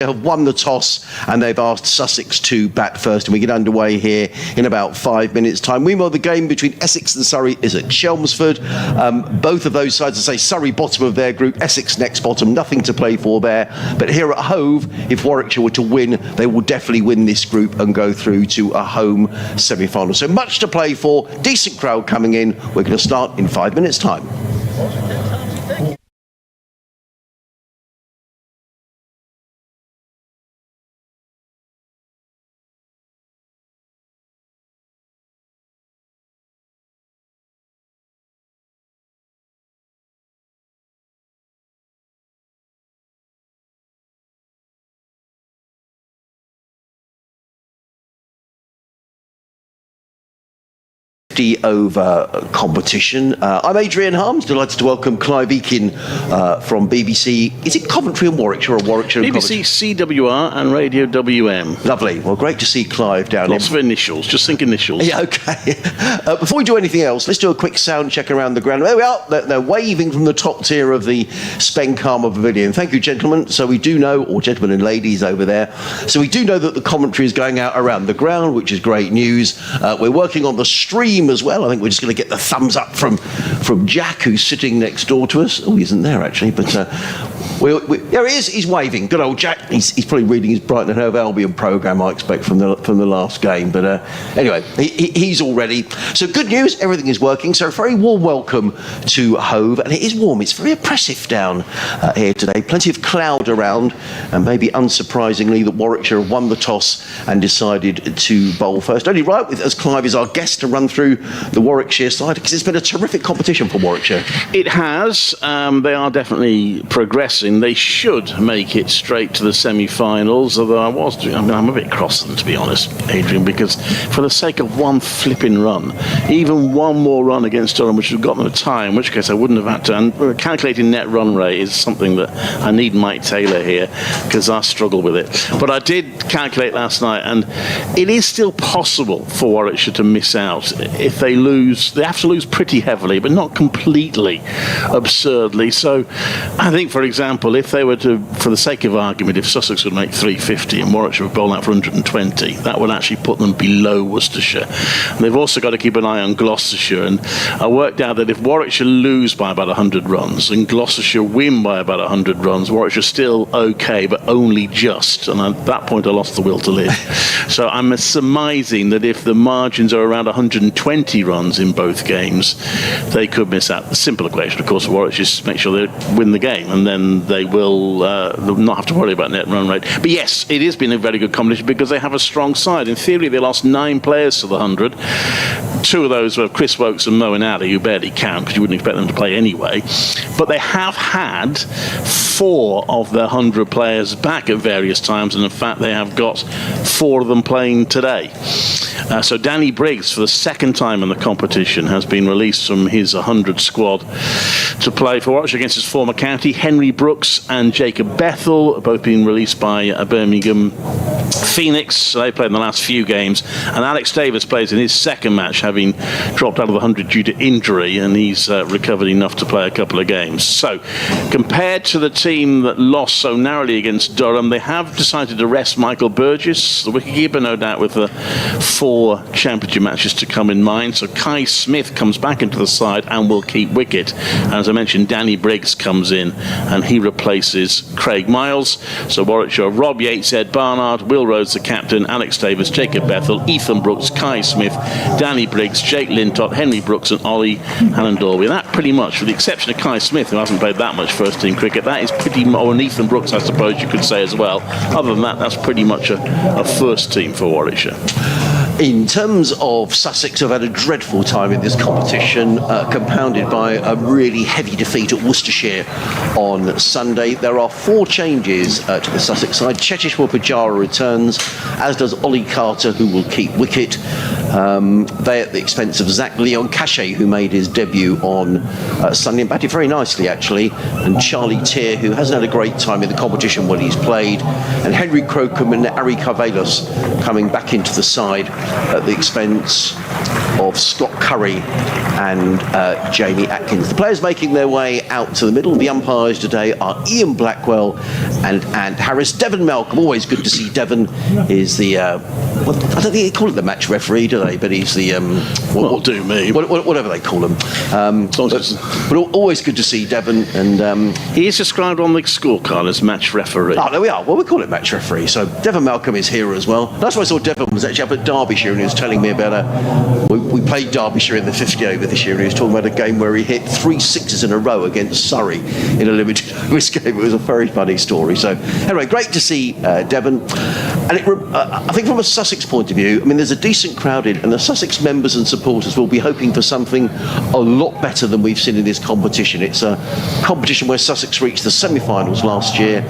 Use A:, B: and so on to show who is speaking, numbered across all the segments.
A: have won the toss and they've asked Sussex to bat first, and we get underway here in about 5 minutes' time. Meanwhile, the game between Essex and Surrey is at Chelmsford. Both of those sides, I say Surrey bottom of their group, Essex next bottom, nothing to play for there. But here at Hove, if Warwickshire were to win, they will definitely win this group and go through to a home semi-final. So much to play for, decent crowd coming in. We're going to start in 5 minutes' time. Over competition. I'm Adrian Harms, delighted to welcome Clive Eakin from BBC. Is it Coventry and Warwickshire or Warwickshire and
B: BBC CWR and Radio WM.
A: Lovely. Well, great to see Clive down
B: Lots of initials. Just think initials.
A: Yeah, okay. Before we do anything else, let's do a quick sound check around the ground. There we are. They're waving from the top tier of the Spen-Karma Pavilion. Thank you, gentlemen. So we do know, or gentlemen and ladies over there, so we do know that the commentary is going out around the ground, which is great news. We're working on the stream as well. I think we're just going to get the thumbs up from Jack, who's sitting next door to us. Oh, he isn't there, actually, but there he is. He's waving. Good old Jack. He's probably reading his Brighton and Hove Albion programme, I expect, from the last game. But anyway, he's all ready. So good news, everything is working. So a very warm welcome to Hove. And it is warm. It's very oppressive down here today. Plenty of cloud around. And maybe unsurprisingly, that Warwickshire have won the toss and decided to bowl first. Only right, as Clive is our guest, to run through the Warwickshire side, because it's been a terrific competition for Warwickshire.
B: It has. They are definitely progressing. They should make it straight to the semi-finals, although I'm a bit cross with them, to be honest, Adrian, because for the sake of one flipping run, even one more run against Durham, which would have got them a tie, in which case I wouldn't have had to. And calculating net run rate is something that I need Mike Taylor here, because I struggle with it. But I did calculate last night, and it is still possible for Warwickshire to miss out. If they lose, they have to lose pretty heavily, but not completely absurdly. So I think, for example, if they were to, for the sake of argument, if Sussex would make 350 and Warwickshire would bowl out for 120, that would actually put them below Worcestershire. And they've also got to keep an eye on Gloucestershire. And I worked out that if Warwickshire lose by about 100 runs and Gloucestershire win by about 100 runs, Warwickshire's still okay, but only just. And at that point, I lost the will to live. So I'm surmising that if the margins are around 120 runs in both games, they could miss out. The simple equation, of course, for Warwickshire is make sure they win the game, and then they will not have to worry about net run rate. But yes, it has been a very good competition because they have a strong side. In theory, they lost 9 players to the 100. 2 of those were Chris Wokes and Moeen Ali, who barely count because you wouldn't expect them to play anyway. But they have had 4 of their 100 players back at various times, and in fact, they have got 4 of them playing today. So Danny Briggs, for the second time in the competition, has been released from his 100 squad to play for Warwickshire against his former county. Henry Brooks and Jacob Bethel both been released by Birmingham Phoenix. So they played in the last few games. And Alex Davis plays in his second match, having dropped out of the 100 due to injury, and he's recovered enough to play a couple of games. So compared to the team that lost so narrowly against Durham, they have decided to rest Michael Burgess, the wicketkeeper, no doubt with the 4 championship matches to come in mind. So Kai Smith comes back into the side and will keep wicket. And as I mentioned, Danny Briggs comes in and he replaces Craig Miles. So Warwickshire, Rob Yates, Ed Barnard, Will Rhodes the captain, Alex Davis, Jacob Bethel, Ethan Brooks, Kai Smith, Danny Briggs, Jake Lintott, Henry Brooks and Ollie Hallandorby. That pretty much, with the exception of Kai Smith, who hasn't played that much first team cricket, that is pretty much, or Ethan Brooks I suppose you could say as well. Other than that, that's pretty much a first team for Warwickshire.
A: In terms of Sussex, have had a dreadful time in this competition, compounded by a really heavy defeat at Worcestershire on Sunday. There are 4 changes to the Sussex side. Chetishwar Pujara returns, as does Ollie Carter, who will keep wicket. They at the expense of Zach Leon Cachet, who made his debut on Sunday and batted very nicely, actually, and Charlie Tier, who hasn't had a great time in the competition when he's played, and Henry Crocombe and Ari Carvelos coming back into the side at the expense of Scott Curry and Jamie Atkins. The players making their way out to the middle. The umpires today are Ian Blackwell and Harris. Devon Malcolm, always good to see Devon, is the well, I don't think they call it the match referee, do they? But he's the whatever they call him. But always good to see Devon, and
B: he is described on the scorecard as match referee.
A: Oh, there we are. Well, we call it match referee. So Devon Malcolm is here as well. That's why I saw Devon was actually up at Derbyshire, and he was telling me about we played Derbyshire in the 50 over this year, and he was talking about a game where he hit 3 sixes in a row against Surrey in a limited risk game. It was a very funny story. So anyway, great to see Devon. And I think from a Sussex point of view, I mean, there's a decent crowd in, and the Sussex members and supporters will be hoping for something a lot better than we've seen in this competition. It's a competition where Sussex reached the semi-finals last year.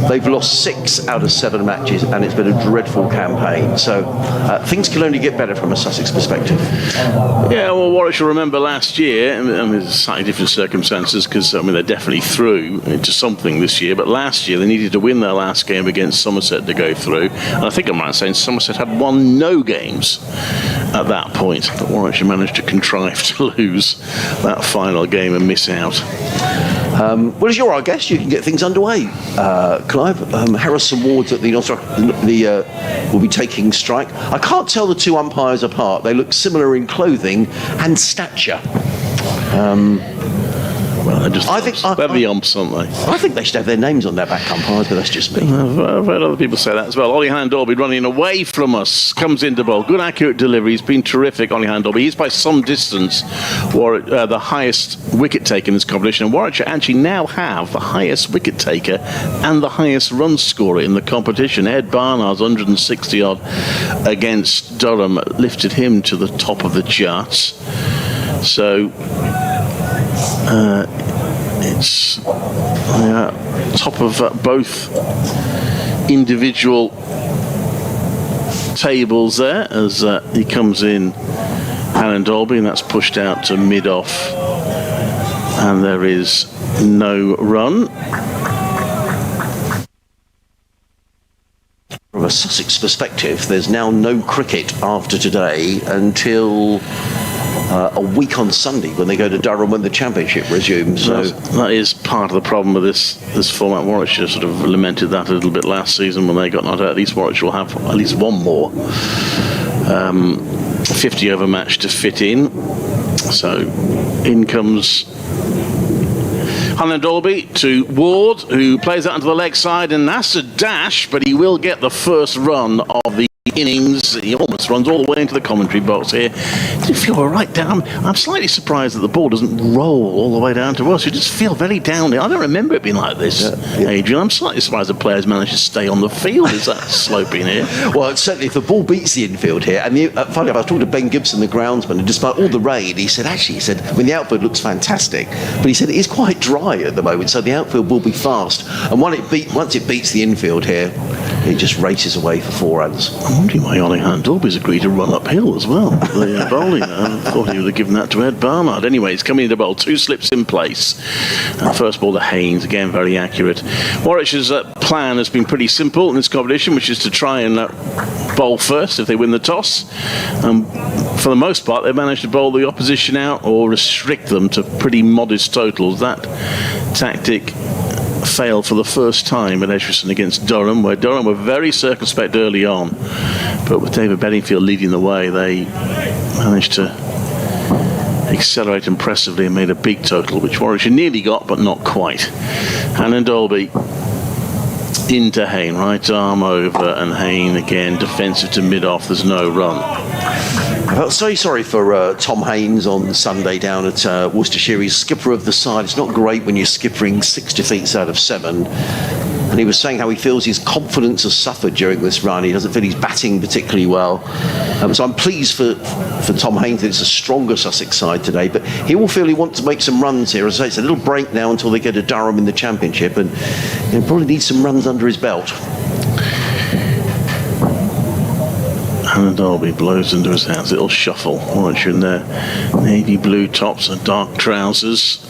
A: They've lost 6 out of 7 matches, and it's been a dreadful campaign. So things can only get better from a Sussex perspective.
B: Yeah, well, Warwickshire, remember last year, I mean, there's slightly different circumstances because, I mean, they're definitely through into something this year, but last year they needed to win their last game against Somerset to go through. And I think I'm right in saying Somerset had won no games at that point, but Warwickshire managed to contrive to lose that final game and miss out.
A: Well, as you're our guest, you can get things underway, Clive. Harrison Ward's at will be taking strike. I can't tell the two umpires apart. They look similar in clothing and stature.
B: Well, they're the umps, aren't they?
A: I think they should have their names on their back umpires, but that's just me.
B: I've heard other people say that as well. Ollie Handorby running away from us, comes into bowl. Good accurate delivery. He's been terrific, Ollie Handorby. He's by some distance the highest wicket taker in this competition. And Warwickshire actually now have the highest wicket taker and the highest run scorer in the competition. Ed Barnard's 160 odd against Durham lifted him to the top of the charts. So it's top of both individual tables there as he comes in, Alan Dolby, and that's pushed out to mid-off, and there is no run.
A: From a Sussex perspective, there's now no cricket after today until a week on Sunday when they go to Durham when the championship resumes. So
B: that is part of the problem with this format. Warwickshire sort of lamented that a little bit last season when they got knocked out. At least Warwickshire will have at least one more 50 over match to fit in. So in comes Hunter Dolby to Ward, who plays that onto the leg side, and that's a dash, but he will get the first run of the innings. He almost runs all the way into the commentary box here. Do you feel all right down? I'm slightly surprised that the ball doesn't roll all the way down to us. You just feel very down there. I don't remember it being like this, Adrian. I'm slightly surprised the players managed to stay on the field. Is that sloping here?
A: Well, certainly if the ball beats the infield here, and funny enough, I was talking to Ben Gibson, the groundsman, and despite all the rain, he said, I mean, the outfield looks fantastic, but he said it is quite dry at the moment, so the outfield will be fast. And once it beats the infield here, it just races away for 4 runs.
B: I'm wondering why Ollie Handorby's agreed to run uphill as well. The bowling, I thought he would have given that to Ed Barnard. Anyway, he's coming into bowl, 2 slips in place. And first ball to Haynes, again very accurate. Warwickshire's plan has been pretty simple in this competition, which is to try and bowl first if they win the toss. For the most part, they've managed to bowl the opposition out or restrict them to pretty modest totals. That tactic failed for the first time at Edgerton against Durham, where Durham were very circumspect early on, but with David Bedingfield leading the way, they managed to accelerate impressively and made a big total, which Warwickshire nearly got, but not quite. And Dolby into Hayne, right arm over, and Hayne again defensive to mid-off. There's no run.
A: I felt so sorry for Tom Haynes on Sunday down at Worcestershire. He's skipper of the side. It's not great when you're skippering 6 defeats out of 7. And he was saying how he feels his confidence has suffered during this run. He doesn't feel he's batting particularly well. So I'm pleased for Tom Haynes that it's a stronger Sussex side today. But he will feel he wants to make some runs here. As I say, it's a little break now until they go to Durham in the championship. And he'll probably need some runs under his belt.
B: Hannah Dolby blows into his hands. Little shuffle. Warwickshire in their navy blue tops and dark trousers.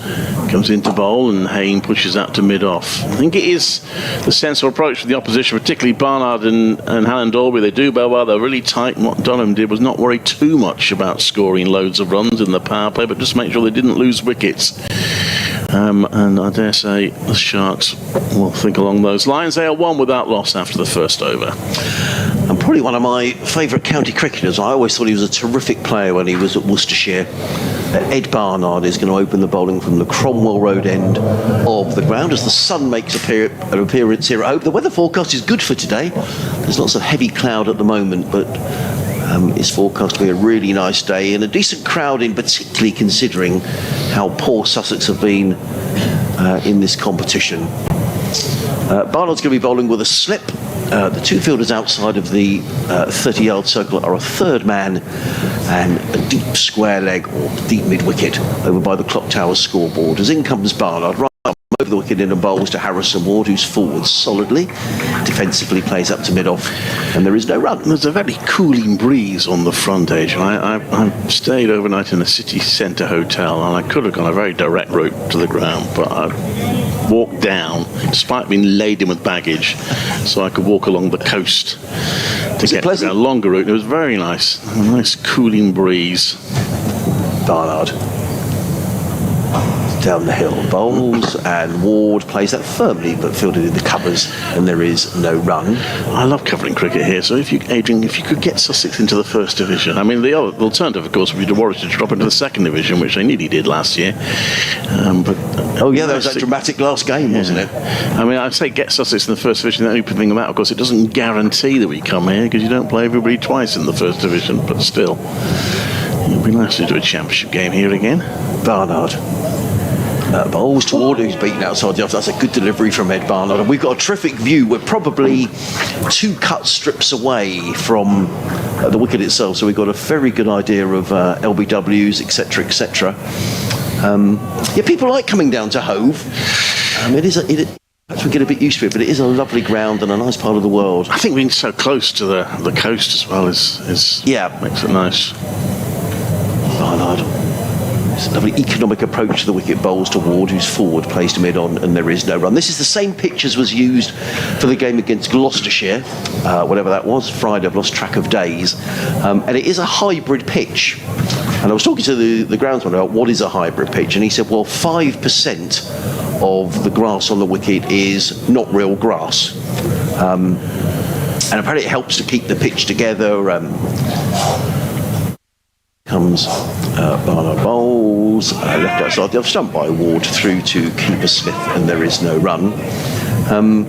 B: Comes into bowl and Hayne pushes out to mid-off. I think it is the sensible approach for the opposition, particularly Barnard and Hannah Dolby. They do well. They're really tight. And what Dunham did was not worry too much about scoring loads of runs in the power play, but just make sure they didn't lose wickets. And I dare say the Sharks will think along those lines. They are one without loss after the first over.
A: And probably one of my favourite county cricketers. I always thought he was a terrific player when he was at Worcestershire. Ed Barnard is going to open the bowling from the Cromwell Road end of the ground as the sun makes an appearance here at home. The weather forecast is good for today. There's lots of heavy cloud at the moment, but it's forecast to be a really nice day and a decent crowd in, particularly considering how poor Sussex have been in this competition. Barnard's going to be bowling with a slip. The two fielders outside of the 30-yard circle are a third man and a deep square leg or deep mid-wicket over by the clock tower scoreboard. As in comes Barnard, right up over the wicket in and bowls to Harrison Ward, who's forward solidly. Defensively plays up to mid-off, and there is no run.
B: There's a very cooling breeze on the front edge. I stayed overnight in a city centre hotel, and I could have gone a very direct route to the ground, but I walked down, despite being laden with baggage, so I could walk along the coast to get a longer route. It was very nice. A nice cooling breeze.
A: Barnard down the hill bowls, and Ward plays that firmly but fielded in the covers, and there is no run.
B: I love covering cricket here, so Adrian, if you could get Sussex into the first division. I mean, the alternative, of course, would be to Warwickshire to drop into the second division, which they nearly did last year. But
A: there was that dramatic last game, wasn't it?
B: I mean, I'd say get Sussex in the first division. The only thing about, of course, it doesn't guarantee that we come here because you don't play everybody twice in the first division, but still, it would be nice to do a championship game here again.
A: Barnard. Bowls to Ward, who's beaten outside the off. That's a good delivery from Ed Barnard. And we've got a terrific view. We're probably 2 cut strips away from the wicket itself, so we've got a very good idea of LBWs, etc., etc. People like coming down to Hove. Perhaps we get a bit used to it, but it is a lovely ground and a nice part of the world.
B: I think being so close to the coast as well is makes it nice.
A: Barnard. It's a lovely economic approach to the wicket. Bowls to Ward, who's forward, plays to mid-on, and there is no run. This is the same pitch as was used for the game against Gloucestershire, whatever that was. Friday, I've lost track of days. And it is a hybrid pitch. And I was talking to the groundsman about what is a hybrid pitch, and he said, well, 5% of the grass on the wicket is not real grass. And apparently it helps to keep the pitch together. Comes Barnard bowls, left outside the off stump by Ward through to keeper Smith, and there is no run. And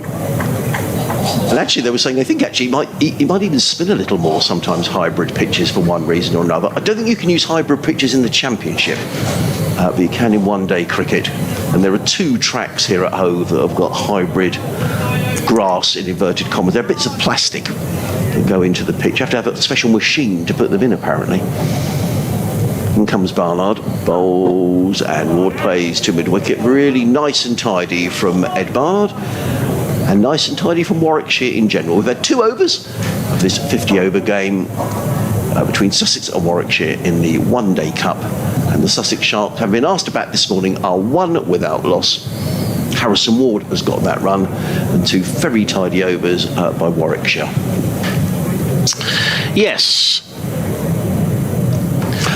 A: actually, they were saying they think actually he might even spin a little more sometimes, hybrid pitches, for one reason or another. I don't think you can use hybrid pitches in the Championship, but you can in one-day cricket. And there are 2 tracks here at Hove that have got hybrid grass in inverted commas. They're bits of plastic that go into the pitch. You have to have a special machine to put them in, apparently. In comes Barnard, bowls, and Ward plays to mid-wicket. Really nice and tidy from Ed Barnard, and nice and tidy from Warwickshire in general. We've had 2 overs of this 50-over game between Sussex and Warwickshire in the One-Day Cup, and the Sussex Sharks, having been asked to bat this morning, are 1 without loss. Harrison Ward has got that run, and 2 very tidy overs by Warwickshire.
B: Yes.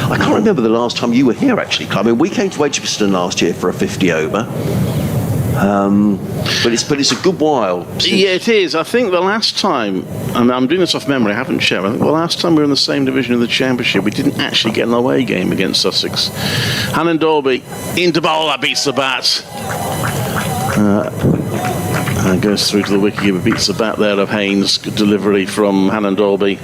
A: I can't remember the last time you were here, actually, Clive. I mean, we came to Edgbaston last year for a 50-over. But it's a good while since.
B: Yeah, it is. I think the last time, and I'm doing this off memory, I haven't checked, I think the last time we were in the same division of the Championship, we didn't actually get an away game against Sussex. Hannah Dolby into bowler, beats the bat. And goes through to the wicketkeeper, beats the bat there of Haynes. Good delivery from Hannah Dolby.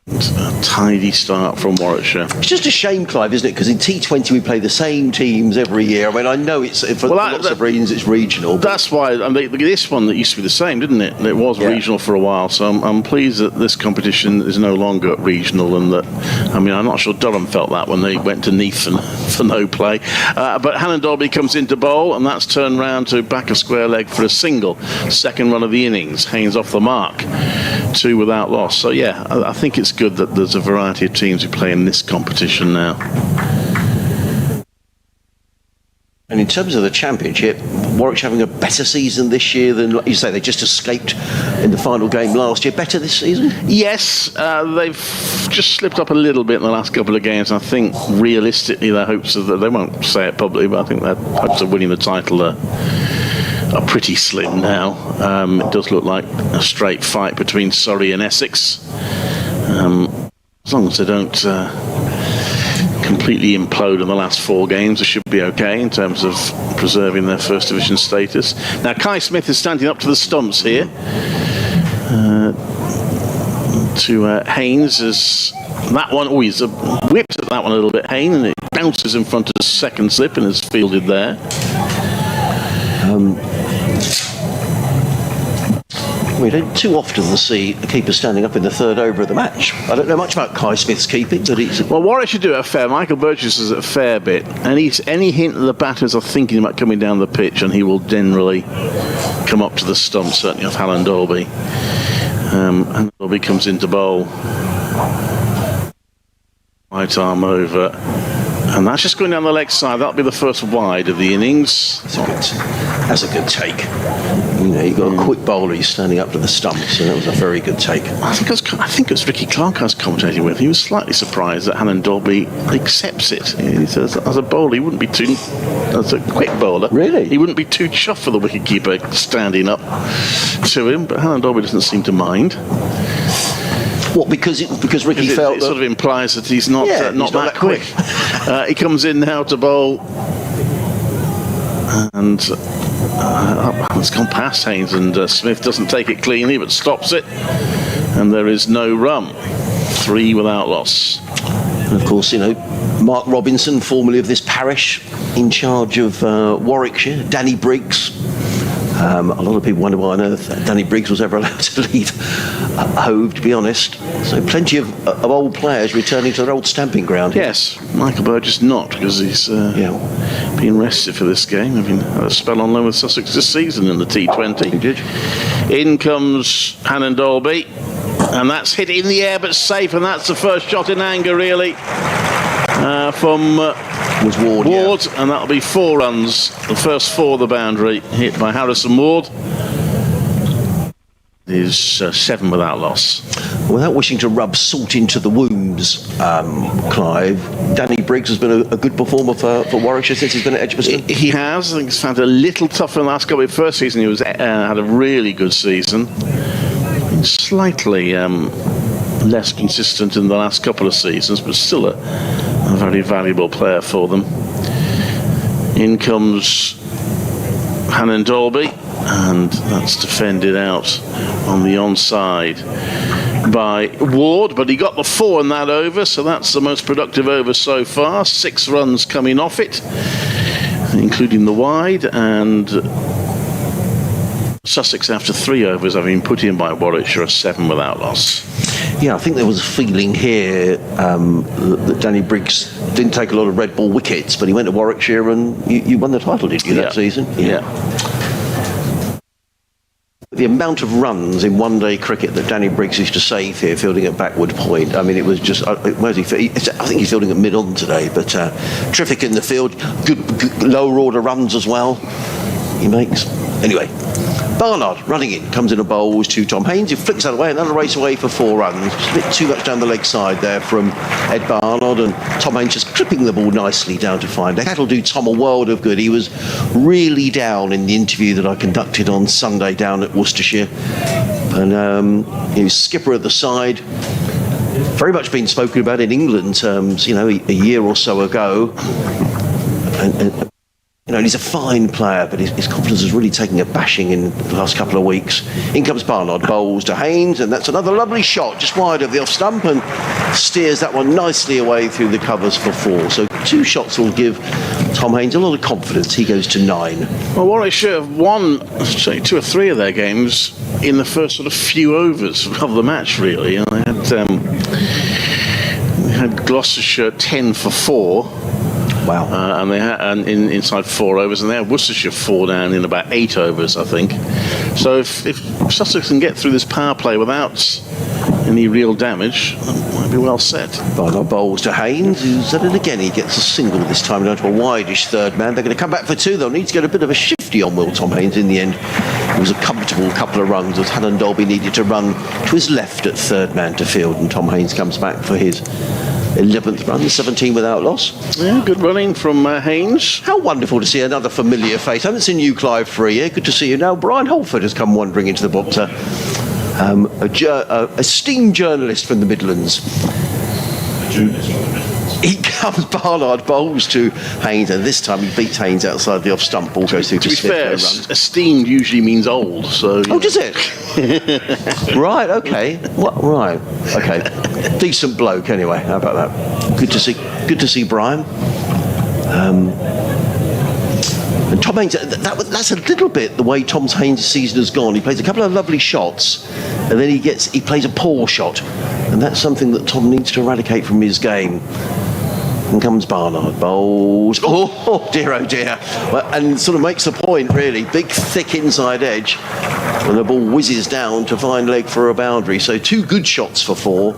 B: A tidy start from Warwickshire.
A: It's just a shame, Clive, isn't it? Because in T20 we play the same teams every year. I mean, I know it's for lots of reasons it's regional.
B: That's why this one that used to be the same, didn't it? It was regional for a while. So I'm pleased that this competition is no longer regional, and that, I mean, I'm not sure Durham felt that when they went to Neath for no play. But Hannah Dolby comes into bowl, and that's turned round to back a square leg for a single. Second run of the innings. Haynes off the mark. 2 without loss. So yeah, I think it's good that there's a variety of teams who play in this competition now.
A: And in terms of the Championship, Warwickshire having a better season this year than, like you say, they just escaped in the final game last year. Better this season?
B: Yes, they've just slipped up a little bit in the last couple of games. I think realistically their hopes are that, they won't say it publicly, but I think their hopes of winning the title are pretty slim now. It does look like a straight fight between Surrey and Essex. As long as they don't completely implode in the last 4 games, they should be okay in terms of preserving their First Division status. Now, Kai Smith is standing up to the stumps here. To Haynes as that one. Oh, he's whipped at that one a little bit, Haynes, and it bounces in front of second slip and is fielded there.
A: We don't too often see a keeper standing up in the 3rd over of the match. I don't know much about Kai Smith's keeping, but he's...
B: Well, Warwick should do it a fair. Michael Burgess does it a fair bit. And any hint that the batters are thinking about coming down the pitch, and he will generally come up to the stump, certainly off Alan Dolby. And Dolby comes into bowl. Right arm over. And that's just going down the leg side. That'll be the first wide of the innings.
A: That's a good take. You know, you've got a quick bowler, he's standing up to the stumps, and that was a very good take.
B: I think it was Ricky Clark I was commentating with. He was slightly surprised that Alan Dolby accepts it. He says, as a bowler, he wouldn't be too... As a quick bowler,
A: really,
B: he wouldn't be too chuffed for the wicketkeeper standing up to him, but Alan Dolby doesn't seem to mind.
A: What, because Ricky felt
B: it sort of implies that he's not that quick. He comes in now to bowl, and it's gone past Haynes, and Smith doesn't take it cleanly but stops it, and there is no run. 3 without loss.
A: And of course, you know, Mark Robinson, formerly of this parish, in charge of Warwickshire. Danny Briggs. A lot of people wonder why on earth Danny Briggs was ever allowed to leave Hove, to be honest. So plenty of old players returning to their old stamping ground here.
B: Yes, Michael Burgess not, because he's been rested for this game. I mean, had a spell on loan with Sussex this season in the T20.
A: He did.
B: In comes Hannon Dolby, and that's hit in the air but safe, and that's the first shot in anger, really, from...
A: was Ward,
B: and that'll be 4 runs. The first 4 the boundary, hit by Harrison Ward. Is 7 without loss.
A: Without wishing to rub salt into the wounds, Clive, Danny Briggs has been a good performer for Warwickshire since he's been at Edgbaston.
B: He has. I think he's found it a little tougher in the last couple of first season. He had a really good season. Been slightly less consistent in the last couple of seasons, but still a very valuable player for them. In comes Hannon Dolby, and that's defended out on the onside by Ward, but he got the 4 in that over, so that's the most productive over so far. 6 runs coming off it, including the wide, and Sussex, after 3 overs, having been put in by Warwickshire, are 7 without loss.
A: Yeah, I think there was a feeling here that Danny Briggs didn't take a lot of red ball wickets, but he went to Warwickshire and you won the title, did you, that season?
B: Yeah.
A: The amount of runs in one-day cricket that Danny Briggs used to save here, fielding at backward point. I mean, it was just... Where's he? I think he's fielding at mid-on today, but terrific in the field. Good lower order runs as well. He makes... Anyway, Barnard running in, comes in a bowls to Tom Haynes, who flicks that away, another race away for 4 runs. Just a bit too much down the leg side there from Ed Barnard, and Tom Haynes just clipping the ball nicely down to find. That'll do Tom a world of good. He was really down in the interview that I conducted on Sunday down at Worcestershire, and he was skipper at the side. Very much been spoken about in England terms, you know, a year or so ago, and you know, he's a fine player, but his confidence is really taking a bashing in the last couple of weeks. In comes Barnard, bowls to Haynes, and that's another lovely shot, just wide of the off stump, and steers that one nicely away through the covers for 4. So 2 shots will give Tom Haynes a lot of confidence. He goes to 9.
B: Well, Warwickshire have won, say, 2 or 3 of their games in the first sort of few overs of the match, really. And they had Gloucestershire 10 for 4.
A: Wow.
B: And they had inside 4 overs, and they had Worcestershire 4 down in about 8 overs, I think. So if if Sussex can get through this power play without any real damage, that might be well set.
A: Barnard bowls to Haynes, who's done it again. He gets a single this time down to a wideish third man. They're going to come back for two. They'll need to get a bit of a shifty on Will Tom Haynes in the end. It was a comfortable couple of runs as Hannon Dolby needed to run to his left at third man to field, and Tom Haynes comes back for his 11th run, 17 without loss.
B: Yeah, good running from Haynes.
A: How wonderful to see another familiar face. I haven't seen you, Clive, for a year. Good to see you now. Brian Holford has come wandering into the box. A esteemed journalist from the Midlands. He comes, Barnard bowls to Haynes, and this time he beats Haynes outside the off stump. Ball goes through
B: to be fair, esteemed usually means old. So
A: does it? Right. Okay. What? Right. Okay. Decent bloke. Anyway, how about that? Good to see Brian. And Tom Haynes, that's a little bit the way Tom Haynes' season has gone. He plays a couple of lovely shots, and then he plays a poor shot, and that's something that Tom needs to eradicate from his game. And comes Barnard, bowls. Oh dear, oh dear. Well, and sort of makes the point, really. Big, thick inside edge, and the ball whizzes down to find leg for a boundary. So two good shots for four,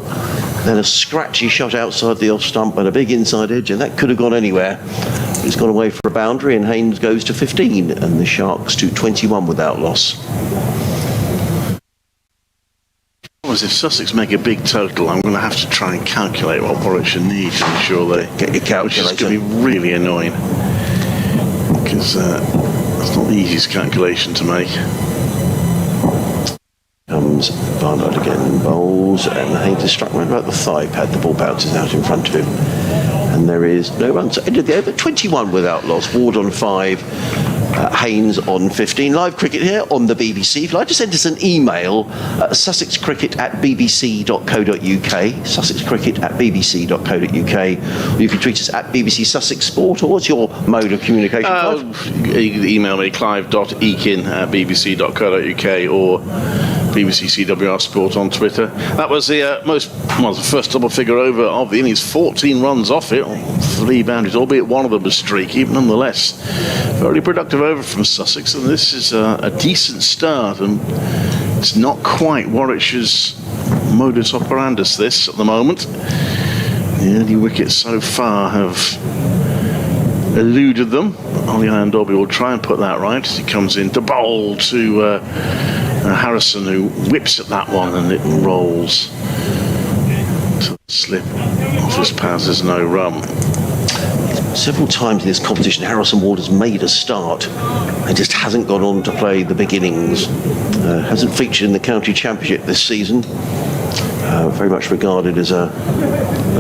A: then a scratchy shot outside the off stump and a big inside edge, and that could have gone anywhere. It's gone away for a boundary, and Haynes goes to 15, and the Sharks to 21 without loss.
B: If Sussex make a big total, I'm going to have to try and calculate what Warwickshire need to ensure they
A: get your calculator.
B: Which is going to be really annoying, because it's not the easiest calculation to make.
A: Comes Barnard again, bowls, and Haynes is struck right about the thigh pad. The ball bounces out in front of him, and there is no run. So end of the over, 21 without loss. Ward on 5. Haynes on 15. Live cricket here on the BBC. If you'd like to send us an email, sussexcricket@bbc.co.uk, sussexcricket@bbc.co.uk, or you can tweet us at BBC Sussex Sport, or what's your mode of communication, Clive?
B: You can email me, clive.eakin@bbc.co.uk, or BBC CWR Sport on Twitter. That was the the first double figure over of the innings. 14 runs off it, 3 boundaries, albeit one of them was streaky, but nonetheless, very productive over from Sussex, and this is a decent start, and it's not quite Warwickshire's modus operandus this at the moment. The early wickets so far have eluded them. Ollie Hannon-Dolby will try and put that right as he comes in to bowl to Harrison, who whips at that one, and it rolls to the slip off his pads. There's no run.
A: Several times in this competition, Harrison Ward has made a start and just hasn't gone on to play the big innings. Hasn't featured in the county championship this season. Very much regarded as a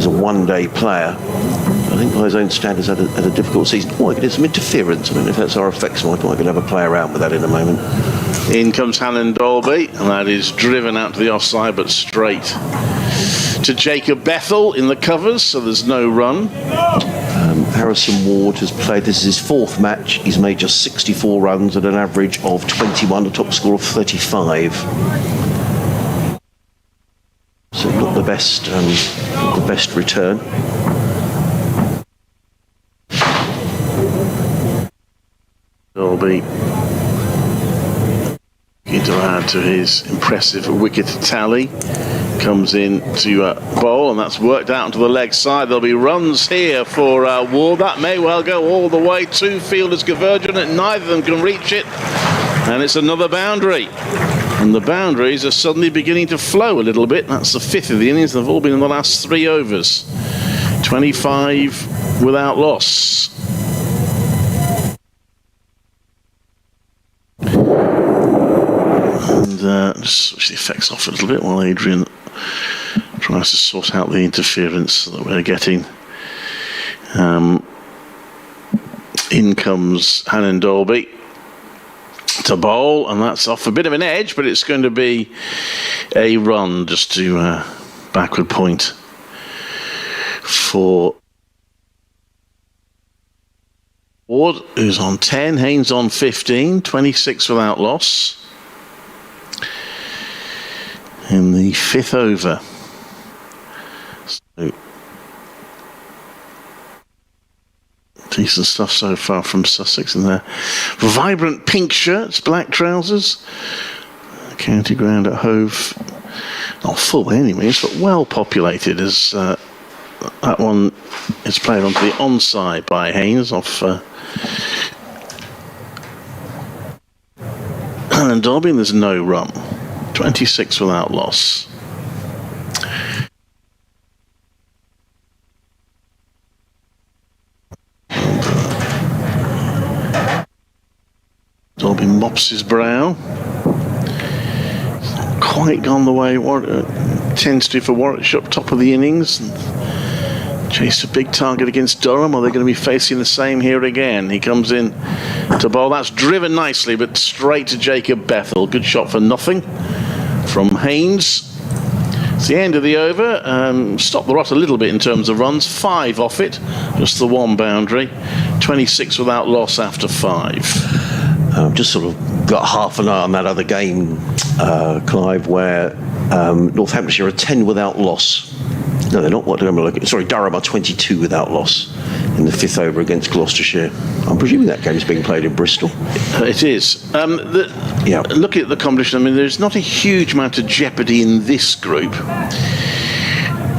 A: one-day player. I think by his own standards had a difficult season. Oh, I could do some interference. I don't know if that's our effects mic. I could have a play around with that in a moment.
B: In comes Hannon-Dolby, and that is driven out to the offside, but straight to Jacob Bethel in the covers, so there's no run.
A: Harrison Ward has played, this is his 4th match. He's made just 64 runs at an average of 21, a top score of 35. So not the best return.
B: Dolby going to add to his impressive wicket tally. Comes in to bowl, and that's worked out to the leg side. There'll be runs here for Ward. That may well go all the way. 2 fielders convergent, and neither of them can reach it. And it's another boundary. And the boundaries are suddenly beginning to flow a little bit. That's the 5th of the innings. They've all been in the last 3 overs. 25 without loss. And just switch the effects off a little bit while Adrian tries to sort out the interference that we're getting. In comes Hannon-Dolby to bowl, and that's off a bit of an edge, but it's going to be a run just to backward point for Ward, who's on 10, Haynes on 15, 26 without loss. In the 5th over. So, decent stuff so far from Sussex in their vibrant pink shirts, black trousers, County ground at Hove, not full by any means, but well populated, as that one is played onto the onside by Haynes off and Derby, and there's no run. 26 without loss. Derby mops his brow. Quite gone the way tends to for Warwickshire up top of the innings. Chased a big target against Durham. Are they going to be facing the same here again? He comes in to bowl. That's driven nicely, but straight to Jacob Bethel. Good shot for nothing from Haynes. It's the end of the over. Stopped the rot a little bit in terms of runs. 5 off it. Just the one boundary. 26 without loss after 5.
A: I've just sort of got half an eye on that other game, Clive, where Northamptonshire are 10 without loss. No, they're not. What am I looking at? Sorry, Durham are 22 without loss in the 5th over against Gloucestershire. I'm presuming that game is being played in Bristol.
B: It is. Looking at the competition, I mean, there's not a huge amount of jeopardy in this group.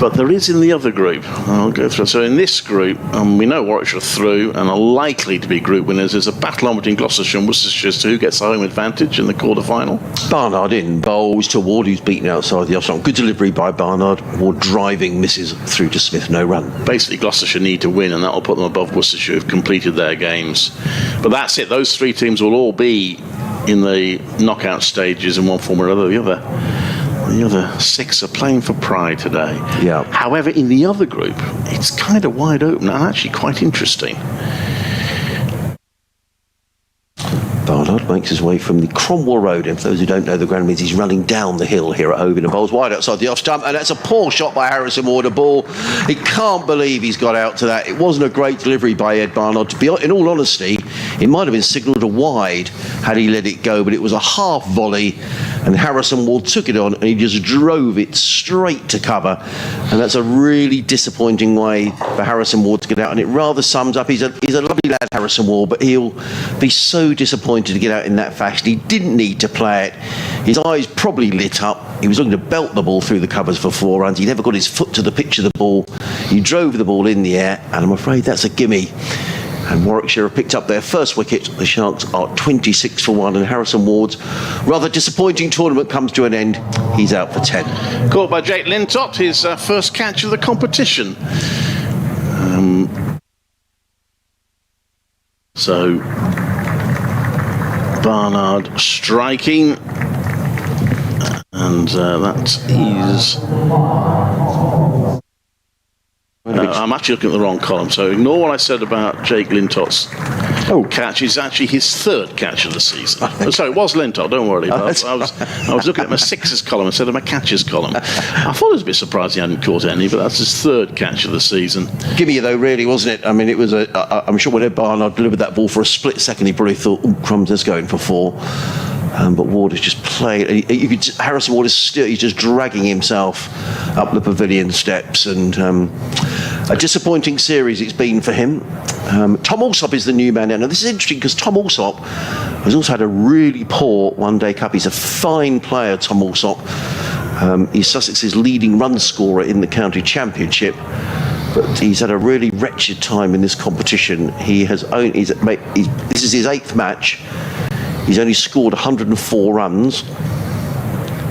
B: But there is in the other group. I'll go through. So in this group, we know Warwickshire are through and are likely to be group winners. There's a battle on between Gloucestershire and Worcestershire as to who gets the home advantage in the quarter-final.
A: Barnard in bowls to Ward, who's beaten outside the offside. Good delivery by Barnard. Ward driving misses through to Smith, no run.
B: Basically, Gloucestershire need to win, and that will put them above Worcestershire, who've completed their games. But that's it. Those 3 teams will all be in the knockout stages in one form or another. The other 6 are playing for pride today.
A: Yeah.
B: However, in the other group, it's kind of wide open and actually quite interesting.
A: Barnard makes his way from the Cromwell Road, and for those who don't know the ground means he's running down the hill here at Hove, and bowls wide outside the off stump, and that's a poor shot by Harrison Ward, a ball. He can't believe he's got out to that. It wasn't a great delivery by Ed Barnard. In all honesty, it might have been signalled a wide had he let it go, but it was a half volley, and Harrison Ward took it on and he just drove it straight to cover, and that's a really disappointing way for Harrison Ward to get out, and it rather sums up. He's a lovely lad, Harrison Ward, but he'll be so disappointed to get out in that fashion. He didn't need to play it. His eyes probably lit up. He was looking to belt the ball through the covers for 4 runs. He never got his foot to the pitch of the ball. He drove the ball in the air, and I'm afraid that's a gimme. And Warwickshire have picked up their first wicket. The Sharks are 26 for 1, and Harrison Ward's rather disappointing tournament comes to an end. He's out for 10.
B: Caught by Jake Lintott, his first catch of the competition. So Barnard striking, and that is... I'm actually looking at the wrong column, so ignore what I said about Jake Lintott's catch. It's actually his 3rd catch of the season. Sorry, it was Lintott, don't worry. I was looking at my 6's column instead of my catches column. I thought I was a bit surprised he hadn't caught any, but that's his 3rd catch of the season.
A: Gimme though, really, wasn't it? I mean, it was I'm sure when Ed Barnard delivered that ball for a split second, he probably thought, "Oh, crumbs, let's go in for 4." But Ward has just played. Harrison Ward he's just dragging himself up the pavilion steps, and a disappointing series it's been for him. Tom Alsop is the new man now. Now this is interesting because Tom Alsop has also had a really poor one-day cup. He's a fine player, Tom Alsop. He's Sussex's leading run scorer in the county championship, but he's had a really wretched time in this competition. This is his 8th match. He's only scored 104 runs.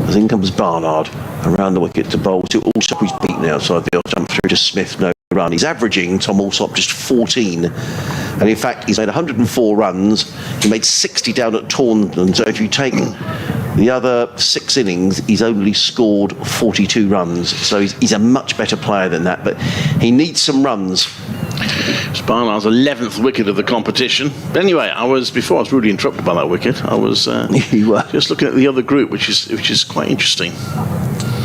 A: As in comes Barnard around the wicket to bowl to Alsop, who's beaten outside the off jump through to Smith, no run. He's averaging, Tom Alsop, just 14. And in fact, he's made 104 runs. He made 60 down at Taunton. So if you take the other 6 innings, he's only scored 42 runs. So he's a much better player than that. But he needs some runs.
B: It's Barnard's 11th wicket of the competition. But anyway, before I was rudely interrupted by that wicket, I was just looking at the other group, which is quite interesting.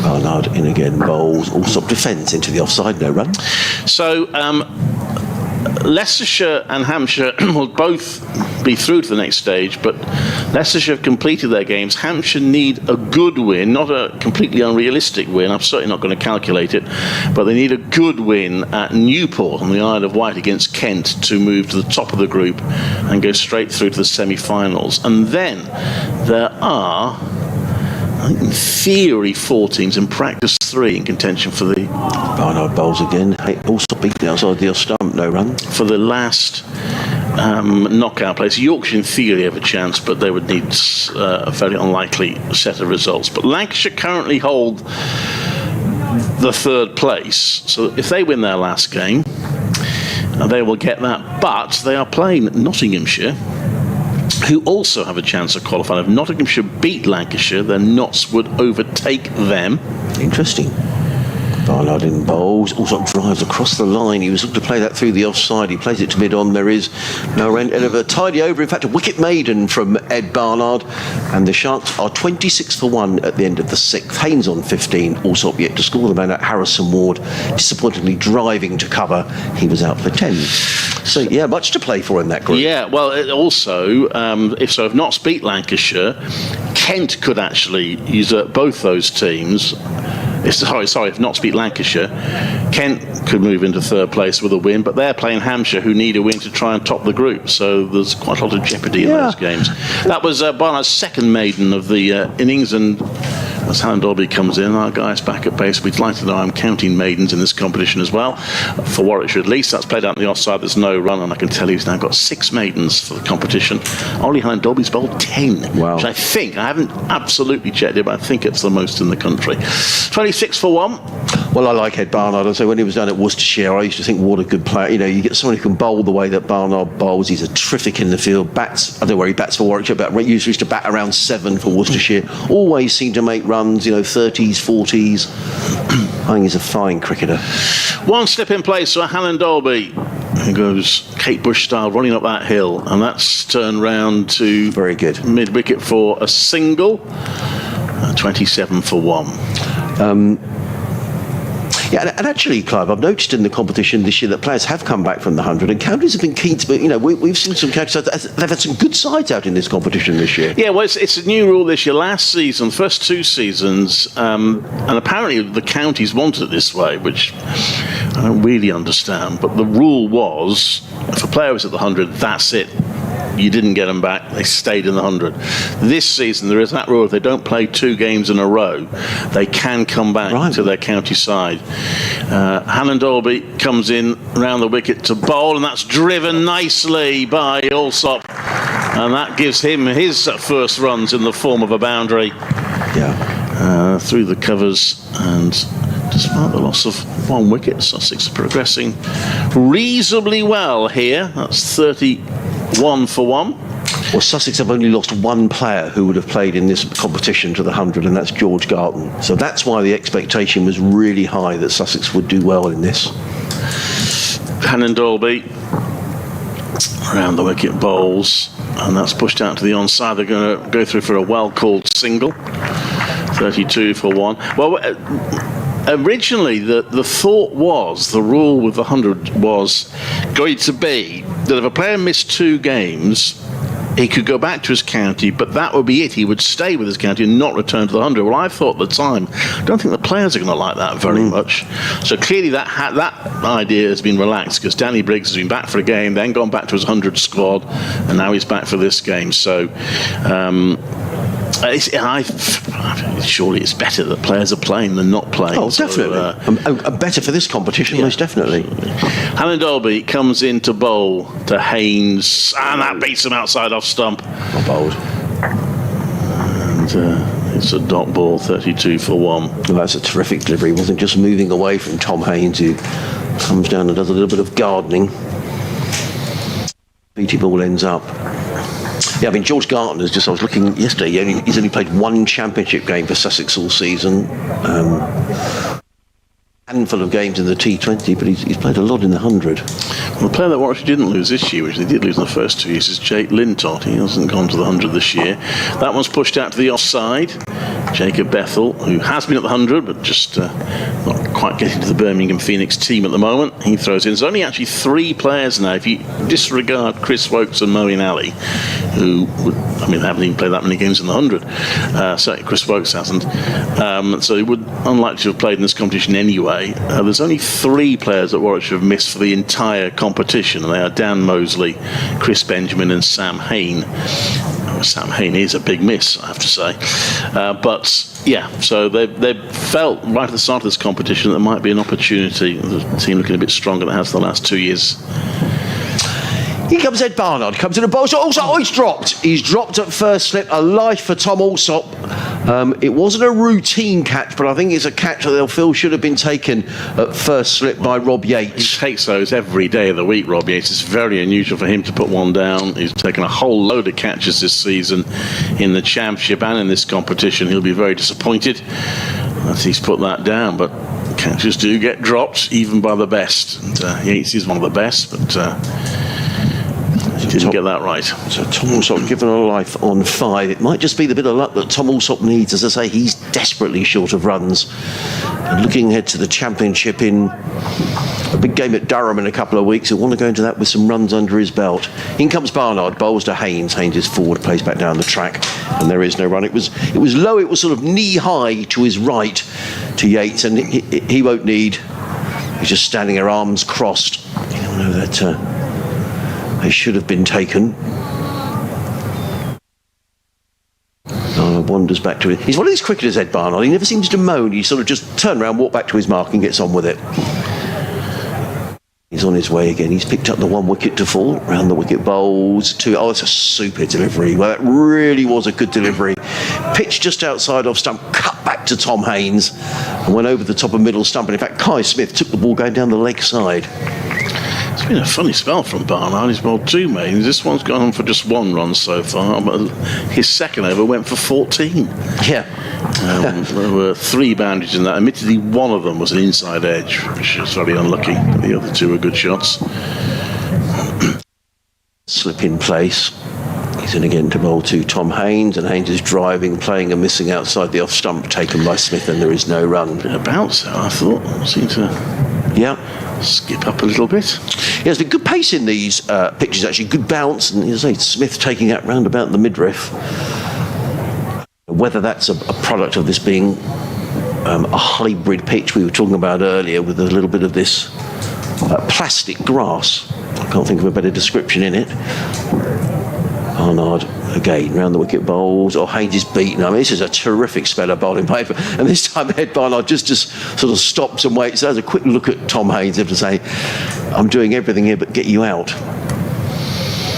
A: Barnard in again, bowls, Alsop defence into the offside, no run.
B: So Leicestershire and Hampshire will both be through to the next stage, but Leicestershire have completed their games. Hampshire need a good win, not a completely unrealistic win. I'm certainly not going to calculate it, but they need a good win at Newport on the Isle of Wight against Kent to move to the top of the group and go straight through to the semi-finals. And then there are in theory 4 teams, in practice 3 in contention for the
A: Barnard bowls again. Also beaten outside the off stump, no run.
B: For the last knockout place. Yorkshire in theory have a chance, but they would need a very unlikely set of results. But Lancashire currently hold the 3rd place, so if they win their last game, they will get that. But they are playing Nottinghamshire, who also have a chance of qualifying. If Nottinghamshire beat Lancashire, then Notts would overtake them.
A: Interesting. Barnard in bowls, also drives across the line. He was looking to play that through the offside. He plays it to mid-on. There is no end of a tidy over. In fact, a wicket maiden from Ed Barnard. And the Sharks are 26 for 1 at the end of the 6th. Haynes on 15, also up yet to score. The man at Harrison Ward, disappointingly driving to cover. He was out for 10. So, yeah, much to play for in that group.
B: Yeah, well, also, if Notts beat Lancashire, Kent could actually usurp both those teams. Sorry, if Notts beat Lancashire, Kent could move into 3rd place with a win, but they're playing Hampshire, who need a win to try and top the group, so there's quite a lot of jeopardy in those games. That was Barnard's 2nd maiden of the innings, and as Alan Dolby comes in, our guys back at base, we'd like to know I'm counting maidens in this competition as well. For Warwickshire at least, that's played out on the offside, there's no run, and I can tell you he's now got 6 maidens for the competition. Only Alan Dolby's bowled 10,
A: wow.
B: Which I haven't absolutely checked it, but I think it's the most in the country. 26 for 1.
A: Well, I like Ed Barnard. I say when he was down at Worcestershire, I used to think what a good player. You know, you get someone who can bowl the way that Barnard bowls. He's a terrific in the field. Bats, I don't know where he bats for Warwickshire, but usually used to bat around 7 for Worcestershire. Always seemed to make runs, 30s, 40s. I think he's a fine cricketer.
B: One slip in place for Alan Dolby, who goes Kate Bush style running up that hill, and that's turned round to
A: very good
B: mid-wicket for a single. 27 for 1.
A: Yeah, and actually, Clive, I've noticed in the competition this year that players have come back from the 100, and counties have been keen to. We've seen some counties. They've had some good sides out in this competition this year.
B: Yeah, well, it's a new rule this year. Last season, the first 2 seasons, and apparently the counties wanted it this way, which I don't really understand. But the rule was, if a player was at the 100, that's it. You didn't get them back. They stayed in the 100. This season, there is that rule. If they don't play 2 games in a row, they can come back to their county side. Alan Dolby comes in round the wicket to bowl, and that's driven nicely by Alsop. And that gives him his first runs in the form of a boundary.
A: Yeah.
B: Through the covers, and despite the loss of 1 wicket, Sussex are progressing reasonably well here. That's 31 for 1.
A: Well, Sussex have only lost 1 player who would have played in this competition to the 100, and that's George Garton. So that's why the expectation was really high that Sussex would do well in this.
B: Hannon Dolby around the wicket bowls, and that's pushed out to the onside. They're going to go through for a well-called single. 32 for 1. Well, originally the thought was, the rule with the 100 was going to be that if a player missed 2 games, he could go back to his county, but that would be it. He would stay with his county and not return to the 100. Well, I thought at the time, I don't think the players are going to like that very much. So clearly that idea has been relaxed, because Danny Briggs has been back for a game, then gone back to his 100 squad, and now he's back for this game. So surely it's better that players are playing than not playing.
A: Oh, definitely. Better for this competition, most definitely.
B: Alan Dolby comes in to bowl to Haynes, and that beats him outside off stump.
A: Not bowled.
B: And it's a dot ball, 32 for 1.
A: Well, that's a terrific delivery. He wasn't just moving away from Tom Haynes, who comes down and does a little bit of gardening. BT ball ends up. Yeah, I mean, George Garton is just, I was looking yesterday, he's only played 1 championship game for Sussex all season. Handful of games in the T20, but he's played a lot in the 100.
B: Well, the player that Warwickshire didn't lose this year, which they did lose in the first 2 years, is Jake Lintott. He hasn't gone to the 100 this year. That one's pushed out to the offside. Jacob Bethel, who has been at the 100, but just not quite getting to the Birmingham Phoenix team at the moment. He throws in. There's only actually 3 players now, if you disregard Chris Wokes and Moeen Ali, who they haven't even played that many games in the 100. Certainly Chris Wokes hasn't. So he would unlikely to have played in this competition anyway. There's only 3 players that Warwickshire have missed for the entire competition, and they are Dan Mosley, Chris Benjamin and Sam Hain. Sam Haney is a big miss, I have to say. But yeah, so they felt right at the start of this competition that there might be an opportunity. The team looking a bit stronger than it has the last 2 years.
A: Here comes Ed Barnard, comes in the bowl shot. Also, he's dropped. He's dropped at first slip. A life for Tom Alsop. It wasn't a routine catch, but I think it's a catch that they'll feel should have been taken at first slip by Rob Yates.
B: He takes those every day of the week, Rob Yates. It's very unusual for him to put one down. He's taken a whole load of catches this season in the championship and in this competition. He'll be very disappointed that he's put that down, but catches do get dropped, even by the best. And Yates is one of the best, but didn't get that right.
A: So Tom Alsop given a life on 5. It might just be the bit of luck that Tom Alsop needs. As I say, he's desperately short of runs. And looking ahead to the championship in a big game at Durham in a couple of weeks, he'll want to go into that with some runs under his belt. In comes Barnard, bowls to Haynes. Haynes is forward, plays back down the track, and there is no run. It was low. It was sort of knee high to his right to Yates, and he won't need. He's just standing there, arms crossed. You don't know that. They should have been taken. Wanders back to it. He's one of these cricketers, Ed Barnard. He never seems to moan. He sort of just turns around, walk back to his mark and gets on with it. He's on his way again. He's picked up the 1 wicket to fall. Round the wicket bowls. 2. Oh, it's a super delivery. Well, that really was a good delivery. Pitched just outside off stump. Cut back to Tom Haynes. And went over the top of middle stump. And in fact, Kai Smith took the ball going down the leg side.
B: It's been a funny spell from Barnard. He's bowled 2 maidens. This one's gone on for just 1 run so far, but his second over went for 14.
A: Yeah.
B: There were 3 boundaries in that. Admittedly, one of them was an inside edge, which was very unlucky. The other 2 were good shots.
A: Slip in place. He's in again to bowl to Tom Haynes, and Haynes is driving, playing and missing outside the off stump, taken by Smith, and there is no run.
B: Bit of bounce there, I thought. Seemed to skip up a little bit.
A: Yeah, there's been good pace in these pitches, actually. Good bounce, and as I say, Smith taking that round about the midriff. Whether that's a product of this being a hybrid pitch we were talking about earlier with a little bit of this plastic grass. I can't think of a better description in it. Barnard again round the wicket bowls. Haynes is beaten. I mean, this is a terrific spell of bowling paper, and this time Ed Barnard just sort of stops and waits. There's a quick look at Tom Haynes to say, I'm doing everything here but get you out.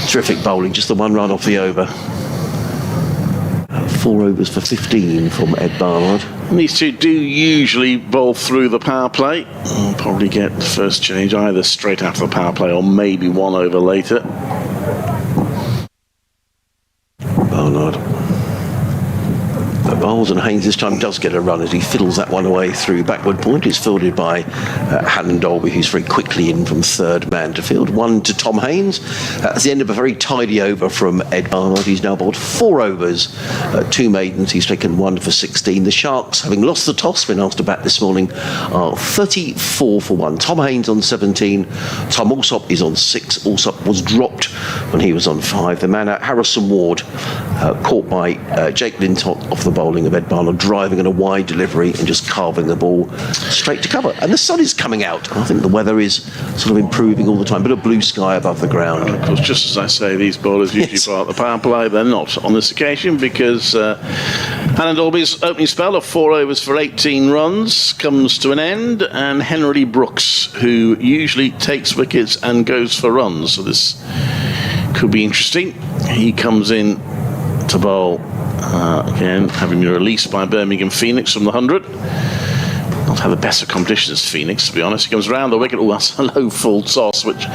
A: Terrific bowling, just the 1 run off the over. 4 overs for 15 from Ed Barnard.
B: And these 2 do usually bowl through the power play. I'll probably get the first change either straight after the power play or maybe 1 over later. Barnard bowls, and Haynes this time does get a run as he fiddles that one away through backward point. It's fielded by Hannon Dolby, who's very quickly in from 3rd man to field. 1 to Tom Haynes. That's the end of a very tidy over from Ed Barnard. He's now bowled 4 overs, 2 maidens. He's taken 1 for 16. The Sharks, having lost the toss, been asked to bat this morning, are 34 for 1. Tom Haynes on 17. Tom Alsop is on 6. Alsop was dropped when he was on 5. The man out, Harrison Ward, caught by Jake Lintott off the bowling of Ed Barnard, driving in a wide delivery and just carving the ball straight to cover. And the sun is coming out. I think the weather is sort of improving all the time. Bit of blue sky above the ground. Of course, just as I say, these bowlers usually bowl at the power play. They're not on this occasion because Hannon Dolby's opening spell of 4 overs for 18 runs comes to an end, and Henry Brooks, who usually takes wickets and goes for runs, so this could be interesting. He comes in to bowl again, having been released by Birmingham Phoenix from the 100. Not had the best of competitions as Phoenix, to be honest. He comes round the wicket. Oh, that's a low full toss, which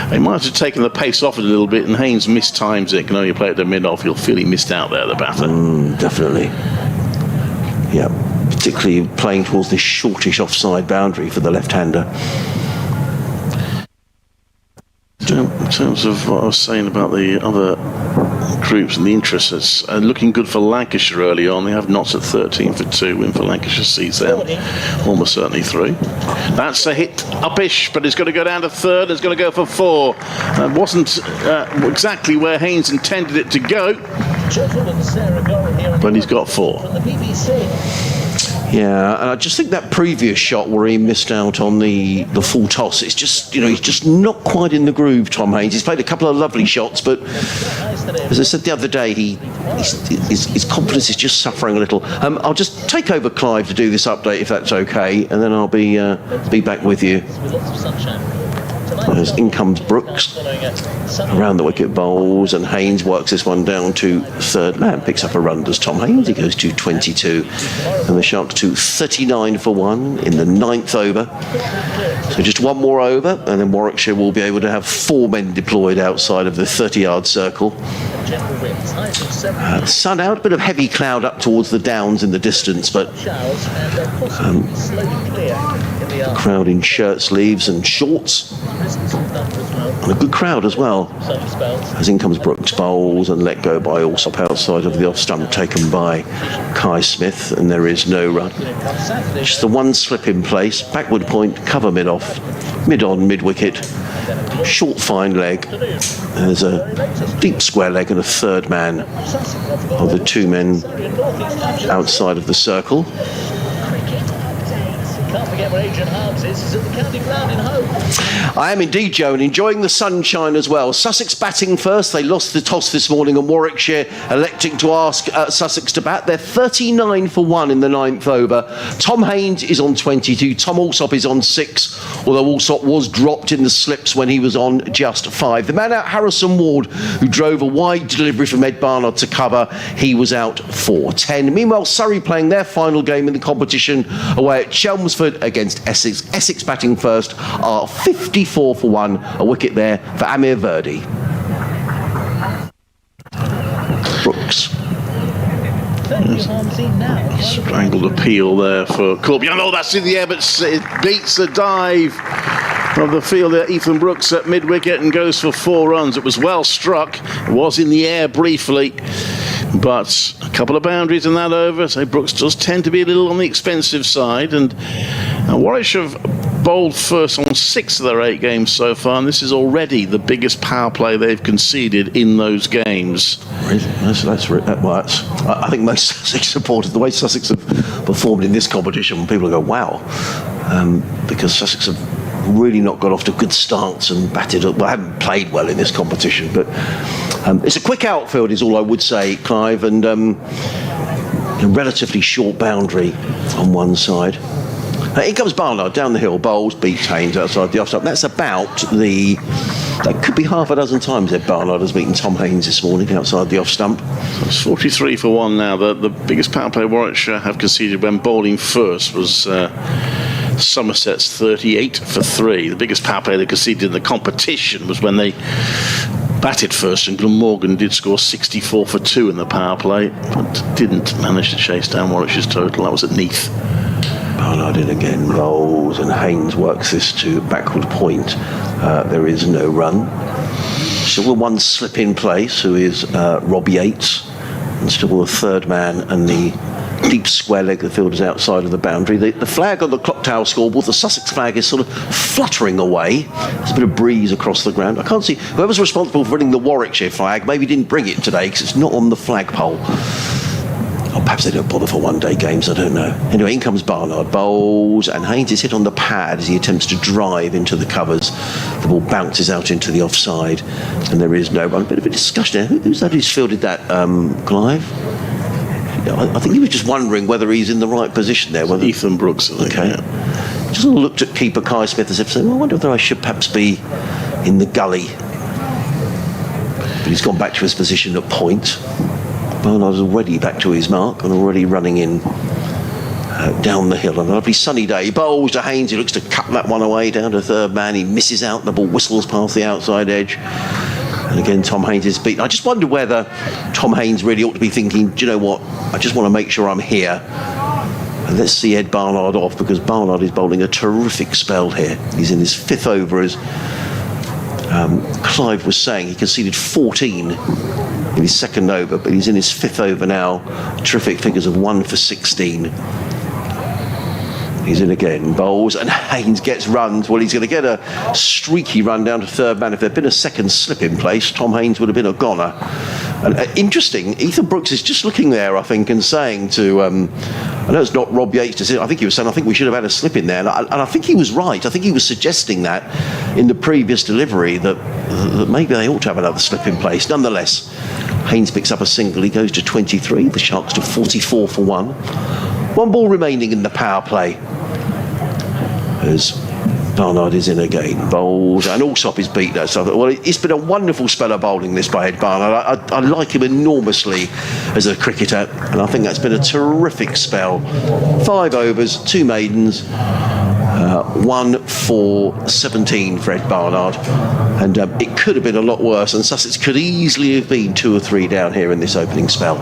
B: they might have taken the pace off it a little bit, and Haynes mistimes it. Can only play it to mid-off. You'll feel he missed out there, the batter.
A: Definitely. Yeah, particularly playing towards this shortish offside boundary for the left-hander.
B: In terms of what I was saying about the other groups and the interests, it's looking good for Lancashire early on. They have Notts at 13 for 2. Win for Lancashire sees them almost certainly through. That's a hit upish, but it's going to go down to 3rd. It's going to go for 4. That wasn't exactly where Haynes intended it to go, but he's got 4.
A: Yeah, and I just think that previous shot where he missed out on the full toss, it's just, he's just not quite in the groove, Tom Haines. He's played a couple of lovely shots, but as I said the other day, his confidence is just suffering a little. I'll just take over Clive to do this update, if that's okay, and then I'll be back with you. As in comes Brooks around the wicket, bowls, and Haines works this one down to third man, picks up a run, does Tom Haines. He goes to 22, and the Sharks to 39 for 1 in the 9th over. So just one more over, and then Warwickshire will be able to have 4 men deployed outside of the 30-yard circle. Sun out, a bit of heavy cloud up towards the downs in the distance, but the crowd in shirt sleeves and shorts, and a good crowd as well. As in comes Brooks, bowls and let go by Allsop outside of the off stump, taken by Kai Smith, and there is no run. Just the one slip in place, backward point, cover mid off, mid on, mid wicket, short fine leg. There's a deep square leg and a third man of the 2 men outside of the circle. I am indeed, Joe, and enjoying the sunshine as well. Sussex batting first. They lost the toss this morning, and Warwickshire electing to ask Sussex to bat. They're 39 for 1 in the 9th over. Tom Haines is on 22. Tom Allsop is on 6, although Allsop was dropped in the slips when he was on just 5. The man out, Harrison Ward, who drove a wide delivery from Ed Barnard to cover, he was out for 10. Meanwhile, Surrey playing their final game in the competition away at Chelmsford against Essex. Essex batting first are 54 for 1. A wicket there for Amir Verdi. Brooks.
B: Strangled appeal there for Corbian. Oh, that's in the air, but it beats the dive of the fielder Ethan Brooks at mid-wicket and goes for 4 runs. It was well struck. It was in the air briefly, but a couple of boundaries in that over. So Brooks does tend to be a little on the expensive side, and Warwickshire have bowled first on 6 of their 8 games so far, and this is already the biggest power play they've conceded in those games.
A: I think most Sussex supporters, the way Sussex have performed in this competition, people go, wow, because Sussex have really not got off to good starts and haven't played well in this competition, but it's a quick outfield is all I would say, Clive, and a relatively short boundary on one side. Here comes Barnard down the hill, bowls, beats Haines outside the off stump. That could be half a dozen times that Barnard has beaten Tom Haines this morning outside the off stump.
B: It's 43 for 1 now. The biggest power play Warwickshire have conceded when bowling first was Somerset's 38 for 3. The biggest power play they conceded in the competition was when they batted first, and Glamorgan did score 64 for 2 in the power play, but didn't manage to chase down Warwickshire's total. That was at Neath.
A: Barnard in again, rolls, and Haines works this to backward point. There is no run. Still with one slip in place, who is Robbie Yates, and still the third man and the deep square leg of the field is outside of the boundary. The flag on the clock tower scoreboard, the Sussex flag, is sort of fluttering away. There's a bit of breeze across the ground. I can't see whoever's responsible for running the Warwickshire flag maybe didn't bring it today because it's not on the flagpole. Or perhaps they don't bother for one-day games, I don't know. Anyway, in comes Barnard, bowls, and Haines is hit on the pad as he attempts to drive into the covers. The ball bounces out into the offside, and there is no run. A bit of a discussion there. Who's that who's fielded that, Clive? I think he was just wondering whether he's in the right position there. Whether
B: Ethan Brooks, I think.
A: Okay. Yeah. Just looked at keeper Kai Smith as if saying, well, I wonder whether I should perhaps be in the gully. But he's gone back to his position at point. Barnard is already back to his mark and already running in down the hill. On a lovely sunny day, he bowls to Haines. He looks to cut that one away down to third man. He misses out. The ball whistles past the outside edge. And again, Tom Haines is beaten. I just wonder whether Tom Haines really ought to be thinking, do you know what? I just want to make sure I'm here. And let's see Ed Barnard off, because Barnard is bowling a terrific spell here. He's in his 5th over, as Clive was saying. He conceded 14 in his 2nd over, but he's in his 5th over now. Terrific figures of 1 for 16. He's in again, bowls, and Haines gets runs. Well, he's going to get a streaky run down to third man. If there'd been a second slip in place, Tom Haines would have been a goner. And, interesting, Ethan Brooks is just looking there, I think, and saying to, I know it's not Rob Yates' decision, I think he was saying, I think we should have had a slip in there. And I think he was right. I think he was suggesting that in the previous delivery that maybe they ought to have another slip in place. Nonetheless, Haynes picks up a single. He goes to 23. The Sharks to 44 for 1. 1 ball remaining in the power play. As Barnard is in again, bowls, and Allsop is beat there. So I thought, well, it's been a wonderful spell of bowling this by Ed Barnard. I like him enormously as a cricketer, and I think that's been a terrific spell. 5 overs, 2 maidens, 1 for 17 for Ed Barnard, and it could have been a lot worse, and Sussex could easily have been 2 or 3 down here in this opening spell.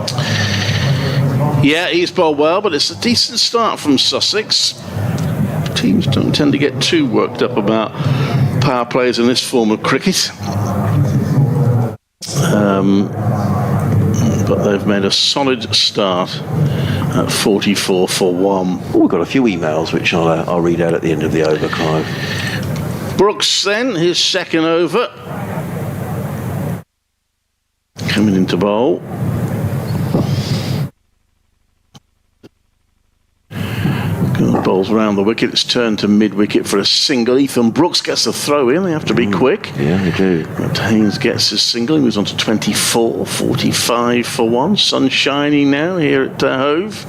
B: Yeah, he's bowled well, but it's a decent start from Sussex. Teams don't tend to get too worked up about power plays in this form of cricket. But they've made a solid start at 44 for 1.
A: Oh, we've got a few emails which I'll read out at the end of the over, Clive.
B: Brooks then, his second over. Coming into bowl. Bowls around the wicket. It's turned to mid-wicket for a single. Ethan Brooks gets a throw in. They have to be quick.
A: Yeah, they do.
B: But Haynes gets his single. He moves on to 24, 45 for 1. Sun shining now here at Hove.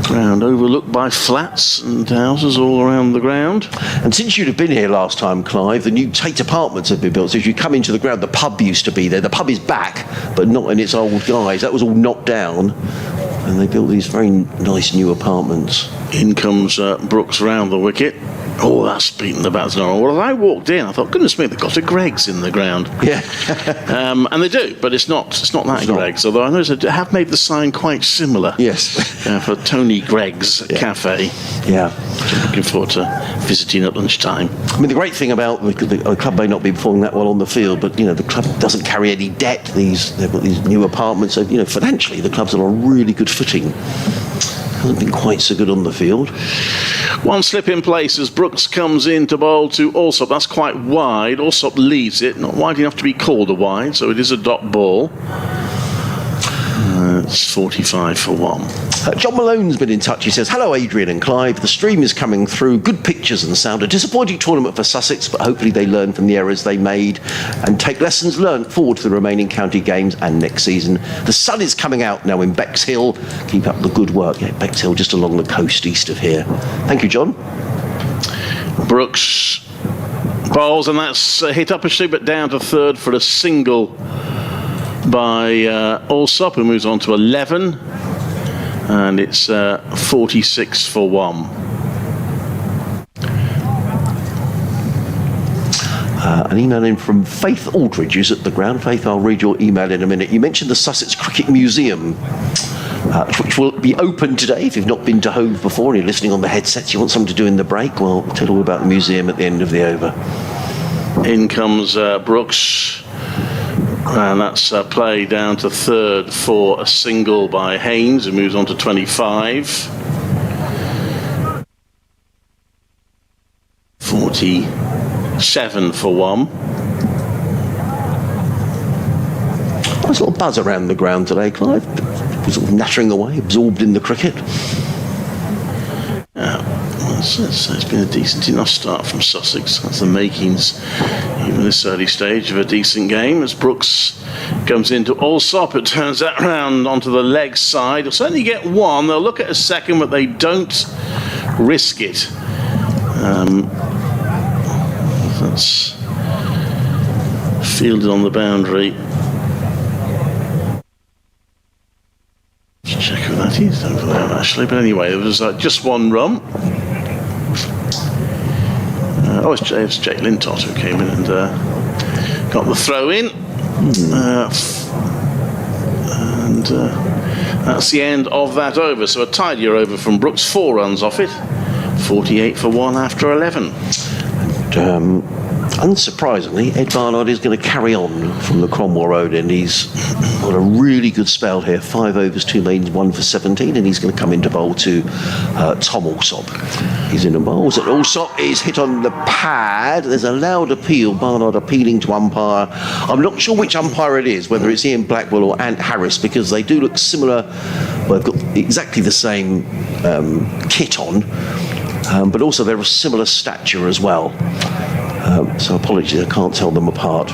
B: Ground overlooked by flats and houses all around the ground.
A: And since you'd have been here last time, Clive, the new Tate Apartments have been built. So as you come into the ground, the pub used to be there. The pub is back, but not in its old guise. That was all knocked down, and they built these very nice new apartments.
B: In comes Brooks round the wicket. Oh, that's beaten the batsman. Well, as I walked in, I thought, goodness me, they've got a Greggs in the ground.
A: Yeah.
B: And they do, but it's not that Greggs, although I noticed they have made the sign quite similar.
A: Yes.
B: For Tony Gregg's Cafe.
A: Yeah.
B: So I'm looking forward to visiting at lunchtime.
A: I mean, the great thing about the club may not be performing that well on the field, but, the club doesn't carry any debt. They've got these new apartments. So, financially, the club's on a really good footing. Hasn't been quite so good on the field.
B: 1 slip in place as Brooks comes in to bowl to Allsop. That's quite wide. Allsop leaves it, not wide enough to be called a wide, so it is a dot ball. It's 45 for 1.
A: John Malone's been in touch. He says, hello, Adrian and Clive. The stream is coming through. Good pictures and sound. A disappointing tournament for Sussex, but hopefully they learn from the errors they made and take lessons learnt forward to the remaining county games and next season. The sun is coming out now in Bexhill. Keep up the good work. Yeah, Bexhill just along the coast east of here. Thank you, John.
B: Brooks bowls, and that's hit up a shoe, but down to third for a single by Allsop, who moves on to 11, and it's 46 for 1.
A: An email in from Faith Aldridge, who's at the ground. Faith, I'll read your email in a minute. You mentioned the Sussex Cricket Museum, which will be open today. If you've not been to Hove before and you're listening on the headsets, you want something to do in the break, well, I'll tell you all about the museum at the end of the over. In comes
B: Brooks. And that's play down to third for a single by Haynes, who moves on to 25. 47 for 1.
A: Nice little buzz around the ground today, Clive. Sort of nattering away, absorbed in the cricket.
B: It's been a decent enough start from Sussex. That's the makings, even this early stage, of a decent game. As Brooks comes into Allsop, it turns that round onto the leg side. They'll certainly get 1. They'll look at a second, but they don't risk it. That's fielded on the boundary. Let's check who that is over there, actually. But anyway, there was just 1 run. It's Jake Lintott who came in and got the throw in. And that's the end of that over. So a tidier over from Brooks, 4 runs off it. 48 for 1 after 11.
A: And, unsurprisingly, Ed Barnard is going to carry on from the Cromwell Road end. He's got a really good spell here. 5 overs, 2 mains, 1 for 17, and he's going to come into bowl to Tom Alsop. He's in the bowls, and Alsop is hit on the pad. There's a loud appeal. Barnard appealing to umpire. I'm not sure which umpire it is, whether it's Ian Blackwell or Ant Harris, because they do look similar. Well, they've got exactly the same kit on, but also they're of similar stature as well. So apologies, I can't tell them apart.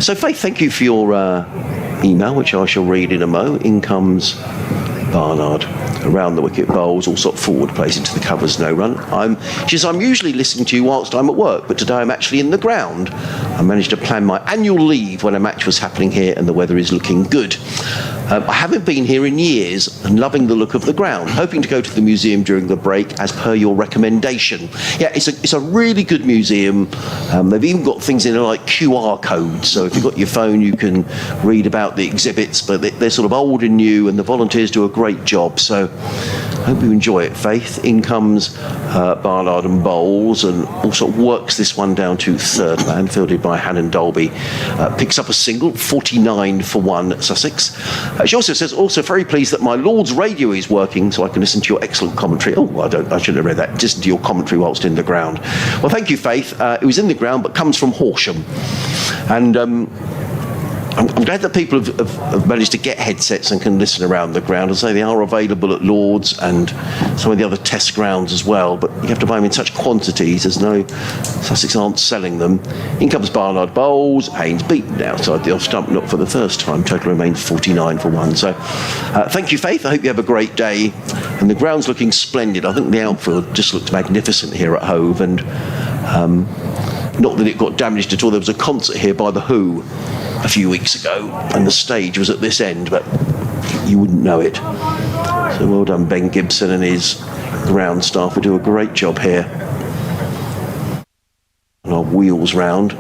A: So Faith, thank you for your email, which I shall read in a mo. In comes Barnard. Around the wicket bowls, all sort of forward plays into the covers, no run. I'm usually listening to you whilst I'm at work, but today I'm actually in the ground. I managed to plan my annual leave when a match was happening here and the weather is looking good. I haven't been here in years and loving the look of the ground. Hoping to go to the museum during the break as per your recommendation. Yeah, it's a really good museum. They've even got things in there like QR codes. So if you've got your phone, you can read about the exhibits, but they're sort of old and new, and the volunteers do a great job. So I hope you enjoy it, Faith. In comes Barnard and Bowles, and also works this one down to third man, fielded by Hannon Dolby. Picks up a single, 49 for 1, Sussex. She also says, also very pleased that my Lord's radio is working, so I can listen to your excellent commentary. Oh, I shouldn't have read that. Listen to your commentary whilst in the ground. Well, thank you, Faith. It was in the ground, but comes from Horsham. And I'm glad that people have managed to get headsets and can listen around the ground. As I say, they are available at Lord's and some of the other test grounds as well, but you have to buy them in such quantities. There's no, Sussex aren't selling them. In comes Barnard Bowles. Haynes beaten outside the off stump, not for the first time. Total remains 49 for 1. So thank you, Faith. I hope you have a great day. And the ground's looking splendid. I think the outfield just looks magnificent here at Hove, and not that it got damaged at all. There was a concert here by The Who a few weeks ago, and the stage was at this end, but you wouldn't know it. So well done, Ben Gibson and his ground staff, who do a great job here. And our wheels round.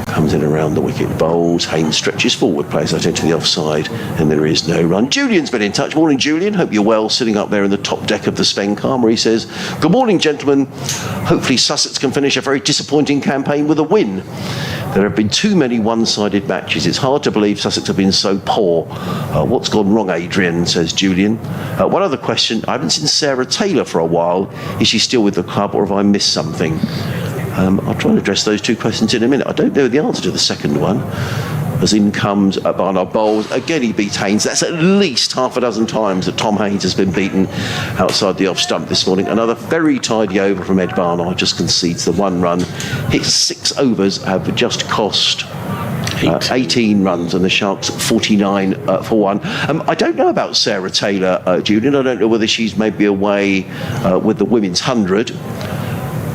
A: Comes in around the wicket, bowls. Haynes stretches forward, plays that into the offside, and there is no run. Julian's been in touch. Morning, Julian. Hope you're well, sitting up there in the top deck of the Spen car, where he says, good morning, gentlemen. Hopefully Sussex can finish a very disappointing campaign with a win. There have been too many one-sided matches. It's hard to believe Sussex have been so poor. What's gone wrong, Adrian, says Julian. One other question. I haven't seen Sarah Taylor for a while. Is she still with the club, or have I missed something? I'll try and address those two questions in a minute. I don't know the answer to the second one. As in comes Barnard Bowles. Again, he beat Haynes. That's at least half a dozen times that Tom Haynes has been beaten outside the off stump this morning. Another very tidy over from Ed Barnard. Just concedes the 1 run. His 6 overs have just cost 18 runs, and the Sharks 49 for 1. I don't know about Sarah Taylor, Julian. I don't know whether she's maybe away with the women's 100.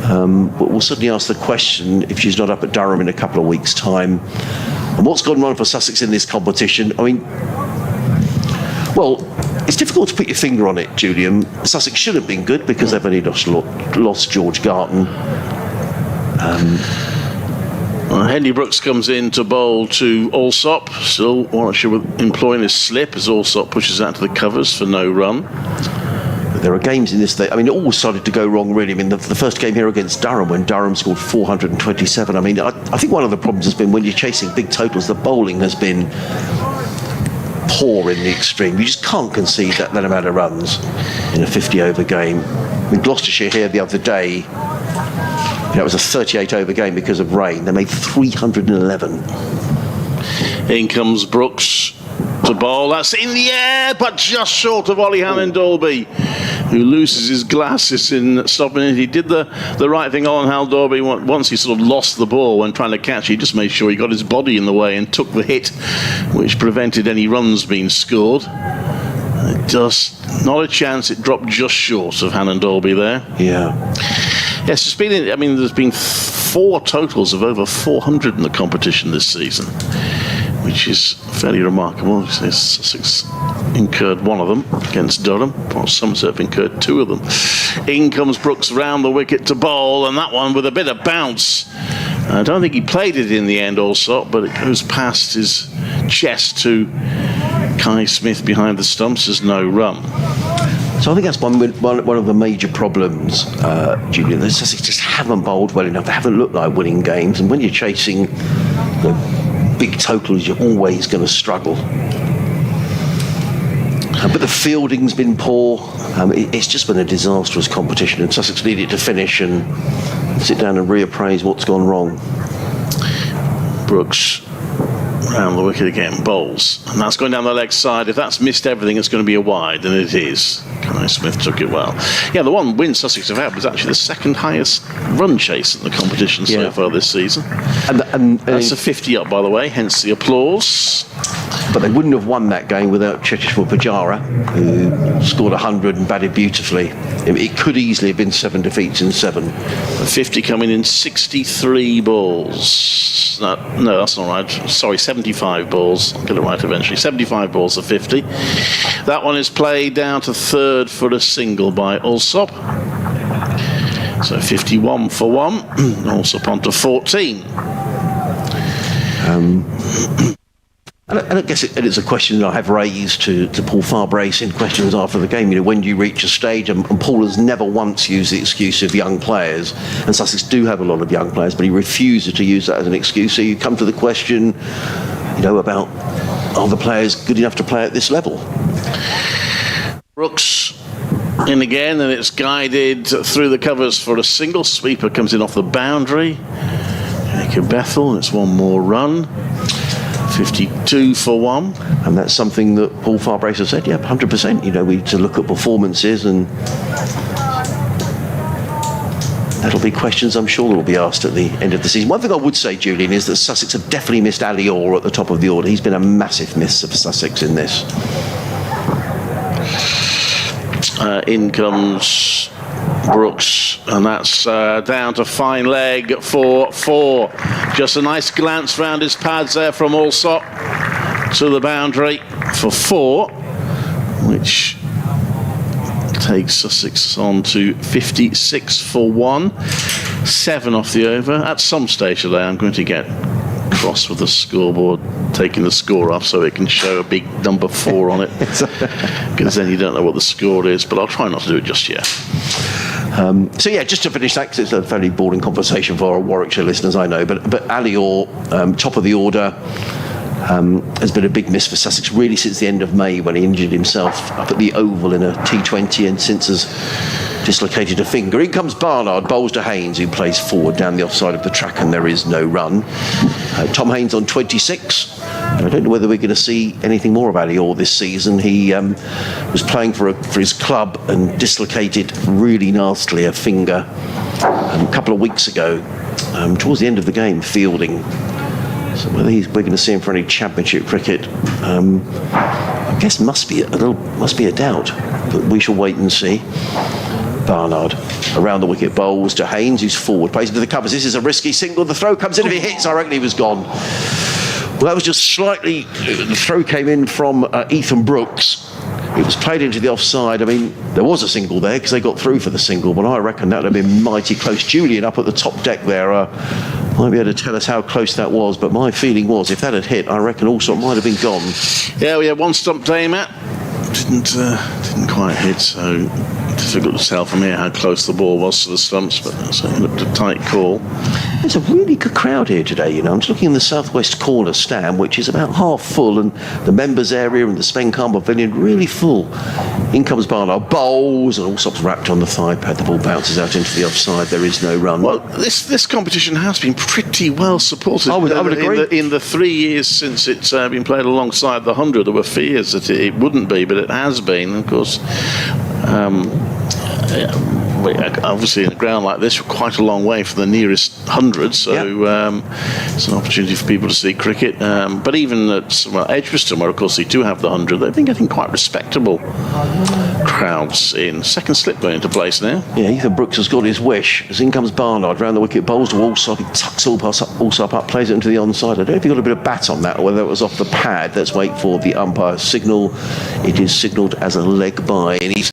A: But we'll certainly ask the question if she's not up at Durham in a couple of weeks' time. And what's gone wrong for Sussex in this competition? I mean, well, it's difficult to put your finger on it, Julian. Sussex should have been good because they've only lost George Garton.
B: Henry Brooks comes in to bowl to Alsop. Still Warwickshire employing his slip as Alsop pushes out to the covers for no run.
A: There are games in this. I mean, it all started to go wrong, really. I mean, the first game here against Durham, when Durham scored 427. I mean, I think one of the problems has been when you're chasing big totals, the bowling has been poor in the extreme. You just can't concede that amount of runs in a 50-over game. I mean, Gloucestershire here the other day, it was a 38-over game because of rain. They made 311.
B: In comes Brooks to bowl. That's in the air, but just short of Ollie Hannon Dolby, who loses his glasses in stopping it. He did the right thing on Hal Dolby once he sort of lost the ball when trying to catch. He just made sure he got his body in the way and took the hit, which prevented any runs being scored. Just not a chance. It dropped just short of Hannon Dolby there.
A: Yeah.
B: Yes, it's been. I mean, there's been 4 totals of over 400 in the competition this season, which is fairly remarkable. Sussex incurred 1 of them against Durham, while Somerset have incurred 2 of them. In comes Brooks round the wicket to bowl, and that one with a bit of bounce. I don't think he played it in the end also, but it goes past his chest to Kai Smith behind the stumps. There's no run.
A: So I think that's one of the major problems, Julian. The Sussex just haven't bowled well enough. They haven't looked like winning games. And when you're chasing big totals, you're always going to struggle. But the fielding's been poor. It's just been a disastrous competition, and Sussex needed to finish and sit down and reappraise what's gone wrong.
B: Brooks round the wicket again, bowls, and that's going down the leg side. If that's missed everything, it's going to be a wide, and it is. Kai Smith took it well. Yeah, the one win Sussex have had was actually the second highest run chase in the competition so far this season. And that's a 50 up, by the way, hence the applause.
A: But they wouldn't have won that game without Cheteshwar Pujara, who scored 100 and batted beautifully. It could easily have been 7 defeats in 7.
B: A 50 coming in 63 balls. No, that's not right. Sorry, 75 balls. I'll get it right eventually. 75 balls of 50. That one is played down to third for a single by Alsop. So 51 for 1. Alsop on to 14.
A: And I guess it's a question that I have raised to Paul Farbrace in questions after the game. When do you reach a stage? And Paul has never once used the excuse of young players. And Sussex do have a lot of young players, but he refuses to use that as an excuse. So you come to the question, about are the players good enough to play at this level?
B: Brooks in again, and it's guided through the covers for a single. Sweeper comes in off the boundary. Jacob Bethel, it's one more run. 52 for 1.
A: And that's something that Paul Farbrace has said, 100%. We need to look at performances, and that'll be questions I'm sure that will be asked at the end of the season. One thing I would say, Julian, is that Sussex have definitely missed Ali Orr at the top of the order. He's been a massive miss for Sussex in this.
B: In comes Brooks, and that's down to fine leg for 4. Just a nice glance round his pads there from Alsop to the boundary for 4, which takes Sussex on to 56 for 1. 7 off the over. At some stage today, I'm going to get cross with the scoreboard, taking the score off so it can show a big number 4 on it, because then you don't know what the score is, but I'll try not to do it just yet.
A: Just to finish that, because it's a fairly boring conversation for our Warwickshire listeners, I know, but Ali Orr, top of the order, has been a big miss for Sussex really since the end of May, when he injured himself up at the Oval in a T20, and since has dislocated a finger. In comes Barnard, bowls to Haynes, who plays forward down the offside of the track, and there is no run. Tom Haynes on 26. I don't know whether we're going to see anything more of Ali Orr this season. He was playing for his club and dislocated really nastily a finger a couple of weeks ago, towards the end of the game, fielding. So whether we're going to see him for any championship cricket, I guess must be a doubt, but we shall wait and see. Barnard around the wicket, bowls to Haynes, who's forward, plays into the covers. This is a risky single. The throw comes in. If he hits, I reckon he was gone. Well, that was just slightly. The throw came in from Ethan Brooks. It was played into the offside. I mean, there was a single there because they got through for the single, but I reckon that would have been mighty close. Julian up at the top deck there might be able to tell us how close that was, but my feeling was if that had hit, I reckon also might have been gone.
B: Yeah, we had one stump to aim at. Didn't quite hit, so difficult to tell from here how close the ball was to the stumps, but it looked a tight call.
A: There's a really good crowd here today, I'm just looking in the southwest corner stand, which is about half full, and the members area and the Spencam Pavilion really full. In comes Barnard, bowls, and Alsop's wrapped on the thigh pad. The ball bounces out into the offside. There is no run.
B: Well, this competition has been pretty well supported.
A: I would agree.
B: In the 3 years since it's been played alongside the 100, there were fears that it wouldn't be, but it has been. Of course, obviously in a ground like this, we're quite a long way from the nearest 100, so it's an opportunity for people to see cricket. But even at Edgbaston, where of course they do have the 100, they've been getting quite respectable crowds in. Second slip going into place now.
A: Yeah, Ethan Brooks has got his wish. As in comes Barnard, round the wicket, bowls to Alsop, he tucks Alsop up, plays it into the onside. I don't know if he got a bit of bat on that or whether it was off the pad. Let's wait for the umpire's signal. It is signalled as a leg by, and he's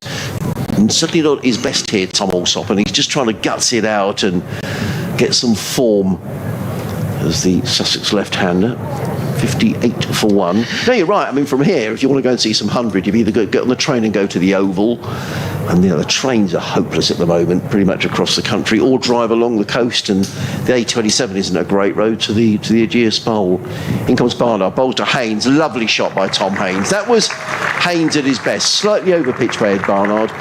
A: certainly not his best here, Tom Alsop, and he's just trying to guts it out and get some form as the Sussex left-hander. 58 for 1. No, you're right. I mean, from here, if you want to go and see some 100, you've either get on the train and go to the Oval, and the trains are hopeless at the moment, pretty much across the country, or drive along the coast, and the A27 isn't a great road to the Aegeus Bowl. In comes Barnard, bowls to Haynes, lovely shot by Tom Haynes. That was Haynes at his best, slightly over pitch by Ed Barnard.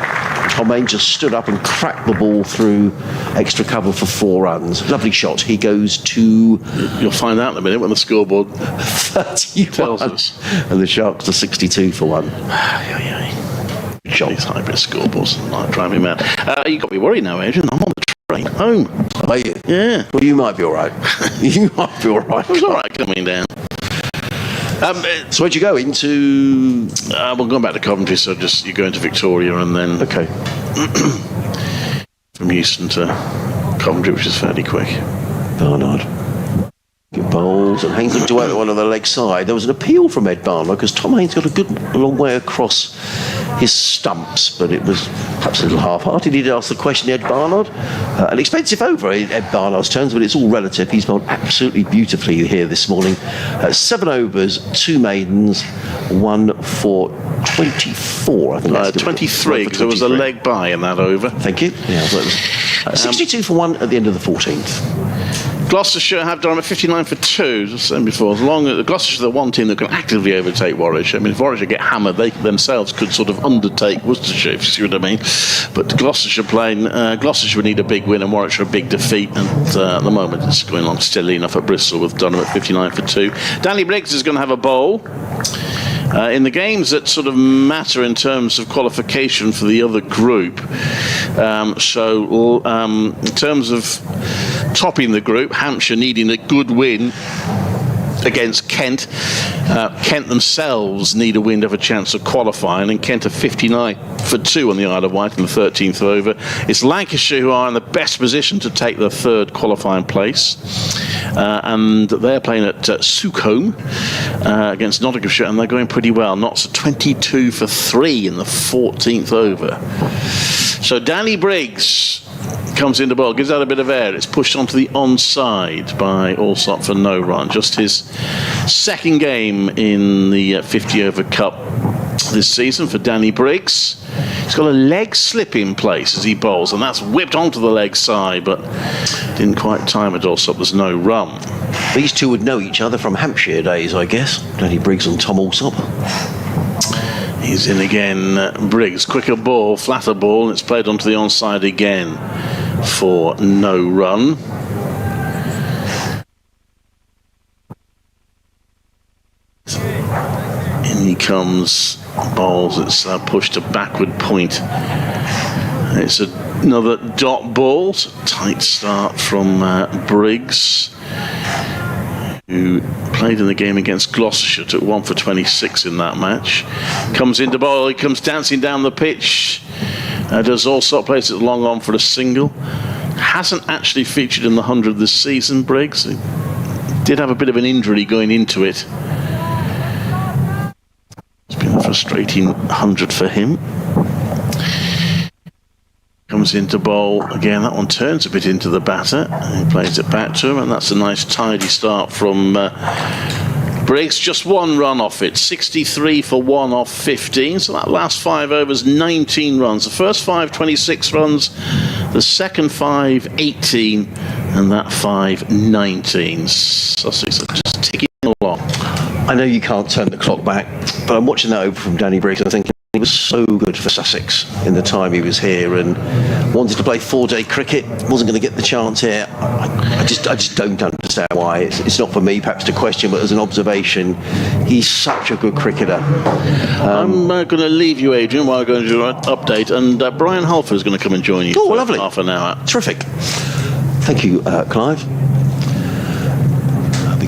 A: Tom Haynes just stood up and cracked the ball through extra cover for 4 runs. Lovely shot. He goes to...
B: You'll find out in a minute when the scoreboard
A: 31
B: tells us.
A: And the Sharks are 62 for 1.
B: Shot. These hybrid scoreboards might drive me mad. You got me worried now, Adrian. I'm on the train home.
A: Are you?
B: Yeah.
A: Well, you might be all right. You might be all right.
B: I was all right coming down.
A: So where'd you go? Into...
B: we're going back to Coventry, so you go into Victoria and then...
A: Okay.
B: from Euston to Coventry, which is fairly quick.
A: Barnard. Good bowls, and Haynes looked away at one on the leg side. There was an appeal from Ed Barnard because Tom Haynes got a long way across his stumps, but it was perhaps a little half-hearted. He did ask the question, Ed Barnard. An expensive over in Ed Barnard's terms, but it's all relative. He's bowled absolutely beautifully here this morning. 7 overs, 2 maidens, 1 for 24. I think that's
B: 23, because there was a leg by in that over.
A: Thank you. Yeah, so it was 62 for 1 at the end of the 14th.
B: Gloucestershire have done a 59 for 2, as I said before. As long as Gloucestershire are the one team that can actively overtake Warwickshire. I mean, if Warwickshire get hammered, they themselves could sort of undertake Worcestershire, if you see what I mean. But Gloucestershire Gloucestershire would need a big win and Warwickshire a big defeat. And at the moment, it's going along steadily enough at Bristol with Dunham at 59 for 2. Danny Briggs is going to have a bowl. In the games that sort of matter in terms of qualification for the other group, in terms of topping the group, Hampshire needing a good win against Kent. Kent themselves need a win to have a chance of qualifying, and Kent are 59 for 2 on the Isle of Wight in the 13th over. It's Lancashire who are in the best position to take the 3rd qualifying place, and they're playing at Sukhome against Nottinghamshire, and they're going pretty well. Notts are 22 for 3 in the 14th over. So Danny Briggs comes into bowl, gives out a bit of air. It's pushed onto the onside by Allsop for no run. Just his 2nd game in the 50 over cup this season for Danny Briggs. He's got a leg slip in place as he bowls, and that's whipped onto the leg side, but didn't quite time it. Allsop. There's no run.
A: These two would know each other from Hampshire days, I guess. Danny Briggs and Tom Allsop.
B: He's in again. Briggs, quicker ball, flatter ball, and it's played onto the onside again for no run. In he comes, bowls, it's pushed to backward point. It's another dot ball. It's a tight start from Briggs, who played in the game against Gloucestershire, took 1 for 26 in that match. Comes into bowl, he comes dancing down the pitch. Does Allsop, plays it long on for a single. Hasn't actually featured in the 100 this season, Briggs. He did have a bit of an injury going into it. It's been a frustrating 100 for him. Comes into bowl again. That one turns a bit into the batter. He plays it back to him, and that's a nice tidy start from Briggs. Just 1 run off it. 63 for 1 off 15. So that last 5 overs, 19 runs. The first 5, 26 runs. The second 5, 18, and that 5, 19. Sussex are just ticking along.
A: I know you can't turn the clock back, but I'm watching that over from Danny Briggs and I'm thinking he was so good for Sussex in the time he was here and wanted to play 4-day cricket, wasn't going to get the chance here. I just don't understand why. It's not for me perhaps to question, but as an observation, he's such a good cricketer.
B: I'm going to leave you, Adrian, while I go and do an update, and Brian Halford is going to come and join you for
A: lovely.
B: half an hour.
A: Terrific. Thank you, Clive.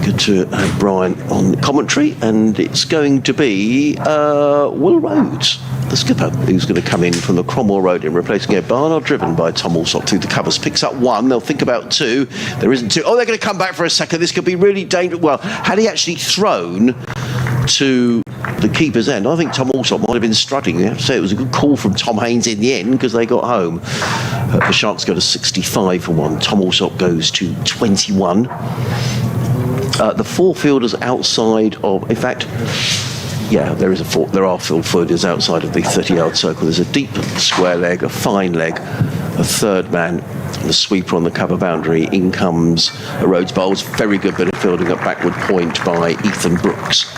A: Good to have Brian on commentary, and it's going to be Will Rhodes, the skipper, who's going to come in from the Cromwell Road in, replacing Ed Barnard, driven by Tom Allsop through the covers. Picks up 1, they'll think about 2, there isn't 2. Oh, they're going to come back for a second. This could be really dangerous. Well, had he actually thrown to the keeper's end, I think Tom Allsop might have been struggling. You have to say it was a good call from Tom Haynes in the end, because they got home. The Sharks go to 65 for 1. Tom Allsop goes to 21. The four fielders outside of, in fact, yeah, there are four fielders outside of the 30-yard circle. There's a deep square leg, a fine leg, a third man, the sweeper on the cover boundary. In comes a Rhodes Bowles. Very good bit of fielding at backward point by Ethan Brooks.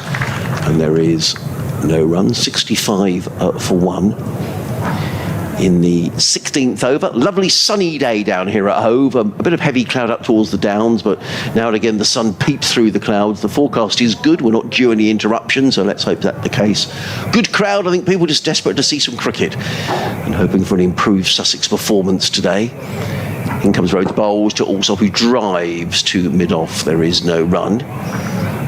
A: And there is no run, 65 for one. In the 16th over, lovely sunny day down here at Hove. A bit of heavy cloud up towards the downs, but now and again the sun peeps through the clouds. The forecast is good. We're not due any interruption, so let's hope that's the case. Good crowd. I think people just desperate to see some cricket and hoping for an improved Sussex performance today. In comes Rhodes Bowles to Alsop, who drives to mid-off. There is no run.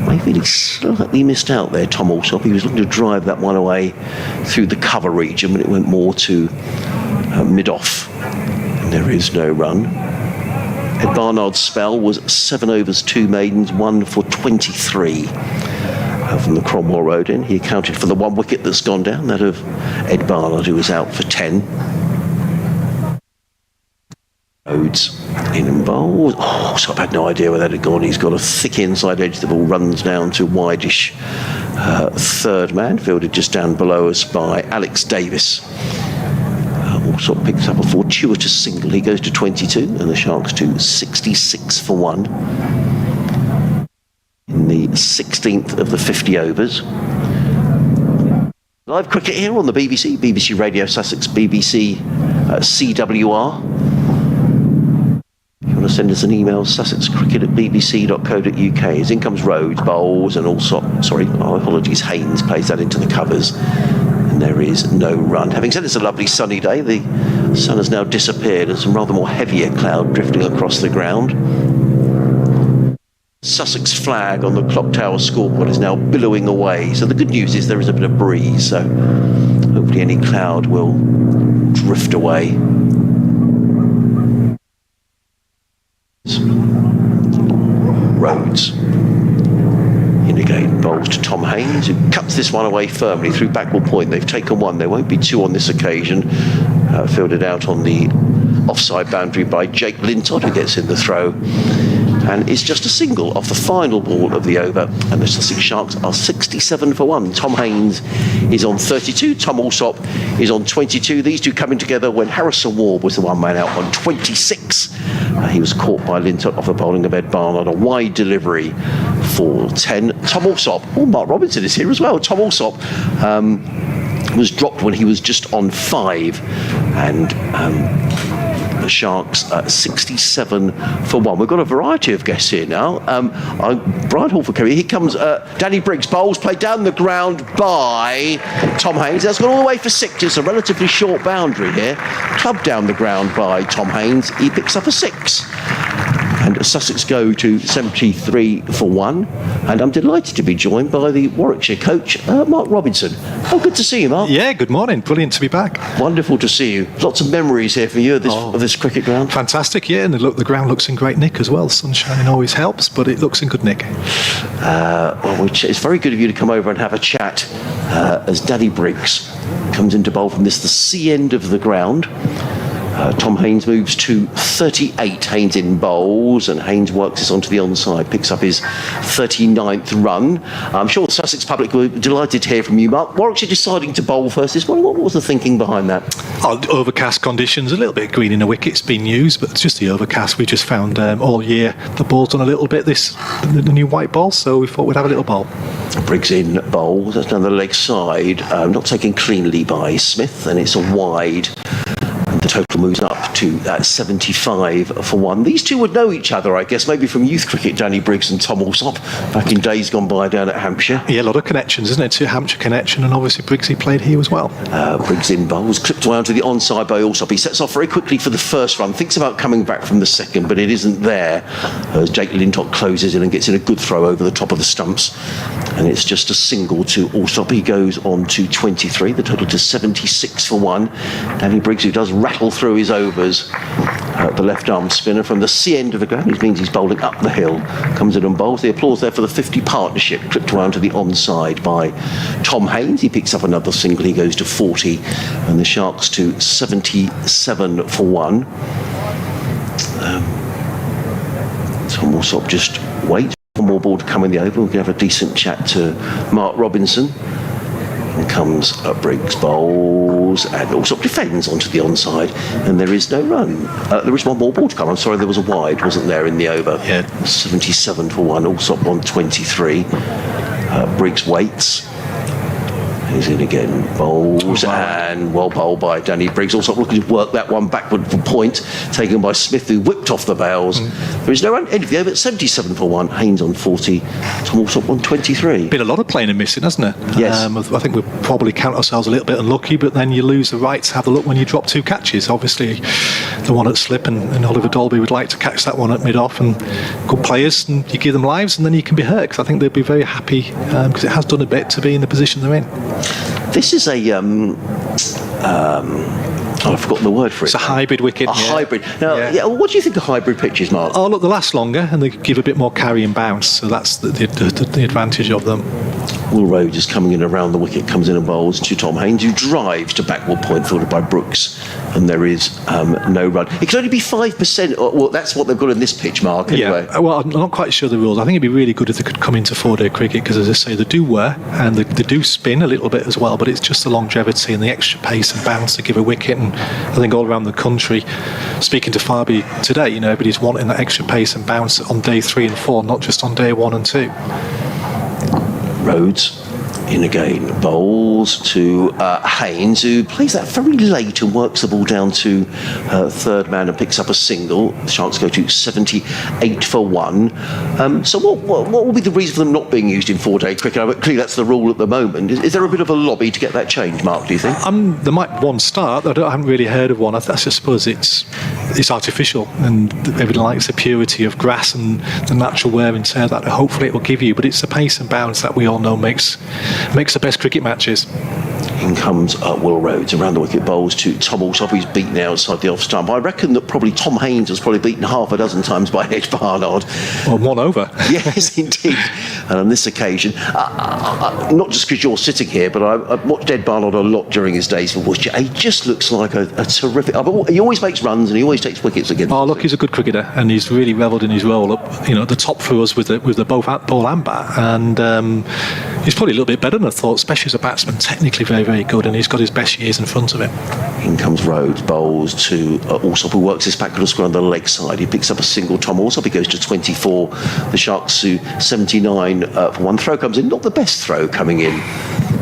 A: Maybe he slightly missed out there, Tom Alsop. He was looking to drive that one away through the cover region, but it went more to mid-off. And there is no run. Ed Barnard's spell was 7 overs, 2 maidens, 1 for 23 from the Cromwell Road in. He accounted for the 1 wicket that's gone down, that of Ed Barnard, who was out for 10. Rhodes in and bowls. Oh, so I've had no idea where that had gone. He's got a thick inside edge. The ball runs down to wideish third man, fielded just down below us by Alex Davis. Also picks up a fortuitous single. He goes to 22 and the Sharks to 66 for one. In the 16th of the 50 overs. Live cricket here on the BBC Radio Sussex, BBC CWR. To send us an email, sussexcricket@bbc.co.uk. As in comes Rhodes, Bowles and Haynes plays that into the covers, and there is no run. Having said it's a lovely sunny day, the sun has now disappeared and some rather more heavier cloud drifting across the ground. Sussex flag on the clock tower scoreboard is now billowing away, so the good news is there is a bit of breeze, so hopefully any cloud will drift away. Rhodes in again, Bowles to Tom Haynes, who cuts this one away firmly through backward point. They've taken one, there won't be two on this occasion. Fielded out on the offside boundary by Jake Lintott, who gets in the throw, and it's just a single off the final ball of the over, and the Sussex Sharks are 67 for one. Tom Haynes is on 32, Tom Alsop is on 22. These two coming together when Harrison Ward was the one man out on 26. He was caught by Lintott off the bowling of Ed Barnard, a wide delivery for 10. Tom Alsop, Mark Robinson is here as well. Tom Alsop was dropped when he was just on 5, and the Sharks 67 for one. We've got a variety of guests here now. Brian Hall for Kerry. Here comes Danny Briggs. Bowles played down the ground by Tom Haynes. That's gone all the way for 6. It's a relatively short boundary here. Clubbed down the ground by Tom Haynes. He picks up a 6. And Sussex go to 73 for one. And I'm delighted to be joined by the Warwickshire coach, Mark Robinson. Oh, good to see you, Mark.
C: Yeah, good morning. Brilliant to be back.
A: Wonderful to see you. Lots of memories here for you of this cricket ground.
C: Fantastic, yeah. And the ground looks in great nick as well. Sunshine always helps, but it looks in good nick.
A: It's very good of you to come over and have a chat as Danny Briggs comes into bowl from the C end of the ground. Tom Haynes moves to 38. Haynes in bowls, and Haynes works this onto the onside, picks up his 39th run. I'm sure the Sussex public were delighted to hear from you, Mark. Warwickshire deciding to bowl first this morning. What was the thinking behind that?
C: Overcast conditions, a little bit green in the wicket's been used, but it's just the overcast. We just found all year the ball's done a little bit, the new white ball, so we thought we'd have a little bowl.
A: Briggs in bowls, that's down the leg side, not taken cleanly by Smith, and it's a wide. The total moves up to 75 for one. These two would know each other, I guess, maybe from youth cricket, Danny Briggs and Tom Alsop, back in days gone by down at Hampshire.
C: Yeah, a lot of connections, isn't it? To Hampshire connection, and obviously Briggsy played here as well.
A: Briggs in bowls, clipped around to the onside by Alsop. He sets off very quickly for the first run, thinks about coming back from the second, but it isn't there as Jake Lintott closes in and gets in a good throw over the top of the stumps. And it's just a single to Alsop. He goes on to 23, the total to 76 for one. Danny Briggs, who does rattle through his overs, the left arm spinner from the C end of the ground, which means he's bowling up the hill, comes in and bowls. The applause there for the 50 partnership, clipped around to the onside by Tom Haynes. He picks up another single, he goes to 40, and the Sharks to 77 for one. Tom Alsop just waits. one more ball to come in the over. We can have a decent chat to Mark Robinson. And comes Briggs, bowls, and also defends onto the onside, and there is no run. There is one more ball to come. I'm sorry, there was a wide, wasn't there, in the over?
C: Yeah.
A: 77 for 1, Allsop 123. Briggs waits. He's in again, bowls, and well bowled by Danny Briggs. Also looking to work that one backward for point, taken by Smith, who whipped off the bails. There is no run. End of the over, 77 for 1, Haynes on 40, Tom Allsop 123.
C: Been a lot of playing and missing, hasn't it?
A: Yes.
C: I think we probably count ourselves a little bit unlucky, but then you lose the right to have a look when you drop 2 catches. Obviously, the one at slip and Oliver Dalby would like to catch that one at mid-off, and good players, and you give them lives, and then you can be hurt, because I think they'd be very happy, because it has done a bit to be in the position they're in.
A: This is a I've forgotten the word for it.
C: It's a hybrid wicket.
A: A hybrid. Now, what do you think of hybrid pitches, Mark?
C: Oh, look, they last longer and they give a bit more carry and bounce, so that's the advantage of them.
A: Will Rhodes is coming in around the wicket, comes in and bowls to Tom Haynes, who drives to backward point, fielded by Brooks, and there is no run. It can only be 5%. Well, that's what they've got in this pitch, Mark. Anyway.
C: Yeah. Well, I'm not quite sure the rules. I think it'd be really good if they could come into 4-day cricket, because, as I say, they do wear and they do spin a little bit as well. But it's just the longevity and the extra pace and bounce to give a wicket. And I think all around the country, speaking to Farby today, everybody's wanting that extra pace and bounce on day 3 and 4, not just on day 1 and 2.
A: Rhodes in again, bowls to Haynes, who plays that very late and works the ball down to third man and picks up a single. The Sharks go to 78 for 1. So what will be the reason for them not being used in 4-day cricket? Clearly that's the rule at the moment. Is there a bit of a lobby to get that changed, Mark, do you think?
C: There might be one start. I haven't really heard of one. I suppose it's artificial, and everybody likes the purity of grass and the natural wear and tear that hopefully it will give you, but it's the pace and bounce that we all know makes the best cricket matches.
A: In comes Will Rhodes around the wicket, bowls to Tom Allsop, who's beaten outside the off stump. I reckon that probably Tom Haynes was probably beaten half a dozen times by Ed Barnard.
C: Well, 1 over.
A: Yes, indeed. And on this occasion, not just because you're sitting here, but I've watched Ed Barnard a lot during his days for Warwickshire. He just looks like a terrific... He always makes runs and he always takes wickets again.
C: Oh, look, he's a good cricketer, and he's really revelled in his role up, at the top for us with the both ball and bat. And he's probably a little bit better than I thought, especially as a batsman. Technically very, very good, and he's got his best years in front of him.
A: In comes Rhodes, bowls to Allsop, who works his backward square on the leg side. He picks up a single. Tom Allsop, he goes to 24. The Sharks to 79 for 1. Throw comes in, not the best throw coming in.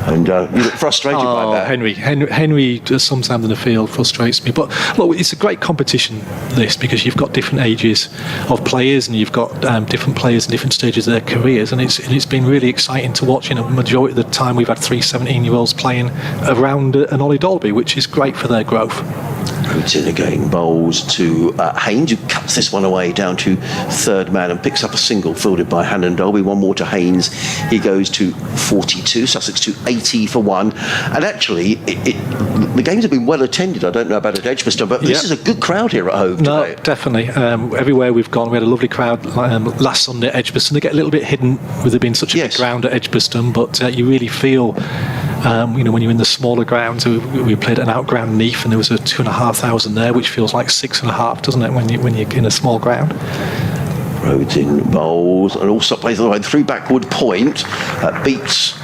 A: And you look frustrated by that.
C: Henry sometimes in the field frustrates me. But look, it's a great competition, this, because you've got different ages of players, and you've got different players in different stages of their careers, and it's been really exciting to watch. Majority of the time we've had 3 17-year-olds playing around an Ollie Dalby, which is great for their growth.
A: Rhodes in again, bowls to Haynes, who cuts this one away down to third man and picks up a single fielded by Hannon Dalby. One more to Haynes. He goes to 42. Sussex to 80 for 1. And actually, the games have been well attended. I don't know about at Edgbaston, but this is a good crowd here at home today.
C: No, definitely. Everywhere we've gone, we had a lovely crowd last Sunday at Edgbaston. They get a little bit hidden with there being such a big ground at Edgbaston, but you really feel... when you're in the smaller grounds, we played at an outground Neath, and there was a 2,500 there, which feels like 6.5, doesn't it, when you're in a small ground?
A: Rhodes in bowls, and also plays the line through backward point, beats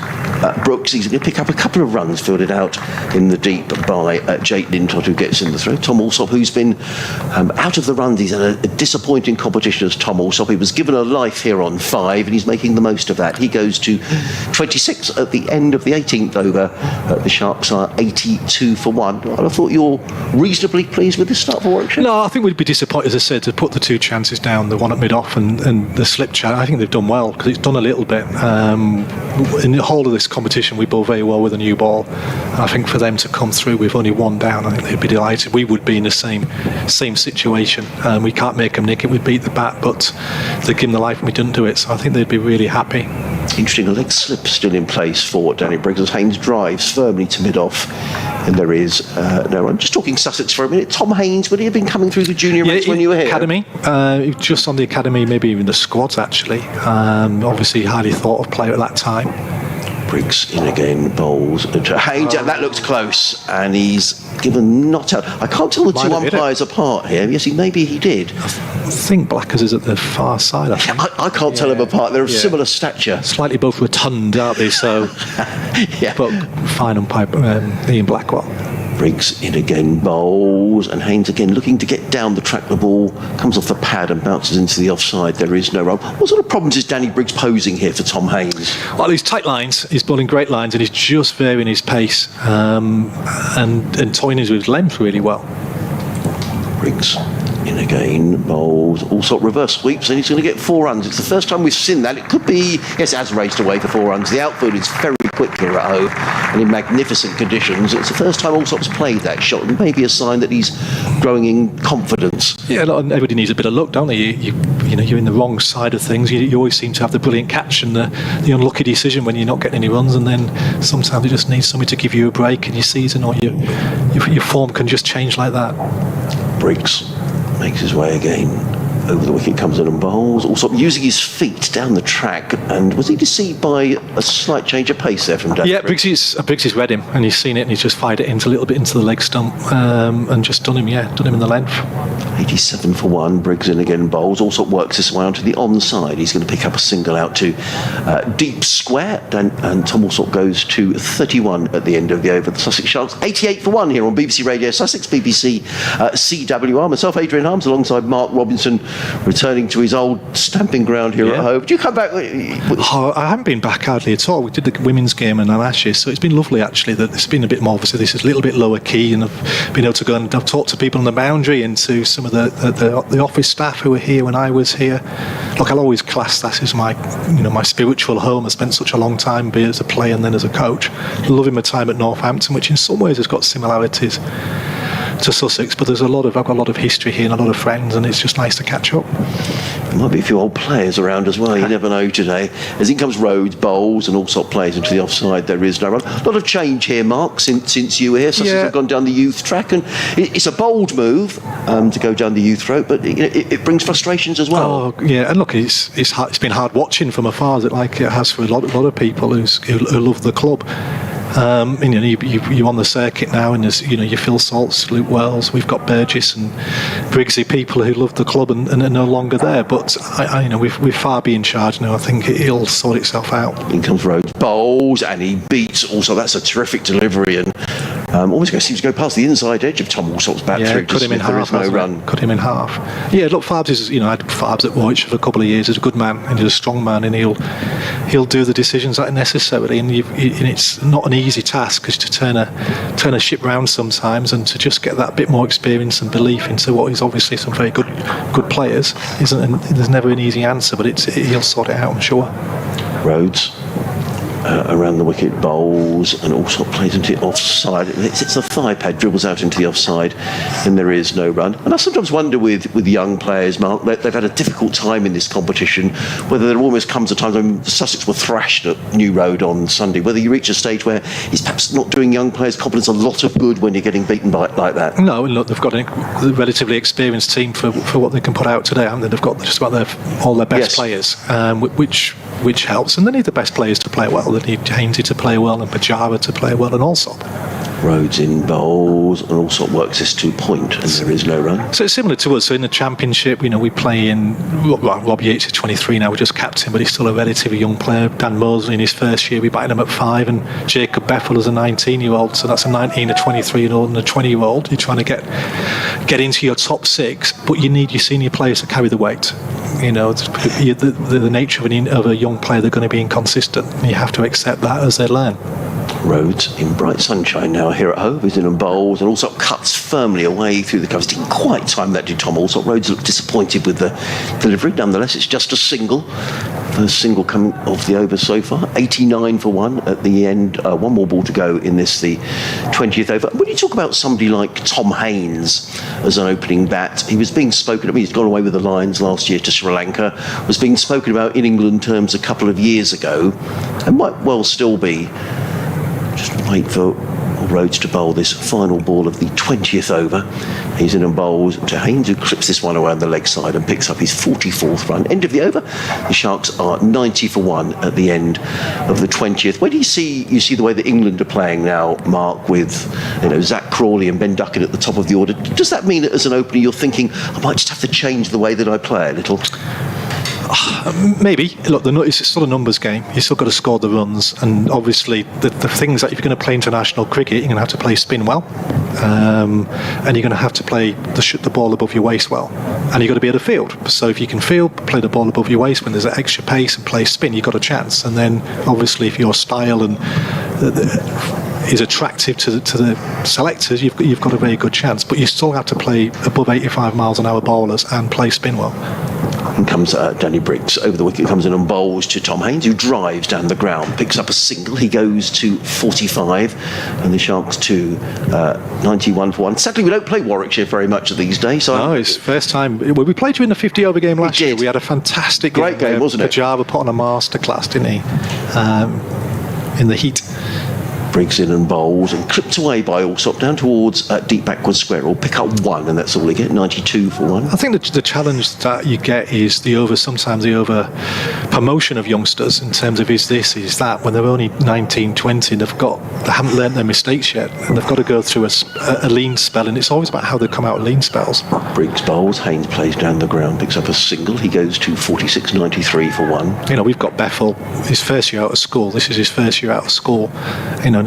A: Brooks. He's going to pick up a couple of runs fielded out in the deep by Jake Lintott, who gets in the throw. Tom Allsop, who's been out of the runs, he's had a disappointing competition as Tom Allsop. He was given a life here on 5, and he's making the most of that. He goes to 26 at the end of the 18th over. The Sharks are 82 for 1. I thought you're reasonably pleased with this start for Warwickshire.
C: No, I think we'd be disappointed, as I said, to put the 2 chances down, the one at mid-off and the slip chat. I think they've done well, because it's done a little bit. In the whole of this competition, we bowl very well with a new ball. And I think for them to come through with only 1 down, I think they'd be delighted. We would be in the same situation. We can't make them nick it. We'd beat the bat, but they give them the life and we didn't do it. So I think they'd be really happy.
A: Interesting, a leg slip still in place for Danny Briggs as Haynes drives firmly to mid-off, and there is no. I'm just talking Sussex for a minute. Tom Haynes, would he have been coming through the junior ranks when you were here?
C: Academy, just on the academy, maybe even the squads actually. Obviously, highly thought of player at that time.
A: Briggs in again, bowls. Haynes, that looks close, and he's given not out. I can't tell the two umpires apart here. Yes, maybe he did.
C: I think Blackers is at the far side.
A: I can't tell them apart. They're of similar stature.
C: Slightly both rotund, aren't they? So, but fine umpire Ian Blackwell.
A: Briggs in again, bowls, and Haynes again looking to get down the track. The ball comes off the pad and bounces into the offside. There is no run. What sort of problems is Danny Briggs posing here for Tom Haynes?
C: Well, he's tight lines. He's bowling great lines, and he's just varying his pace and toying with his length really well.
A: Briggs in again, bowls, also reverse sweeps, and he's going to get 4 runs. It's the first time we've seen that. It could be, yes, it has raced away for 4 runs. The outfield is very quick here at home and in magnificent conditions. It's the first time Allsop's played that shot, and maybe a sign that he's growing in confidence.
C: Yeah, everybody needs a bit of luck, don't they? You know, you're in the wrong side of things. You always seem to have the brilliant catch and the unlucky decision when you're not getting any runs, and then sometimes you just need somebody to give you a break in your season, or your form can just change like that.
A: Briggs makes his way again. Over the wicket comes in and bowls. Also using his feet down the track. And was he deceived by a slight change of pace there from Dan?
C: Yeah, Briggs has read him, and he's seen it, and he's just fired it a little bit into the leg stump, and just done him in the length.
A: 87 for 1. Briggs in again, bowls. Also works his way onto the onside. He's going to pick up a single out to deep square, and Tom Allsop goes to 31 at the end of the over. The Sussex Sharks 88 for 1 here on BBC Radio Sussex, BBC CWR. Myself, Adrian Harms, alongside Mark Robinson, returning to his old stamping ground here at home. Do you come back?
C: I haven't been back hardly at all. We did the women's game in Ashes, so it's been lovely actually. That it's been a bit more, obviously this is a little bit lower key, and I've been able to go and I've talked to people on the boundary and to some of the office staff who were here when I was here. Look, I'll always class that as my spiritual home. I spent such a long time, be it as a player and then as a coach, loving my time at Northampton, which in some ways has got similarities to Sussex, but I've got a lot of history here and a lot of friends, and it's just nice to catch up.
A: There might be a few old players around as well, you never know today. As in comes Rhodes, bowls, and Allsop plays into the offside. There is no run. A lot of change here, Mark, since you were here. Sussex have gone down the youth track, and it's a bold move to go down the youth road, but it brings frustrations as well.
C: Oh, yeah, and look, it's been hard watching from afar, like it has for a lot of people who love the club. You're on the circuit now, and there's you Phil Salts, Luke Wells, we've got Burgess and Briggsy, people who love the club and are no longer there. But we're far be in charge now. I think it'll sort itself out.
A: In comes Rhodes, bowls, and he beats. Also, that's a terrific delivery, and always seems to go past the inside edge of Tom Allsop's bat through.
C: Cut him in half.
A: There is no run.
C: Cut him in half. Yeah, look, Farbs is. I had Farbs at Warwickshire for a couple of years. He's a good man and he's a strong man, and he'll do the decisions that are necessary. And it's not an easy task, because to turn a ship round sometimes, and to just get that bit more experience and belief into what is obviously some very good players isn't. And there's never an easy answer, but he'll sort it out, I'm sure.
A: Rhodes around the wicket, bowls, and also plays into the offside. It's the thigh pad, dribbles out into the offside, and there is no run. And I sometimes wonder with young players, Mark, they've had a difficult time in this competition, whether there almost comes a time, the Sussex were thrashed at New Road on Sunday, whether you reach a stage where it's perhaps not doing young players' confidence a lot of good when you're getting beaten by like that.
C: No, look, they've got a relatively experienced team for what they can put out today, haven't they? They've got just about all their best players, which helps, and they need the best players to play well. They need Hainsey to play well, and Pajara to play well, and Allsop.
A: Rhodes in bowls, and Allsop works this 2-point, and there is no run.
C: So it's similar to us. So in the Championship, we play in. Rob Yates is 23 now. We're just captain, but he's still a relatively young player. Dan Mosley in his first year, we batted him at 5, and Jacob Bethel is a 19-year-old. So that's a 19, a 23-year-old, and a 20-year-old. You're trying to get into your top 6, but you need your senior players to carry the weight. The nature of a young player, they're going to be inconsistent. You have to accept that as they learn.
A: Rhodes in bright sunshine now here at home. He's in and bowls, and Allsop cuts firmly away through the covers. Didn't quite time that, did Tom Allsop. Rhodes looked disappointed with the delivery. Nonetheless, it's just a single. First single coming off the over so far. 89 for 1 at the end. One more ball to go in this, the 20th over. When you talk about somebody like Tom Haynes as an opening bat, he was being spoken. He's gone away with the Lions last year to Sri Lanka. Was being spoken about in England terms a couple of years ago, and might well still be. Just wait for Rhodes to bowl this final ball of the 20th over. He's in and bowls to Haynes, who clips this one around the leg side and picks up his 44th run. End of the over. The Sharks are 90 for 1 at the end of the 20th. Where do you see the way that England are playing now, Mark, with Zach Crawley and Ben Duckett at the top of the order? Does that mean that as an opener you're thinking, I might just have to change the way that I play a little?
C: Maybe. Look, it's sort of numbers game. You still got to score the runs, and obviously the things that if you're going to play international cricket, you're going to have to play spin well, and you're going to have to play the ball above your waist well, and you've got to be at the field. So if you can play the ball above your waist when there's that extra pace and play spin, you've got a chance. And then obviously if your style and is attractive to the selectors, you've got a very good chance. But you still have to play above 85 miles an hour bowlers and play spin well.
A: And comes Danny Briggs over the wicket, comes in and bowls to Tom Haynes, who drives down the ground, picks up a single. He goes to 45, and the Sharks to 91 for 1. Sadly, we don't play Warwickshire very much these days. So
C: no, it's first time. Well, we played you in the 50-over game last year. We had a fantastic
A: great game, wasn't it?
C: Pajava put on a masterclass, didn't he? In the heat.
A: Briggs in and bowls and clipped away by Allsop down towards deep backward square. Will pick up 1, and that's all he get. 92 for 1.
C: I think the challenge that you get is sometimes the over promotion of youngsters in terms of is this, is that. When they're only 19, 20, they haven't learnt their mistakes yet, and they've got to go through a lean spell, and it's always about how they come out of lean spells.
A: Briggs bowls, Haynes plays down the ground, picks up a single. He goes to 46, 93 for 1.
C: We've got Bethel, his first year out of school. This is his first year out of school.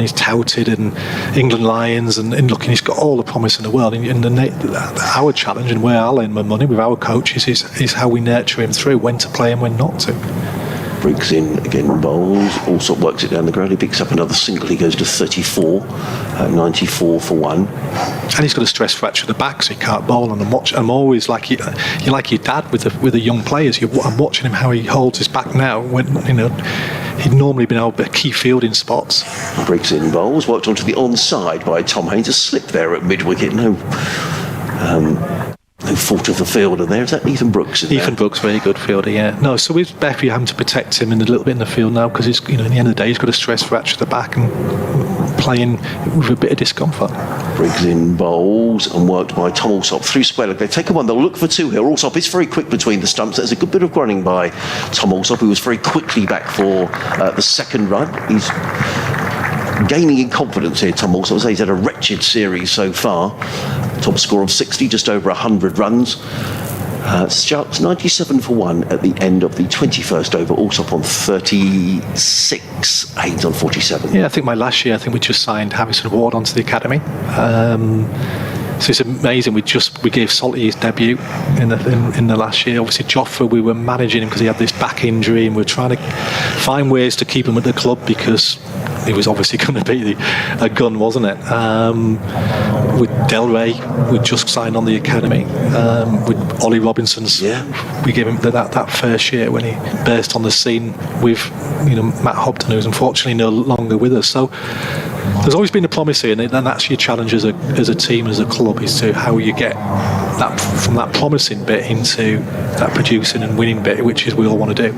C: And he's touted in England Lions, and he's got all the promise in the world. Our challenge and where I earn my money with our coaches is how we nurture him through when to play and when not to.
A: Briggs in again, bowls. Also works it down the ground. He picks up another single. He goes to 34, 94 for 1.
C: And he's got a stress fracture of the back, so he can't bowl. And I'm always like you're like your dad with the young players. I'm watching him how he holds his back now. When he'd normally been able to key fielding spots.
A: Briggs in bowls, worked onto the onside by Tom Haynes. A slip there at mid-wicket. No fault of the fielder there. Is that Ethan Brooks?
C: Ethan Brooks, very good fielder, yeah. No, so with Beff, you're having to protect him in a little bit in the field now because he's, in the end of the day, he's got a stress fracture at the back and playing with a bit of discomfort.
A: Briggs in bowls and worked by Tom Allsop through square leg. They take a 1, they'll look for 2 here. Allsop is very quick between the stumps. There's a good bit of running by Tom Allsop, who was very quickly back for the second run. He's gaining in confidence here, Tom Allsop. He's had a wretched series so far. Top score of 60, just over 100 runs. Sharks 97 for 1 at the end of the 21st over. Allsop on 36, Haynes on 47.
C: Yeah, I think my last year, we just signed Harrison Ward onto the academy. So it's amazing. We gave Salty his debut in the last year. Obviously, Joffre, we were managing him because he had this back injury, and we were trying to find ways to keep him at the club because he was obviously going to be a gun, wasn't it? With Del Rey, we just signed on the academy. With Ollie Robinson's, we gave him that first year when he burst on the scene with Matt Hobden, who's unfortunately no longer with us. So there's always been a promise here, and that's your challenge as a team, as a club, is to how you get that from that promising bit into that producing and winning bit, which is we all want to do.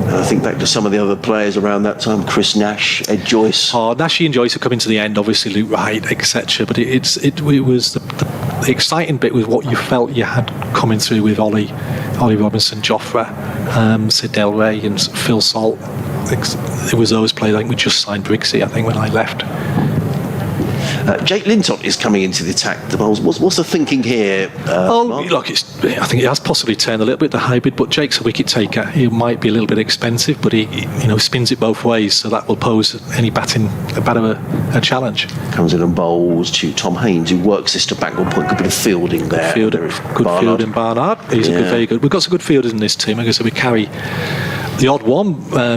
A: And I think back to some of the other players around that time: Chris Nash, Ed Joyce.
C: Nashy and Joyce have come into the end, obviously Luke Wright, etc. But it was the exciting bit was what you felt you had coming through with Ollie Robinson, Joffre, Sid Del Rey, and Phil Salt. It was those players. I think we just signed Briggsy, I think, when I left.
A: Jake Lintott is coming into the attack. What's the thinking here?
C: Look, I think it has possibly turned a little bit to hybrid, but Jake's a wicket taker. He might be a little bit expensive, but he spins it both ways, so that will pose any batting a bit of a challenge.
A: Comes in and bowls to Tom Haynes, who works this to backward point. Good bit of fielding there.
C: Good fielding, Barnard. He's very good. We've got some good fielders in this team. I guess we carry the odd one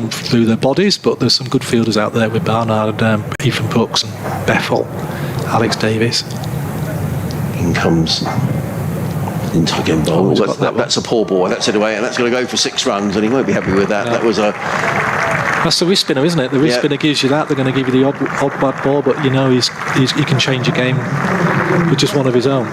C: through their bodies, but there's some good fielders out there with Barnard, Ethan Brooks and Bethel, Alex Davis.
A: In comes into again bowl. That's a poor ball. That's it away, and that's going to go for 6 runs, and he won't be happy with that.
C: No. That's the wrist spinner, isn't it? The wrist spinner gives you that. They're going to give you the odd bad ball, but he can change a game with just one of his own.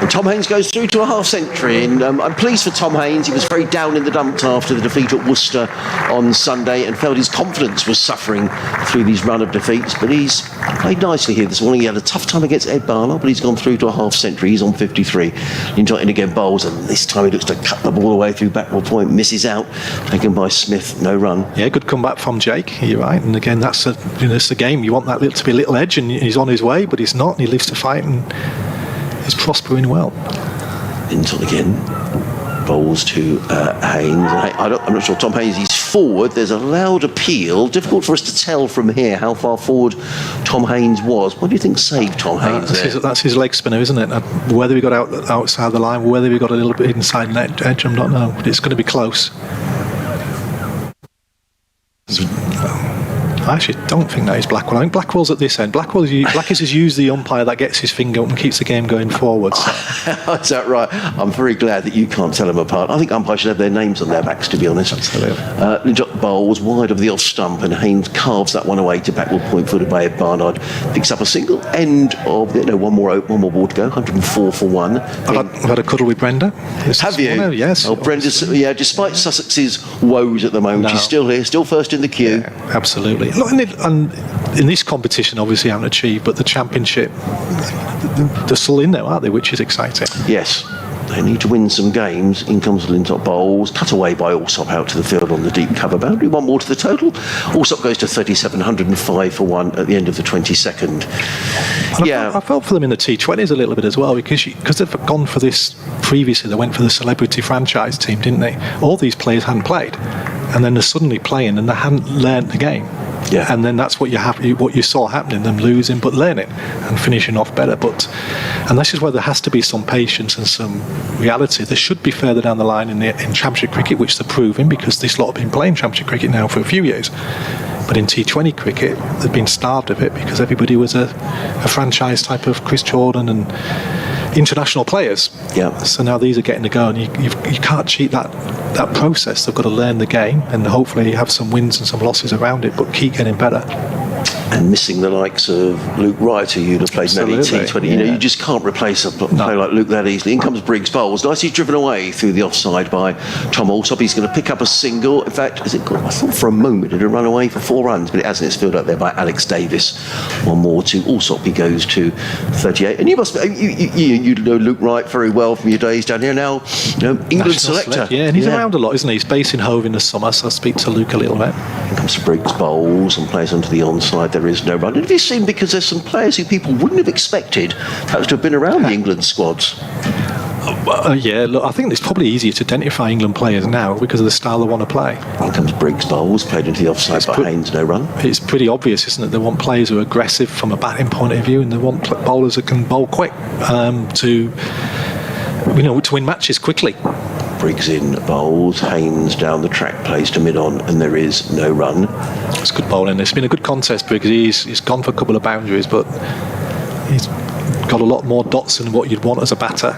A: Tom Haynes goes through to a half century, and I'm pleased for Tom Haynes. He was very down in the dumps after the defeat at Worcester on Sunday and felt his confidence was suffering through these run of defeats, but he's played nicely here this morning. He had a tough time against Ed Barnard, but he's gone through to a half century. He's on 53. Lintott in again bowls, and this time he looks to cut the ball away through backward point, misses out, taken by Smith, no run.
C: Yeah, good comeback from Jake, you're right, and again that's it's the game. You want that to be a little edge, and he's on his way, but he's not, and he lives to fight, and he's prospering well.
A: Lintott again bowls to Haynes. I'm not sure. Tom Haynes, he's forward. There's a loud appeal. Difficult for us to tell from here how far forward Tom Haynes was. What do you think saved Tom Haynes there?
C: That's his leg spinner, isn't it? Whether he got outside the line, whether he got a little bit inside the edge, I don't know. But it's going to be close. I actually don't think that is Blackwell. I think Blackwell's at this end. Blackis is usually the umpire that gets his finger up and keeps the game going forward. So.
A: Is that right? I'm very glad that you can't tell them apart. I think umpires should have their names on their backs, to be honest.
C: Absolutely.
A: Lintott bowls wide of the off stump, and Haynes carves that one away to backward point footed by Ed Barnard. Picks up a single end of one more ball to go. 104 for one.
C: I've had a cuddle with Brenda.
A: Have you?
C: Yes.
A: Oh, Brenda's despite Sussex's woes at the moment, she's still here, still first in the queue.
C: Yeah, absolutely. And in this competition, obviously, haven't achieved, but the championship, they're still in there, aren't they? Which is exciting.
A: Yes. They need to win some games. In comes Lintott bowls, cut away by Alsop out to the field on the deep cover boundary. One more to the total. Alsop goes to 37, 105 for one at the end of the 22nd.
C: I felt for them in the T20s a little bit as well, because they've gone for this previously. They went for the celebrity franchise team, didn't they? All these players hadn't played, and then they're suddenly playing, and they hadn't learnt the game.
A: Yeah.
C: And then that's what you saw happening, them losing but learning and finishing off better. And this is where there has to be some patience and some reality. They should be further down the line in Championship cricket, which they're proving, because this lot have been playing Championship cricket now for a few years. But in T20 cricket, they've been starved of it because everybody was a franchise type of Chris Jordan and international players.
A: Yeah.
C: So now these are getting to go, and you can't cheat that process. They've got to learn the game, and hopefully have some wins and some losses around it, but keep getting better.
A: And missing the likes of Luke Wright, who you'd have played many T20.
C: Yeah.
A: You just can't replace a player like Luke that easily. In comes Briggs bowls. Nicely driven away through the offside by Tom Alsop. He's going to pick up a single. In fact, I thought for a moment it had run away for 4 runs, but it hasn't. It's filled up there by Alex Davis. One more to Alsop. He goes to 38. And you know Luke Wright very well from your days down here now. England
C: National
A: selector.
C: Yeah, and he's around a lot, isn't he? He's based in Hove in the summer, so I speak to Luke a little bit.
A: In comes Briggs bowls and plays onto the onside. There is no run. And have you seen, because there's some players who people wouldn't have expected perhaps to have been around the England squads?
C: Look, I think it's probably easier to identify England players now because of the style they want to play.
A: In comes Briggs bowls, played into the offside by Haynes, no run.
C: It's pretty obvious, isn't it? They want players who are aggressive from a batting point of view, and they want bowlers that can bowl quick to win matches quickly.
A: Briggs in bowls, Haynes down the track, plays to mid-on, and there is no run.
C: It's good bowling. It's been a good contest because he's gone for a couple of boundaries, but he's got a lot more dots than what you'd want as a batter.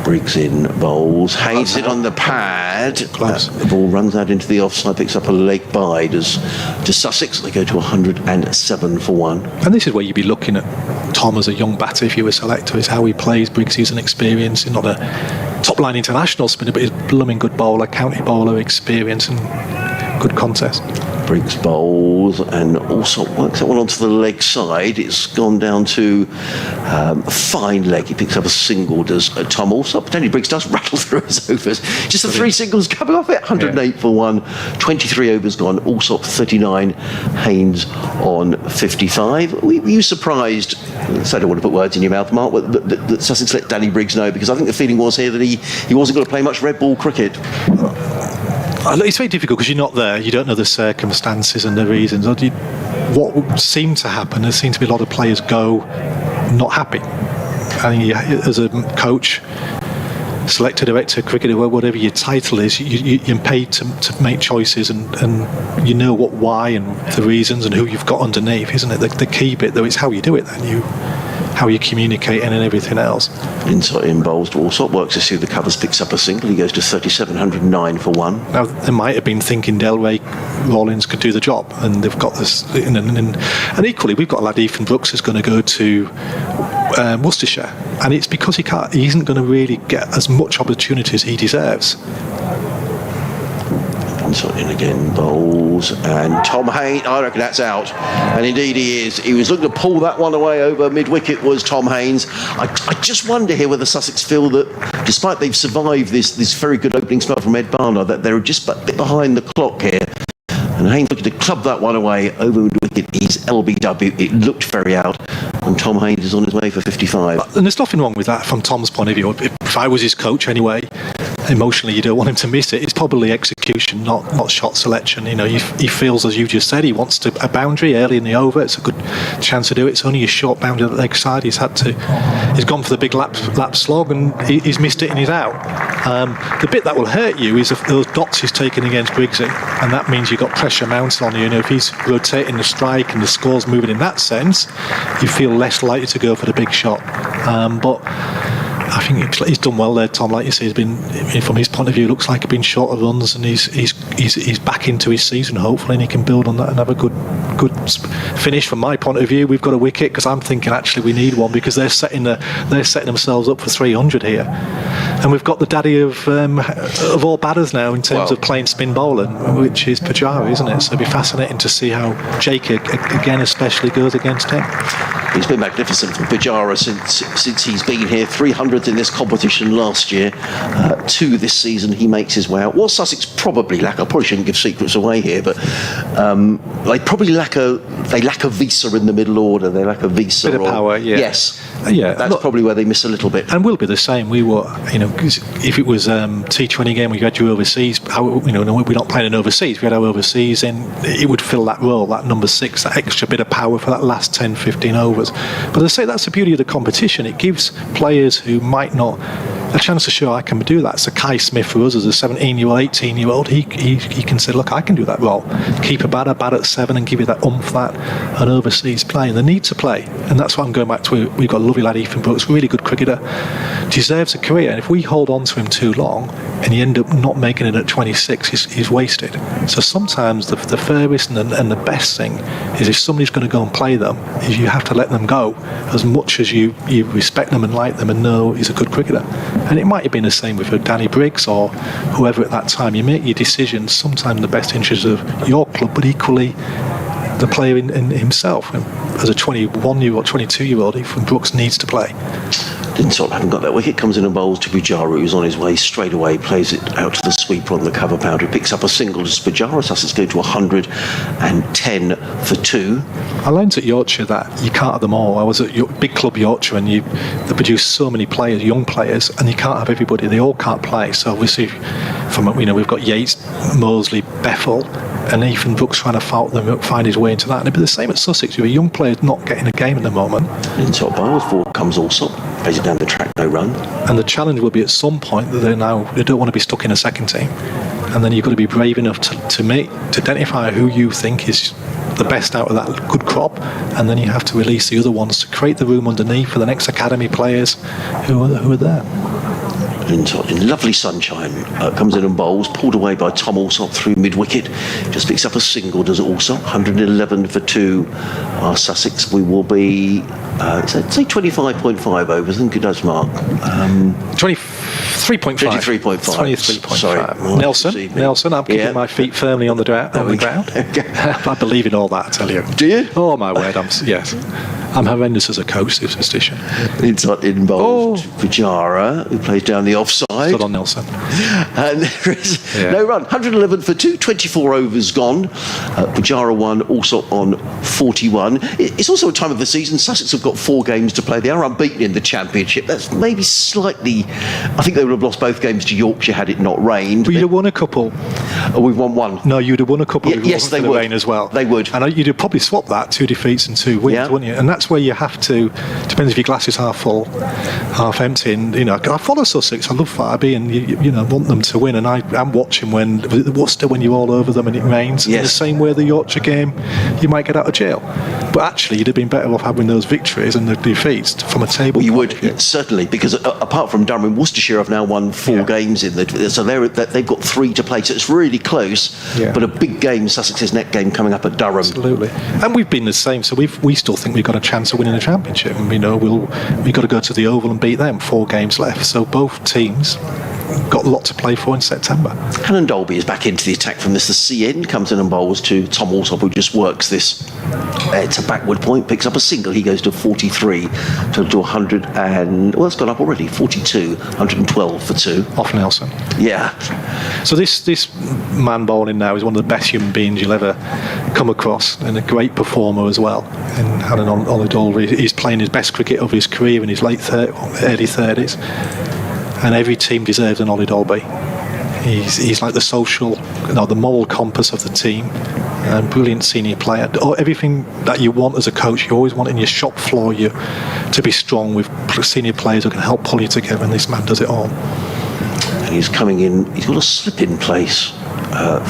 A: Briggs in bowls, Haynes it on the pad.
C: Close.
A: The ball runs out into the offside, picks up a leg by to Sussex. They go to 107 for one.
C: And this is where you'd be looking at Tom as a young batter if you were a selector, is how he plays. Briggs is an experience, he's not a top-line international spinner, but he's a blooming good bowler, county bowler, experience and good contest.
A: Briggs bowls and also works that one onto the leg side. It's gone down to a fine leg. He picks up a single, does Tom Alsop. But Danny Briggs does rattle through his overs. Just the 3 singles coming off it. 108 for one. 23 overs gone. Alsop 39. Haynes on 55. Were you surprised? So I don't want to put words in your mouth, Mark, that Sussex let Danny Briggs know, because I think the feeling was here that he wasn't going to play much red ball cricket.
C: It's very difficult because you're not there. You don't know the circumstances and the reasons. What seemed to happen, there seemed to be a lot of players go not happy. I think as a coach, selector, director, cricketer, whatever your title is, you're paid to make choices, and you know why and the reasons and who you've got underneath, isn't it? The key bit, though, is how you do it then. How you communicate and everything else.
A: Inside in bowls to Alsop, works to see the covers, picks up a single. He goes to 3709 for one.
C: Now they might have been thinking Delray Rawlins could do the job, and they've got this. And equally, we've got a lad Ethan Brooks is going to go to Worcestershire, and it's because he isn't going to really get as much opportunity as he deserves.
A: In again, bowls, and Tom Haynes, I reckon that's out, and indeed he is. He was looking to pull that one away over mid-wicket, was Tom Haynes. I just wonder here whether Sussex feel that despite they've survived this very good opening spell from Ed Barnard, that they're just a bit behind the clock here. And Haynes looking to club that one away over mid-wicket. He's LBW. It looked very out, and Tom Haynes is on his way for 55.
C: And there's nothing wrong with that from Tom's point of view. If I was his coach anyway, emotionally you don't want him to miss it. It's probably execution, not shot selection. He feels, as you just said, he wants a boundary early in the over. It's a good chance to do it. It's only a short boundary at the leg side. He's gone for the big lap slog, and he's missed it and he's out. The bit that will hurt you is if those dots he's taken against Briggsy, and that means you've got pressure mounted on you. If he's rotating the strike and the score's moving in that sense, you feel less likely to go for the big shot. But I think he's done well there, Tom. Like you say, he's been, from his point of view, looks like he's been short of runs, and he's back into his season, hopefully, and he can build on that and have a good finish. From my point of view, we've got a wicket, because I'm thinking actually we need one, because they're setting themselves up for 300 here, and we've got the daddy of all batters now in terms of playing spin bowling, which is Pujara, isn't it? So it'll be fascinating to see how Jake again especially goes against him.
A: He's been magnificent for Pujara since he's been here. 300 in this competition last year, 2 this season. He makes his way out. What Sussex probably lack, I probably shouldn't give secrets away here, but they probably lack a Visa in the middle order. They lack a Visa.
C: Bit of power, yeah.
A: Yes.
C: Yeah,
A: that's probably where they miss a little bit.
C: And we'll be the same. We were, if it was T20 game, we had you overseas. We're not playing in overseas. We had our overseas, and it would fill that role, that number 6, that extra bit of power for that last 10, 15 overs. But as I say, that's the beauty of the competition. It gives players who might not a chance to show I can do that. So Kai Smith, for us as a 17-year-old, 18-year-old, he can say, look, I can do that role. Keep a batter, bat at 7, and give you that oomph that an overseas play. And they need to play. And that's what I'm going back to. We've got a lovely lad, Ethan Brooks, really good cricketer, deserves a career. And if we hold on to him too long and he end up not making it at 26, he's wasted. So sometimes the fairest and the best thing is, if somebody's going to go and play them, is you have to let them go as much as you respect them and like them and know he's a good cricketer. And it might have been the same with Danny Briggs or whoever at that time. You make your decisions sometimes in the best interest of your club, but equally the player in himself. As a 21-year-old, 22-year-old, Ethan Brooks needs to play.
A: Dintot haven't got that wicket, comes in and bowls to Pujara, who's on his way straight away, plays it out to the sweeper on the cover boundary, picks up a single to Pujara. Sussex go to 110 for 2.
C: I learned at Yorkshire that you can't have them all. I was at big club Yorkshire, and they produce so many players, young players, and you can't have everybody. They all can't play. So obviously, we've got Yates, Mosley, Bethel, and Ethan Brooks trying to find his way into that. And it'd be the same at Sussex. You have young players not getting a game at the moment.
A: Dintot bowls, forward comes Allsop, plays it down the track, no run.
C: And the challenge will be at some point that they don't want to be stuck in a second team. And then you've got to be brave enough to identify who you think is the best out of that good crop, and then you have to release the other ones to create the room underneath for the next academy players who are there.
A: In lovely sunshine, comes in and bowls, pulled away by Tom Allsop through mid-wicket, just picks up a single, does Allsop. 111 for 2 are Sussex. We will be say 25.5 overs. I think it does, Mark.
C: 23.5.
A: 23.5. Sorry,
C: Nelson, I'm keeping my feet firmly on the ground. I believe in all that, I tell you.
A: Do you?
C: Oh my word, yes. I'm horrendous as a coach, superstition.
A: It's not involved. Pujara, who plays down the offside.
C: Good on Nelson.
A: And there is no run. 111 for 2, 24 overs gone. Pujara won, also on 41. It's also a time of the season. Sussex have got 4 games to play. They are unbeaten in the Championship. That's maybe slightly... I think they would have lost both games to Yorkshire had it not rained.
C: But you'd have won a couple.
A: We've won 1.
C: No, you'd have won a couple.
A: Yes, they would.
C: Rain as well.
A: They would.
C: And you'd have probably swapped that, 2 defeats and 2 wins, wouldn't you? And that's where you have to, depends if your glass is half full, half empty. And I follow Sussex. I love Farby, and want them to win. And I'm watching when Worcester, when you're all over them and it rains.
A: Yes.
C: In the same way the Yorkshire game, you might get out of jail. But actually, you'd have been better off having those victories and the defeats from a table.
A: You would, certainly, because apart from Durham, Worcestershire have now won 4 games in so they've got 3 to play. So it's really close,
C: Yeah.
A: but a big game, Sussex's net game coming up at Durham.
C: Absolutely, and we've been the same. So we still think we've got a chance of winning the championship. And, we've got to go to the Oval and beat them. 4 games left, so both teams got a lot to play for in September.
A: Helen Dolby is back into the attack from this. The CN comes in and bowls to Tom Alsop, who just works this. It's a backward point, picks up a single. He goes to 43, to 100 and it's gone up already. 42, 112 for 2.
C: Off Nelson.
A: Yeah.
C: So this man bowling now is one of the best human beings you'll ever come across, and a great performer as well. And Helen Dolby, he's playing his best cricket of his career in his early 30s. And every team deserves an Ollie Dolby. He's like the moral compass of the team. Brilliant senior player. Everything that you want as a coach, you always want in your shop floor to be strong with senior players who can help pull you together, and this man does it all.
A: And he's coming in, he's got a slip in place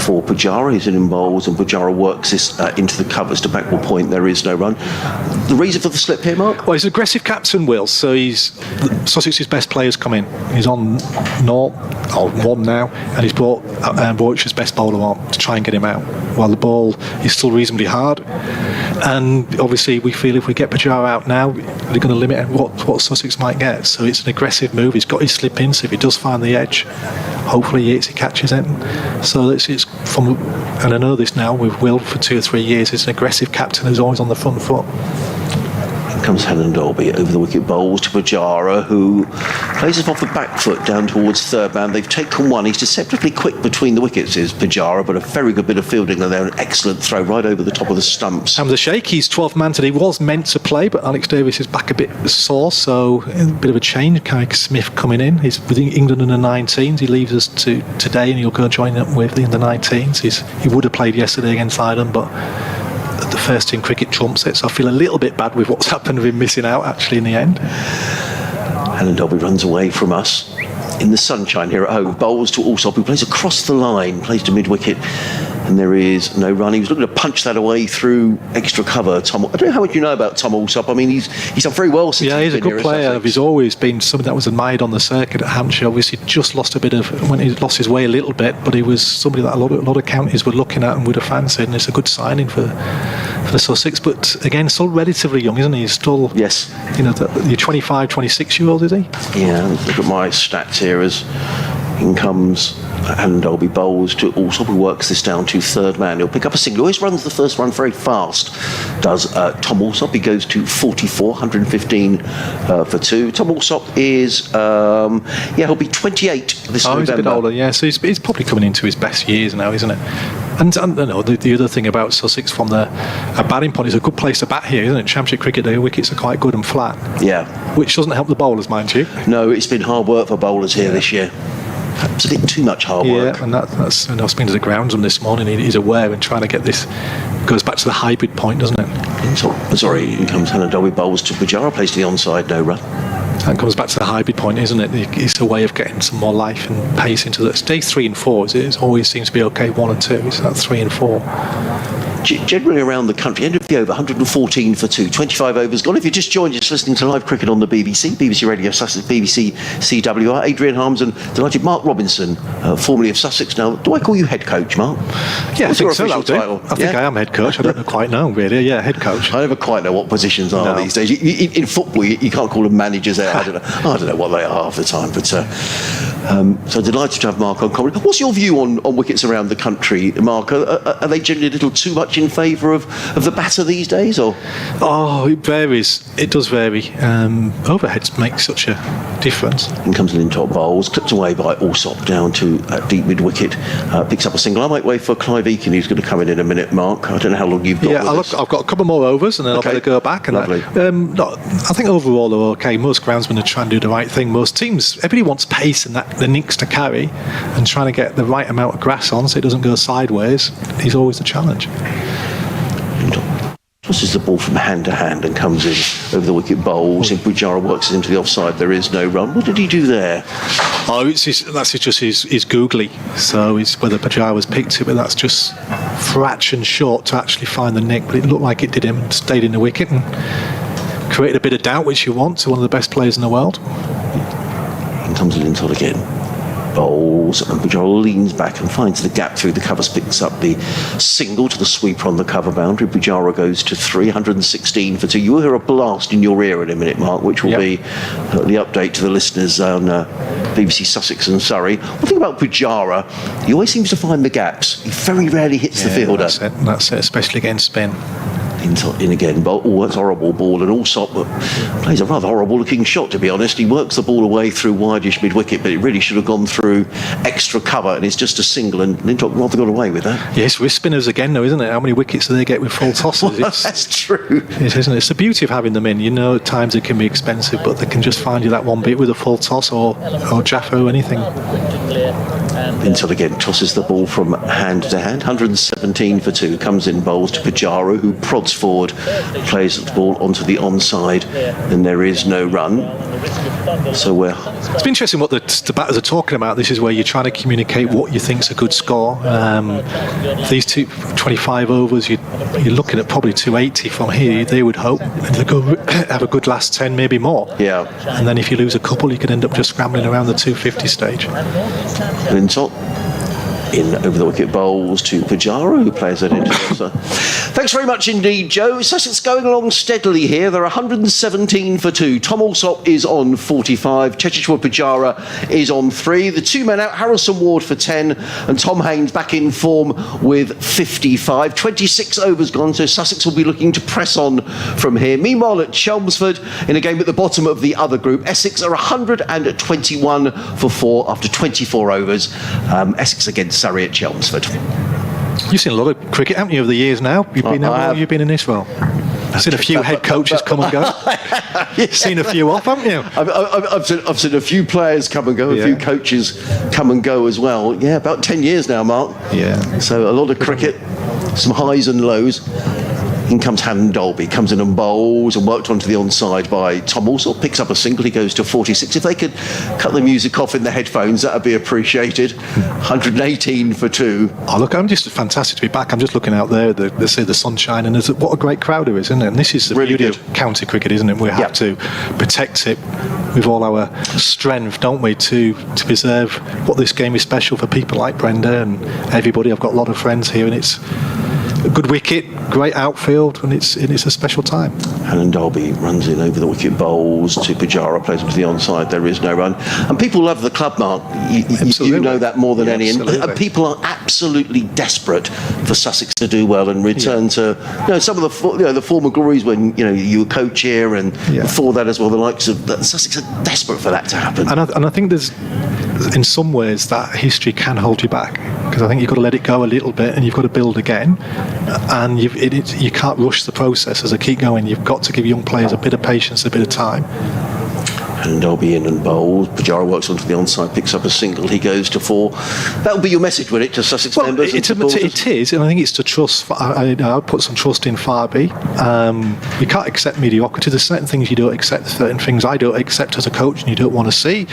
A: for Pujara. He's in bowls, and Pujara works this into the covers to backward point. There is no run. The reason for the slip here, Mark?
C: Well, he's an aggressive captain, Will. So Sussex's best players come in. He's on 1 now, and he's brought Warwickshire's best bowler on to try and get him out. While the ball is still reasonably hard, and obviously we feel if we get Pujara out now, they're going to limit what Sussex might get. So it's an aggressive move. He's got his slip in, so if he does find the edge, hopefully he catches it. So it's from, and I know this now with Will for 2 or 3 years. He's an aggressive captain who's always on the front foot.
A: Comes Helen Dolby over the wicket, bowls to Pujara, who plays it off the back foot down towards third man. They've taken one. He's deceptively quick between the wickets, is Pujara, but a very good bit of fielding, and they're an excellent throw right over the top of the stumps.
C: Hamza Sheikh, he's 12th man today. He was meant to play, but Alex Davis is back a bit sore, so a bit of a change. Carrick Smith coming in. He's with England in the 19s. He leaves us today, and he'll go join up with the 19s. He would have played yesterday against Ireland, but the first team cricket trumps it, so I feel a little bit bad with what's happened with him missing out actually in the end.
A: Helen Dolby runs away from us in the sunshine here at home. Bowls to Alsop, who plays across the line, plays to mid-wicket, and there is no run. He was looking to punch that away through extra cover. I don't know how much you know about Tom Alsop. I mean, he's done very well since
C: he's a
A: been
C: good
A: here
C: player. He's always been something that was admired on the circuit at Hampshire. Obviously just lost a bit of, when he lost his way a little bit, but he was somebody that a lot of counties were looking at and would have fancied, and it's a good signing for Sussex. But again, still relatively young, isn't he? He's still,
A: yes,
C: you're 25, 26-year-old, is he?
A: Yeah, look at my stats here as in comes Helen Dolby, bowls to Alsop, who works this down to third man. He'll pick up a single. Always runs the first run very fast, does Tom Alsop. He goes to 44, 115 for 2. Tom Alsop is, he'll be 28 this November.
C: He's a bit older, yeah. So he's probably coming into his best years now, isn't it? And the other thing about Sussex from a batting point is a good place to bat here, isn't it? Championship cricket, the wickets are quite good and flat. Yeah. Which doesn't help the bowlers, mind you.
A: No, it's been hard work for bowlers here this year. Perhaps a bit too much hard work.
C: Yeah, and that's. And I was speaking to the groundsman this morning. He's aware and trying to get this. Goes back to the hybrid point, doesn't it?
A: Sorry, in comes Helen Dolby, bowls to Pujara, plays to the onside, no run.
C: That comes back to the hybrid point, isn't it? It's a way of getting some more life and pace into the day 3 and 4. It always seems to be okay. 1 and 2. It's that 3 and 4.
A: Generally around the country, end of the over, 114 for 2, 25 overs gone. If you just joined us listening to live cricket on the BBC Radio Sussex, BBC CWR, Adrian Harms and delighted Mark Robinson, formerly of Sussex. Now, do I call you head coach, Mark?
C: Yeah, I think so. I think I am head coach. I don't quite know, really. Yeah, head coach.
A: I never quite know what positions are these days. In football, you can't call them managers there. I don't know what they are half the time. But so delighted to have Mark on commentary. What's your view on wickets around the country, Mark? Are they generally a little too much in favour of the batter these days, or?
C: Oh, it varies. It does vary. Overheads make such a difference.
A: In comes an in-top bowls, clipped away by Alsop down to deep mid-wicket, picks up a single. I might wait for Clive Eakin, who's going to come in a minute, Mark. I don't know how long you've got.
C: Yeah, I've got a couple more overs, and then I'll better go back. And
A: lovely.
C: I think overall they're okay. Most groundsmen are trying to do the right thing. Most teams, everybody wants pace and the nicks to carry, and trying to get the right amount of grass on so it doesn't go sideways is always the challenge.
A: Tosses the ball from hand to hand and comes in over the wicket, bowls. And Pujara works it into the offside. There is no run. What did he do there?
C: That's just his googly. So it's whether Pujara's picked it, but that's just fraction short to actually find the nick. But it looked like it did him and stayed in the wicket and created a bit of doubt, which you want, to one of the best players in the world.
A: And comes in inside again. bowls, and Pujara leans back and finds the gap through the covers, picks up the single to the sweeper on the cover boundary. Pujara goes to 316 for 2. You will hear a blast in your ear in a minute, Mark, which will be the update to the listeners on BBC Sussex and Surrey. One thing about Pujara, he always seems to find the gaps. He very rarely hits the fielder.
C: That's it, especially against spin.
A: In again, but that's a horrible ball, and Allsop plays a rather horrible looking shot, to be honest. He works the ball away through wideish mid-wicket, but it really should have gone through extra cover, and it's just a single, and Lindop rather got away with that.
C: Yes, with spinners again though, isn't it? How many wickets do they get with full tosses?
A: Well, that's true.
C: It isn't it? It's the beauty of having them in. You know, at times it can be expensive, but they can just find you that one bit with a full toss or Jaffo, anything.
A: Until again tosses the ball from hand to hand. 117 for 2. Comes in bowls to Pujara, who prods forward, plays the ball onto the onside, and there is no run. So it's
C: been interesting what the batters are talking about. This is where you're trying to communicate what you think's a good score. These 25 overs, you're looking at probably 280 from here. They would hope to go have a good last 10, maybe more.
A: Yeah.
C: And then if you lose a couple, you could end up just scrambling around the 250 stage.
A: Lintott in over the wicket bowls to Pujara, who plays that into the Thanks very much indeed, Joe. Sussex going along steadily here. They're 117 for 2. Tom Allsop is on 45. Cheteshwar Pujara is on 3. The 2 men out, Harrison Ward for 10, and Tom Haines back in form with 55. 26 overs gone, so Sussex will be looking to press on from here. Meanwhile, at Chelmsford, in a game at the bottom of the other group, Essex are 121 for 4 after 24 overs. Essex against Surrey at Chelmsford.
C: You've seen a lot of cricket, haven't you, over the years now? You've been in this role. I've seen a few head coaches come and go. You've seen a few off, haven't you?
A: I've seen a few players come and go, a few coaches come and go as well. Yeah, about 10 years now, Mark.
C: Yeah.
A: So a lot of cricket, some highs and lows. In comes Hannon Dolby, comes in and bowls and worked onto the onside by Tom Allsop, picks up a single, he goes to 46. If they could cut the music off in the headphones, that would be appreciated. 118 for 2.
C: Oh, look, I'm just fantastic to be back. I'm just looking out there, they say the sunshine, and what a great crowd there is, isn't it? And this is the
A: really
C: beauty of county cricket, isn't it? We have to protect it with all our strength, don't we, to preserve what this game is special for people like Brenda and everybody. I've got a lot of friends here, and it's a good wicket, great outfield, and it's a special time.
A: Hannon Dolby runs in over the wicket bowls to Pujara, plays into the onside. There is no run, and people love the club, Mark. You know that more than any. And people are absolutely desperate for Sussex to do well and return to some of the former glories when you were coach here, and before that as well. The likes of Sussex are desperate for that to happen.
C: And I think there's, in some ways, that history can hold you back, because I think you've got to let it go a little bit and you've got to build again, and you can't rush the process as I keep going. You've got to give young players a bit of patience, a bit of time.
A: And Dolby in and bowls. Pujara works onto the onside, picks up a single. He goes to 4. That will be your message, will it, to Sussex members?
C: It is, and I think it's to trust. I put some trust in Farby. You can't accept mediocrity. There's certain things you don't accept, certain things I don't accept as a coach, and you don't want to see.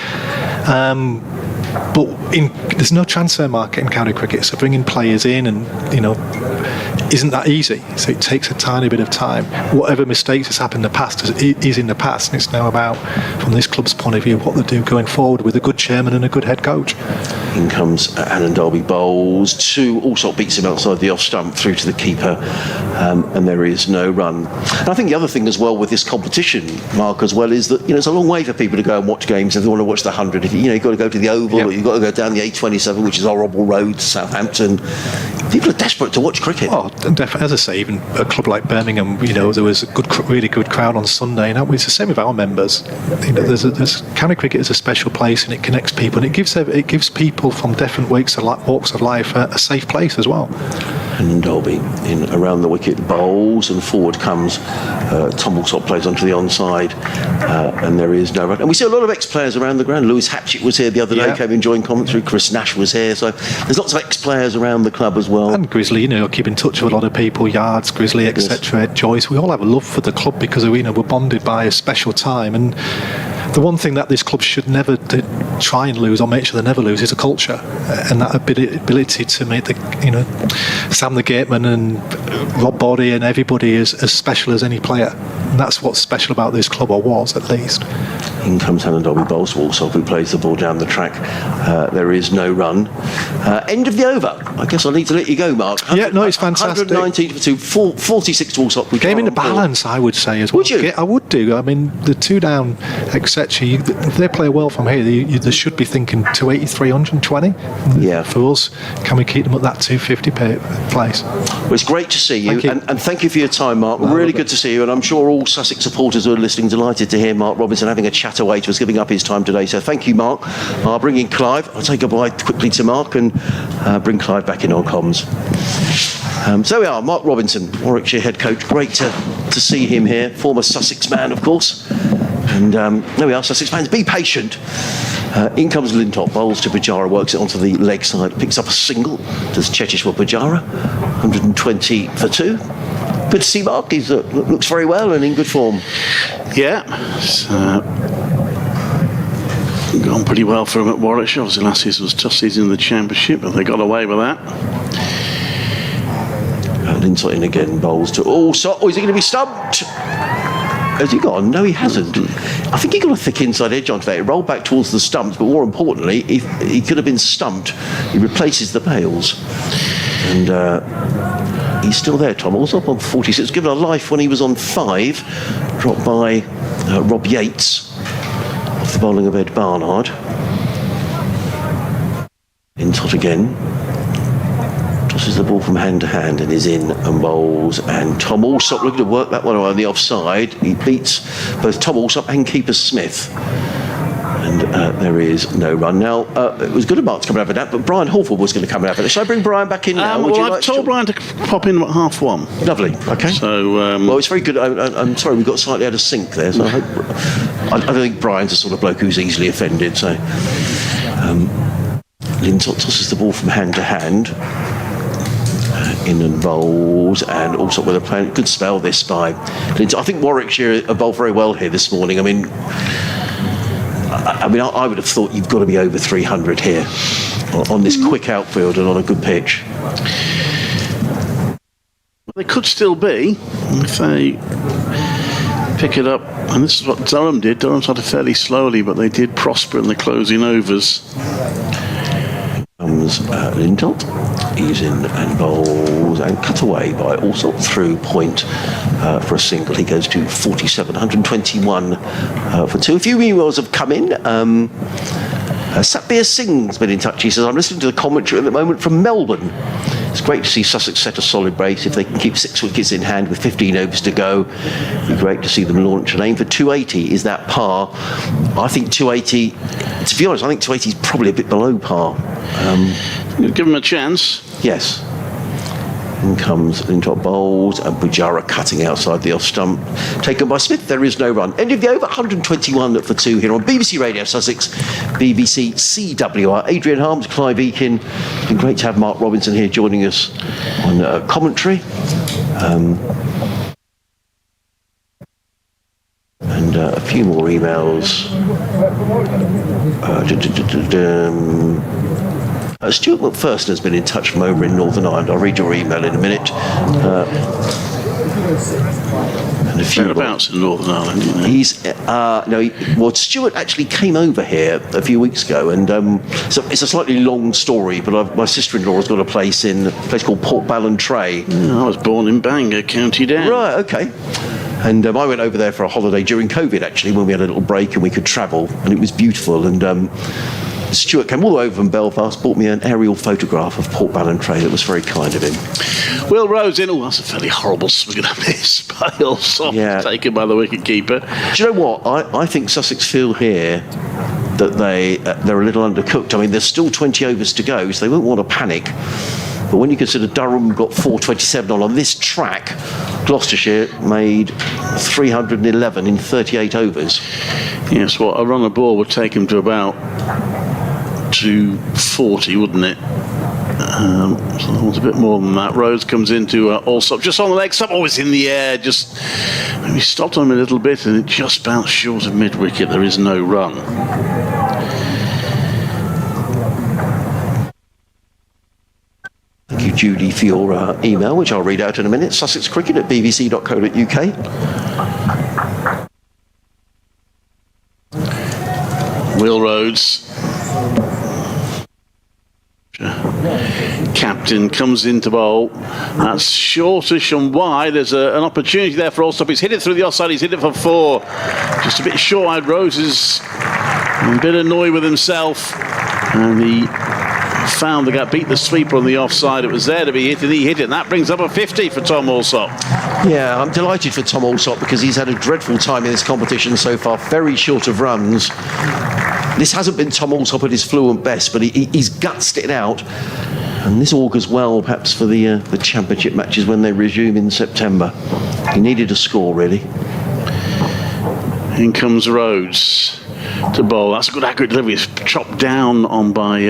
C: But there's no transfer market in county cricket, so bringing players in isn't that easy. So it takes a tiny bit of time. Whatever mistakes has happened in the past is in the past, and it's now about, from this club's point of view, what they do going forward with a good chairman and a good head coach.
A: In comes Hannon Dolby bowls. 2 Allsop beats him outside the off stump through to the keeper, and there is no run. And I think the other thing as well with this competition, Mark, as well, is that it's a long way for people to go and watch games if they want to watch the 100. If you've got to go to the Oval, or you've got to go down the A27, which is a horrible road to Southampton. People are desperate to watch cricket.
C: Oh, definitely. As I say, even a club like Birmingham, there was a really good crowd on Sunday, and it's the same with our members. There's county cricket is a special place, and it connects people, and it gives people from different walks of life a safe place as well.
A: And Dolby in around the wicket bowls, and forward comes Tom Allsop, plays onto the onside, and there is no run. And we see a lot of ex-players around the ground. Lewis Hatchett was here the other day, came enjoying commentary. Chris Nash was here, so there's lots of ex-players around the club as well.
C: And Grizzly, keep in touch with a lot of people, Yards, Grizzly, etc. Ed Joyce. We all have a love for the club because we're bonded by a special time, and the one thing that this club should never try and lose, or make sure they never lose, is a culture, and that ability to make Sam the Gateman and Rob Body and everybody is as special as any player. And that's what's special about this club, or was at least.
A: In comes Helen Dobby Bowles, Walsall, who plays the ball down the track. There is no run. End of the over. I guess I need to let you go, Mark.
C: Yeah, no, it's fantastic.
A: 119 to 46 to Walsall.
C: Game into balance, I would say, as well.
A: Would you?
C: I would do. I mean, the 2 down, etc. If they play well from here, they should be thinking 280, 320.
A: Yeah.
C: For us, can we keep them at that 250 place?
A: Well, it's great to see you,
C: Thank you.
A: And thank you for your time, Mark. Really good to see you, and I'm sure all Sussex supporters who are listening delighted to hear Mark Robinson having a chat away to us, giving up his time today. So thank you, Mark. I'll bring in Clive. I'll say goodbye quickly to Mark and bring Clive back in on comms. So we are, Mark Robinson, Warwickshire head coach. Great to see him here. Former Sussex man, of course. And there we are, Sussex fans. Be patient. In comes Lintop, bowls to Pujara, works it onto the leg side, picks up a single, does Chetish for Pujara, 120 for 2. Good to see Mark. He looks very well and in good form.
B: Yeah, it's gone pretty well for him at Warwickshire. Obviously last season was a tough season in the Championship, but they got away with that.
A: Lintott in again, bowls to... Oh, is he going to be stumped? Has he gone? No, he hasn't. I think he got a thick inside edge on today. It rolled back towards the stumps, but more importantly, he could have been stumped. He replaces the bails. And he's still there, Tom. Also up on 46. Given a life when he was on 5. Dropped by Rob Yates off the bowling of Ed Barnard. Lintott again. Tosses the ball from hand to hand and is in and bowls. And Tom Alsop looking to work that one on the offside. He beats both Tom Alsop and Keeper Smith. And there is no run. Now, it was good of Mark to come and have a nap, but Brian Hawford was going to come and have it. Shall I bring Brian back in now?
B: I've told Brian to pop in at 1:30.
A: Lovely, okay.
B: So,
A: well, it's very good. I'm sorry, we got slightly out of sync there. So I don't think Brian's a sort of bloke who's easily offended. So, Lintott tosses the ball from hand to hand. In and bowls, and also with a plan. Good spell this by Lintott. I think Warwickshire have bowled very well here this morning. I mean, I would have thought you've got to be over 300 here on this quick outfield and on a good pitch.
B: They could still be if they pick it up, and this is what Durham did. Durham started fairly slowly, but they did prosper in the closing overs.
A: Comes Lintott. He's in and bowls and cut away by Alsop through point for a single. He goes to 47, 121 for 2. A few emails have come in. Satbir Singh's been in touch. He says, I'm listening to the commentary at the moment from Melbourne. It's great to see Sussex set a solid brace. If they can keep 6 wickets in hand with 15 overs to go, it'd be great to see them launch an aim for 280. Is that par? I think 280, to be honest, I think 280 is probably a bit below par.
B: Give them a chance.
A: Yes. In comes Lintott bowls and Pujara cutting outside the off stump. Taken by Smith. There is no run. End of the over. 121 for 2 here on BBC Radio Sussex, BBC CWR. Adrian Harms, Clive Eakin. It's been great to have Mark Robinson here joining us on commentary. And a few more emails. Stuart McPherson has been in touch from over in Northern Ireland. I'll read your email in a minute. And a few
B: Whereabouts in Northern Ireland? You know?
A: He's Stuart actually came over here a few weeks ago, and so it's a slightly long story. But my sister-in-law has got a place called Port Ballantrae.
B: I was born in Bangor, County Down.
A: Right, okay. And I went over there for a holiday during COVID, actually, when we had a little break and we could travel, and it was beautiful. And Stuart came all the way over from Belfast, bought me an aerial photograph of Port Ballantrae. That was very kind of him.
B: Will Rose in. Oh, that's a fairly horrible swing and a miss by Alsop, taken by the wicket-keeper.
A: Do you know what? I think Sussex feel here that they're a little undercooked. I mean, there's still 20 overs to go, so they won't want to panic. But when you consider Durham got 427 on this track, Gloucestershire made 311 in 38 overs.
B: Yes, well, a run of ball would take him to about 240, wouldn't it? So I want a bit more than that. Rhodes comes into Allsop just on the leg. Some always in the air. Just maybe stopped on him a little bit, and it just bounced short of mid wicket. There is no run.
A: Thank you, Judy, for your email, which I'll read out in a minute. Sussex Cricket at bbc.co.uk.
B: Will Rhodes, captain, comes into bowl. That's shortish and wide. There's an opportunity there for Allsop. He's hit it through the offside. He's hit it for 4. Just a bit short. Rhodes is a bit annoyed with himself, and he found the gap, beat the sweeper on the offside. It was there to be hit, and he hit it. And that brings up a 50 for Tom Allsop.
A: Yeah, I'm delighted for Tom Allsop because he's had a dreadful time in this competition so far, very short of runs. This hasn't been Tom Allsop at his fluent best, but he's gutsed it out. And this augurs well, perhaps, for the championship matches when they resume in September. He needed a score, really.
B: In comes Rhodes to bowl. That's a good accurate delivery. It's chopped down on by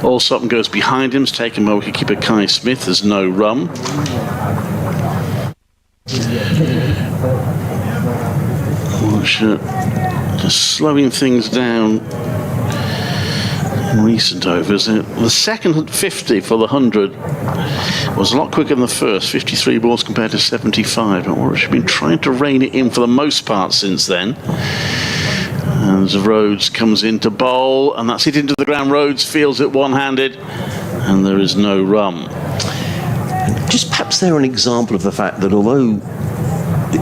B: Allsop and goes behind him. It's taken by wicketkeeper Kai Smith. There's no run. Just slowing things down in recent overs. The second 50 for the 100 was a lot quicker than the first. 53 balls compared to 75. But Warwickshire have been trying to rein it in for the most part since then. And Rhodes comes into bowl, and that's hit into the ground. Rhodes feels it one-handed, and there is no run.
A: Just perhaps they're an example of the fact that although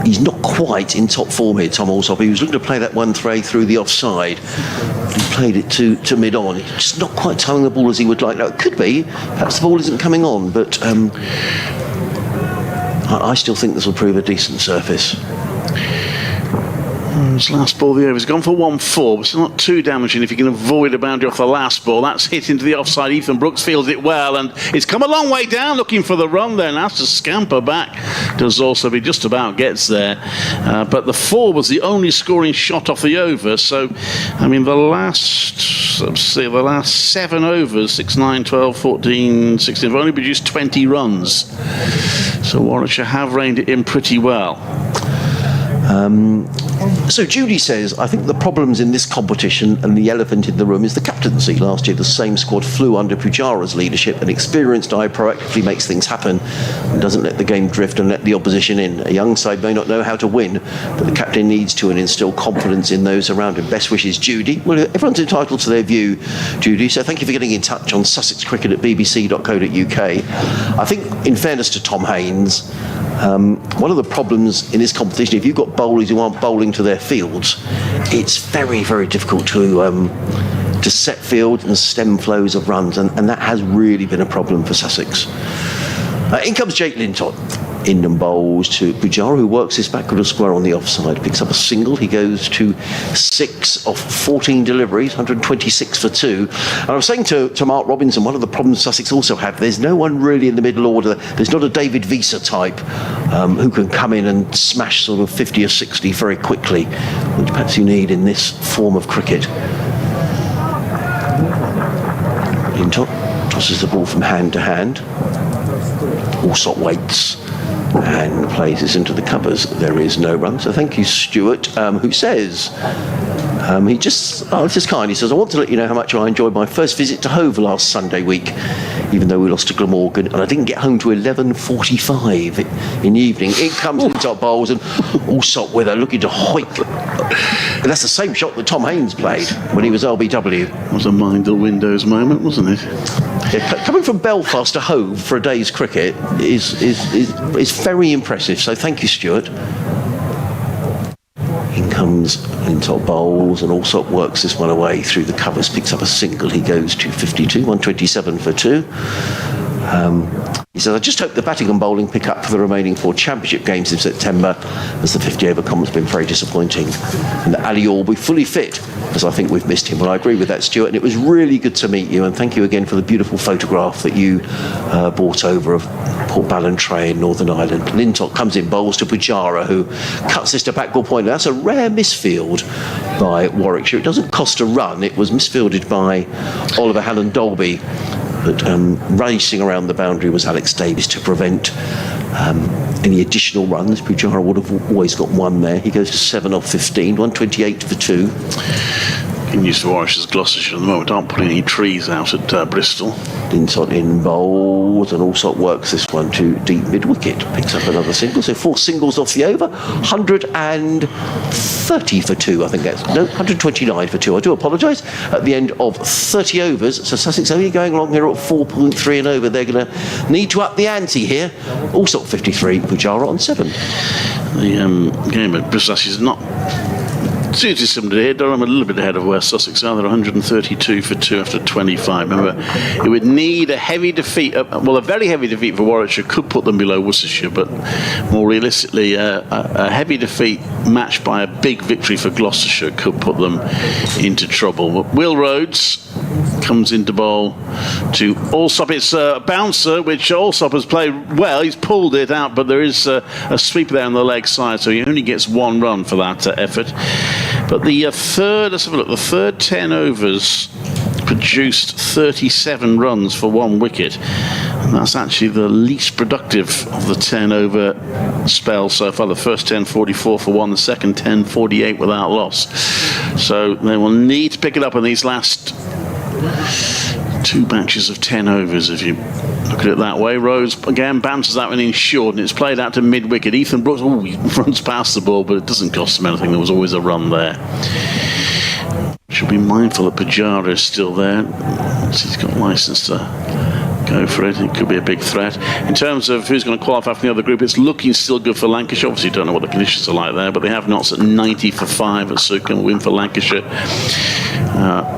A: he's not quite in top form here, Tom Allsop, he was looking to play that one through the offside. He played it to mid-on. He's just not quite towing the ball as he would like. Now, it could be. Perhaps the ball isn't coming on, but I still think this will prove a decent surface.
B: His last ball of the over has gone for 1-4, but it's not too damaging if you can avoid a boundary off the last ball. That's hit into the offside. Ethan Brooks fields it well, and it's come a long way down looking for the run there, and has to scamper back. Does also be just about gets there. But the 4 was the only scoring shot off the over. So, I mean, the last 7 overs, 6, 9, 12, 14, 16, have only produced 20 runs. So Warwickshire have reined it in pretty well.
A: So Judy says, I think the problems in this competition and the elephant in the room is the captaincy. Last year the same squad flew under Pujara's leadership. An experienced eye proactively makes things happen and doesn't let the game drift and let the opposition in. A young side may not know how to win, but the captain needs to and instill confidence in those around him. Best wishes, Judy. Well, everyone's entitled to their view, Judy, so thank you for getting in touch on Sussex Cricket at bbc.co.uk. I think, in fairness to Tom Haynes, one of the problems in this competition, if you've got bowlers who aren't bowling to their fields, it's very, very difficult to set field and stem flows of runs, and that has really been a problem for Sussex. In comes Jake Lintott. In and bowls to Pujara, who works his backward square on the offside, picks up a single. He goes to 6 of 14 deliveries, 126 for 2. And I was saying to Mark Robinson, one of the problems Sussex also have, there's no one really in the middle order. There's not a David Visa type who can come in and smash sort of 50 or 60 very quickly, which perhaps you need in this form of cricket. Lintott tosses the ball from hand to hand. Allsop waits and plays this into the covers. There is no run. So thank you, Stuart, who says, it's just kind. He says, I want to let you know how much I enjoyed my first visit to Hove last Sunday week, even though we lost to Glamorgan, and I didn't get home to 11:45 in the evening. In comes the top bowls, and Allsop with her looking to hoik. And that's the same shot that Tom Haynes played when he was LBW.
B: It was a mind the windows moment, wasn't it?
A: Yeah, coming from Belfast to Hove for a day's cricket is very impressive. So thank you, Stuart. In comes Lintott bowls, and Allsop works this one away through the covers, picks up a single. He goes to 52, 127 for 2. He says, I just hope the batting and bowling pick up for the remaining 4 championship games in September, as the 50-over comment's been very disappointing. And that Ali will be fully fit, because I think we've missed him. Well, I agree with that, Stuart, and it was really good to meet you, and thank you again for the beautiful photograph that you brought over of Port Ballantrae in Northern Ireland. Lintott comes in, bowls to Pujara, who cuts this to backward point. That's a rare misfield by Warwickshire. It doesn't cost a run. It was misfielded by Oliver Halland Dolby. But racing around the boundary was Alex Davies to prevent any additional runs. Pujara would have always got one there. He goes to 7 off 15, 128 for 2.
B: Getting used to Warwishire's Gloucestershire at the moment. Aren't putting any trees out at Bristol.
A: Lintott in bowls, and Allsop works this one to deep mid-wicket. Picks up another single, so 4 singles off the over. 130 for 2, I think that's. No, 129 for 2. I do apologise. At the end of 30 overs, so Sussex only going along here at 4.3 and over. They're going to need to up the ante here. Allsop 53, Pujara on 7.
B: The game at Bristol is not too dissimilar here. Durham a little bit ahead of where Sussex are. They're 132 for 2 after 25. Remember, it would need a heavy defeat. Well, a very heavy defeat for Warwickshire could put them below Worcestershire, but more realistically, a heavy defeat matched by a big victory for Gloucestershire could put them into trouble. Will Rhodes comes into bowl to Allsop. It's a bouncer, which Allsop has played well. He's pulled it out, but there is a sweeper there on the leg side, so he only gets 1 run for that effort. But the third, let's have a look, the third 10 overs produced 37 runs for 1 wicket. And that's actually the least productive of the 10 over spell so far. The first 10, 44 for 1, the second 10, 48 without loss. So they will need to pick it up in these last 2 batches of 10 overs, if you look at it that way. Rose again bounces that one in short, and it's played out to mid-wicket. Ethan Brooks, he runs past the ball, but it doesn't cost him anything. There was always a run there. Should be mindful that Pujara is still there. He's got licence to go for it. It could be a big threat. In terms of who's going to qualify for the other group, it's looking still good for Lancashire. Obviously, don't know what the conditions are like there, but they have Notts at 90 for 5 at Sukhum. Win for Lancashire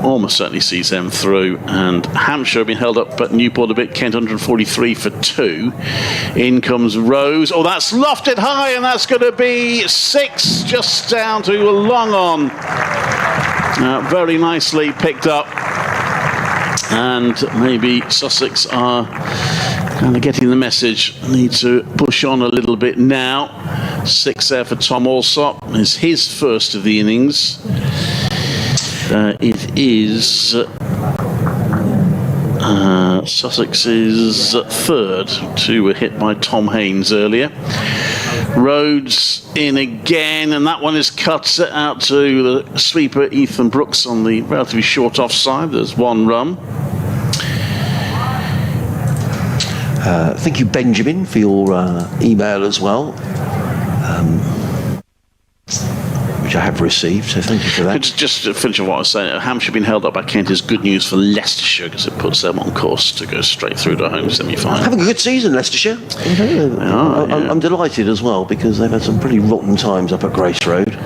B: almost certainly sees them through. And Hampshire have been held up at Newport a bit. Kent 143 for 2. In comes Rose. Oh, that's lofted high, and that's going to be 6, just down to a long on. Very nicely picked up. And maybe Sussex are kind of getting the message. Need to push on a little bit now. 6 there for Tom Allsop. It's his first of the innings. It is Sussex's third. 2 were hit by Tom Haynes earlier. Rhodes in again, and that one is cut out to the sweeper Ethan Brooks on the relatively short offside. There's 1 run.
A: Thank you, Benjamin, for your email as well, which I have received, so thank you for that.
B: Just to finish on what I was saying, Hampshire being held up by Kent is good news for Leicestershire, because it puts them on course to go straight through to a home semi-final.
A: Having a good season, Leicestershire. I'm delighted as well, because they've had some pretty rotten times up at Grace Road.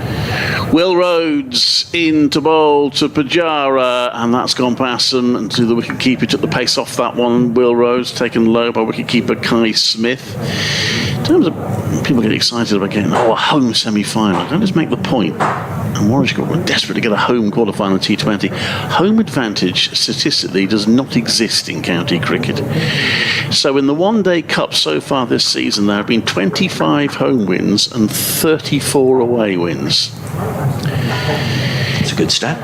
B: Will Rhodes into bowl to Pujara, and that's gone past them and to the wicket-keeper. Took the pace off that one. Will Rhodes taken low by wicket-keeper Kai Smith. In terms of people get excited about getting a home semi-final, don't just make the point. And Warwickshire were desperate to get a home quarter-final T20. Home advantage statistically does not exist in county cricket. So in the one-day cup so far this season, there have been 25 home wins and 34 away wins.
A: It's a good stat.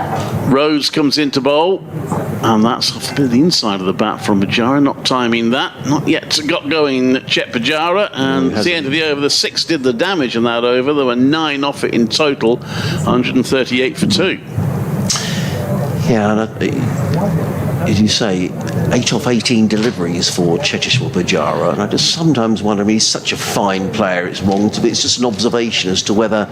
B: Rose comes into bowl, and that's off the inside of the bat from Pujara. Not timing that. Not yet got going Chet Pujara. And at the end of the over, the 6 did the damage in that over. There were 9 off it in total, 138 for 2.
A: Yeah, and as you say, 8 off 18 deliveries for Checheshwar Pujara, and I just sometimes wonder, he's such a fine player, it's wrong to be, it's just an observation as to whether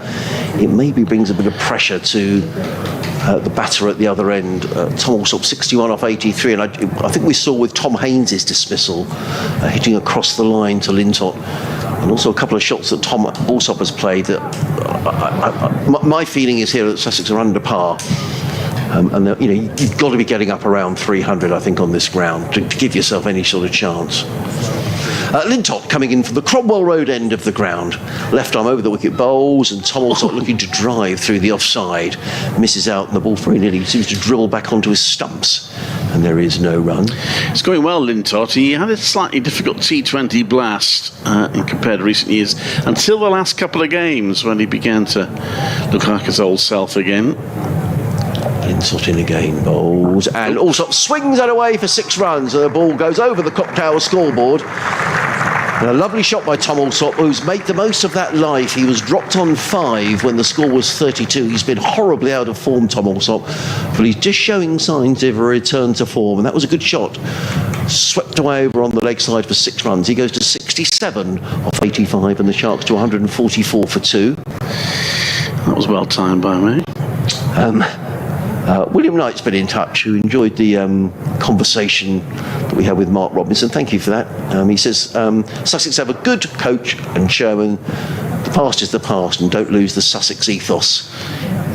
A: it maybe brings a bit of pressure to the batter at the other end. Tom Allsop 61 off 83, and I think we saw with Tom Haynes' dismissal, hitting across the line to Lintott, and also a couple of shots that Tom Allsop has played that my feeling is here that Sussex are under par. And you've got to be getting up around 300, I think, on this ground to give yourself any sort of chance. Lintott coming in from the Cromwell Road end of the ground. Left arm over the wicket bowls, and Tom Allsop looking to drive through the offside. Misses out, and the ball very nearly seems to drill back onto his stumps. And there is no run.
B: It's going well, Lintott. He had a slightly difficult T20 blast compared to recent years, until the last couple of games when he began to look like his old self again.
A: Linsott in again, bowls, and Allsop swings that away for 6 runs. The ball goes over the clock tower scoreboard. And a lovely shot by Tom Allsop, who's made the most of that life. He was dropped on 5 when the score was 32. He's been horribly out of form, Tom Allsop, but he's just showing signs of a return to form, and that was a good shot. Swept away over on the leg side for 6 runs. He goes to 67 off 85, and the Sharks to 144 for 2.
B: That was well timed by me.
A: William Knight's been in touch, who enjoyed the conversation that we had with Mark Robinson. Thank you for that. He says, Sussex have a good coach and chairman. The past is the past, and don't lose the Sussex ethos.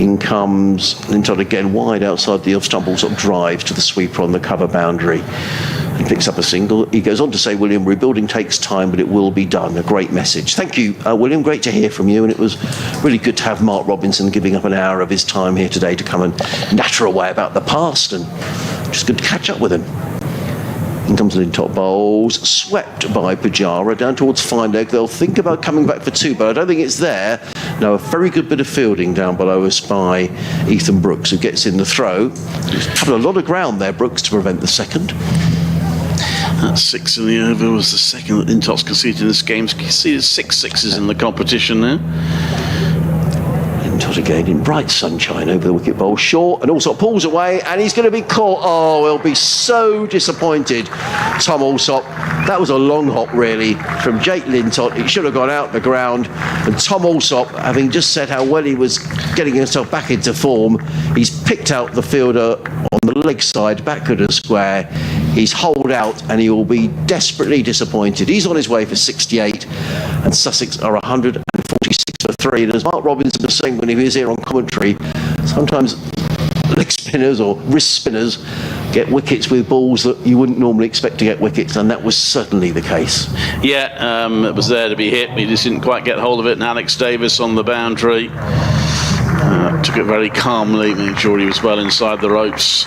A: In comes Linsott again, wide outside the off-stump, sort of drives to the sweeper on the cover boundary. He picks up a single. He goes on to say, William, rebuilding takes time, but it will be done. A great message. Thank you, William. Great to hear from you. And it was really good to have Mark Robinson giving up an hour of his time here today to come and natter away about the past. And just good to catch up with him. In comes Linsott, bowls, swept by Pujara down towards fine leg. They'll think about coming back for 2, but I don't think it's there. No, a very good bit of fielding down below us by Ethan Brooks, who gets in the throw. He's covered a lot of ground there, Brooks, to prevent the second.
B: That 6 in the over was the second that Lintott's conceded in this game. You can see there's 6 sixes in the competition there.
A: Linsott again in bright sunshine over the wicket bowl. Short, and also pulls away, and he's going to be caught. Oh, he'll be so disappointed, Tom Allsop. That was a long hop, really, from Jake Linsott. It should have gone out the ground. And Tom Allsop, having just said how well he was getting himself back into form, he's picked out the fielder on the leg side, backward and square. He's holed out, and he will be desperately disappointed. He's on his way for 68, and Sussex are 146 for 3. And as Mark Robinson was saying when he was here on commentary, sometimes leg spinners or wrist spinners get wickets with balls that you wouldn't normally expect to get wickets, and that was certainly the case.
B: Yeah, it was there to be hit, but he just didn't quite get hold of it. And Alex Davis on the boundary took it very calmly, making sure he was well inside the ropes.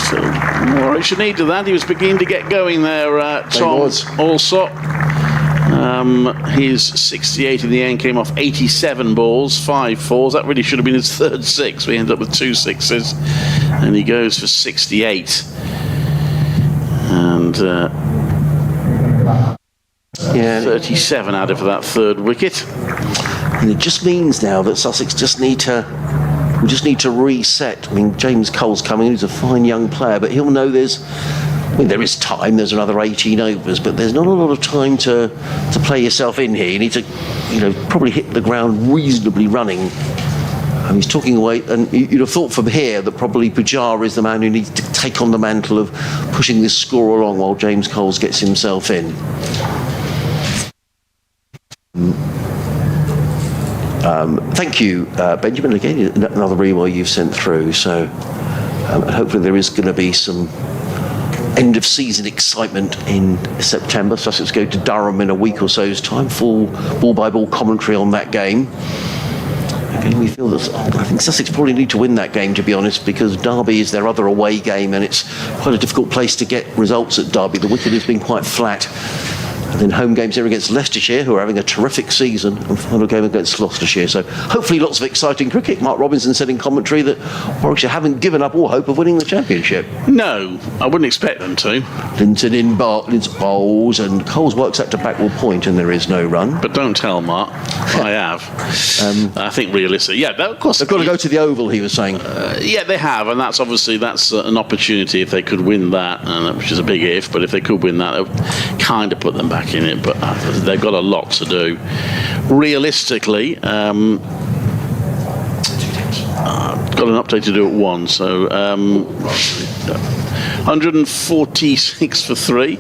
B: Still more Oceanida than that. He was beginning to get going there, Tom Allsop. His 68 in the end came off 87 balls, 5 fours. That really should have been his 3rd 6. We ended up with 2 sixes, and he goes for 68. And 37 added for that 3rd wicket.
A: And it just means now that Sussex just need to reset. I mean, James Cole's coming in, he's a fine young player, but he'll know there is time, there's another 18 overs, but there's not a lot of time to play yourself in here. You need to, probably hit the ground reasonably running. And he's talking away, and you'd have thought from here that probably Pujara is the man who needs to take on the mantle of pushing this score along while James Coles gets himself in. Thank you, Benjamin. Again, another email you've sent through. So hopefully there is going to be some end of season excitement in September. Sussex go to Durham in a week or so's time. Full ball by ball commentary on that game. Again, we feel that I think Sussex probably need to win that game, to be honest, because Derby is their other away game, and it's quite a difficult place to get results at Derby. The wicket has been quite flat. And then home games here against Leicestershire, who are having a terrific season, and final game against Gloucestershire. So hopefully lots of exciting cricket. Mark Robinson said in commentary that Warwickshire haven't given up all hope of winning the championship.
B: No, I wouldn't expect them to.
A: Linton in Linsott bowls, and Coles works out to backward point, and there is no run.
B: But don't tell Mark. I have. I think realistically, yeah, of course.
A: They've got to go to the Oval, he was saying.
B: Yeah, they have, and that's obviously an opportunity if they could win that, which is a big if, but if they could win that, it would kind of put them back in it, but they've got a lot to do. Realistically, got an update to do at 1, so 146 for 3.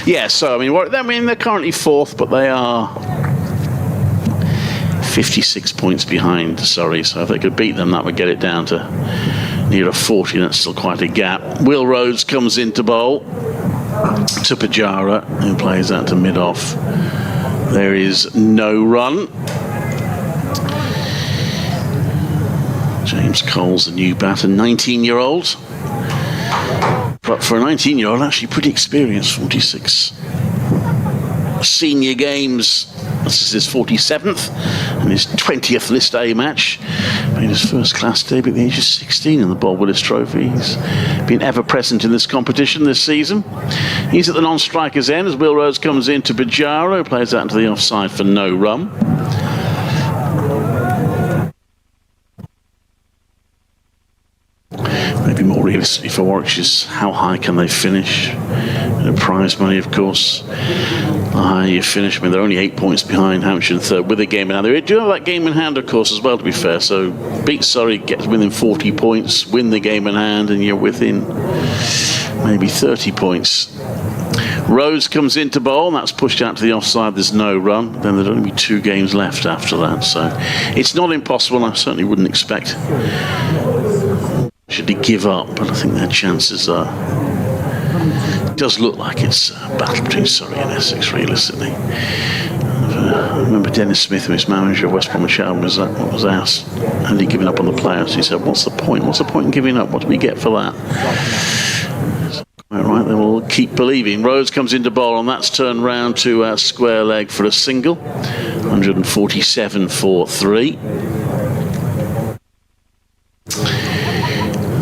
B: Yeah, so I mean they're currently 4th, but they are 56 points behind Surrey, so if they could beat them, that would get it down to near a 40. That's still quite a gap. Will Rhodes comes into bowl to Pujara, who plays that to mid-off. There is no run. James Cole's the new batter, 19-year-old. But for a 19-year-old, actually pretty experienced, 46 senior games This is his 47th and his 20th List A match. Made his first class debut at the age of 16 in the Bob Willis Trophy. He's been ever present in this competition this season. He's at the non-striker's end as Will Rhodes comes into Bajara, who plays out into the offside for no run. Maybe more realistically for Warwickshire's how high can they finish? Prize money, of course. The higher you finish, I mean, they're only 8 points behind Hampshire in third with a game in hand. They do have that game in hand, of course, as well, to be fair. So beat Surrey, gets within 40 points, win the game in hand, and you're within maybe 30 points. Rose comes into bowl, and that's pushed out to the offside. There's no run. Then there'd only be 2 games left after that. So it's not impossible. I certainly wouldn't expect should he give up, but I think their chances are. It does look like it's a battle between Surrey and Essex, realistically. I remember Dennis Smith, who was manager of West Bromwich Albion, was asked, had he given up on the players? He said, what's the point? What's the point in giving up? What do we get for that? Quite right, they will keep believing. Rhodes comes into bowl, and that's turned round to a square leg for a single. 147 for 3.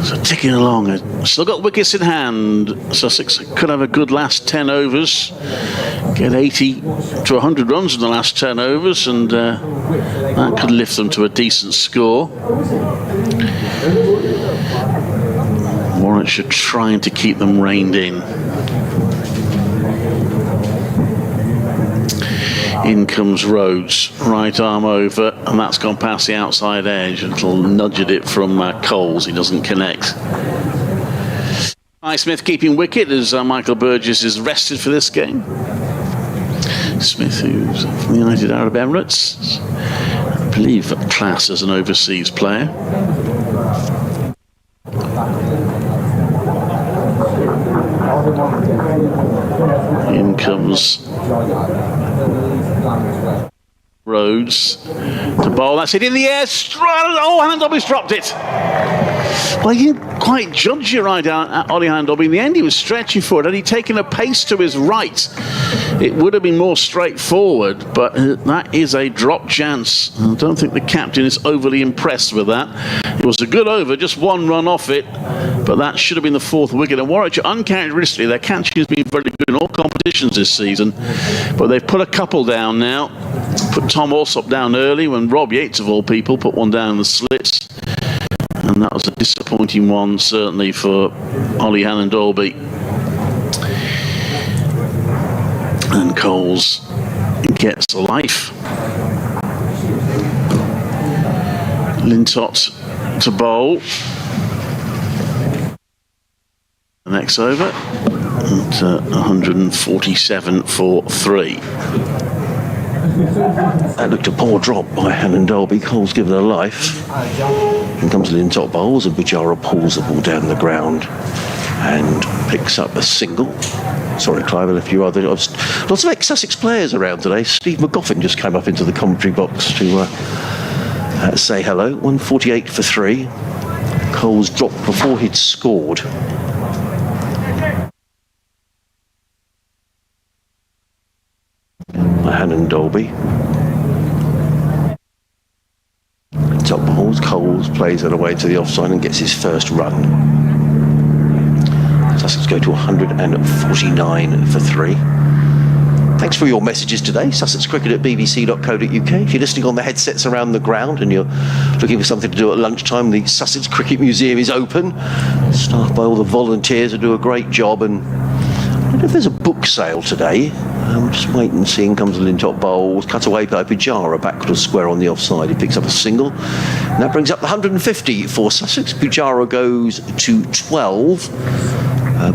B: So ticking along, still got wickets in hand. Sussex could have a good last 10 overs, get 80 to 100 runs in the last 10 overs, and that could lift them to a decent score. Warwickshire trying to keep them reined in. In comes Rhodes, right arm over, and that's gone past the outside edge. It'll nudge it from Coles. He doesn't connect. Smith keeping wicket as Michael Burgess is rested for this game. Smith, who's from the United Arab Emirates, I believe class as an overseas player. In comes Rhodes to bowl. That's it in the air. Oh, Handobby's dropped it. Well, he didn't quite judge you right, Ollie Handobby. In the end, he was stretching for it. Had he taken a pace to his right, it would have been more straightforward, but that is a drop chance. I don't think the captain is overly impressed with that. It was a good over, just 1 run off it, but that should have been the 4th wicket. And Warwickshire, uncharacteristically, their catching has been very good in all competitions this season, but they've put a couple down now. Put Tom Alsop down early when Rob Yates, of all people, put one down in the slits. And that was a disappointing one, certainly, for Ollie Hannon-Dolby. And Coles gets a life. Lintott to bowl. The next over at 147 for 3.
A: That looked a poor drop by Hannon-Dolby. Cole's given a life. In comes Lintott bowls, and Bajara pulls the ball down the ground and picks up a single. Sorry, Clive, if you are there. Lots of ex-Sussex players around today. Steve McGoffin just came up into the commentary box to say hello. 148 for 3. Cole's dropped before he'd scored. Hannon-Dolby. Top balls, Coles plays it away to the offside and gets his first run. Sussex go to 149 for 3. Thanks for your messages today. Sussex Cricket at bbc.co.uk. If you're listening on the headsets around the ground and you're looking for something to do at lunchtime, the Sussex Cricket Museum is open, staffed by all the volunteers who do a great job. And I don't know if there's a book sale today. Just wait and see. In comes the Lintott bowls, cut away by Bajara, back to a square on the offside. He picks up a single, and that brings up the 150 for Sussex. Bajara goes to 12,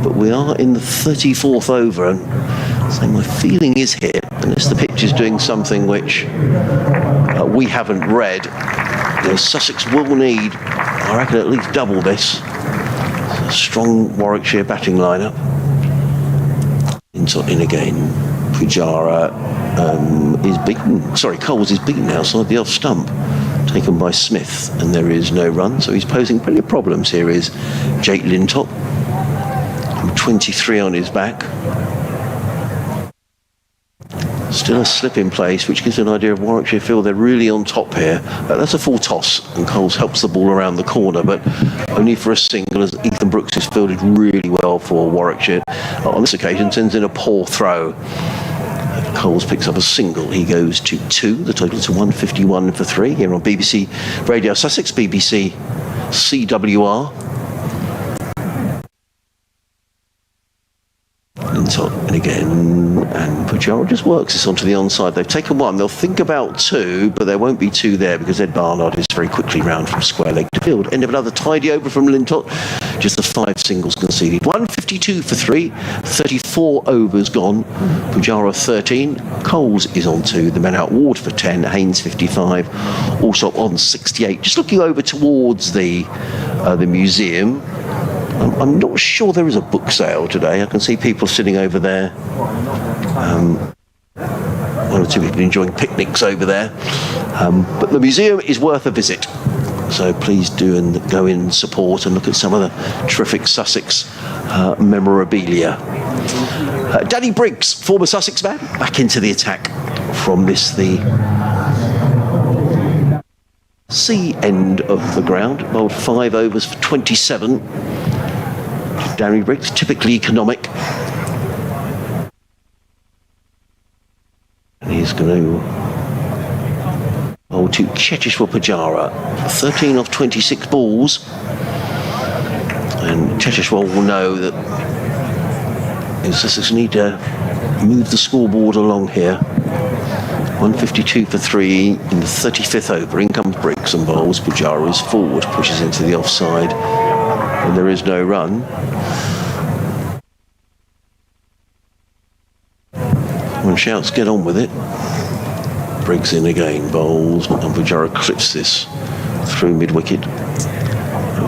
A: but we are in the 34th over, and so my feeling is here, unless the pitch is doing something which we haven't read, Sussex will need, I reckon, at least double this. A strong Warwickshire batting lineup. In again. Bajara is beaten. Sorry, Coles is beaten outside the off stump, taken by Smith, and there is no run. So he's posing plenty of problems. Here is Jake Lintott, 23 on his back. Still a slip in place, which gives you an idea of Warwickshire feel they're really on top here. That's a full toss, and Coles helps the ball around the corner, but only for a single, as Ethan Brooks has fielded really well for Warwickshire. On this occasion, sends in a poor throw. Coles picks up a single. He goes to 2. The total to 151 for 3 here on BBC Radio Sussex, BBC CWR. And again, and Pujara just works this onto the onside. They've taken 1. They'll think about 2, but there won't be 2 there because Ed Barnard is very quickly round from square leg to field. End of another tidy over from Lintott. Just the 5 singles conceded. 152 for 3. 34 overs gone. Pujara 13. Coles is on 2. The men out. Ward for 10. Haynes 55. Also on 68. Just looking over towards the museum. I'm not sure there is a book sale today. I can see people sitting over there. 1 or 2 people enjoying picnics over there. But the museum is worth a visit. So please do and go in and support and look at some of the terrific Sussex memorabilia. Danny Briggs, former Sussex man, back into the attack from the C end of the ground. Bowled 5 overs for 27. Danny Briggs, typically economic. And he's going to bowl to Chetishwar Pujara. 13 off 26 balls. And Chetishwar will know that Sussex need to move the scoreboard along here. 152 for 3 in the 35th over. In comes Briggs and bowls. Pujara is forward, pushes into the offside. And there is no run. One shouts, get on with it. Briggs in again, bowls, and Pujara clips this through mid-wicket.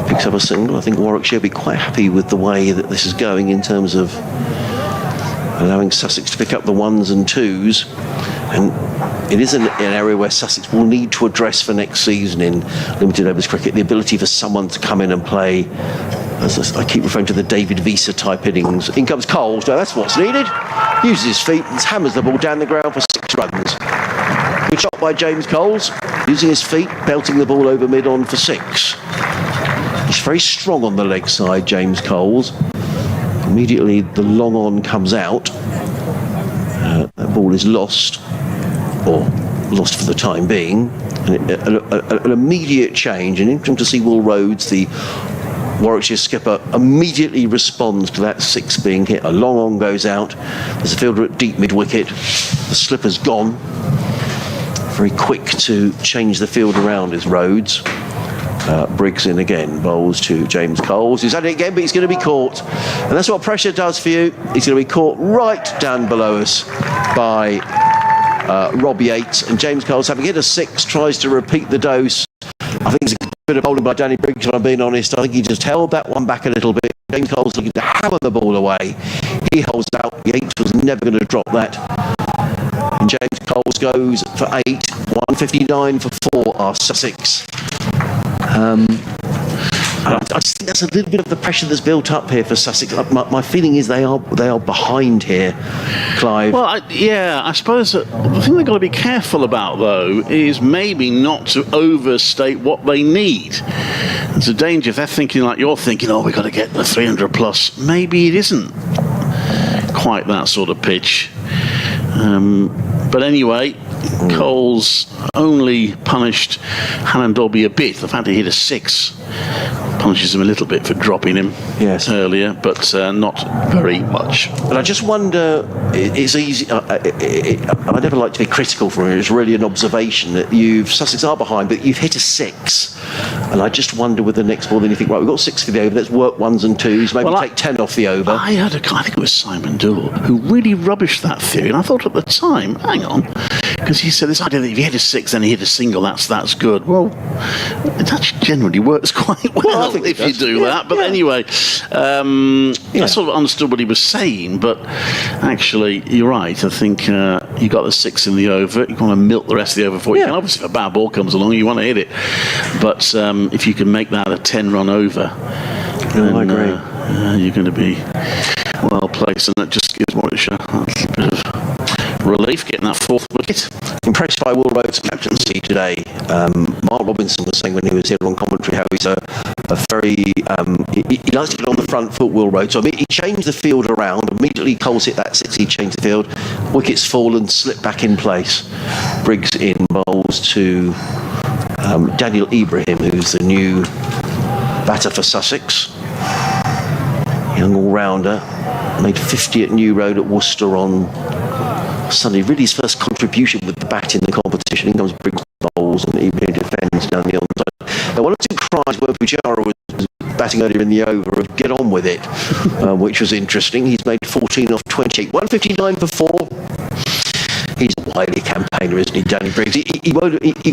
A: Picks up a single. I think Warwickshire will be quite happy with the way that this is going in terms of allowing Sussex to pick up the 1s and 2s. And it is an area where Sussex will need to address for next season in limited overs cricket, the ability for someone to come in and play, as I keep referring to, the David Visa type innings. In comes Coles. No, that's what's needed. Uses his feet and hammers the ball down the ground for 6 runs. Good shot by James Coles, using his feet, belting the ball over mid-on for 6. He's very strong on the leg side, James Coles. Immediately the long on comes out. That ball is lost, or lost for the time being. And an immediate change, and interesting to see Will Rhodes, the Warwickshire skipper, immediately responds to that 6 being hit. A long on goes out. There's a fielder at deep mid-wicket. The slipper's gone. Very quick to change the field around is Rhodes. Briggs in again, bowls to James Coles. He's had it again, but he's going to be caught. And that's what pressure does for you. He's going to be caught right down below us by Rob Yates. And James Coles, having hit a 6, tries to repeat the dose. I think it's a bit of bowling by Danny Briggs, if I'm being honest. I think he just held that one back a little bit. James Coles looking to hammer the ball away. He holds out. Yates was never going to drop that. And James Coles goes for 8. 159 for 4 are Sussex. I just think that's a little bit of the pressure that's built up here for Sussex. My feeling is they are behind here, Clive.
B: Well, I suppose the thing they've got to be careful about, though, is maybe not to overstate what they need. There's a danger if they're thinking like you're thinking, we've got to get the 300 plus. Maybe it isn't quite that sort of pitch. But anyway, Coles only punished Hannon Dolby a bit. The fact he hit a 6 punishes him a little bit for dropping him earlier, but not very much.
A: And I just wonder, it's easy, I never like to be critical for it. It's really an observation that Sussex are behind, but you've hit a 6. And I just wonder with the next ball, then you think, right, we've got 6 for the over, let's work 1s and 2s, maybe take 10 off the over.
B: I heard I think it was Simon Dool, who really rubbished that theory. And I thought at the time, hang on, because he said this idea that if you hit a 6 and you hit a single, that's good. Well, it actually generally works quite well if you do that. But anyway, I sort of understood what he was saying. But actually, you're right. I think you got the 6 in the over. You want to milk the rest of the over for you. And obviously, if a bad ball comes along, you want to hit it. But if you can make that a 10-run over, then
A: I agree.
B: you're going to be well placed, and that just gives Warwickshire a bit of relief. relief getting that fourth wicket.
A: Impressed by Will Rhodes' captaincy today. Mark Robinson was saying when he was here on commentary how he's a very he likes to get on the front foot, Will Rhodes. So, I mean, he changed the field around immediately. Coles hit that six, he changed the field, wickets fallen, slipped back in place. Briggs in bowls to Daniel Ibrahim, who's the new batter for Sussex, young all-rounder, made 50 at New Road at Worcester on Sunday. Really his first contribution with the bat in the competition. In comes Briggs bowls and Ibrahim defends down the onside. Now, one or two cries where Pujara was batting earlier in the over of get on with it, which was interesting. He's made 14 off 28, 159 for 4. He's a wily campaigner, isn't he, Danny Briggs? You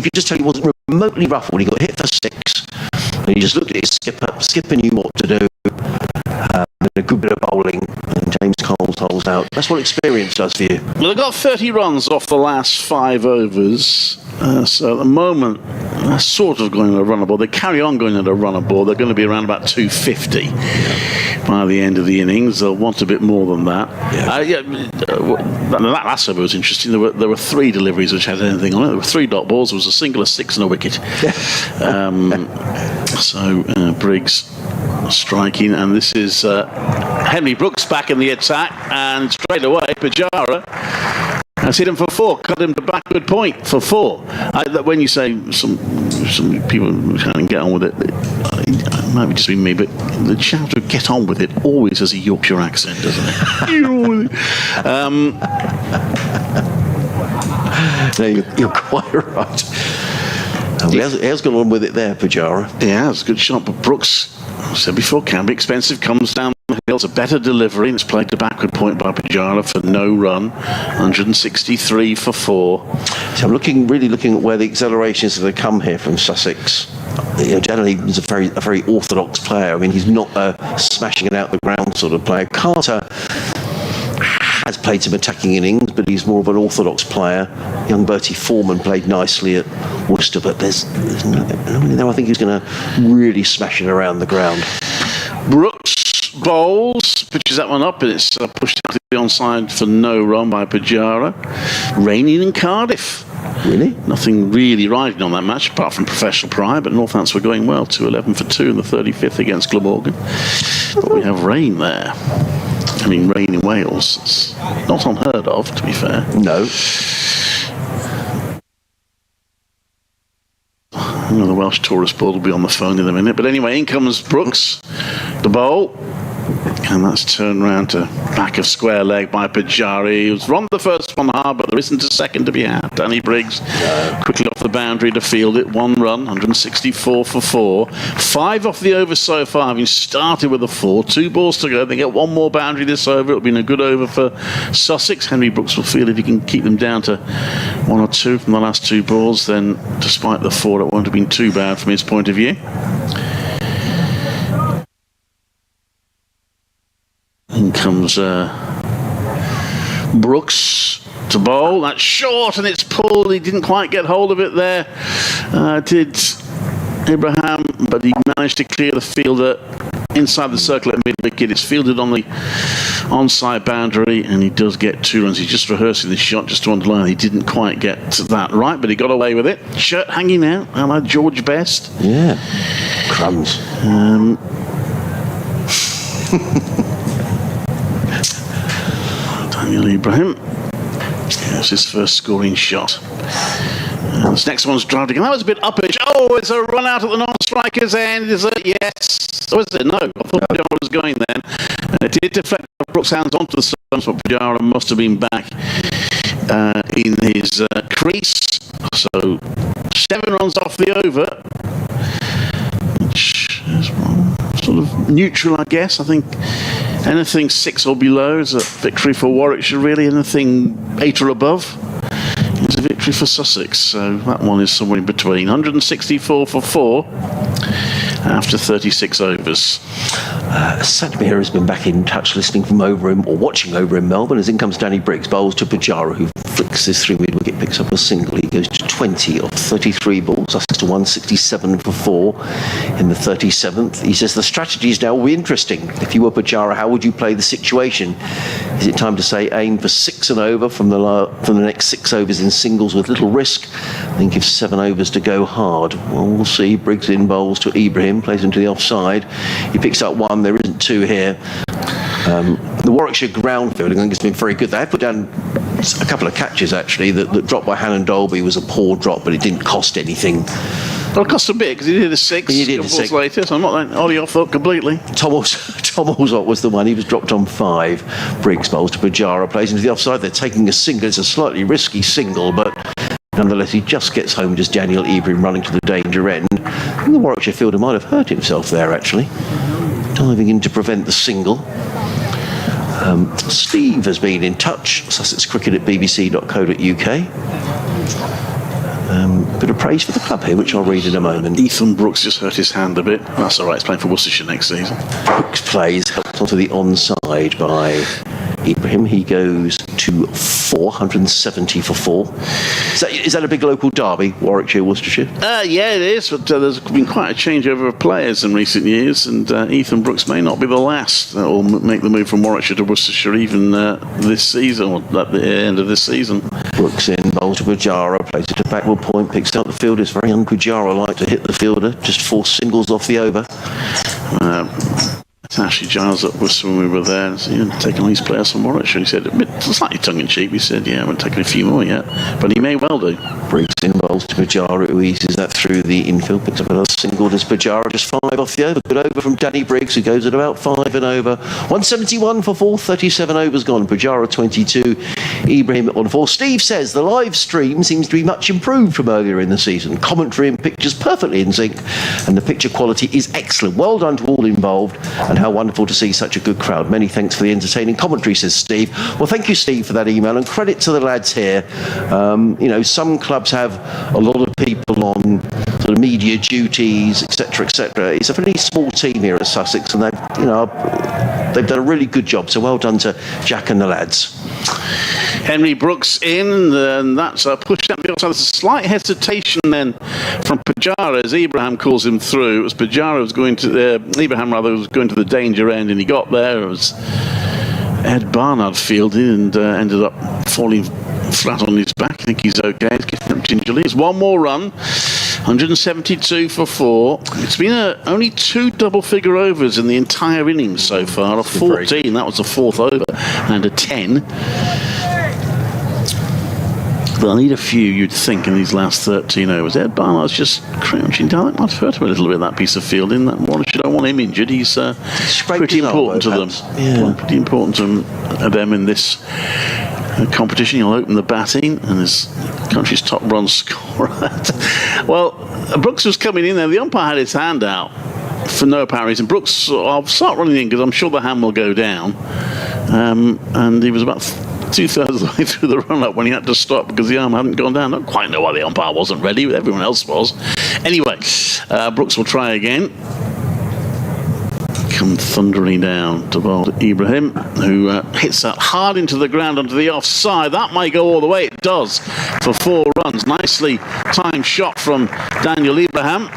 A: could just tell he wasn't remotely ruffled. He got hit for 6, and he just looked at his skipper. Skipper knew what to do. And a good bit of bowling, and James Coles holds out. That's what experience does for you.
B: Well, they got 30 runs off the last 5 overs. So at the moment, they're sort of going at a runner ball. They carry on going at a runner ball. They're going to be around about 250 by the end of the innings. They'll want a bit more than that. That last over was interesting. There were 3 deliveries which had anything on it. There were 3 dot balls. There was a single, a 6 and a wicket. Briggs striking, and this is Henry Brooks back in the attack, and straight away Pujara has hit him for 4, cut him to backward point for 4. When you say some people trying to get on with it, it might just be me, but the shout to get on with it always has a Yorkshire accent, doesn't it?
A: No, you're quite right. He has gone on with it there, Pujara.
B: He has, good shot, but Brooks, I said before, can be expensive, comes down the hill. It's a better delivery, and it's played to backward point by Pujara for no run, 163 for 4.
A: So I'm really looking at where the accelerations have come here from Sussex. Generally, he's a very orthodox player. I mean, he's not a smashing it out the ground sort of player. Carter has played some attacking innings, but he's more of an orthodox player. Young Bertie Foreman played nicely at Worcester, but there's nobody there I think he's going to really smash it around the ground.
B: Brooks bowls, pitches that one up, and it's pushed out to the onside for no run by Pujara. Raining in Cardiff.
A: Really?
B: Nothing really riding on that match apart from professional pride, but Northants were going well, 211 for 2 in the 35th against Glamorgan. But we have rain there. I mean, rain in Wales. It's not unheard of, to be fair.
A: No.
B: The Welsh Tourist Board will be on the phone in a minute. But anyway, in comes Brooks, the bowl. And that's turned round to back of square leg by Pujara. He was run the first one hard, but there isn't a second to be had. Danny Briggs quickly off the boundary to field it. 1 run, 164 for 4. 5 off the over so far, having started with a 4. 2 balls to go. They get 1 more boundary this over. It'll be a good over for Sussex. Henry Brooks will feel if he can keep them down to 1 or 2 from the last 2 balls, then despite the 4, it won't have been too bad from his point of view. In comes Brooks to bowl. That's short and it's pulled. He didn't quite get hold of it there. Did Ibrahim, but he managed to clear the fielder inside the circle at mid-wicket. It's fielded on the onside boundary, and he does get 2 runs. He's just rehearsing the shot just to underline he didn't quite get that right, but he got away with it. Shirt hanging out, a la George Best.
A: Yeah. Crumbs.
B: Daniel Ibrahim. That's his first scoring shot. This next one's drived again. That was a bit uppish. Oh, it's a run out at the non-striker's end. Is it? Yes. Was it? No. I thought Pujara was going then. And it did deflect Brooks' hands onto the stones, but Pujara must have been back in his crease. So 7 runs off the over, which is sort of neutral, I guess. I think anything 6 or below is a victory for Warwickshire, really. Anything 8 or above is a victory for Sussex. So that one is somewhere in between. 164 for 4 after 36 overs.
A: Satmir has been back in touch listening from over him, or watching over in Melbourne, as in comes Danny Briggs, bowls to Pujara, who flicks this through mid-wicket, picks up a single. He goes to 20 off 33 balls. That's to 167 for 4 in the 37th. He says the strategies now will be interesting. If you were Pujara, how would you play the situation? Is it time to say aim for 6 and over from the next 6 overs in singles with little risk? I think if 7 overs to go hard. Well, we'll see. Briggs in bowls to Ibrahim, plays him to the offside. He picks up 1. There isn't 2 here. The Warwickshire ground fielding, I think, has been very good. They have put down a couple of catches, actually. That drop by Hannon Dolby was a poor drop, but it didn't cost anything.
B: Well, it cost a bit because he did a 6.
A: He did a 6
B: later, so I'm not letting Ollie off hook completely.
A: Tom Allsop was the one. He was dropped on 5. Briggs bowls to Pujara, plays into the offside. They're taking a single. It's a slightly risky single, but nonetheless, he just gets home, just Daniel Ibrahim running to the danger end. And the Warwickshire fielder might have hurt himself there, actually, diving in to prevent the single. Steve has been in touch, Sussex Cricket at bbc.co.uk. Bit of praise for the club here, which I'll read in a moment.
B: Ethan Brooks just hurt his hand a bit. That's all right, he's playing for Worcestershire next season.
A: Brooks plays, helped onto the onside by Ibrahim. He goes to 470 for 4. Is that a big local derby, Warwickshire, Worcestershire?
B: Yeah, it is, but there's been quite a changeover of players in recent years, and Ethan Brooks may not be the last that will make the move from Warwickshire to Worcestershire even this season, or at the end of this season.
A: Brooks in, bowls to Pujara, plays it to backward point, picks out the fielder. It's very un-Pujara-like to hit the fielder, just 4 singles off the over.
B: Ashley Giles up with when we were there, and said, taking all these players from Warwickshire. He said, a bit slightly tongue-in-cheek, he said, yeah, I haven't taken a few more yet, but he may well do.
A: Briggs in bowls to Pujara, who eases that through the infield, picks up another single. Does Pujara, just 5 off the over. Good over from Danny Briggs, who goes at about 5 and over. 171 for 4, 37 overs gone. Pujara 22, Ibrahim on 4. Steve says the live stream seems to be much improved from earlier in the season. Commentary and pictures perfectly in sync, and the picture quality is excellent. Well done to all involved, and how wonderful to see such a good crowd. Many thanks for the entertaining commentary, says Steve. Well, thank you, Steve, for that email, and credit to the lads here. Some clubs have a lot of people on sort of media duties, etc., etc. It's a pretty small team here at Sussex, and they've done a really good job. So well done to Jack and the lads.
B: Henry Brooks in, and that's a push down the outside. There's a slight hesitation then from Pujara as Ibrahim calls him through. It was Ibrahim was going to the danger end, and he got there. It was Ed Barnard fielded and ended up falling flat on his back. I think he's okay. He's getting up gingerly. It's 1 more run. 172 for 4. It's been only 2 double-figure overs in the entire innings so far. A 14, that was the 4th over, and a 10. But I need a few, you'd think, in these last 13 overs. Ed Barnard's just crouching down. That might have hurt him a little bit, that piece of fielding. That one, I don't want him injured. He's pretty important to them. Yeah. Pretty important to them in this competition. He'll open the batting, and his country's top run scorer. Well, Brooks was coming in there. The umpire had his hand out for no apparent reason. Brooks, I'll start running in because I'm sure the hand will go down. And he was about 2/3 of the way through the run-up when he had to stop because the arm hadn't gone down. I don't quite know why the umpire wasn't ready, but everyone else was. Anyway, Brooks will try again. Come thundering down to bowl Ibrahim, who hits that hard into the ground onto the offside. That might go all the way. It does for 4 runs. Nicely timed shot from Daniel Ibrahim.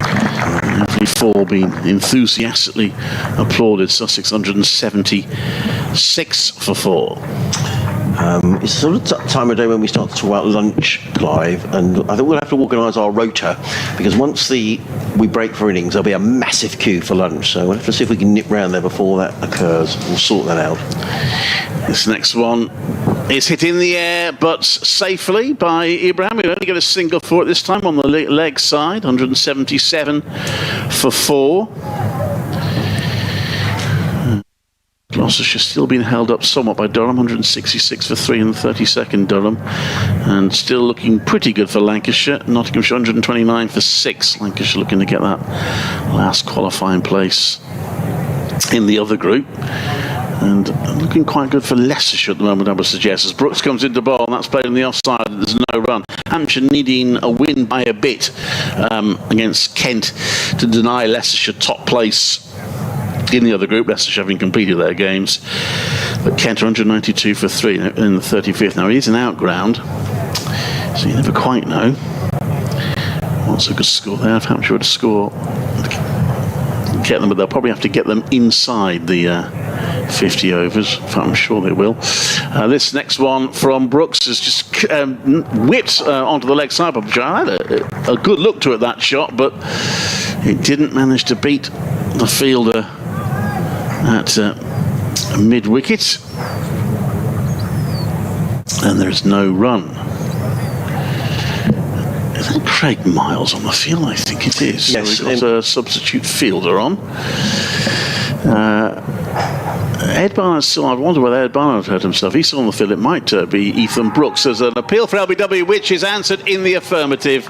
B: Every 4 being enthusiastically applauded. Sussex 176 for 4.
A: It's sort of time of day when we start to talk about lunch, Clive, and I think we'll have to organise our rota because once we break for innings, there'll be a massive queue for lunch. So we'll have to see if we can nip round there before that occurs. We'll sort that out.
B: This next one is hit in the air, but safely by Ibrahim. We only get a single for it this time on the leg side. 177 for 4. Gloucestershire still being held up somewhat by Durham, 166 for 3 in the 32nd Durham, and still looking pretty good for Lancashire. Nottinghamshire 129 for 6. Lancashire looking to get that last qualifying place in the other group, and looking quite good for Leicestershire at the moment, I would suggest, as Brooks comes into bowl, and that's played on the offside. There's no run. Hampshire needing a win by a bit against Kent to deny Leicestershire top place in the other group. Leicestershire having completed their games, but Kent 192 for 3 in the 35th. Now it is an outground, so you never quite know What's a good score there? If Hampshire were to score, get them, but they'll probably have to get them inside the 50 overs. In fact, I'm sure they will. This next one from Brooks is just whipped onto the leg side. But I had a good look to it, that shot, but it didn't manage to beat the fielder at mid-wicket. And there's no run. Is that Craig Miles on the field? I think it is.
A: Yes,
B: so we've got a substitute fielder on. Ed Barnard still, I wonder whether Ed Barnard hurt himself. He's still on the field. It might be Ethan Brooks. There's an appeal for LBW, which is answered in the affirmative.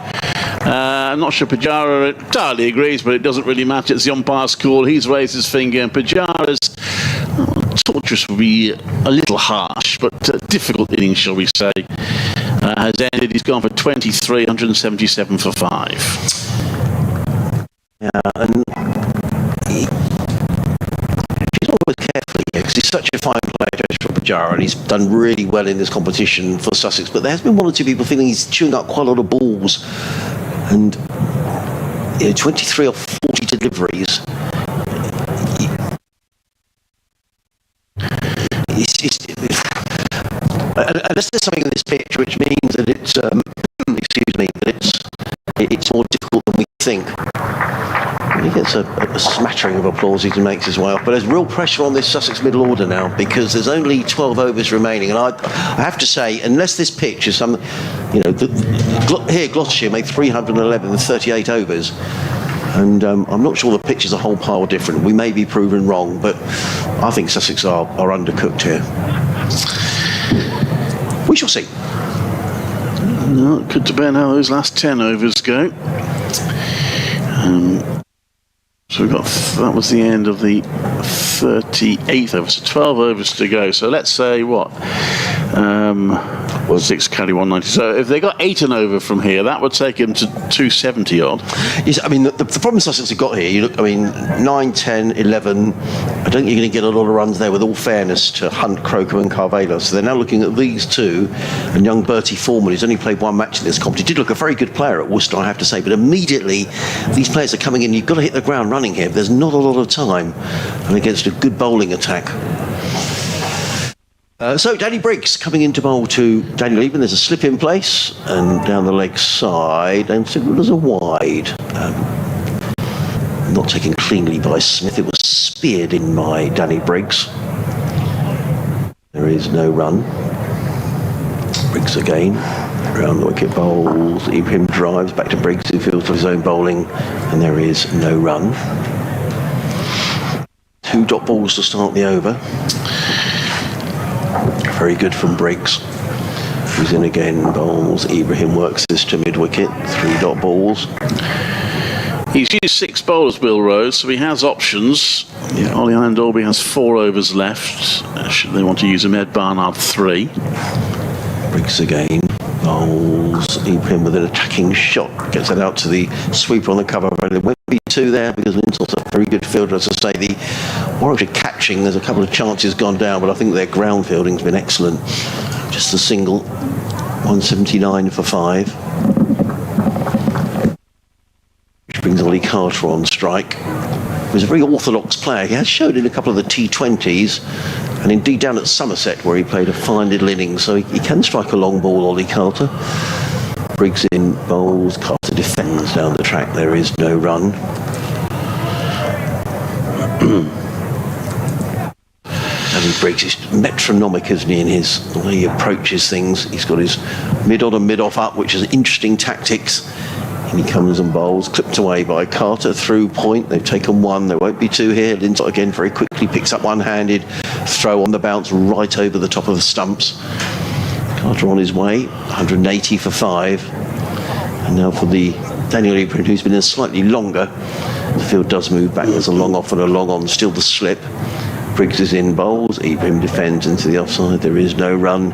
B: I'm not sure Pujara entirely agrees, but it doesn't really matter. It's the umpire's call. He's raised his finger, and Pujara's torturous would be a little harsh, but difficult innings, shall we say, has ended. He's gone for 23, 177 for 5.
A: Yeah, and he's always carefully here because he's such a fine player, Joshua Pujara, and he's done really well in this competition for Sussex. But there has been one or two people feeling he's chewing up quite a lot of balls, and 23 or 40 deliveries. Unless there's something in this pitch which means that it's, excuse me, that it's more difficult than we think. He gets a smattering of applause as he makes his way off, but there's real pressure on this Sussex middle order now because there's only 12 overs remaining, and I have to say, unless this pitch is some, here Gloucestershire made 311 in 38 overs. And I'm not sure the pitch is a whole pile different. We may be proven wrong, but I think Sussex are undercooked here. We shall see.
B: No, it could depend how those last 10 overs go. So that was the end of the 38th over, so 12 overs to go. So let's say what? 6 carry 190. So if they got 8 and over from here, that would take him to 270 odd.
A: Yes, I mean, the problem Sussex have got here, you look, I mean, 9, 10, 11, I don't think you're going to get a lot of runs there with all fairness to Hunt, Croker and Carvalho. So they're now looking at these two, and young Bertie Foreman, who's only played one match in this competition, did look a very good player at Worcester, I have to say, but immediately these players are coming in, you've got to hit the ground running here. There's not a lot of time, and against a good bowling attack. So Danny Briggs coming into bowl to Daniel Eben. There's a slip in place, and down the leg side, and signalled as a wide. Not taken cleanly by Smith. It was speared in by Danny Briggs. There is no run. Briggs again. Around the wicket bowls. Ibrahim drives back to Briggs, who feels for his own bowling, and there is no run. 2 dot balls to start the over. Very good from Briggs, who's in again, bowls. Ibrahim works this to mid-wicket, 3 dot balls.
B: He's used 6 bowlers, Bill Rose, so he has options. Yeah, Ollie Allen Dalby has 4 overs left. Should they want to use him, Ed Barnard 3.
A: Briggs again, bowls. Ibrahim with an attacking shot, gets that out to the sweeper on the cover. There won't be 2 there because Linton's a very good fielder. As I say, the Warwickshire catching, there's a couple of chances gone down, but I think their ground fielding's been excellent. Just a single, 179 for 5. Which brings Ollie Carter on strike. He was a very orthodox player. He has showed in a couple of the T20s, and indeed down at Somerset where he played a fine little innings, so he can strike a long ball, Ollie Carter. Briggs in, bowls. Carter defends down the track. There is no run. Danny Briggs is metronomic, isn't he, in his the way he approaches things. He's got his mid-on and mid-off up, which is interesting tactics. And he comes and bowls, clipped away by Carter through point. They've taken 1, there won't be 2 here. Lintott again very quickly picks up one-handed throw on the bounce right over the top of the stumps. Carter on his way, 180 for 5. And now for the Daniel Ibrahim, who's been in slightly longer. The field does move back. There's a long off and a long on, still the slip. Briggs is in, bowls. Ibrahim defends into the offside. There is no run.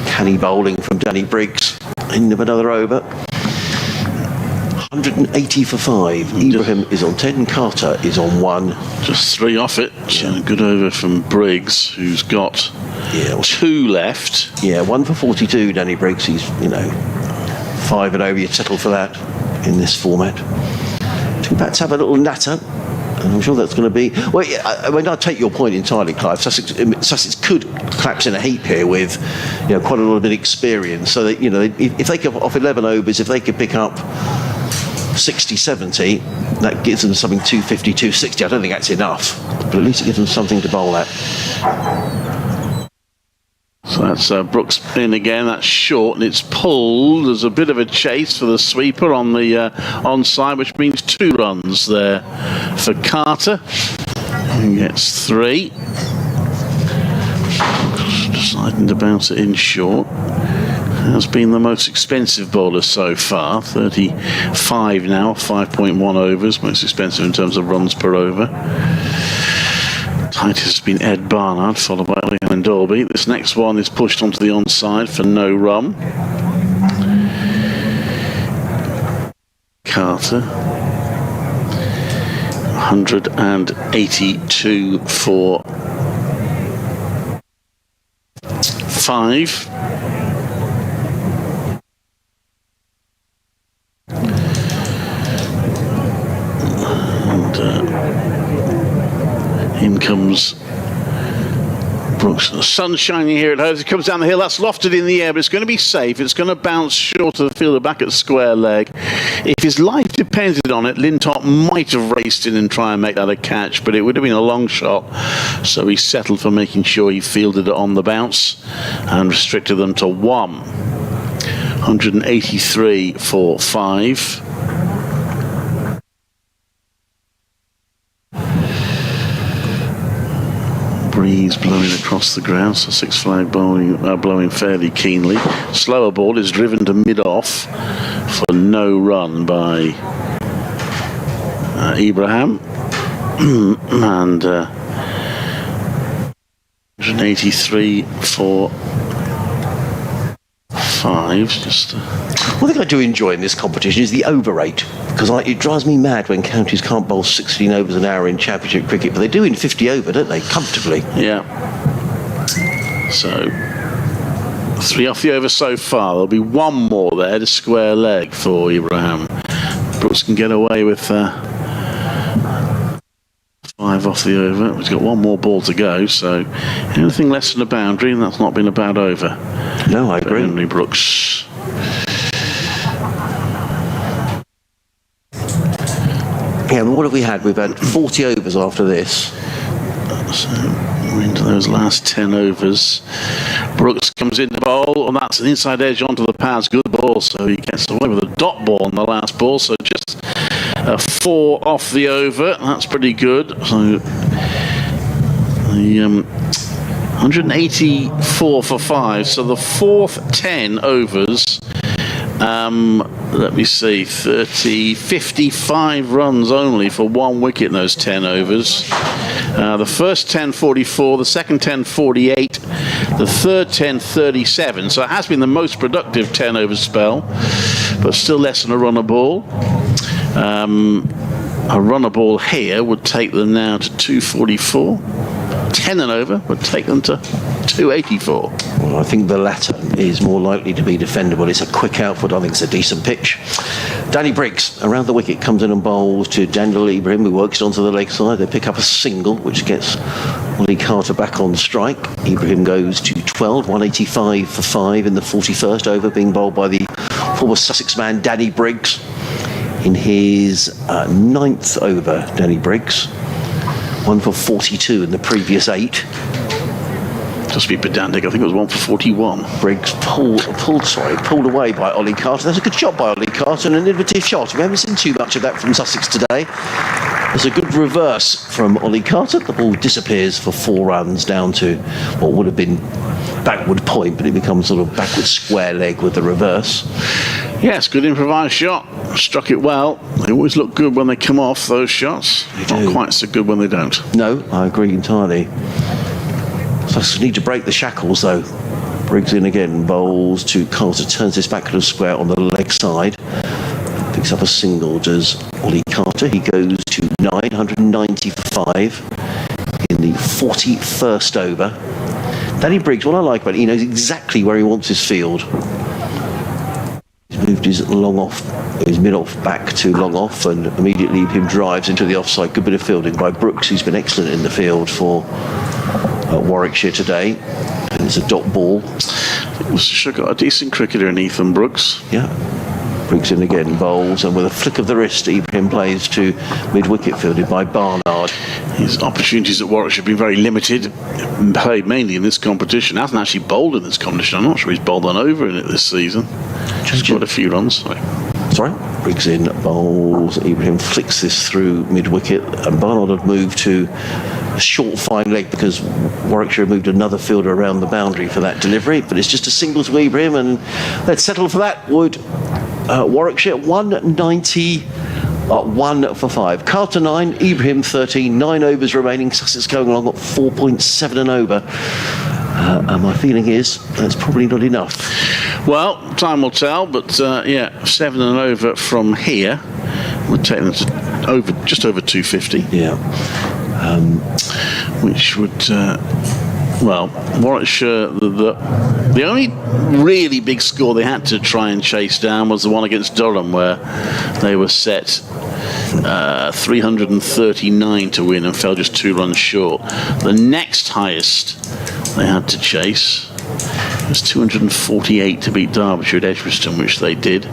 A: Canny bowling from Danny Briggs. End of another over. 180 for 5. Ibrahim is on 10. Carter is on 1.
B: Just 3 off it. Yeah. Good over from Briggs, who's got 2 left.
A: Yeah, 1 for 42, Danny Briggs. He's, 5 and over. You settle for that. in this format. Two bats have a little natter. And I'm sure that's going to be... Well, I mean, I take your point entirely, Clive. Sussex could collapse in a heap here with, quite a lot of inexperience. So that, if they could, off 11 overs, if they could pick up 60, 70, that gives them something 250, 260. I don't think that's enough, but at least it gives them something to bowl at.
B: So that's Brooks in again. That's short and it's pulled. There's a bit of a chase for the sweeper on the onside, which means 2 runs there for Carter. He gets 3. Deciding to bounce it in short. Has been the most expensive bowler so far. 35 now, 5.1 overs. Most expensive in terms of runs per over. Tightest has been Ed Barnard, followed by Leon Dolby. This next one is pushed onto the onside for no run. Carter. 182 for 5. In comes Brooks. The sun's shining here at home. It comes down the hill. That's lofted in the air, but it's going to be safe. It's going to bounce short of the fielder back at square leg. If his life depended on it, Lintop might have raced in and try and make that a catch, but it would have been a long shot. So he settled for making sure he fielded it on the bounce and restricted them to 1. 183 for 5. Breeze blowing across the ground. Sussex flag blowing fairly keenly. Slower ball is driven to mid-off for no run by Ibrahim. And 183 for 5.
A: One thing I do enjoy in this competition is the over rate, because it drives me mad when counties can't bowl 16 overs an hour in championship cricket, but they do in 50 over, don't they, comfortably?
B: Yeah. So 3 off the over so far. There'll be 1 more there to square leg for Ibrahim. Brooks can get away with 5 off the over. He's got 1 more ball to go, so anything less than a boundary, and that's not been a bad over.
A: No, I agree.
B: Henry Brooks.
A: Yeah, and what have we had? We've had 40 overs after this.
B: So we're into those last 10 overs. Brooks comes in to bowl, and that's an inside edge onto the pads. Good ball, so he gets away with a dot ball on the last ball. So just 4 off the over. That's pretty good. So the 184 for 5. So the 4th 10 overs. Let me see, 55 runs only for 1 wicket in those 10 overs. The first 10, 44, the second 10, 48, the third 10, 37. So it has been the most productive 10 over spell, but still less than a runner ball. A runner ball here would take them now to 244. 10 and over would take them to 284.
A: Well, I think the latter is more likely to be defendable. It's a quick output. I think it's a decent pitch. Danny Briggs around the wicket comes in and bowls to Daniel Ibrahim, who works it onto the leg side. They pick up a single, which gets Ollie Carter back on strike. Ibrahim goes to 12, 185 for 5 in the 41st over, being bowled by the former Sussex man Danny Briggs. In his 9th over, Danny Briggs. 1 for 42 in the previous 8.
B: Just be pedantic, I think it was 1 for 41.
A: Briggs pulled away by Ollie Carter. That's a good shot by Ollie Carter, and an innovative shot. We haven't seen too much of that from Sussex today. There's a good reverse from Ollie Carter. The ball disappears for 4 runs down to what would have been backward point, but it becomes sort of backward square leg with the reverse.
B: Yes, good improvised shot. Struck it well. They always look good when they come off, those shots. Not quite so good when they don't.
A: No, I agree entirely. Sussex need to break the shackles, though. Briggs in again, bowls to Carter, turns this back to the square on the leg side. Picks up a single, does Ollie Carter. He goes to 990 for 5 in the 41st over. Danny Briggs, what I like about it, he knows exactly where he wants his field. He's moved his mid-off back to long off, and immediately Ibrahim drives into the offside. Good bit of fielding by Brooks, who's been excellent in the field for Warwickshire today. And it's a dot ball.
B: Worcestershire got a decent cricketer in Ethan Brooks.
A: Yeah. Brooks in again, bowls, and with a flick of the wrist, Ibrahim plays to mid-wicket, fielded by Barnard.
B: His opportunities at Warwickshire have been very limited. Played mainly in this competition. Hasn't actually bowled in this competition. I'm not sure he's bowled one over in it this season. Just got a few runs.
A: Sorry. Briggs in, bowls. Ibrahim flicks this through mid-wicket, and Barnard had moved to a short fine leg because Warwickshire moved another fielder around the boundary for that delivery. But it's just a single to Ibrahim, and let's settle for that. Warwickshire 190. 1 for 5. Carter 9, Ibrahim 13, 9 overs remaining. Sussex going along at 4.7 an over. And my feeling is that's probably not enough.
B: Well, time will tell, but 7 and over from here would take them to just over 250.
A: Yeah.
B: Which would. Warwickshire, the only really big score they had to try and chase down was the one against Durham, where they were set 339 to win and fell just 2 runs short. The next highest they had to chase was 248 to beat Derbyshire at Edgbaston, which they did.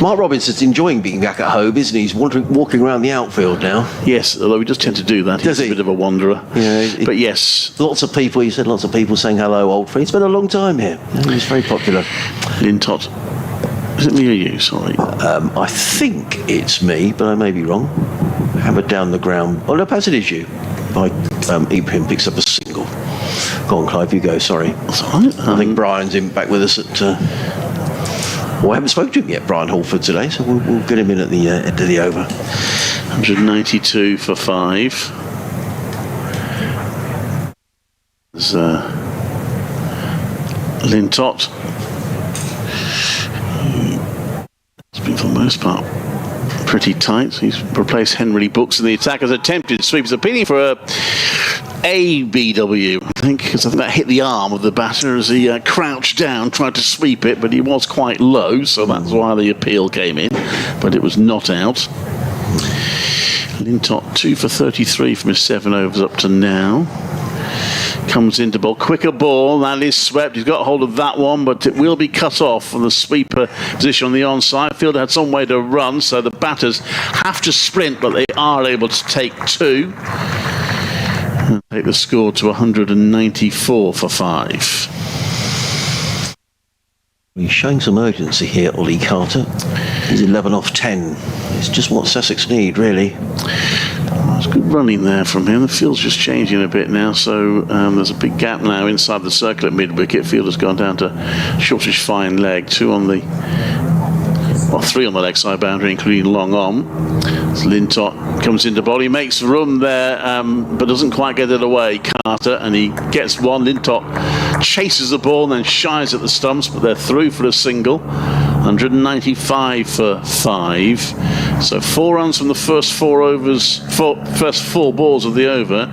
A: Mark Robinson's enjoying being back at home, isn't he? He's walking around the outfield now.
B: Yes, although he does tend to do that. He's a bit of a wanderer.
A: Yeah,
B: but yes.
A: Lots of people saying hello, old friend. It's been a long time here. He's very popular.
B: Lintott. Is it me or you? Sorry.
A: I think it's me, but I may be wrong. Hammered down the ground. Oh, no, perhaps it is you. Ibrahim picks up a single. Go on, Clive, you go, sorry. I think Brian's back with us at... I haven't spoken to him yet, Brian Halford, today, so we'll get him in at the end of the over.
B: 192 for 5. There's Lintott. It's been, for the most part, pretty tight. He's replaced Henry Brooks in the attacker's attempted sweep. He's appealing for a BW, I think, because I think that hit the arm of the batter as he crouched down, tried to sweep it, but he was quite low, so that's why the appeal came in, but it was not out. Lintott 2 for 33 from his 7 overs up to now. Comes into ball, quicker ball, that is swept. He's got hold of that one, but it will be cut off from the sweeper position on the onside. Fielder had some way to run, so the batters have to sprint, but they are able to take 2. Take the score to 194 for 5.
A: He's showing some urgency here, Ollie Carter. He's 11 off 10. It's just what Sussex need, really.
B: There's good running there from him. The field's just changing a bit now, so there's a big gap now inside the circle at mid-wicket. Field has gone down to shortish fine leg. 3 on the leg side boundary, including long on. Lintott comes into ball. He makes room there, but doesn't quite get it away, Carter, and he gets one. Lintott chases the ball and then shies at the stumps, but they're through for a single. 195 for 5. So 4 runs from the first 4 overs, first 4 balls of the over.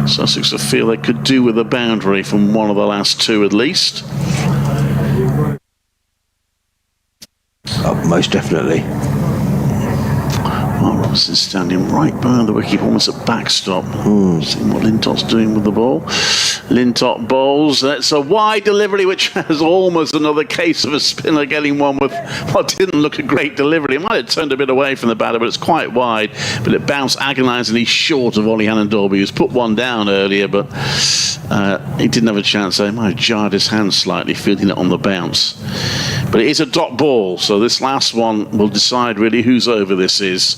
B: Sussex feel they could do with a boundary from one of the last 2 at least.
A: Most definitely.
B: Well, Robinson's standing right behind the wicket, almost a backstop. Seeing what Lintott's doing with the ball. Lintott bowls. That's a wide delivery, which has almost another case of a spinner getting one with what didn't look a great delivery. It might have turned a bit away from the batter, but it's quite wide. But it bounced agonisingly short of Ollie Hannon-Dolby, who's put one down earlier, but he didn't have a chance. So he might have jarred his hand slightly, fielding it on the bounce. But it is a dot ball, so this last one will decide really whose over this is.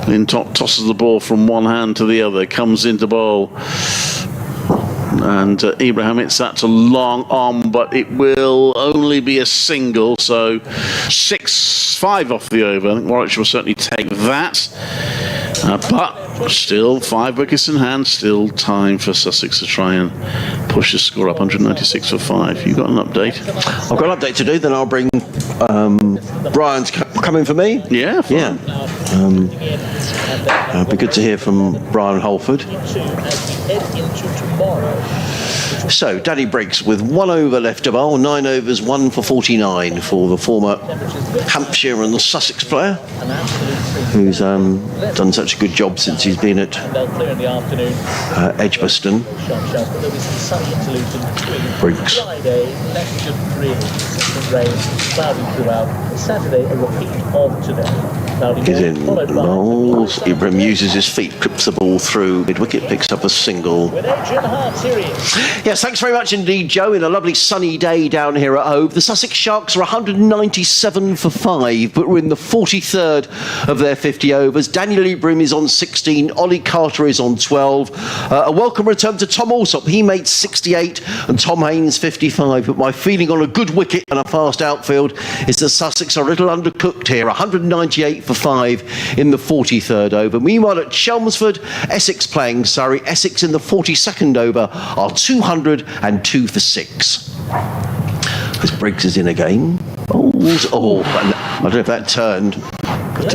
B: Lintott tosses the ball from one hand to the other, comes into bowl. And Ibrahim hits that to long on, but it will only be a single, so 6-5 off the over. I think Warwickshire will certainly take that. But still 5 wickets in hand, still time for Sussex to try and push the score up. 196 for 5. You got an update?
A: I've got an update to do, then I'll bring Brian's coming for me.
B: Yeah, fine.
A: Yeah. It'd be good to hear from Brian Halford. So, Danny Briggs with 1 over left to bowl, 9 overs, 1 for 49 for the former Hampshire and the Sussex player, who's done such a good job since he's been at Edgbaston. Briggs. He's in Knowles. Ibrahim uses his feet, clips the ball through mid-wicket, picks up a single. Yes, thanks very much indeed, Joe. In a lovely sunny day down here at Hove. The Sussex Sharks are 197 for 5, but we're in the 43rd of their 50 overs. Daniel Ibrahim is on 16. Ollie Carter is on 12. A welcome return to Tom Alsop. He made 68 and Tom Haynes 55. But my feeling on a good wicket and a fast outfield is that Sussex are a little undercooked here. 198 for 5 in the 43rd over. Meanwhile at Chelmsford, Essex playing Surrey. Essex in the 42nd over are 202 for 6. As Briggs is in again. Oh, I don't know if that turned. But,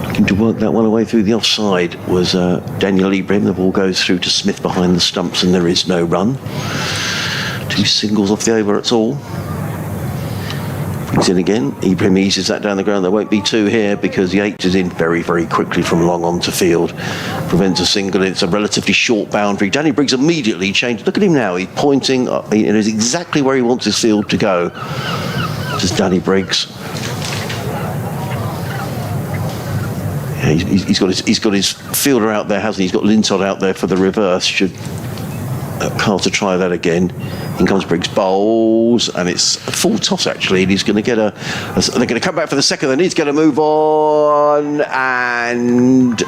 A: looking to work that one away through the offside was Daniel Ibrahim. The ball goes through to Smith behind the stumps and there is no run. 2 singles off the over, that's all. Briggs in again. Ibrahim eases that down the ground. There won't be 2 here because Yates is in very, very quickly from long on to field. Prevents a single. It's a relatively short boundary. Danny Briggs immediately changed. Look at him now. He's pointing. He knows exactly where he wants his field to go. This is Danny Briggs. Yeah, he's got his fielder out there, hasn't he? He's got Lintott out there for the reverse. Should Carter try that again? In comes Briggs, bowls, and it's a full toss actually. And he's going to get they're going to come back for the second, then he's going to move on, and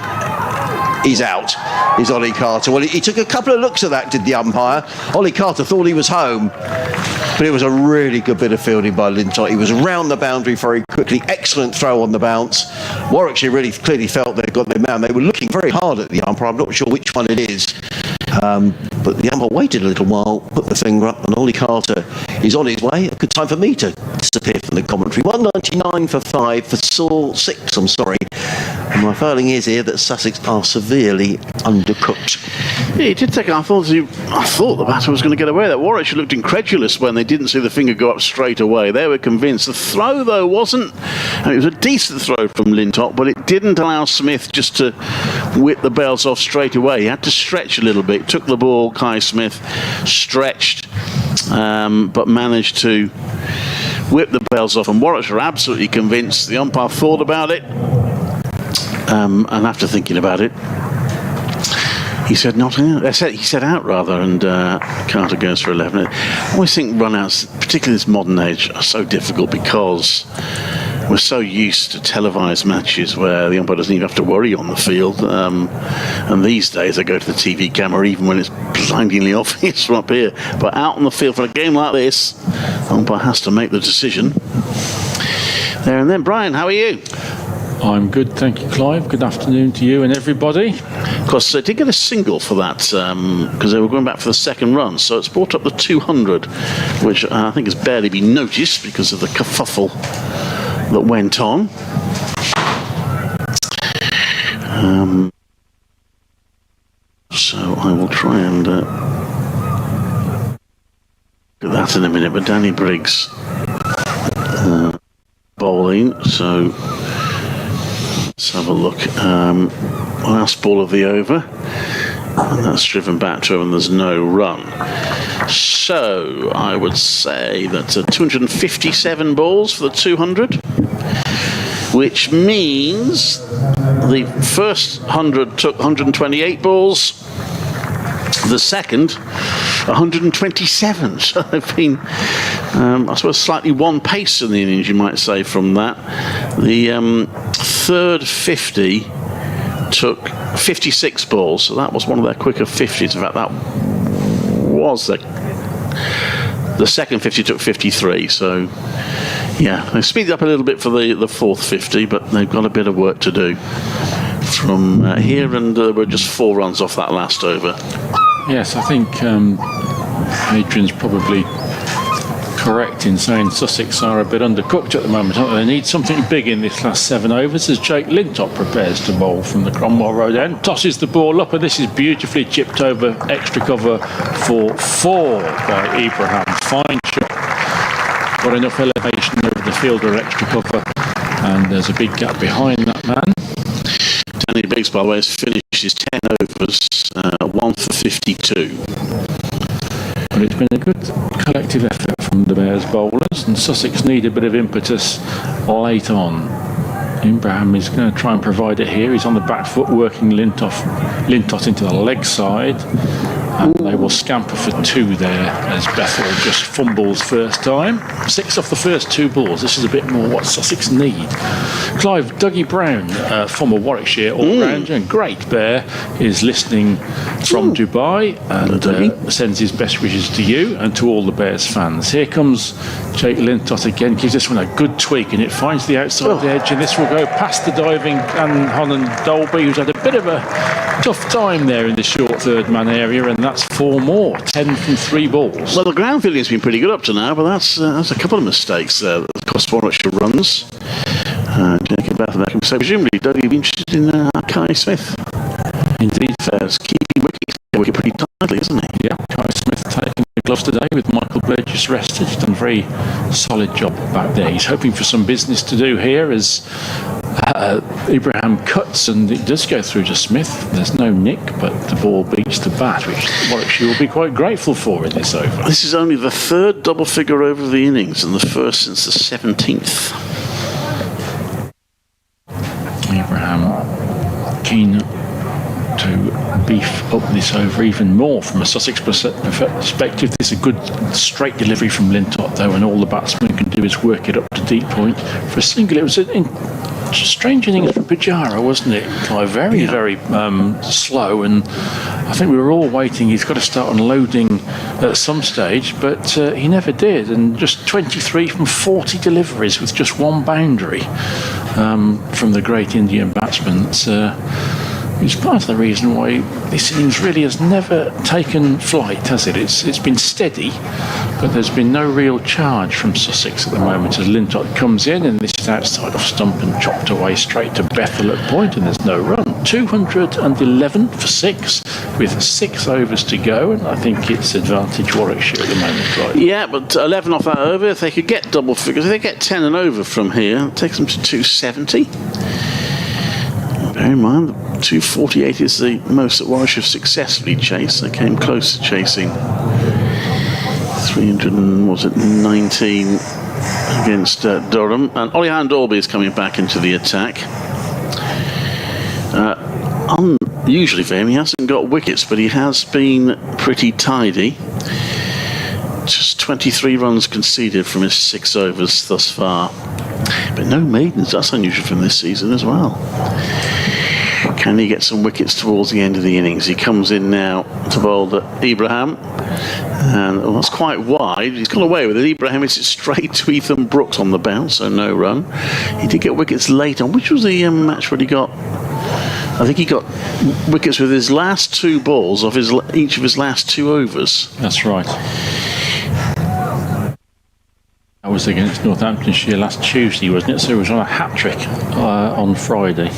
A: he's out. Is Ollie Carter. Well, he took a couple of looks at that, did the umpire. Ollie Carter thought he was home, but it was a really good bit of fielding by Lintott. He was round the boundary very quickly. Excellent throw on the bounce. Warwickshire really clearly felt they'd got their man. They were looking very hard at the umpire. I'm not sure which one it is. But the umpire waited a little while, put the finger up, and Ollie Carter is on his way. A good time for me to disappear from the commentary. 199 for 5 for 6, I'm sorry. And my feeling is here that Sussex are severely undercooked.
B: Yeah, he did take. I thought the batter was going to get away with that. Warwickshire looked incredulous when they didn't see the finger go up straight away. They were convinced. The throw, though, wasn't. It was a decent throw from Lintott, but it didn't allow Smith just to whip the bells off straight away. He had to stretch a little bit. Took the ball, Kai Smith stretched, but managed to whip the bells off. And Warwickshire absolutely convinced. The umpire thought about it, and after thinking about it, he said not out. He said out rather, and Carter goes for 11. I always think run-outs, particularly this modern age, are so difficult because we're so used to televised matches where the umpire doesn't even have to worry on the field. And these days they go to the TV camera even when it's blindingly obvious from up here. But out on the field for a game like this, the umpire has to make the decision. There and then. Brian, how are you?
D: I'm good, thank you, Clive. Good afternoon to you and everybody.
B: Of course, they did get a single for that because they were going back for the second run, so it's brought up the 200, which I think has barely been noticed because of the kerfuffle that went on. So I will try and look at that in a minute, but Danny Briggs bowling, so let's have a look. Last ball of the over, and that's driven back to him, and there's no run. So I would say that's 257 balls for the 200, which means the first 100 took 128 balls, the second 127. So they've been, I suppose, slightly one pace in the innings, you might say, from that. The third 50 took 56 balls, so that was one of their quicker 50s. In fact, that was the second 50 took 53, so yeah, they speeded up a little bit for the fourth 50, but they've got a bit of work to do from here, and we're just 4 runs off that last over.
D: Yes, I think Adrian's probably correct in saying Sussex are a bit undercooked at the moment, aren't they? They need something big in this last 7 overs as Jake Lintop prepares to bowl from the Cromwell Road end. Tosses the ball up, and this is beautifully chipped over extra cover for 4 by Ibrahim. Fine shot. Got enough elevation over the fielder extra cover, and there's a big gap behind that man.
B: Danny Biggs, by the way, has finished his 10 overs, 1 for 52.
D: But it's been a good collective effort from the Bears bowlers, and Sussex need a bit of impetus late on. Ibrahim is going to try and provide it here. He's on the back foot, working Lintott into the leg side. And they will scamper for 2 there as Bethel just fumbles first time. 6 off the first 2 balls. This is a bit more what Sussex need. Clive, Dougie Brown, former Warwickshire all-rounder and great bear, is listening from Dubai and sends his best wishes to you and to all the Bears fans. Here comes Jake Lintott again, gives this one a good tweak, and it finds the outside edge, and this will go past the diving Hanan Dolby, who's had a bit of a tough time there in the short third man area, and that's 4 more, 10 from 3 balls.
B: Well, the ground fielding has been pretty good up to now, but that's a couple of mistakes there that cost Warwickshire runs. Jacob Bethel, so presumably Dougie would be interested in Kai Smith.
D: Indeed.
B: Keeping wicket pretty tightly, isn't he?
D: Yeah, Kai Smith taking the gloves today with Michael Burgess rested. He's done a very solid job back there. He's hoping for some business to do here as Ibrahim cuts, and it does go through to Smith. There's no nick, but the ball beats the bat, which Warwickshire will be quite grateful for in this over.
B: This is only the 3rd double figure over of the innings, and the first since the 17th.
D: Ibrahim keen to beef up this over even more from a Sussex perspective. This is a good straight delivery from Lintott though, and all the batsman can do is work it up to deep point for a single. It was a strange innings from Pujara, wasn't it, Clive? Very slow, and I think we were all waiting. He's got to start unloading at some stage, but he never did, and just 23 from 40 deliveries with just 1 boundary from the great Indian batsman. It's part of the reason why this innings really has never taken flight, has it? It's been steady, but there's been no real charge from Sussex at the moment as Lintott comes in, and this is outside off stump and chopped away straight to Bethel at point, and there's no run. 211 for 6 with 6 overs to go, and I think it's advantage Warwickshire at the moment, Clive.
B: Yeah, but 11 off that over. If they could get double figures, if they get 10 and over from here, it takes them to 270. Bear in mind, 248 is the most that Warwickshire successfully chased. They came close to chasing 319 against Durham. And Olihan Dolby is coming back into the attack. Unusually for him, he hasn't got wickets, but he has been pretty tidy. Just 23 runs conceded from his 6 overs thus far. But no maidens, that's unusual from this season as well. Can he get some wickets towards the end of the innings? He comes in now to bowl Ibrahim, and that's quite wide. He's gone away with it. Ibrahim hits it straight to Ethan Brooks on the bounce, so no run. He did get wickets late on. Which was the match where he got? I think he got wickets with his last 2 balls of each of his last 2 overs.
D: That's right. I was against Northamptonshire last Tuesday, wasn't it? So he was on a hat-trick on Friday.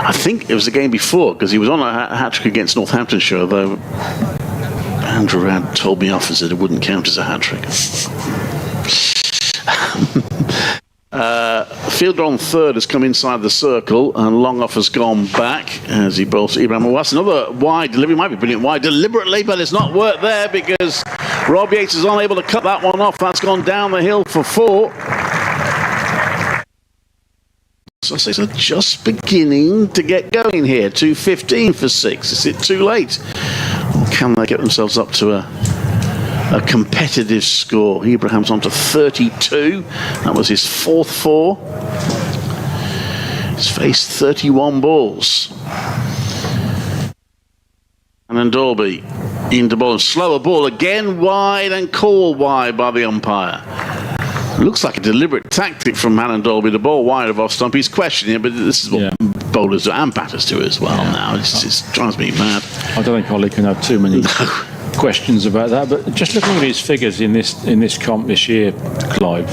B: I think it was the game before, because he was on a hat-trick against Northamptonshire, though Andrew Rad told me off and said it wouldn't count as a hat-trick. Fielder on third has come inside the circle, and Longoff has gone back as he bowls Ibrahim. Well, that's another wide delivery. Might be brilliant wide deliberately, but it's not worked there because Rob Yates is unable to cut that one off. That's gone down the hill for 4. Sussex are just beginning to get going here. 2:15 for 6. Is it too late? Or can they get themselves up to a competitive score? Ibrahim's on to 32. That was his 4th 4. He's faced 31 balls. And then Dolby into ball. Slower ball again, wide and called wide by the umpire. Looks like a deliberate tactic from Hanan Dolby to bowl wide of off stump. He's questioning it, but this is what bowlers do, and batters do as well now. It drives me mad.
D: I don't think Ollie can have too many questions about that, but just looking at his figures in this comp this year, Clive,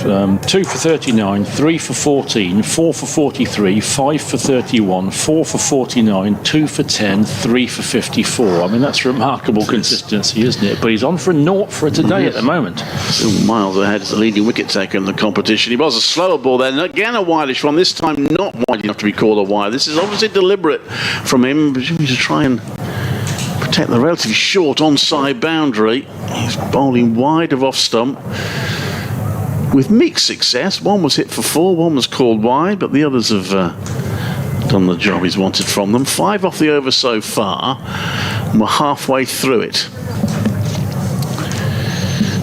D: 2 for 39, 3 for 14, 4 for 43, 5 for 31, 4 for 49, 2 for 10, 3 for 54. I mean, that's remarkable consistency, isn't it? But he's on for a naught for today at the moment.
B: Still miles ahead as the leading wicket taker in the competition. He was a slower ball then. Again, a wideish one. This time not wide enough to be called a wide. This is obviously deliberate from him, presumably to try and protect the relatively short onside boundary. He's bowling wide of off stump with mixed success. One was hit for 4, one was called wide, but the others have done the job he's wanted from them. 5 off the over so far, and we're halfway through it.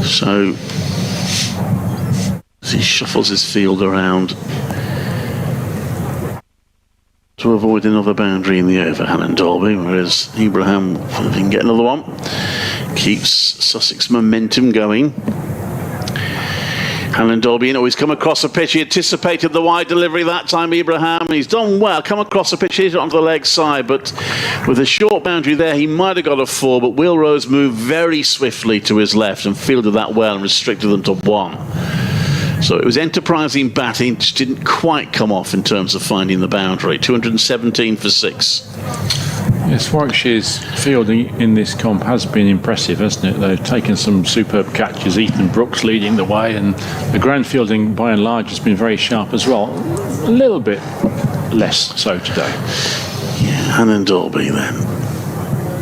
B: So as he shuffles his field around to avoid another boundary in the over, Alan Dolby, whereas Ibrahim, if he can get another one, keeps Sussex momentum going. Alan Dolby, he's come across the pitch. He anticipated the wide delivery that time, Ibrahim. He's done well, come across the pitch, hit it onto the leg side, but with a short boundary there, he might have got a 4, but Will Rose moved very swiftly to his left and fielded that well and restricted them to 1. So it was enterprising batting, just didn't quite come off in terms of finding the boundary. 217 for 6.
D: Yes, Warwickshire's fielding in this comp has been impressive, hasn't it? They've taken some superb catches. Ethan Brooks leading the way, and the ground fielding by and large has been very sharp as well. A little bit less so today.
B: Yeah, Alan Dolby then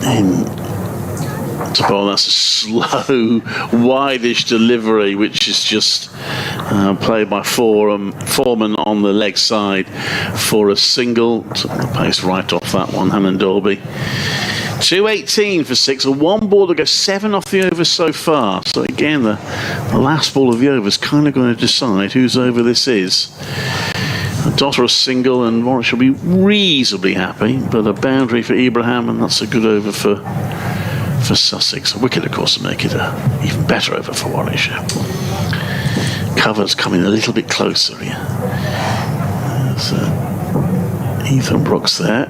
B: in to bowl. That's a slow, wide-ish delivery, which is just played by Foreman on the leg side for a single. Took the pace right off that one, Alan Dolby. 218 for 6, a 1 ball to go, 7 off the over so far. So again, the last ball of the over is kind of going to decide whose over this is. A dot or a single, and Warwickshire will be reasonably happy, but a boundary for Ibrahim, and that's a good over for Sussex. A wicket, of course, to make it an even better over for Warwickshire. Cover's coming a little bit closer here. There's Ethan Brooks there.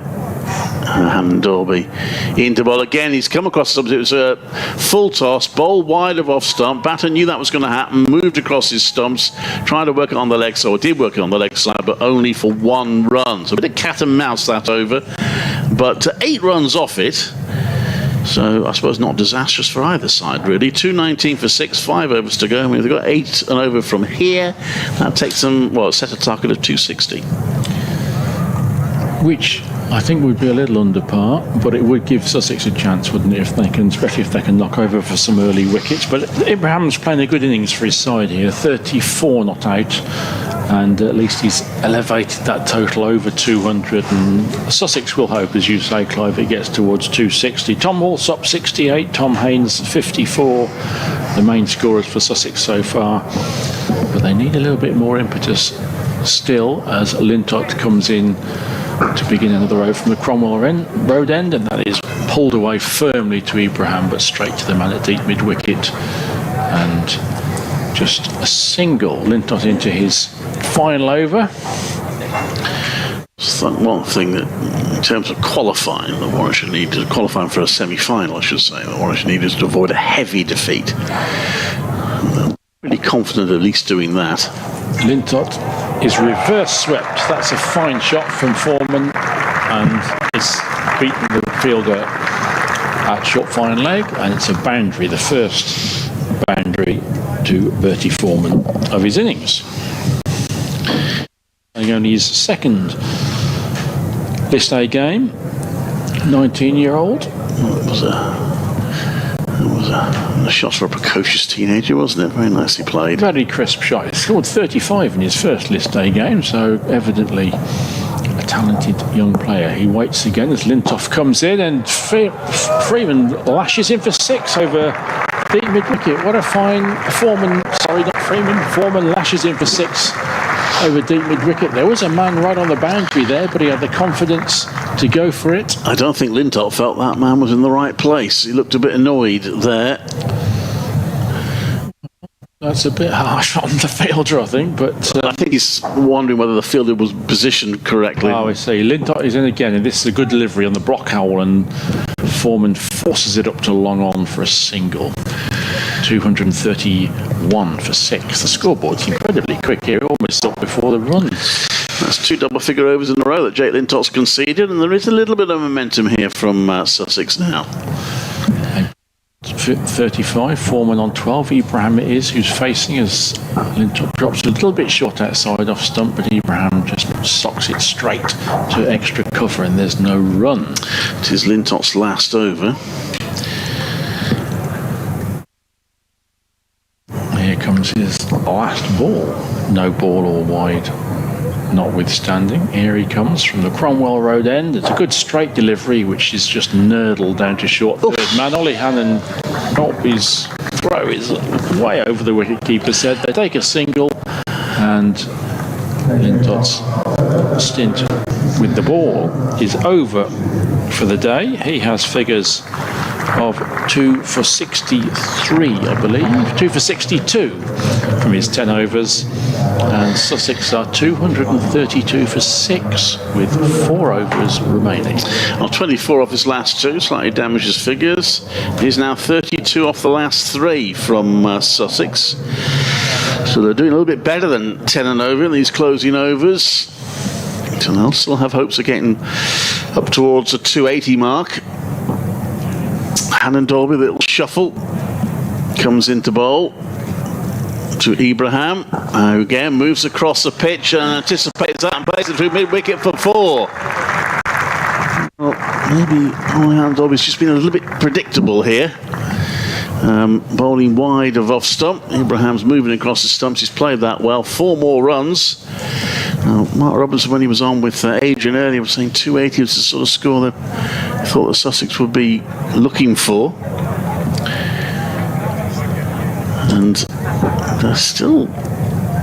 B: Hammond Dolby into bowl again. He's come across something. It was a full toss, bowl wide of off stump. Batter knew that was going to happen, moved across his stumps, tried to work it on the leg side, or did work it on the leg side, but only for 1 run. So a bit of cat and mouse that over, but 8 runs off it. So I suppose not disastrous for either side, really. 219 for 6, 5 overs to go. I mean, they've got 8 and over from here. That takes them, set a target of 260.
D: Which I think would be a little under par, but it would give Sussex a chance, wouldn't it, especially if they can knock over for some early wickets. But Ibrahim's playing a good innings for his side here, 34 not out, and at least he's elevated that total over 200. And Sussex will hope, as you say, Clive, it gets towards 260. Tom Walsop 68, Tom Haynes 54, the main scorers for Sussex so far. But they need a little bit more impetus still as Lintott comes in to begin another over from the Cromwell road end, and that is pulled away firmly to Ibrahim, but straight to the man at deep mid wicket, and just a single Lintott into his final over.
B: One thing that, in terms of qualifying, the Warwickshire needed, qualifying for a semi-final, I should say, the Warwickshire needed to avoid a heavy defeat. I'm really confident at least doing that.
D: Lintott is reverse swept. That's a fine shot from Foreman, and it's beaten the fielder at short fine leg, and it's a boundary, the first boundary to Bertie Foreman of his innings. And only his second List A game, 19-year-old.
B: It was a shot for a precocious teenager, wasn't it? Very nicely played.
D: Very crisp shot. He scored 35 in his first List A game, so evidently a talented young player. He waits again as Lintott comes in, and Freeman lashes in for 6 over deep mid-wicket. What a fine Foreman lashes in for 6 over deep mid-wicket. There was a man right on the boundary there, but he had the confidence to go for it.
B: I don't think Lintott felt that man was in the right place. He looked a bit annoyed there.
D: That's a bit harsh on the fielder, I think, but...
B: I think he's wondering whether the fielder was positioned correctly.
D: Oh, I see. Lintott is in again, and this is a good delivery on the block hole, and Foreman forces it up to long on for a single. 231 for 6. The scoreboard's incredibly quick here, almost up before the runs.
B: That's 2 double-figure overs in a row that Jake Lintot's conceded, and there is a little bit of momentum here from Sussex now.
D: 35, Foreman on 12. Ibrahim it is who's facing as Lintott drops a little bit short outside off stump, but Ibrahim just socks it straight to extra cover, and there's no run.
B: It is Lintot's last over.
D: Here comes his last ball. No ball or wide notwithstanding. Here he comes from the Cromwell Road end. It's a good straight delivery, which is just nurdled down to short third man. Ollie Hannon Dolby's throw is way over the wicket keeper said. They take a single, and Lintot's stint with the ball is over for the day. He has figures of 2 for 63, I believe. 2 for 62 from his 10 overs. And Sussex are 232 for 6 with 4 overs remaining.
B: Well, 24 off his last 2, slightly damaged his figures. He's now 32 off the last 3 from Sussex. So they're doing a little bit better than 10 and over in these closing overs. So they'll still have hopes of getting up towards a 280 mark. Hannon Dolby, the little shuffle, comes into bowl to Ibrahim, who again moves across the pitch and anticipates that and plays it through mid-wicket for 4. Well, maybe Hannon Dolby's just been a little bit predictable here. Bowling wide of off stump. Ibrahim's moving across the stumps. He's played that well. 4 more runs. Mark Robinson, when he was on with Adrian earlier, was saying 280 was the sort of score that I thought the Sussex would be looking for. And they're still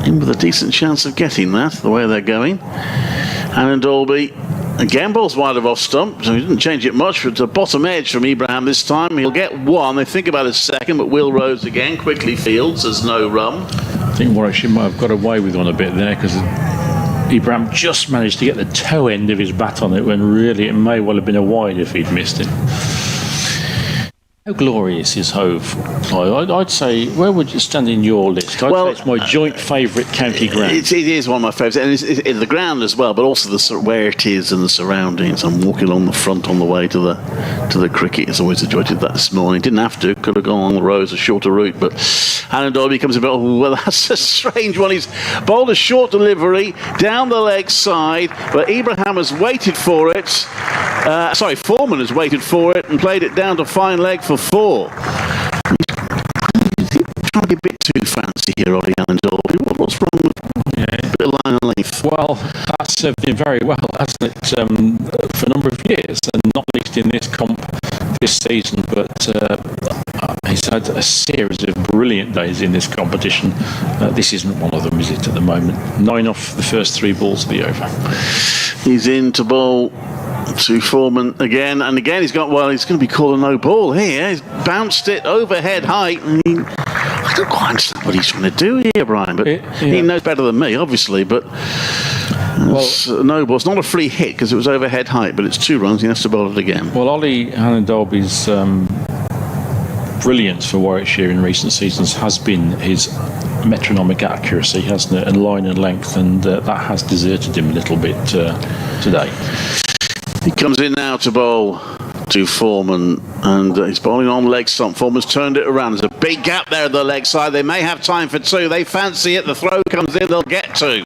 B: in with a decent chance of getting that, the way they're going. Hannon Dolby again bowls wide of off stump, so he didn't change it much. It's a bottom edge from Ibrahim this time. He'll get 1. They think about a second, but Will Rose again quickly fields. There's no run.
D: I think Warwickshire might have got away with one a bit there, because Ibrahim just managed to get the toe end of his bat on it, when really it may well have been a wide if he'd missed it. How glorious is Hove, Clive? I'd say, where would you stand in your list? I'd say it's my joint favourite county ground.
B: It is one of my favourites, and it's the ground as well, but also where it is and the surroundings. I'm walking along the front on the way to the cricket. It's always enjoyed that this morning. Didn't have to, could have gone along the roads, a shorter route, but Hannon Dolby comes about. Well, that's a strange one. He's bowled a short delivery down the leg side, but Ibrahim has waited for it. Foreman has waited for it and played it down to fine leg for 4. He's trying to be a bit too fancy here, Ollie Hannon Dolby. What's wrong with a bit of line and length?
D: Well, that's served him very well, hasn't it, for a number of years, and not least in this comp this season, but he's had a series of brilliant days in this competition. This isn't one of them, is it, at the moment? 9 off the first 3 balls of the over.
B: He's in to bowl to Foreman again, and again he's going to be called a no ball here. He's bounced it overhead height. I don't quite understand what he's trying to do here, Brian, but he knows better than me, obviously. But no ball. It's not a free hit because it was overhead height, but it's 2 runs. He has to bowl it again.
D: Well, Ollie Hannon Dolby's brilliance for Warwickshire in recent seasons has been his metronomic accuracy, hasn't it, and line and length, and that has deserted him a little bit today.
B: He comes in now to bowl to Foreman, and he's bowling on leg stump. Foreman's turned it around. There's a big gap there at the leg side. They may have time for 2. They fancy it. The throw comes in. They'll get 2.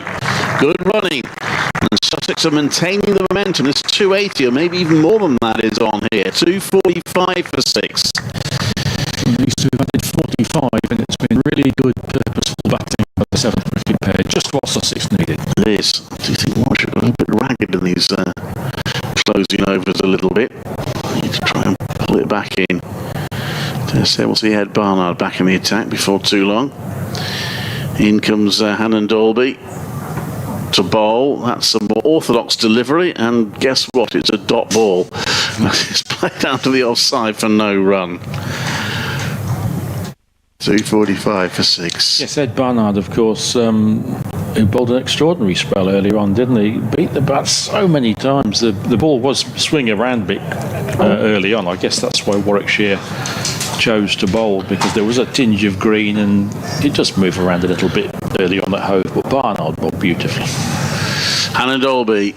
B: Good running. And Sussex are maintaining the momentum. This 280, or maybe even more than that, is on here. 245 for 6.
D: These two have added 45, and it's been really good, purposeful batting by the 7th cricket pair. Just what Sussex needed.
B: It is. Do you think Warwickshire got a bit ragged in these closing overs a little bit? I need to try and pull it back in. We'll see Ed Barnard back in the attack before too long. In comes Hannon Dolby to bowl. That's a more orthodox delivery, and guess what? It's a dot ball. It's played down to the offside for no run. 245 for 6.
D: Yes, Ed Barnard, of course, who bowled an extraordinary spell earlier on, didn't he? Beat the bat so many times. The ball was swinging around a bit early on. I guess that's why Warwickshire chose to bowl, because there was a tinge of green and it just moved around a little bit early on at Hove. But Barnard bowled beautifully.
B: Hannah Dolby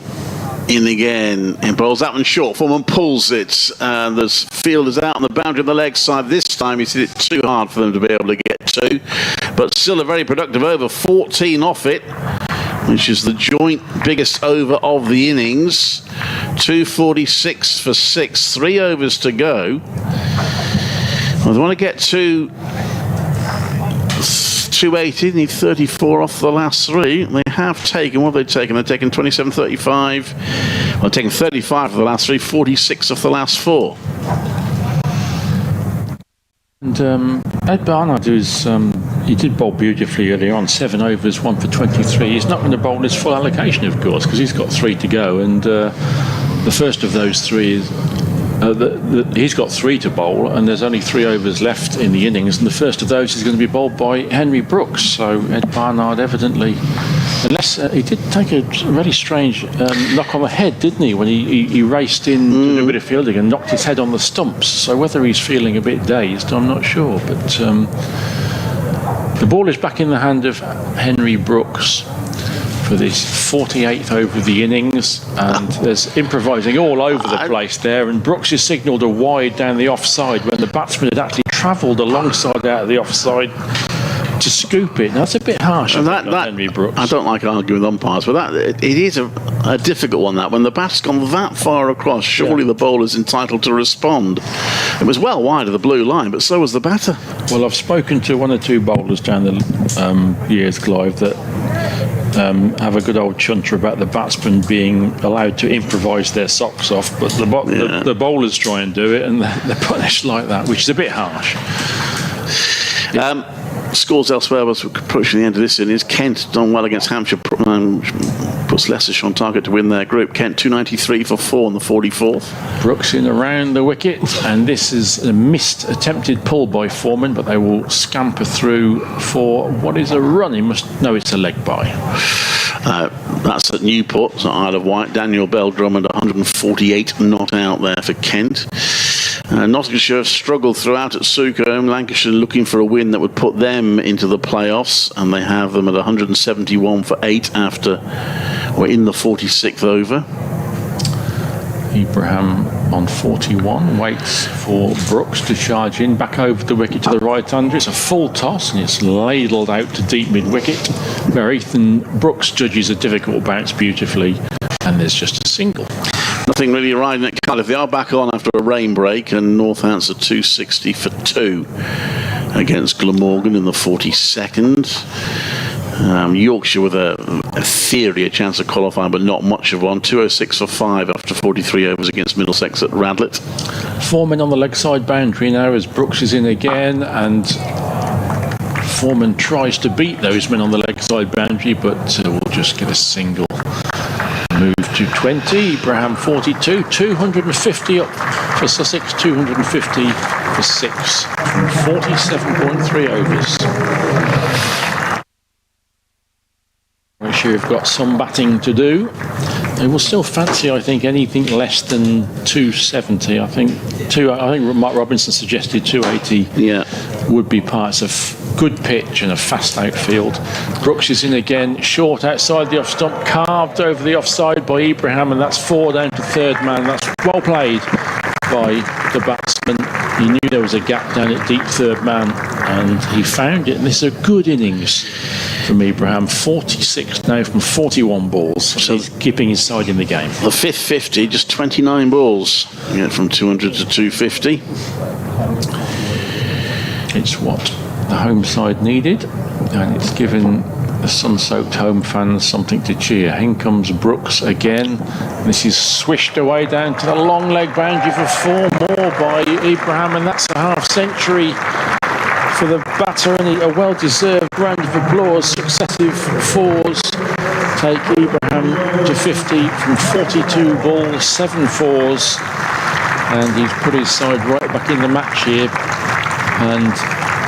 B: in again. He bowls that one short. Foreman pulls it. There's fielders out on the boundary of the leg side. This time he's hit it too hard for them to be able to get to. But still a very productive over. 14 off it, which is the joint biggest over of the innings. 246 for 6. 3 overs to go. Well, they want to get to 280, need 34 off the last 3. They have taken, what have they taken? They've taken 27, 35. Well, they've taken 35 of the last 3, 46 off the last 4.
D: And Ed Barnard, he did bowl beautifully earlier on, 7 overs, 1 for 23. He's not going to bowl his full allocation, of course, because he's got 3 to go. And the first of those 3 is... he's got 3 to bowl, and there's only 3 overs left in the innings, and the first of those is going to be bowled by Henry Brooks. So Ed Barnard evidently, unless he did take a really strange knock on the head, didn't he, when he raced in to do a bit of fielding and knocked his head on the stumps. So whether he's feeling a bit dazed, I'm not sure. But the ball is back in the hand of Henry Brooks for this 48th over of the innings, and there's improvising all over the place there, and Brooks has signalled a wide down the offside when the batsman had actually travelled alongside out of the offside to scoop it. Now, that's a bit harsh on Henry Brooks.
B: I don't like arguing with umpires, but it is a difficult one, that when the bat's gone that far across, surely the bowler's entitled to respond. It was well wide of the blue line, but so was the batter.
D: Well, I've spoken to 1 or 2 bowlers down the years, Clive, that have a good old chunter about the batsmen being allowed to improvise their socks off, but the bowlers try and do it, and they're punished like that, which is a bit harsh.
B: Scores elsewhere was approaching the end of this innings. Kent done well against Hampshire, puts Leicestershire on target to win their group. Kent 293 for 4 on the 44th.
D: Brooks in around the wicket, and this is a missed attempted pull by Foreman, but they will scamper through for what is a run. It's a leg by.
B: That's at Newport, so Isle of Wight. Daniel Bell Drummond 148 not out there for Kent. Nottinghamshire have struggled throughout at Sucombe. Lancashire looking for a win that would put them into the playoffs, and they have them at 171 for 8 after we're in the 46th over.
D: Ibrahim on 41 waits for Brooks to charge in back over the wicket to the right hander. It's a full toss and it's ladled out to deep mid wicket, where Ethan Brooks judges a difficult bounce beautifully, and there's just a single.
B: Nothing really riding at Cardiff. They are back on after a rain break, and Northants are 260 for 2 against Glamorgan in the 42nd. Yorkshire with a theory, a chance of qualifying, but not much of one. 206 for 5 after 43 overs against Middlesex at Radlett.
D: 4 men on the leg side boundary now as Brooks is in again, and Foreman tries to beat those men on the leg side boundary, but will just get a single. Move to 20, Ibrahim 42, 250 up for Sussex, 250 for 6 from 47.3 overs. Warwickshire have got some batting to do. They will still fancy, I think, anything less than 270. I think Mark Robinson suggested 280 would be parts of good pitch and a fast outfield. Brooks is in again, short outside the off stump, carved over the offside by Ibrahim, and that's 4 down to third man. That's well played by the batsman. He knew there was a gap down at deep third man, and he found it, and this is a good innings from Ibrahim. 46 now from 41 balls, so he's keeping his side in the game.
B: The 5th 50, just 29 balls. You get from 200 to 250.
D: It's what the home side needed, and it's given the sun-soaked home fans something to cheer. In comes Brooks again. This is swished away down to the long leg boundary for 4 more by Ibrahim, and that's a half century for the batter, and a well-deserved round of applause. Successive 4s take Ibrahim to 50 from 42 balls, 7 4s, and he's put his side right back in the match here. And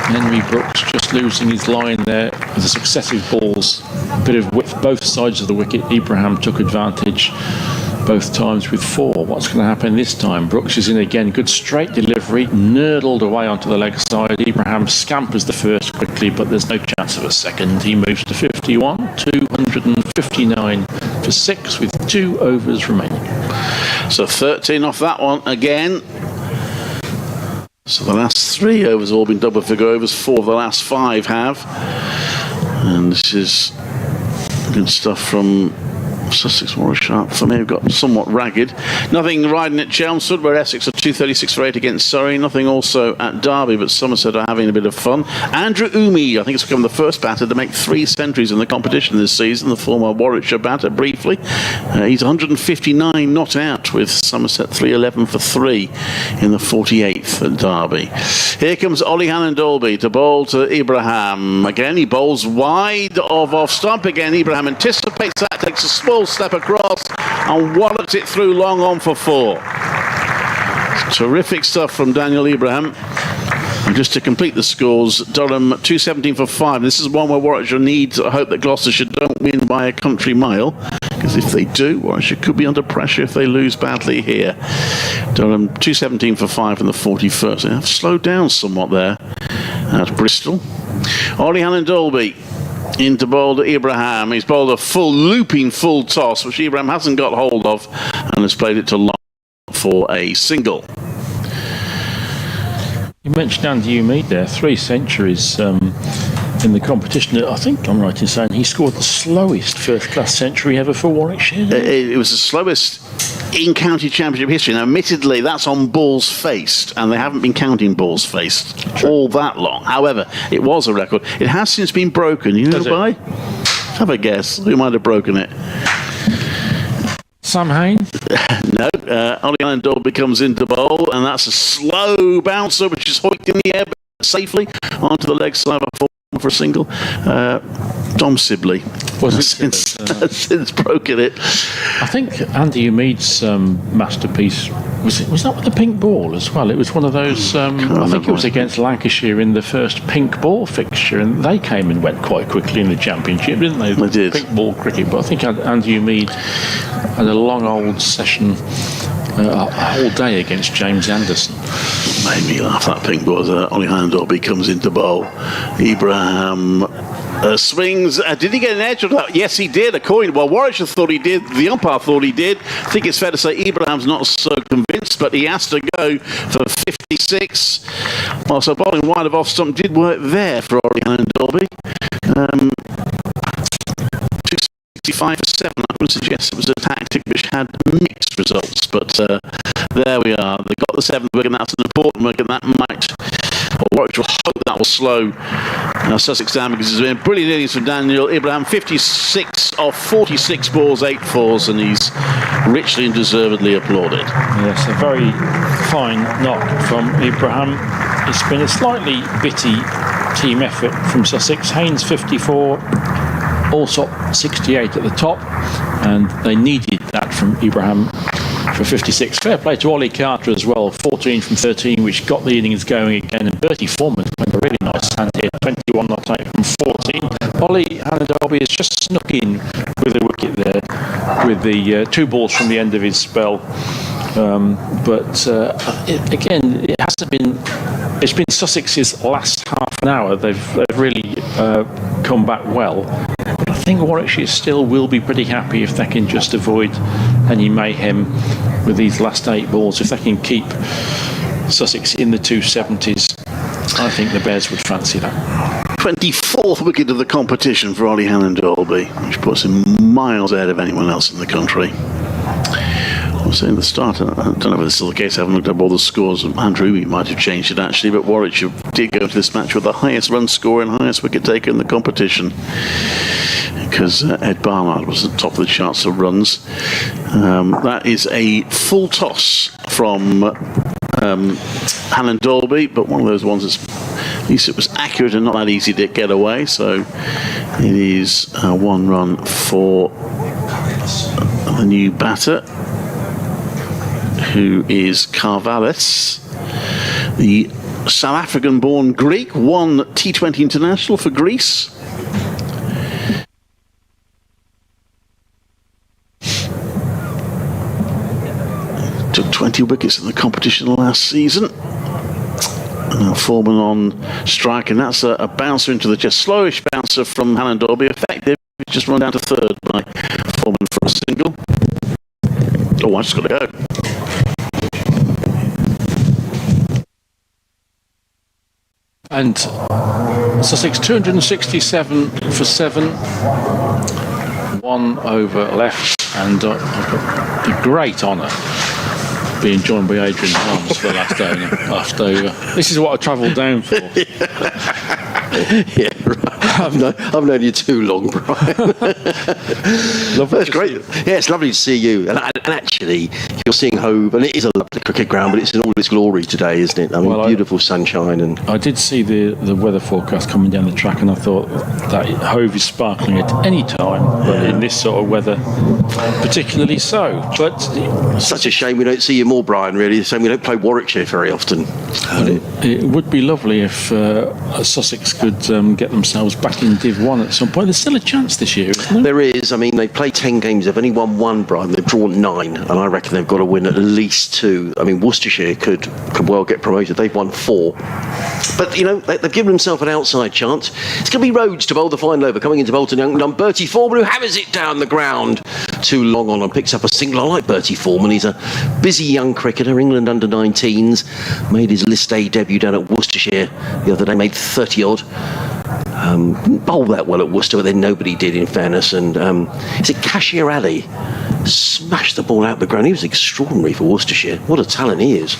D: Henry Brooks just losing his line there with the successive balls. A bit of width both sides of the wicket. Ibrahim took advantage both times with 4. What's going to happen this time? Brooks is in again. Good straight delivery. Nurdled away onto the leg side. Ibrahim scampers the first quickly, but there's no chance of a second. He moves to 51. 259 for 6 with 2 overs remaining.
B: So 13 off that one again. So the last 3 overs have all been double figure overs. 4 of the last 5 have. And this is good stuff from Sussex. Warwickshire for me have got somewhat ragged. Nothing riding at Chelmsford, where Essex are 236 for 8 against Surrey. Nothing also at Derby, but Somerset are having a bit of fun. Andrew Umi, I think, has become the first batter to make 3 centuries in the competition this season. The former Warwickshire batter, briefly. He's 159 not out, with Somerset 311 for 3 in the 48th at Derby. Here comes Ollie Hannon-Dolby to bowl to Ibrahim. Again, he bowls wide of off stump. Again, Ibrahim anticipates that, takes a small step across and wallops it through long on for 4. Terrific stuff from Daniel Ibrahim. And just to complete the scores, Durham 217 for 5. This is one where Warwickshire needs a hope that Gloucestershire don't win by a country mile, because if they do, Warwickshire could be under pressure if they lose badly here. Durham 217 for 5 in the 41st. They have slowed down somewhat there at Bristol. Ollie Hannon-Dolby into bowl to Ibrahim. He's bowled a full looping full toss, which Ibrahim hasn't got hold of, and has played it to long for a single.
D: You mentioned Andy Umeed there, 3 centuries in the competition. I think I'm right in saying he scored the slowest first-class century ever for Warwickshire.
B: It was the slowest in county championship history. Now, admittedly, that's on balls faced, and they haven't been counting balls faced all that long. However, it was a record. It has since been broken. You know why? Have a guess. Who might have broken it?
D: Sam Hain?
B: No. Ollie Hannon-Dolby comes into bowl, and that's a slow bouncer, which is hoiked in the air safely onto the leg side for a single. Dom Sibley has since broken it.
D: I think Andy Umeed's masterpiece was that with the pink ball as well. It was one of those. I think it was against Lancashire in the first pink ball fixture, and they came and went quite quickly in the championship, didn't they?
B: They did.
D: Pink ball cricket, but I think Andy Umeed had a long old session. A whole day against James Anderson.
B: Made me laugh, that pink ball. Ollie Hannon-Dolby comes into bowl. Ibrahim swings. Did he get an edge? Yes, he did. Warwickshire thought he did. The umpire thought he did. I think it's fair to say Ibrahim's not so convinced, but he has to go for 56. Well, so bowling wide of off stump did work there for Ollie Hannon-Dolby. 265 for 7. I would suggest it was a tactic which had mixed results, but there we are. They got the 7th wicket, and that's an important wicket. That might, or Warwickshire will hope that will slow Sussex down, because it's been a brilliant innings from Daniel Ibrahim. 56 off 46 balls, 8 fours, and he's richly and deservedly applauded.
D: Yes, a very fine knock from Ibrahim. It's been a slightly bitty team effort from Sussex. Haynes 54. Allsop 68 at the top, and they needed that from Ibrahim for 56. Fair play to Ollie Carter as well, 14 from 13, which got the innings going again, and Bertie Foreman playing a really nice hand here, 21 not out from 14. Ollie Hannon-Dolby has just snuck in with a wicket there, with the 2 balls from the end of his spell. Again, it hasn't been. It's been Sussex's last half an hour. They've really come back well. But I think Warwickshire still will be pretty happy if they can just avoid any mayhem with these last 8 balls. If they can keep Sussex in the 270s, I think the Bears would fancy that.
B: 24th wicket of the competition for Ollie Hannon-Dolby, which puts him miles ahead of anyone else in the country. I was saying at the start, I don't know if this is still the case, I haven't looked up all the scores. Andrew might have changed it actually, but Warwickshire did go into this match with the highest run score and highest wicket taker in the competition, because Ed Barnard was at the top of the charts of runs. That is a full toss from Hannon-Dolby, but one of those ones that's, at least it was accurate and not that easy to get away, so it is 1 run for the new batter, who is Carvallis, the South African-born Greek, won T20 international for Greece. Took 20 wickets in the competition last season. Now Foreman on strike, and that's a bouncer into the chest. Slowish bouncer from Halland Derby, effective. Just run down to third by Foreman for a single. Oh, I just got to go.
D: And Sussex 267 for 7. 1 over left, and I've got the great honour being joined by Adrian Holmes for the last day after this is what I travelled down for.
A: Yeah, right. I've known you too long, Brian. That's great. Yeah, it's lovely to see you. And actually, you're seeing Hove, and it is a lovely cricket ground, but it's in all its glory today, isn't it? I mean, beautiful sunshine. And
D: I did see the weather forecast coming down the track, and I thought that Hove is sparkling at any time, but in this sort of weather, particularly so. But
A: such a shame we don't see you more, Brian, really. It's a shame we don't play Warwickshire very often.
D: It would be lovely if Sussex could get themselves back in Div 1 at some point. There's still a chance this year, isn't there?
A: There is. I mean, they've played 10 games. They've only won 1, Brian. They've drawn 9, and I reckon they've got to win at least 2. I mean, Worcestershire could well get promoted. They've won 4. But, you know, they've given themselves an outside chance. It's going to be Rhodes to bowl the final over, coming into Bolton Young. And Bertie Foreman, who hammers it down the ground too long on and picks up a single. I like Bertie Foreman. He's a busy young cricketer. England under-19s. Made his List A debut down at Worcestershire the other day. Made 30-odd. Bowled that well at Worcester, but then nobody did, in fairness. And is it Cashier Ali? Smashed the ball out the ground. He was extraordinary for Worcestershire. What a talent he is.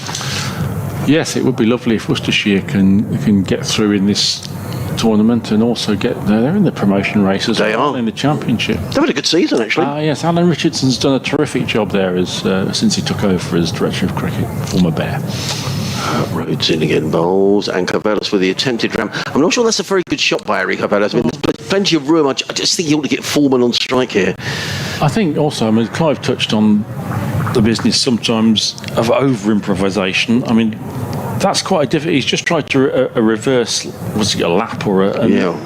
D: Yes, it would be lovely if Worcestershire can get through in this tournament and also they're in the promotion races.
A: They are
D: in the championship.
A: They've had a good season, actually.
D: Yes, Alan Richardson's done a terrific job there since he took over as director of cricket, former Bear.
A: Rhodes in again, bowls, and Carvelis with the attempted ram. I'm not sure that's a very good shot by Harry Carvelis. I mean, there's plenty of room. I just think he ought to get Foreman on strike here.
D: I think also, I mean, Clive touched on the business sometimes of over-improvisation. I mean, that's quite a difficult. He's just tried to a reverse, was it a lap or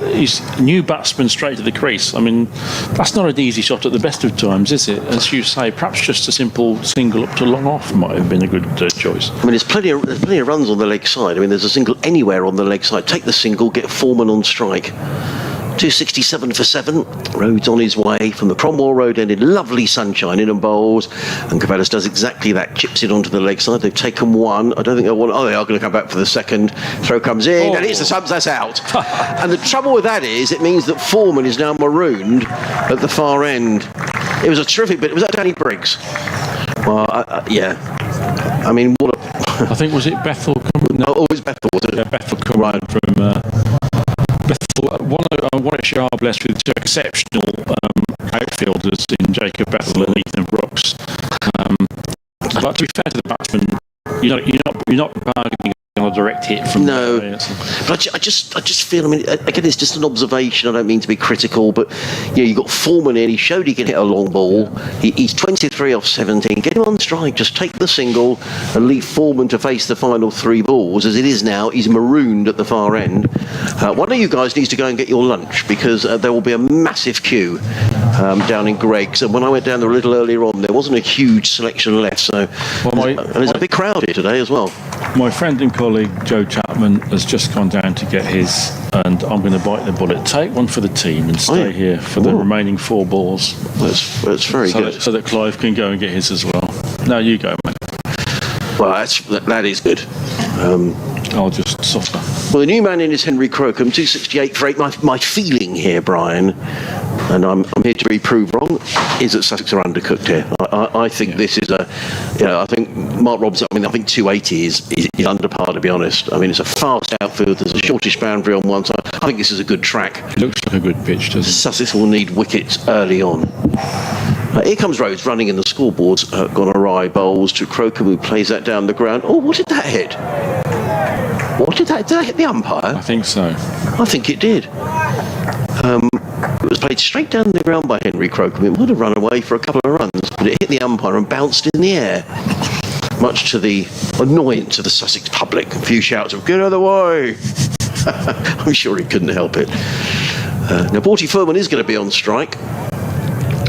D: he's a new batsman straight to the crease. I mean, that's not an easy shot at the best of times, is it? As you say, perhaps just a simple single up to long off might have been a good choice.
A: I mean, there's plenty of runs on the leg side. I mean, there's a single anywhere on the leg side. Take the single, get Foreman on strike. 267 for 7. Rhodes on his way from the Cromwell Road end in lovely sunshine, in and bowls. And Carvelis does exactly that, chips it onto the leg side. They've taken 1. I don't think they want. Oh, they are going to come back for the second. Throw comes in, and it's the subs, that's out. And the trouble with that is, it means that Foreman is now marooned at the far end. It was a terrific bit. Was that Danny Briggs? Well, yeah. I mean, what a.
D: I think, was it Bethel?
A: No, it was Bethel, was it?
D: Yeah, Bethel come right from. Warwickshire are blessed with 2 exceptional outfielders in Jacob Bethel and Ethan Brooks. But to be fair to the batsman, you're not bargaining on a direct hit from.
A: No, but I just feel. I mean, again, it's just an observation. I don't mean to be critical, but you got Foreman in. He showed he can hit a long ball. He's 23 off 17. Get him on strike. Just take the single and leave Foreman to face the final 3 balls. As it is now, he's marooned at the far end. One of you guys needs to go and get your lunch, because there will be a massive queue down in Greg's. And when I went down there a little earlier on, there wasn't a huge selection left. So, and there's a big crowd here today as well.
D: My friend and colleague Joe Chapman has just gone down to get his, and I'm going to bite the bullet, take one for the team and stay here for the remaining 4 balls.
A: That's very good.
D: So that Clive can go and get his as well. Now you go, mate.
A: Well, that is good.
D: I'll just suffer.
A: Well, the new man in is Henry Crocombe, 268 for 8. My feeling here, Brian, and I'm here to be proved wrong, is that Sussex are undercooked here. I think this is I think Mark Robson, I think 280 is under par, to be honest. I mean, it's a fast outfield, there's a shortish boundary on one side. I think this is a good track.
D: It looks like a good pitch, doesn't it?
A: Sussex will need wickets early on. Here comes Rhodes running in the scoreboards, gone awry, bowls to Crocombe, who plays that down the ground. Oh, what did that hit? Did that hit the umpire?
D: I think so.
A: I think it did. It was played straight down the ground by Henry Crocombe. It would have run away for a couple of runs, but it hit the umpire and bounced in the air. much to the annoyance of the Sussex public. A few shouts of, "Get out of the way!" I'm sure he couldn't help it. Now, Borty Furman is going to be on strike.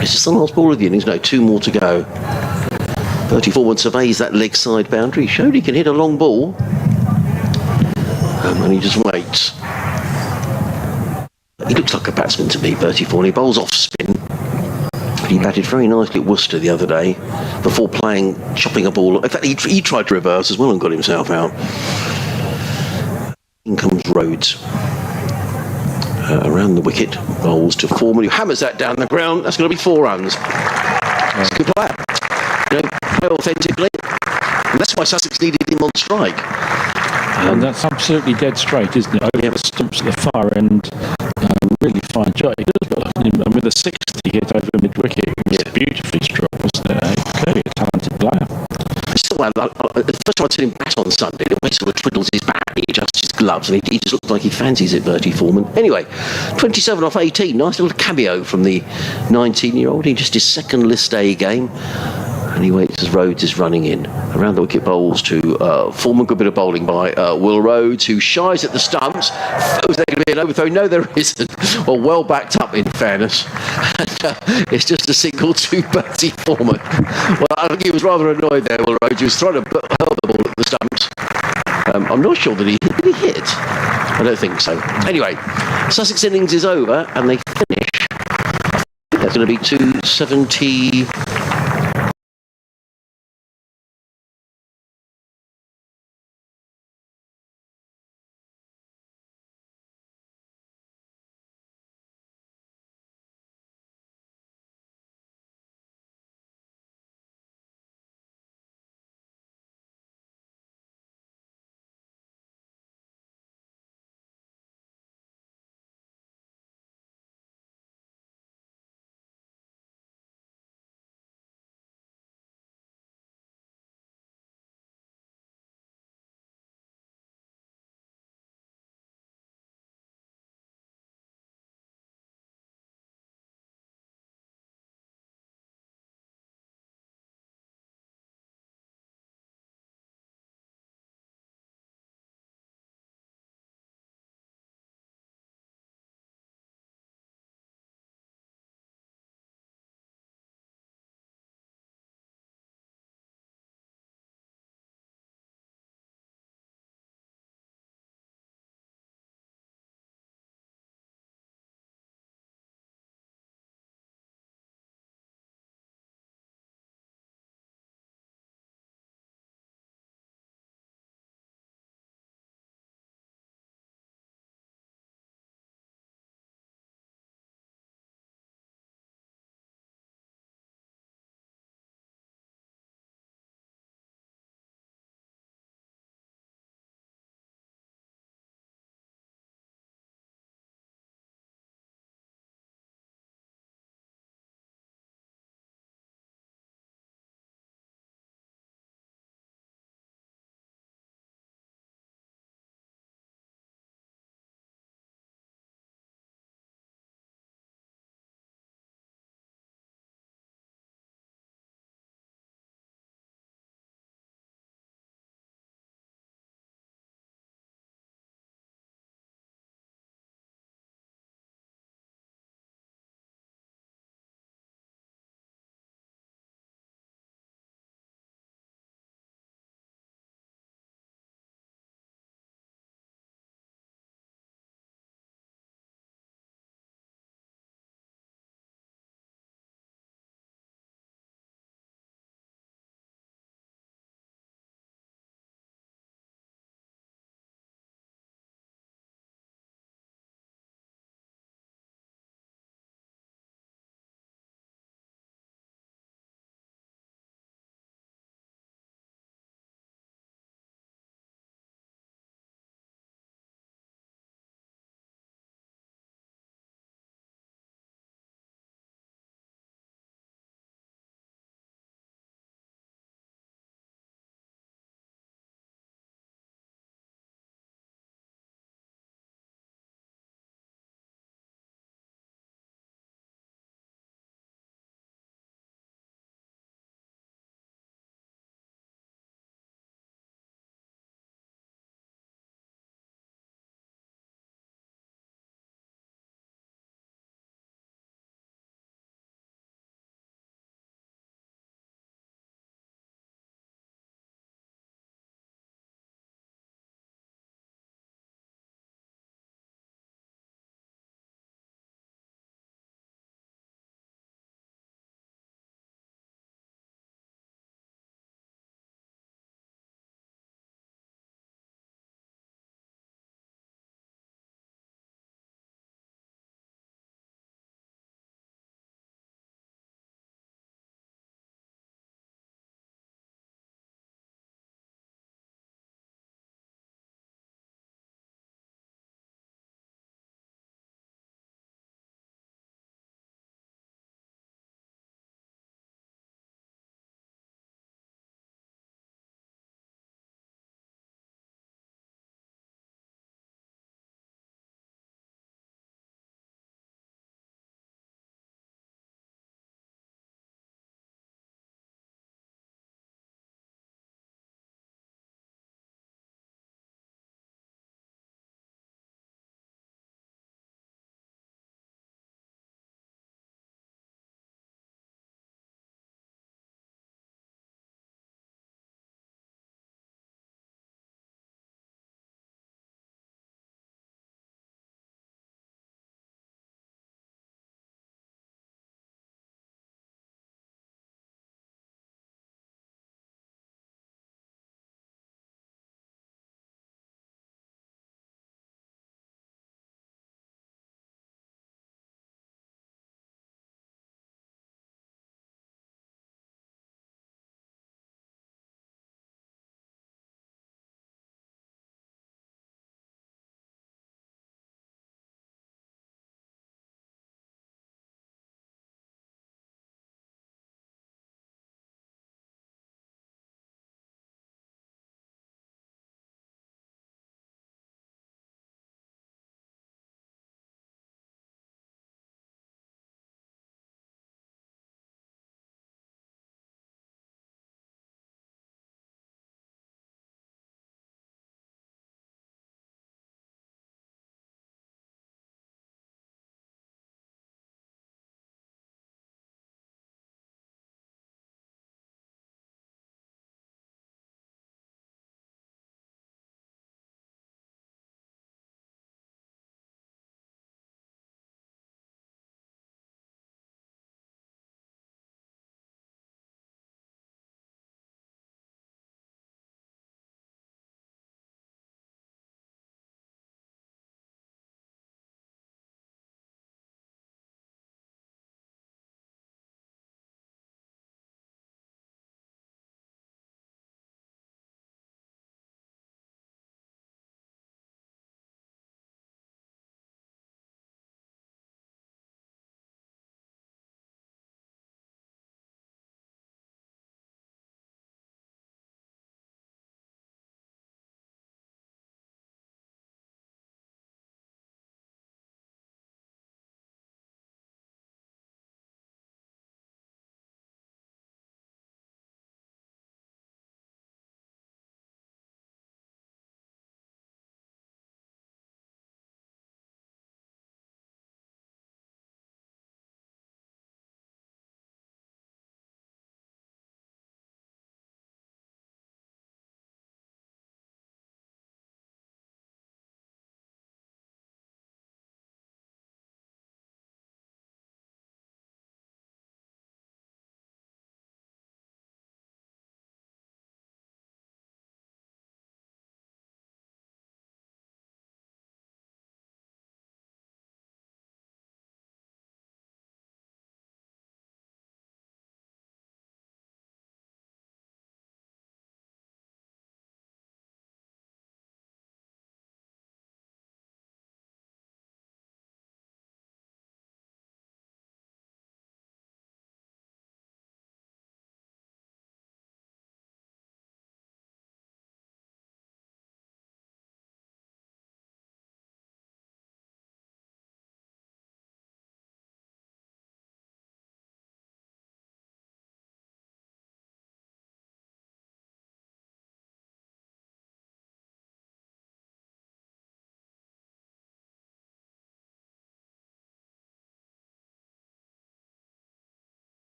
A: It's just the last ball of the innings. No, 2 more to go. Bertie Foreman surveys that leg side boundary. He showed he can hit a long ball. And he just waits. He looks like a batsman to me, Bertie Foreman. He bowls off spin. He batted very nicely at Worcester the other day before chopping a ball. In fact, he tried to reverse as well and got himself out. In comes Rhodes. Around the wicket, bowls to Foreman, who hammers that down the ground. That's going to be 4 runs. That's a good player. Play authentically. And that's why Sussex needed him on strike.
D: And that's absolutely dead straight, isn't it? Over the stumps at the far end. Really fine shot. He does got, and with a 60 hit over mid-wicket, it was beautifully struck, wasn't it? Clearly a talented player.
A: The first time I seen him bat on Sunday, the way he sort of twiddles his bat, he adjusts his gloves, and he just looks like he fancies it, Bertie Foreman. Anyway, 27 off 18, nice little cameo from the 19-year-old. He just his second List A game, and he waits as Rhodes is running in. Around the wicket bowls to Foreman, good bit of bowling by Will Rhodes, who shies at the stumps. Was there going to be an overthrow? No, there isn't. Well backed up, in fairness. And, it's just a single to Bertie Foreman. Well, I think he was rather annoyed there, Will Rhodes. He was trying to hurl the ball at the stumps. I'm not sure that did he hit? I don't think so. Anyway, Sussex innings is over, and they finish. I think that's going to be 270.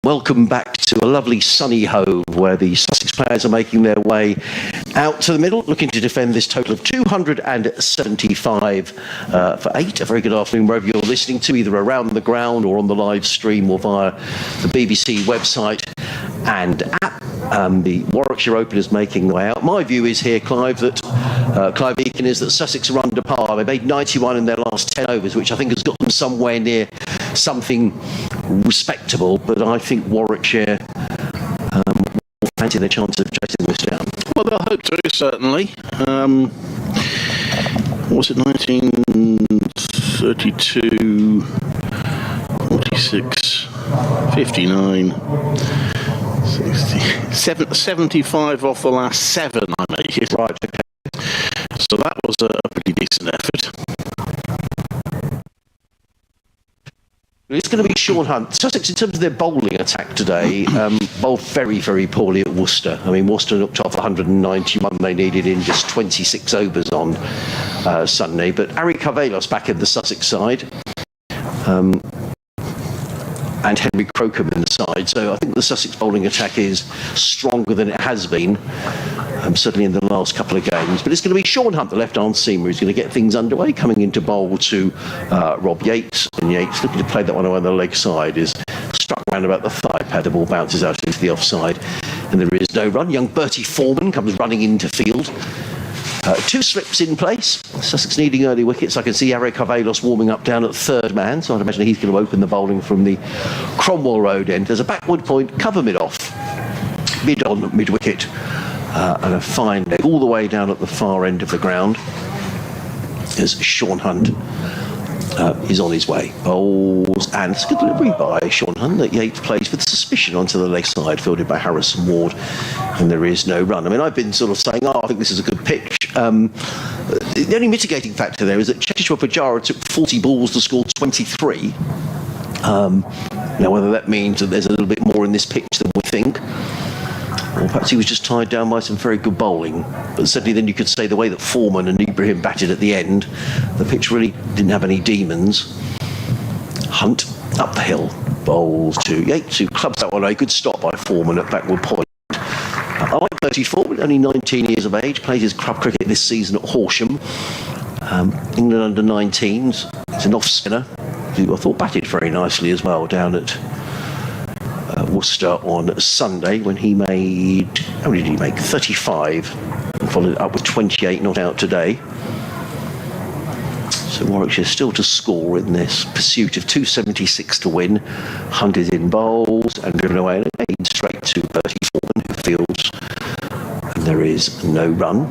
A: Welcome back to a lovely sunny hove where the Sussex players are making their way out to the middle, looking to defend this total of 275 for 8. A very good afternoon wherever you're listening to, either around the ground or on the live stream or via the BBC website and app. The Warwickshire Open is making their way out. My view is here, Clive, that Clive Eakin, is that Sussex are under par. They made 91 in their last 10 overs, which I think has got them somewhere near something respectable, but I think Warwickshire will fancy their chance of chasing this down.
B: Well, they'll hope to, certainly. What was it, 1932, 46, 59, 60, 75 off the last 7, I make it.
A: Right, okay.
B: So that was a pretty decent effort.
A: It's going to be Sean Hunt. Sussex, in terms of their bowling attack today, bowled very, very poorly at Worcester. I mean, Worcester knocked off 191 they needed in just 26 overs on Sunday. But Ari Carvelos back in the Sussex side. And Henry Crocombe in the side. So I think the Sussex bowling attack is stronger than it has been, certainly in the last couple of games. But it's going to be Sean Hunt, the left-arm seamer, who's going to get things underway, coming into bowl to Rob Yates. And Yates, looking to play that one on the leg side, is struck round about the thigh pad. The ball bounces out into the offside, and there is no run. Young Bertie Foreman comes running into field. 2 slips in place. Sussex needing early wickets. I can see Ari Carvelos warming up down at third man, so I'd imagine he's going to open the bowling from the Cromwell Road end. There's a backward point, cover mid-off, mid-on, mid-wicket, and a fine leg all the way down at the far end of the ground as Sean Hunt is on his way. Bowls, and it's a good delivery by Sean Hunt that Yates plays with suspicion onto the leg side, fielded by Harrison Ward, and there is no run. I mean, I've been sort of saying, I think this is a good pitch. The only mitigating factor there is that Cheteshwar Pujara took 40 balls to score 23. Now, whether that means that there's a little bit more in this pitch than we think, or perhaps he was just tied down by some very good bowling. But certainly then you could say the way that Foreman and Ibrahim batted at the end, the pitch really didn't have any demons. Hunt up the hill, bowls to Yates, who clubs that one. A good stop by Foreman at backward point. I like Bertie Foreman, only 19 years of age, plays his club cricket this season at Horsham. England under 19s. He's an off-spinner, who I thought batted very nicely as well down at Worcester on Sunday, when he made, how many did he make? 35, and followed it up with 28 not out today. So Warwickshire still to score in this pursuit of 276 to win. Hunt is in bowls and driven away and again straight to Bertie Foreman, who fields, and there is no run.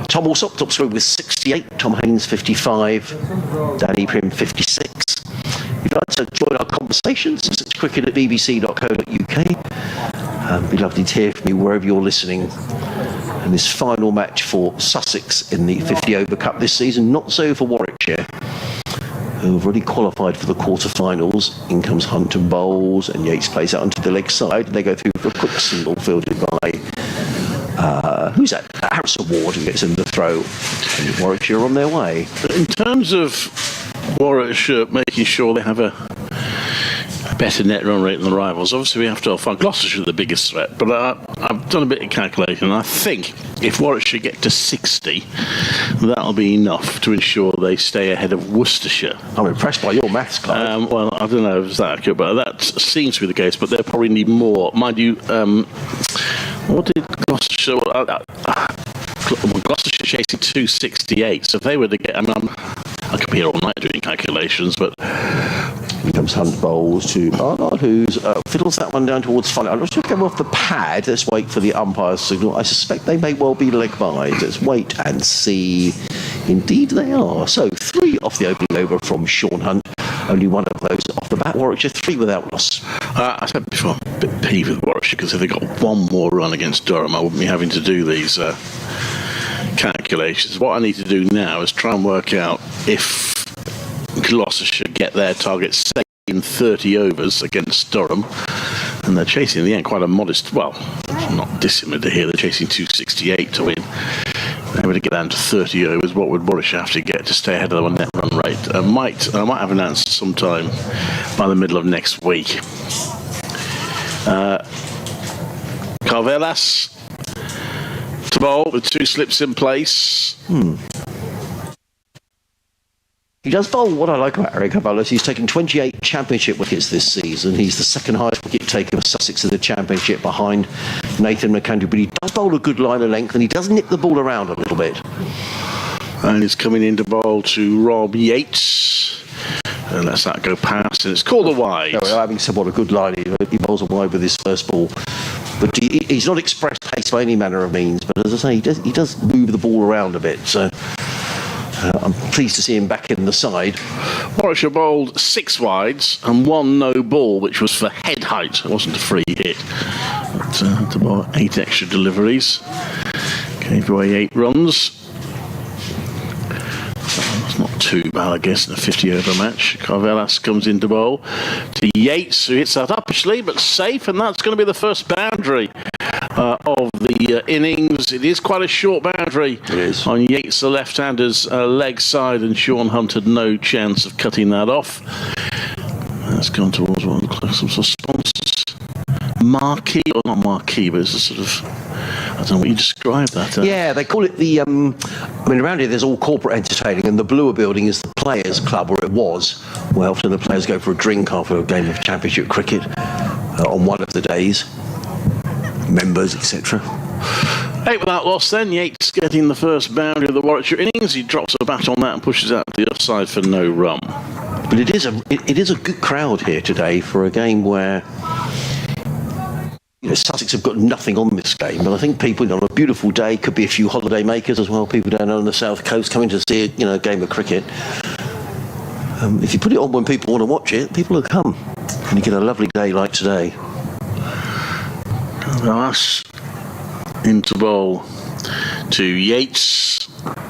A: Tom Alsop top scorer with 68, Tom Haynes 55, Danny Prim 56. If you'd like to join our conversations, it's cricket at bbc.co.uk. Be lovely to hear from you wherever you're listening. And this final match for Sussex in the 50 over cup this season, not so for Warwickshire, who have already qualified for the quarter-finals. In comes Hunt and bowls, and Yates plays out onto the leg side. They go through for a quick single fielded by who's that? Harrison Ward, who gets in the throw. And Warwickshire on their way.
B: In terms of Warwickshire making sure they have a better net run rate than the rivals, obviously we have to find Gloucestershire the biggest threat, but I've done a bit of calculation, and I think if Warwickshire get to 60, that'll be enough to ensure they stay ahead of Worcestershire.
A: I'm impressed by your maths, Clive.
B: Well, I don't know if it's that accurate, but that seems to be the case, but they'll probably need more. Mind you, what did Gloucestershire... Gloucestershire chasing 268, so if they were to get... I mean, I could be here all night doing calculations, but...
A: Here comes Hunt bowls to Arnold, who fiddles that one down towards front. I'm not sure if they're off the pad. Let's wait for the umpire's signal. I suspect they may well be leg byes. Let's wait and see. Indeed they are. So 3 off the opening over from Sean Hunt. Only 1 of those off the bat. Warwickshire 3 without loss.
B: I said before, I'm a bit peeved with Warwickshire, because if they got 1 more run against Durham, I wouldn't be having to do these calculations. What I need to do now is try and work out if Gloucestershire get their target say in 30 overs against Durham, and they're chasing in the end quite a modest, well, not dissimilar to here, they're chasing 268 to win. able to get down to 30 overs, what would Warwickshire have to get to stay ahead of them on net run rate? I might have an answer sometime by the middle of next week. Carvelas to bowl with 2 slips in place.
A: He does bowl. What I like about Eric Carvalho, he's taken 28 championship wickets this season. He's the second highest wicket taker for Sussex in the championship behind Nathan McAndrew, but he does bowl a good line of length and he does nip the ball around a little bit.
B: And he's coming in to bowl to Rob Yates. And lets that go past, and it's called a wide.
A: No, having said what a good line, he bowls a wide with his first ball. But he's not expressed pace by any manner of means, but as I say, he does move the ball around a bit, so I'm pleased to see him back in the side.
B: Warwickshire bowled 6 wides and 1 no ball, which was for head height. It wasn't a free hit. But to bowl 8 extra deliveries. Gave away 8 runs. That's not too bad, I guess, in a 50-over match. Carvelas comes into bowl to Yates, who hits that uppishly, but safe, and that's going to be the first boundary of the innings. It is quite a short boundary.
A: It is.
B: On Yates, the left-hander's leg side, and Sean Hunt had no chance of cutting that off. That's gone towards one of the some sort of sponsors. Marquee, or not marquee, but it's a sort of, I don't know what you describe that.
A: Yeah, they call it the, I mean, around here there's all corporate entertaining, and the Bluer building is the players' club, or it was, where often the players go for a drink after a game of championship cricket on one of the days. Members, etc.
B: 8 without loss then. Yates getting the first boundary of the Warwickshire innings. He drops a bat on that and pushes out to the offside for no run.
A: But it is a good crowd here today for a game where Sussex have got nothing on this game, but I think people on a beautiful day, could be a few holiday makers as well, people down on the south coast coming to see a game of cricket. If you put it on when people want to watch it, people will come, and you get a lovely day like today.
B: Carvelas into bowl to Yates,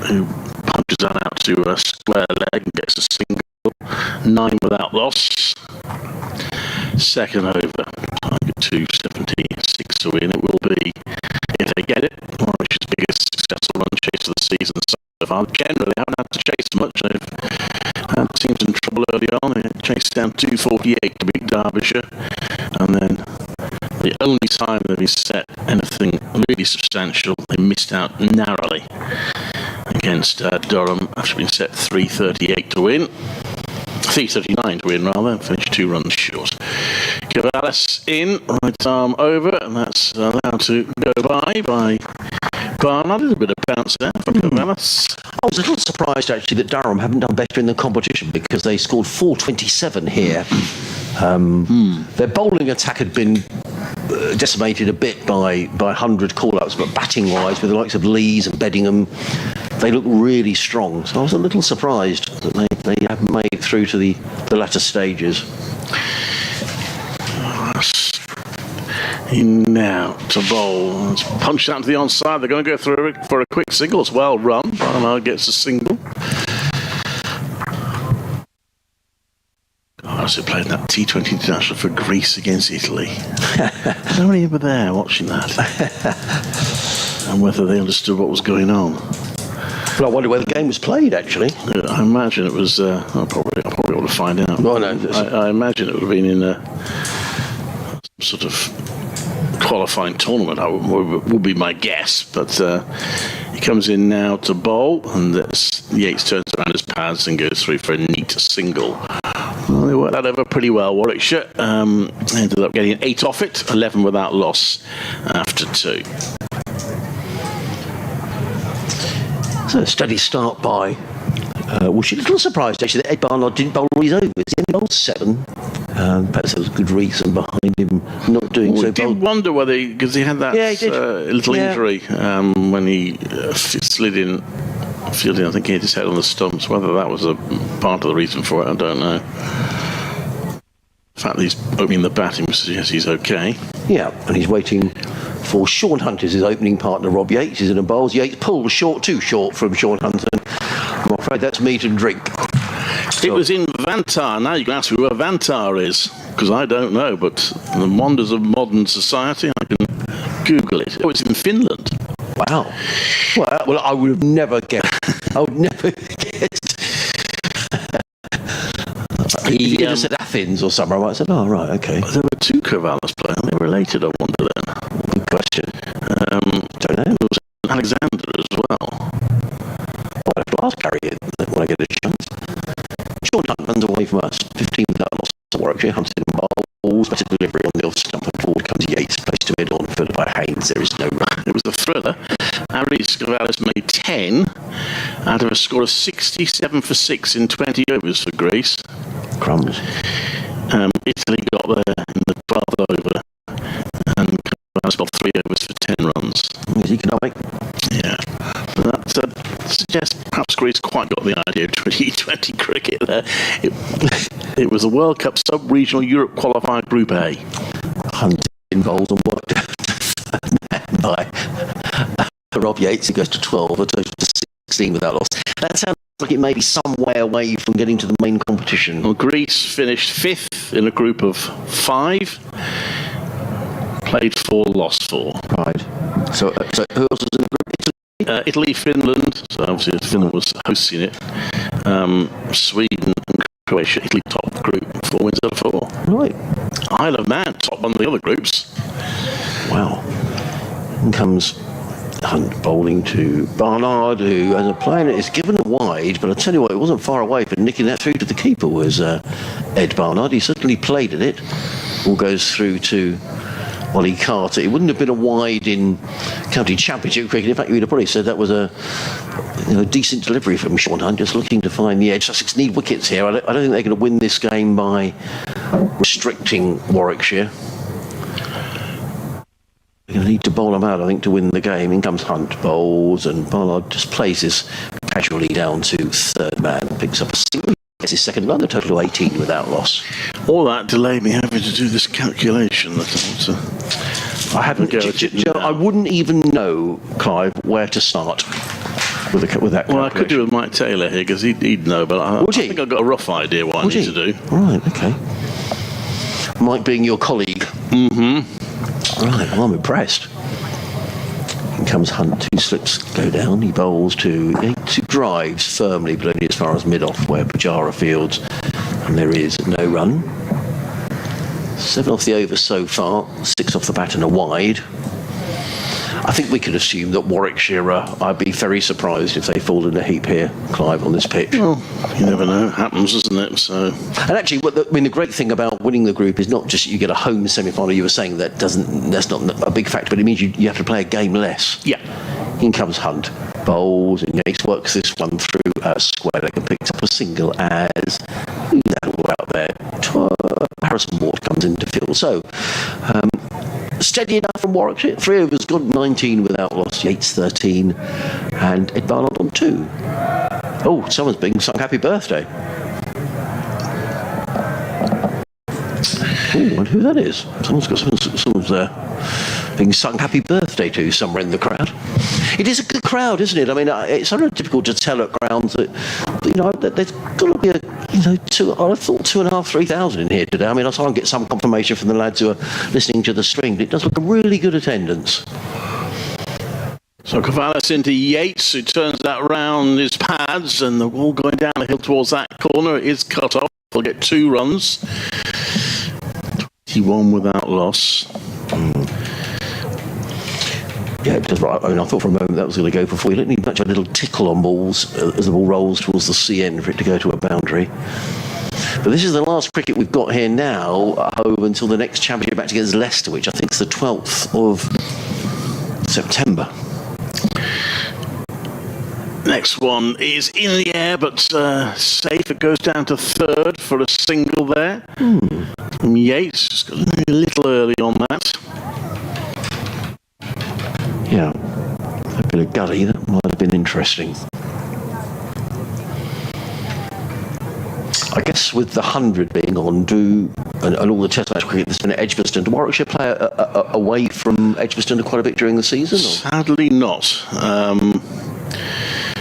B: who punches that out to a square leg and gets a single. 9 without loss. Second over, target 270, 6 to win. It will be, if they get it, Warwickshire's biggest successful run chase of the season so far. Generally, haven't had to chase much. They've had teams in trouble early on. They chased down 248 to beat Derbyshire, and then the only time they've set anything really substantial, they missed out narrowly against Durham after being set 338 to win. 339 to win, rather, finished 2 runs short. Carvelas in, right arm over, and that's allowed to go by Barnard. A bit of bounce there from Carvelas.
A: I was a little surprised actually that Durham haven't done better in the competition, because they scored 427 here. Their bowling attack had been decimated a bit by 100 call-ups, but batting-wise, with the likes of Lees and Beddingham, they look really strong. So I was a little surprised that they haven't made it through to the latter stages.
B: In now to bowl. It's punched out to the onside. They're going to go through for a quick single. It's well run. Barnard gets a single. I also played that T20 International for Greece against Italy. How many were there watching that? And whether they understood what was going on.
A: Well, I wonder where the game was played, actually.
B: I imagine it was... I probably ought to find out.
A: Well, no,
B: I imagine it would have been in a sort of qualifying tournament, would be my guess. But he comes in now to bowl, and Yates turns around his pads and goes through for a neat single. Well, they worked that over pretty well. Warwickshire ended up getting 8 off it, 11 without loss after 2.
A: So a steady start by Warwickshire. A little surprised actually that Ed Barnard didn't bowl all his overs. He only bowled 7. Perhaps there was a good reason behind him not doing so.
B: I did wonder whether, because he had that little injury when he slid in fielding, I think he hit his head on the stumps. Whether that was a part of the reason for it, I don't know. The fact that he's opening the batting suggests he's okay. Yeah, and he's waiting for Sean Hunt as his opening partner. Rob Yates is in a bowls. Yates pulled too short from Sean Hunt. I'm afraid that's meat and drink. It was in Vantar. Now you can ask me where Vantar is, because I don't know, but the wonders of modern society, I can Google it. Oh, it's in Finland.
A: Wow. Well, I would have never guessed. I would never guessed. If you'd have said Athens or somewhere, I might have said, oh, right, okay.
B: There were two Corvallis players. They were related, I wonder then.
A: Good question. Don't know.
B: There was Alexander as well.
A: I'll have to ask Gary when I get a chance. Sean Hunt runs away from us. 15 without loss to Warwickshire. Hunted in bowls. Better delivery on the off stump. And forward comes Yates. Placed to mid on. Filled by Haynes. There is no run.
B: It was a thriller. Aries Corvallis made 10 out of a score of 67 for 6 in 20 overs for Greece.
A: Crumbs.
B: Italy got there in the 12th over, and Corvallis got 3 overs for 10 runs.
A: Is economic?
B: Yeah. That suggests perhaps Greece quite got the idea of 2020 cricket there. It was a World Cup sub-regional Europe qualified Group A.
A: Hunting in bowls and worked by Rob Yates, who goes to 12, a total to 16 without loss. That sounds like it may be some way away from getting to the main competition.
B: Well, Greece finished 5th in a group of 5, played 4, lost 4.
A: Right. So who else was in the group?
B: Italy, Finland, so obviously Finland was hosting it, Sweden and Croatia. Italy top the group, 4 wins out of 4.
A: Right.
B: Isle of Man top one of the other groups.
A: Wow. In comes Hunt bowling to Barnard, who, as a player, is given a wide, but I tell you what, it wasn't far away for nicking that through to the keeper was Ed Barnard. He certainly played at it. All goes through to Ollie Carter. It wouldn't have been a wide in county championship cricket. In fact, you'd have probably said that was a decent delivery from Sean Hunt, just looking to find the edge. Sussex need wickets here. I don't think they're going to win this game by restricting Warwickshire. They're going to need to bowl them out, I think, to win the game. In comes Hunt, bowls, and Barnard just plays this casually down to third man, picks up a single. Gets his second run, a total of 18 without loss.
B: All that delayed me having to do this calculation that
A: I hadn't. I wouldn't even know, Clive, where to start with that.
B: Well, I could do with Mike Taylor here because he'd know, but I think I've got a rough idea what I need to do.
A: Right, okay. Mike being your colleague.
B: Mm-hmm.
A: Right, well, I'm impressed. In comes Hunt, 2 slips go down. He bowls to Yates, who drives firmly, but only as far as mid-off, where Pujara fields, and there is no run. 7 off the over so far, 6 off the bat and a wide. I think we can assume that Warwickshire, I'd be very surprised if they fall in a heap here, Clive, on this pitch.
B: Well, you never know. It happens, doesn't it? So.
A: And actually, the great thing about winning the group is not just you get a home semi-final. You were saying that's not a big factor, but it means you have to play a game less.
B: Yeah.
A: In comes Hunt, bowls, and Yates works this one through square leg and picks up a single as that'll out there. Harrison Ward comes into field. So, steady enough from Warwickshire. 3 overs gone, 19 without loss. Yates 13, and Ed Barnard on 2. Oh, someone's being sung happy birthday. Oh, I wonder who that is. Someone's being sung happy birthday to somewhere in the crowd. It is a good crowd, isn't it? I mean, it's sort of difficult to tell at grounds that, there's got to be I thought 2,500, 3,000 in here today. I mean, I'll try and get some confirmation from the lads who are listening to the stream. It does look a really good attendance.
B: So Corvallis into Yates, who turns that round his pads, and the ball going down the hill towards that corner is cut off. They'll get 2 runs. 21 without loss.
A: Yeah, because I thought for a moment that was going to go for 4. You don't need much of a little tickle on balls as the ball rolls towards the CN for it to go to a boundary. But this is the last cricket we've got here now, home until the next championship match against Leicester, which I think is the 12th of September.
B: Next one is in the air, but safe. It goes down to third for a single there. Yates just got a little early on that.
A: Yeah, a bit of gully, that might have been interesting. I guess with the 100 being on, and all the test match cricket that's been at Edgbaston, do Warwickshire play away from Edgbaston quite a bit during the season? Or?
B: Sadly not.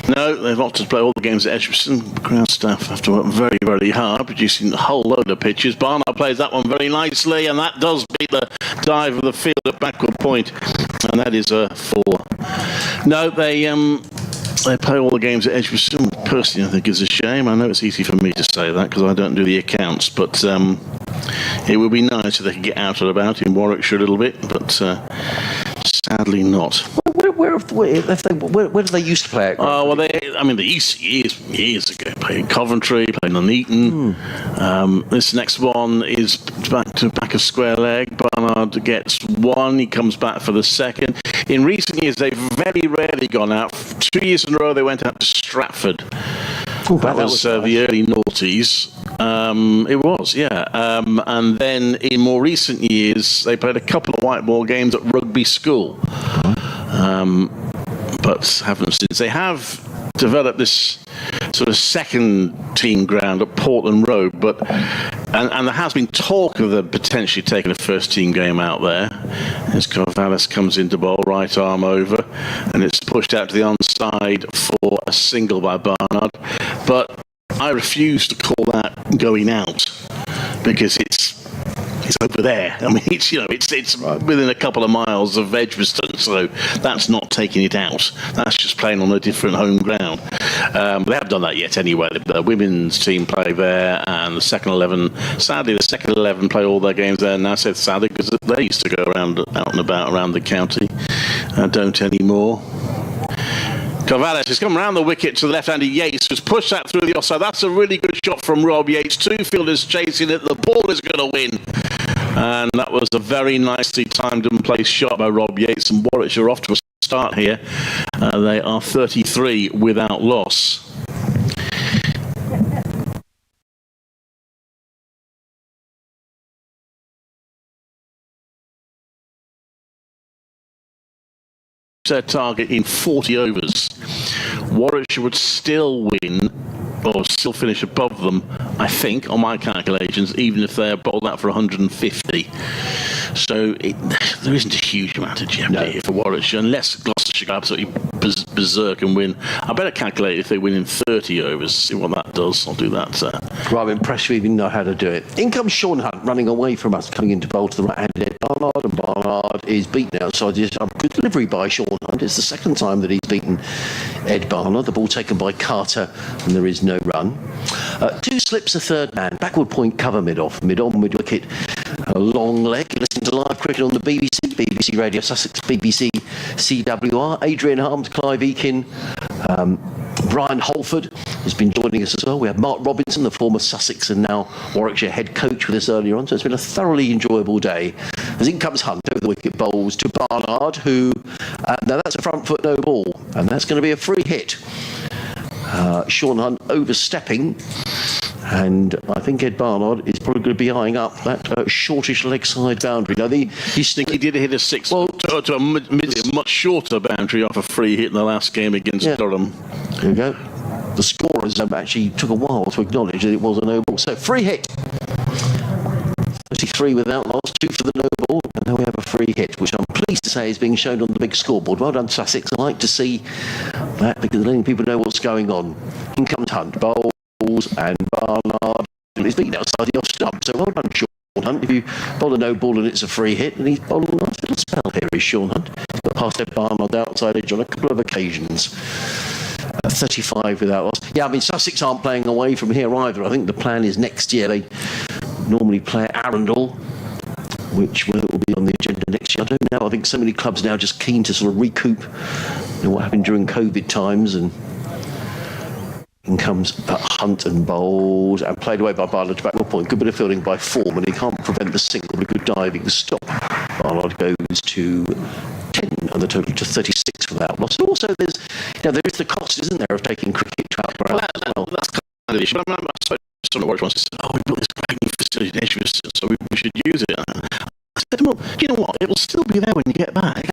B: No, they've opted to play all the games at Edgbaston. Ground staff have to work very, very hard, producing a whole load of pitches. Barnard plays that one very nicely, and that does beat the dive of the field at backward point. And that is a 4. No, they play all the games at Edgbaston. Personally, I think it's a shame. I know it's easy for me to say that because I don't do the accounts, but it would be nice if they could get out and about in Warwickshire a little bit, but sadly not.
A: Where do they used to play at?
B: Oh, well, they used to years ago play in Coventry, playing Nuneaton. This next one is back of square leg. Barnard gets one, he comes back for the second. In recent years, they've very rarely gone out. 2 years in a row, they went out to Stratford. That was the early noughties. It was, yeah. And then in more recent years, they played a couple of white ball games at Rugby School. But haven't since. They have developed this sort of second team ground at Portland Road, and there has been talk of them potentially taking a first team game out there. As Corvallis comes into bowl, right arm over, and it's pushed out to the onside for a single by Barnard. But I refuse to call that going out because it's over there. I mean, it's within a couple of miles of Edgbaston, so that's not taking it out. That's just playing on a different home ground. They haven't done that yet anyway. The women's team play there, and the second 11 play all their games there now. I said sadly because they used to go out and about around the county. Don't anymore. Corvallis has come round the wicket to the left-handed Yates, who's pushed that through the offside. That's a really good shot from Rob Yates. Two fielders chasing it. The ball is going to win. And that was a very nicely timed and placed shot by Rob Yates. And Warwickshire are off to a start here. They are 33 without loss. Their target in 40 overs. Warwickshire would still win or still finish above them, I think, on my calculations, even if they're bowled out for 150. So there isn't a huge amount of jeopardy here for Warwickshire, unless Gloucestershire go absolutely berserk and win. I better calculate if they win in 30 overs, see what that does. I'll do that.
A: Well, I'm impressed we even know how to do it. In comes Sean Hunt, running away from us, coming into bowl to the right-handed Barnard, and Barnard is beaten outside. A good delivery by Sean Hunt. It's the second time that he's beaten Ed Barnard. The ball taken by Carter, and there is no run. Two slips, a third man. Backward point cover mid-off. Mid-on, mid-wicket. A long leg. Listen to live cricket on the BBC Radio Sussex, BBC CWR. Adrian Harms, Clive Eakin, Brian Holford has been joining us as well. We have Mark Robinson, the former Sussex and now Warwickshire head coach, with us earlier on. So it's been a thoroughly enjoyable day. As in comes Hunt over the wicket, bowls to Barnard, who now that's a front foot no ball, and that's going to be a free hit. Sean Hunt overstepping, and I think Ed Barnard is probably going to be eyeing up that shortish leg side boundary. Now,
B: I think he did hit a six to a much shorter boundary off a free hit in the last game against Durham.
A: There we go. The scorers actually took a while to acknowledge that it was a no ball. So free hit. 33 without loss, 2 for the no ball, and now we have a free hit, which I'm pleased to say is being shown on the big scoreboard. Well done, Sussex. I like to see that because letting people know what's going on. In comes Hunt, bowls, and Barnard is beaten outside the off stump. So well done, Sean Hunt. If you bowl a no ball and it's a free hit, and he's bowled a nice little spell here, is Sean Hunt. He's got past Ed Barnard outside edge on a couple of occasions. 35 without loss. Yeah, I mean, Sussex aren't playing away from here either. I think the plan is next year they normally play at Arundel, which will be on the agenda next year. I don't know. I think so many clubs now just keen to sort of recoup what happened during COVID times. And in comes Hunt and bowls and played away by Barnard to backward point. Good bit of fielding by Form, and he can't prevent the single, but a good diving stop. Barnard goes to 10 and the total to 36 without loss. And also there is the cost, isn't there, of taking cricket to Outground as well.
B: That's kind of the issue. I remember once said, we built this great new facility in Edgbaston, so we should use it. I said, well, do you know what? It will still be there when you get back.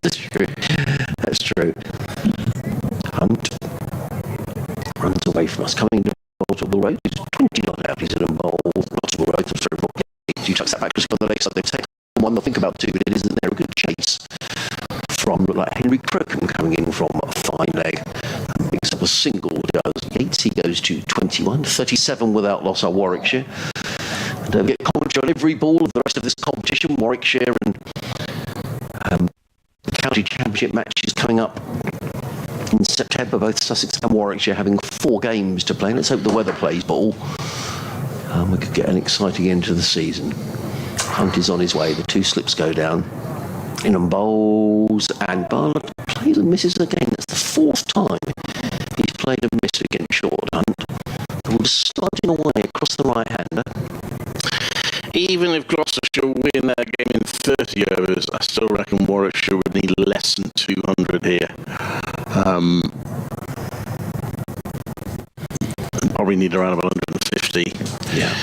A: That's true. That's true. Hunt runs away from us, coming to Multiple Road. He's 20 not out. He's in a bowl. Multiple Road. You touch that back just on the leg side. They've taken one. They'll think about two, but it isn't there. A good chase from Henry Crookham coming in from a fine leg. Picks up a single. Yates, he goes to 21. 37 without loss are Warwickshire. And we get commentary on every ball of the rest of this competition. Warwickshire and the county County Championship matches coming up in September, both Sussex and Warwickshire having 4 games to play. Let's hope the weather plays ball. We could get an exciting end to the season. Hunt is on his way. The 2 slips go down. In and bowls, and Barnard plays and misses again. That's the 4th time he's played and missed against Short Hunt. The ball sliding away across the right-hander.
B: Even if Gloucestershire win that game in 30 overs, I still reckon Warwickshire would need less than 200 here. Probably need around about 150.
A: Yeah.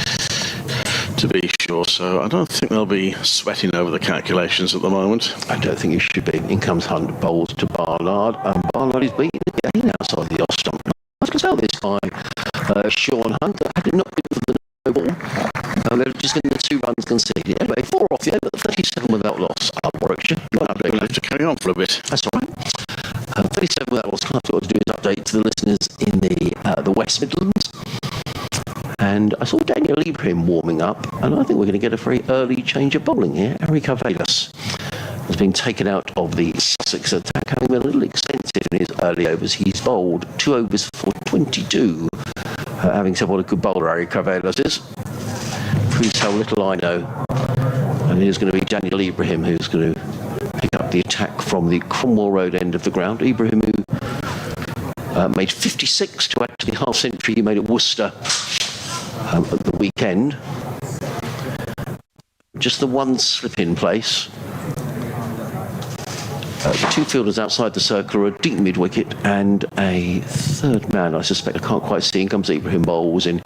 B: To be sure, so I don't think they'll be sweating over the calculations at the moment.
A: I don't think you should be. In comes Hunt, bowls to Barnard, and Barnard is beaten again outside the off stump. I can tell this guy, Sean Hunt, had it not been for the no ball, they're just getting the 2 runs conceded. Anyway, 4 off the end, but 37 without loss. Warwickshire,
B: We'll have to carry on for a bit.
A: that's all right. 37 without loss. I've got to do is update to the listeners in the West Midlands. And I saw Daniel Ibrahim warming up, and I think we're going to get a very early change of bowling here. Harry Carvelis has been taken out of the Sussex attack, having been a little expensive in his early overs. He's bowled 2 overs for 22. Having said what a good bowler Harry Carvelis is, proves how little I know. And it is going to be Daniel Ibrahim who's going to pick up the attack from the Cromwell Road end of the ground. Ibrahim, who made 56 to add to the half century he made at Worcester at the weekend. Just the 1 slip in place. The 2 fielders outside the circle are a deep mid-wicket and a 3rd man, I suspect. I can't quite see. In comes Ibrahim, bowls in.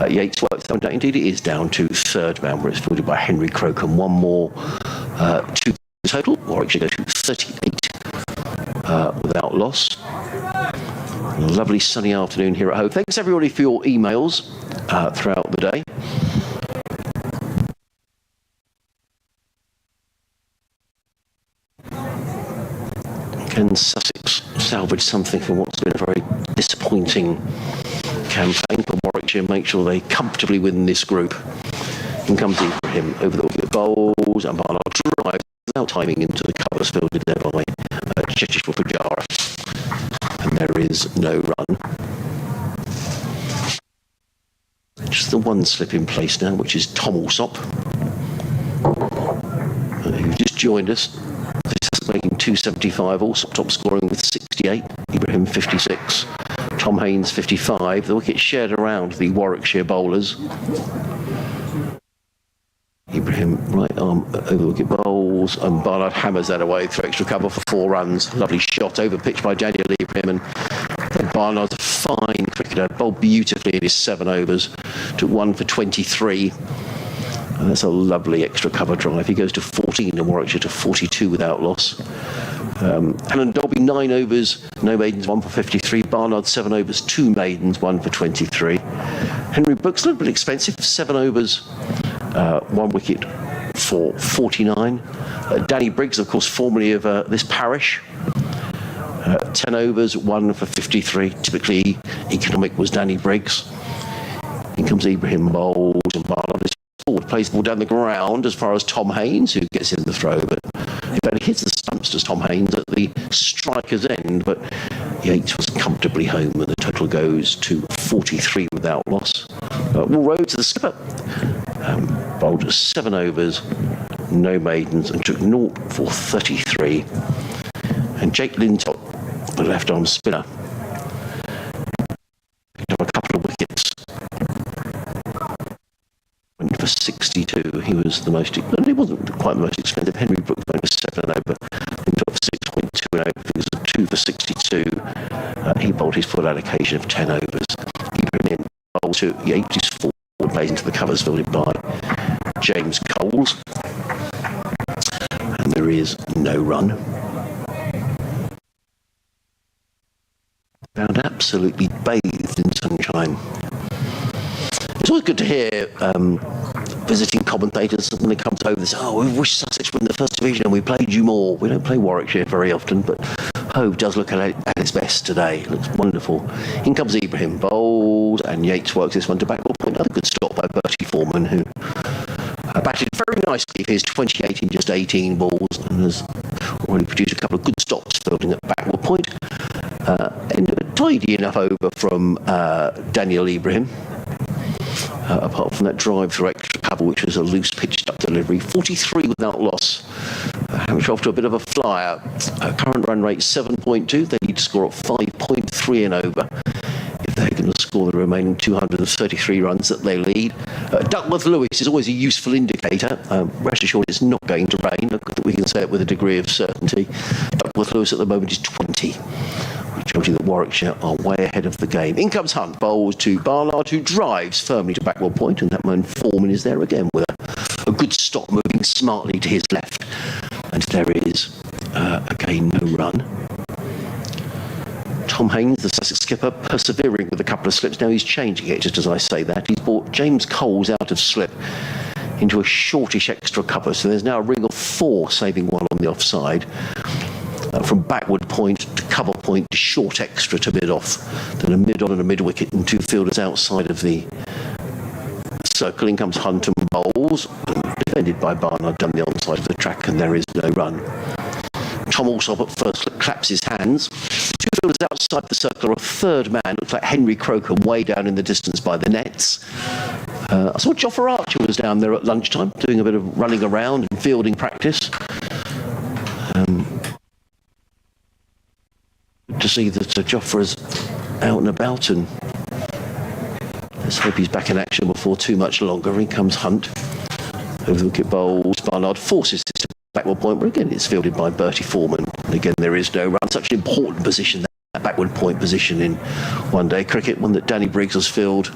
A: Yates works down. Indeed, it is down to 3rd man, where it's fielded by Henry Crocombe. 1 more, 2 total. Warwickshire go to 38 without loss. A lovely sunny afternoon here at home. Thanks everybody for your emails throughout the day. Can Sussex salvage something from what's been a very disappointing campaign? For Warwickshire, make sure they comfortably win this group. In comes Ibrahim over the wicket, bowls, and Barnard drives without timing into the covers fielded there by Chetish Pujara. And there is no run. Just the 1 slip in place now, which is Tom Alsop, who just joined us. Making 275, Alsop top scoring with 68, Ibrahim 56, Tom Haynes 55. The wicket shared around the Warwickshire bowlers. Ibrahim right arm over the wicket, bowls, and Barnard hammers that away through extra cover for 4 runs. Lovely shot over pitch by Daniel Ibrahim, and Barnard's a fine cricketer, bowled beautifully in his 7 overs, took 1 for 23. And that's a lovely extra cover drive. He goes to 14 and Warwickshire to 42 without loss. Alan Dobby, 9 overs, no maidens, 1 for 53. Barnard, 7 overs, 2 maidens, 1 for 23. Henry Brooks, a little bit expensive, 7 overs, 1 wicket for 49. Danny Briggs, of course, formerly of this parish. 10 overs, 1 for 53. Typically, economic was Danny Briggs. In comes Ibrahim, bowls, and Barnard is forward, plays the ball down the ground as far as Tom Haynes, who gets in the throw, but he barely hits the stumps as Tom Haynes at the striker's end, but Yates was comfortably home, and the total goes to 43 without loss. Will Rhodes, the skipper, bowled 7 overs, no maidens, and took 0 for 33. And Jake Lintop, the left-arm spinner, picked up a couple of wickets. Went for 62. He was the most, and he wasn't quite the most expensive. Henry Brooks went for 7 and over. Lintop for 6.2 and over. Figures of 2 for 62. He bowled his full allocation of 10 overs. Ibrahim in bowled to Yates, his forward plays into the covers fielded by James Coles. And there is no run. Found absolutely bathed in sunshine. It's always good to hear visiting commentators when they come over and say, oh, we wish Sussex were in the First Division and we played you more. We don't play Warwickshire very often, but Hove does look at its best today. It looks wonderful. In comes Ibrahim, bowls, and Yates works this one to backward point. Another good stop by Bertie Foreman, who batted very nicely for his 28 in just 18 balls, and has already produced a couple of good stops fielding at backward point. And a tidy enough over from Daniel Ibrahim. Apart from that drive through extra cover, which was a loose pitched up delivery. 43 without loss. Hamish off to a bit of a flyer. Current run rate 7.2. They need to score at 5.3 and over if they're going to score the remaining 233 runs that they lead. Duckworth Lewis is always a useful indicator. Rest assured it's not going to rain. I think we can say it with a degree of certainty. Duckworth Lewis at the moment is 20. Which tells you that Warwickshire are way ahead of the game. In comes Hunt, bowls to Barnard, who drives firmly to backward point, and that man Foreman is there again with a good stop, moving smartly to his left. And there is, again, no run. Tom Haynes, the Sussex skipper, persevering with a couple of slips. Now he's changing it, just as I say that. He's brought James Coles out of slip into a shortish extra cover, so there's now a ring of 4, saving 1 on the offside. From backward point to cover point to short extra to mid off, then a mid on and a mid wicket, and 2 fielders outside of the circle. In comes Hunt and bowls, defended by Barnard down the onside of the track, and there is no run. Tom Alsop at first claps his hands. 2 fielders outside the circle are a third man. Looks like Henry Croker way down in the distance by the nets. I saw Joffer Archer was down there at lunchtime doing a bit of running around and fielding practice. To see that Jofra's out and about, and let's hope he's back in action before too much longer. In comes Hunt. Over the wicket bowls. Barnard forces this to backward point, but again it's fielded by Bertie Foreman. And again there is no run. Such an important position, that backward point position in one-day cricket, one that Danny Briggs has filled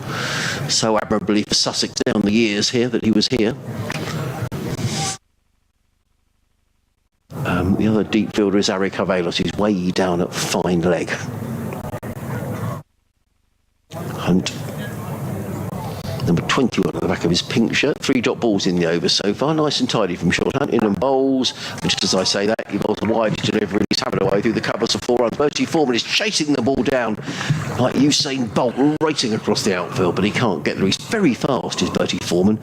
A: so admirably for Sussex down the years here that he was here. The other deep fielder is Ari Carvelos, who's way down at fine leg. Hunt, number 21 at the back of his pink shirt. 3 dot balls in the over so far. Nice and tidy from short. Hunt in and bowls. And just as I say that, he bowls a wide delivery. He's having away through the covers of 4 runs. Bertie Foreman is chasing the ball down like Usain Bolt, racing across the outfield, but he can't get there. He's very fast, is Bertie Foreman.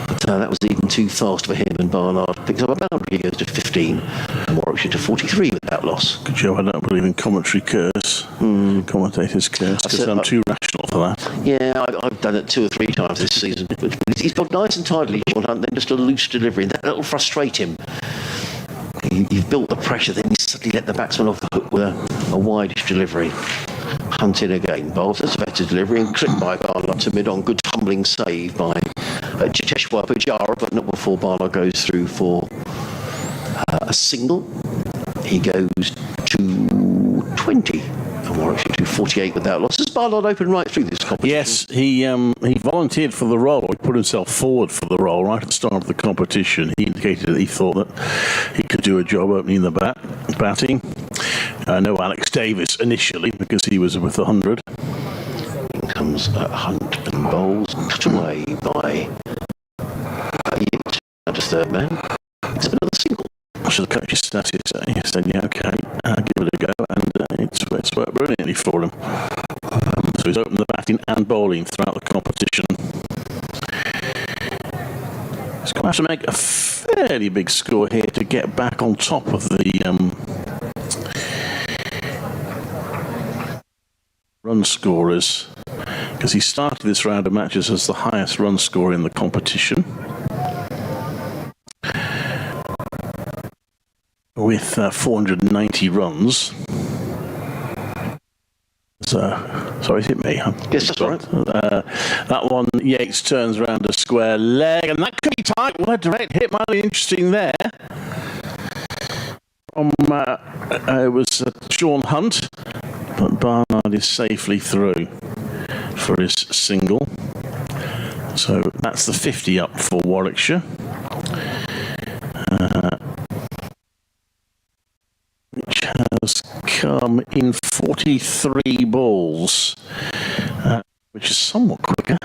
A: But that was even too fast for him, and Barnard picks up a boundary. He goes to 15, and Warwickshire to 43 without loss.
B: Good job. I don't believe in commentary curse. Commentators curse, because I'm too rational for that.
A: Yeah, I've done it 2 or 3 times this season. But he's got nice and tidily, Sean Hunt, then just a loose delivery, and that'll frustrate him. You've built the pressure, then you suddenly let the batsman off the hook with a wideish delivery. Hunt in again, bowls. That's a better delivery, and clipped by Barnard to mid-on. Good tumbling save by Cheshwar Pujara, but not before Barnard goes through for a single. He goes to 20, and Warwickshire to 48 without loss. Has Barnard opened right through this competition?
B: Yes, he volunteered for the role. He put himself forward for the role right at the start of the competition. He indicated that he thought that he could do a job opening the batting. No Alex Davis initially, because he was with 100.
A: In comes Hunt and bowls, cut away by Yates, just third man. It's another single.
B: So the coach started saying, he said, yeah, okay, give it a go, and it's worked brilliantly for him. So he's opened the batting and bowling throughout the competition. He's going to have to make a fairly big score here to get back on top of the run scorers, because he started this round of matches as the highest run scorer in the competition with 490 runs. So, sorry, is it me?
A: Yes, that's right.
B: That one, Yates turns around a square leg, and that could be tight. Well, a direct hit might be interesting there. It was Sean Hunt, but Barnard is safely through for his single. So that's the 50 up for Warwickshire. Which has come in 43 balls, which is somewhat quicker.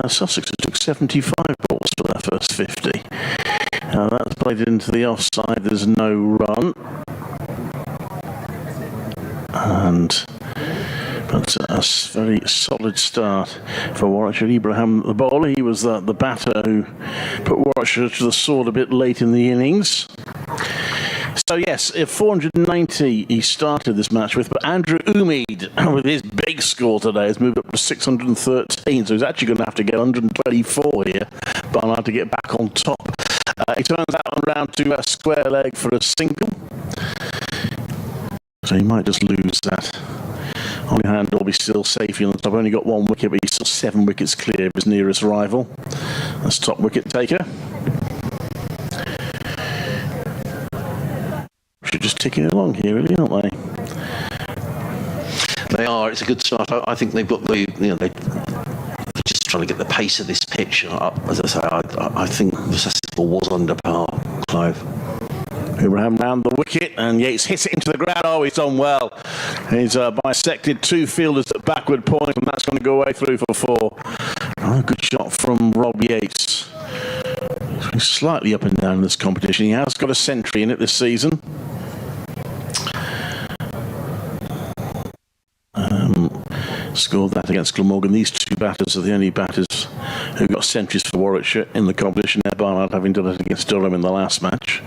B: Sussex took 75 balls for their first 50. That's played into the offside, there's no run. And But a very solid start for Warwickshire. Ibrahim, the bowler, he was the batter who put Warwickshire to the sword a bit late in the innings. So yes, 490 he started this match with, but Andrew Umeed, with his big score today, has moved up to 613, so he's actually going to have to get 124 here, Barnard, to get back on top. He turns that one round to a square leg for a single, so he might just lose that. On the hand, will be still safely on the top. Only got one wicket, but he's still 7 wickets clear of his nearest rival. That's top wicket taker. Should just ticking along here, really, aren't they?
A: They are. It's a good start. I think they've got they're just trying to get the pace of this pitch up. As I say, I think the Sussex ball was under par, Clive.
B: Abraham round the wicket, and Yates hits it into the ground. Oh, he's done well. He's bisected 2 fielders at backward point, and that's going to go away through for 4. Oh, good shot from Rob Yates. He's slightly up and down in this competition. He has got a century in it this season. Scored that against Glamorgan. These 2 batters are the only batters who got centuries for Warwickshire in the competition. Ed Barnard having done it against Durham in the last match.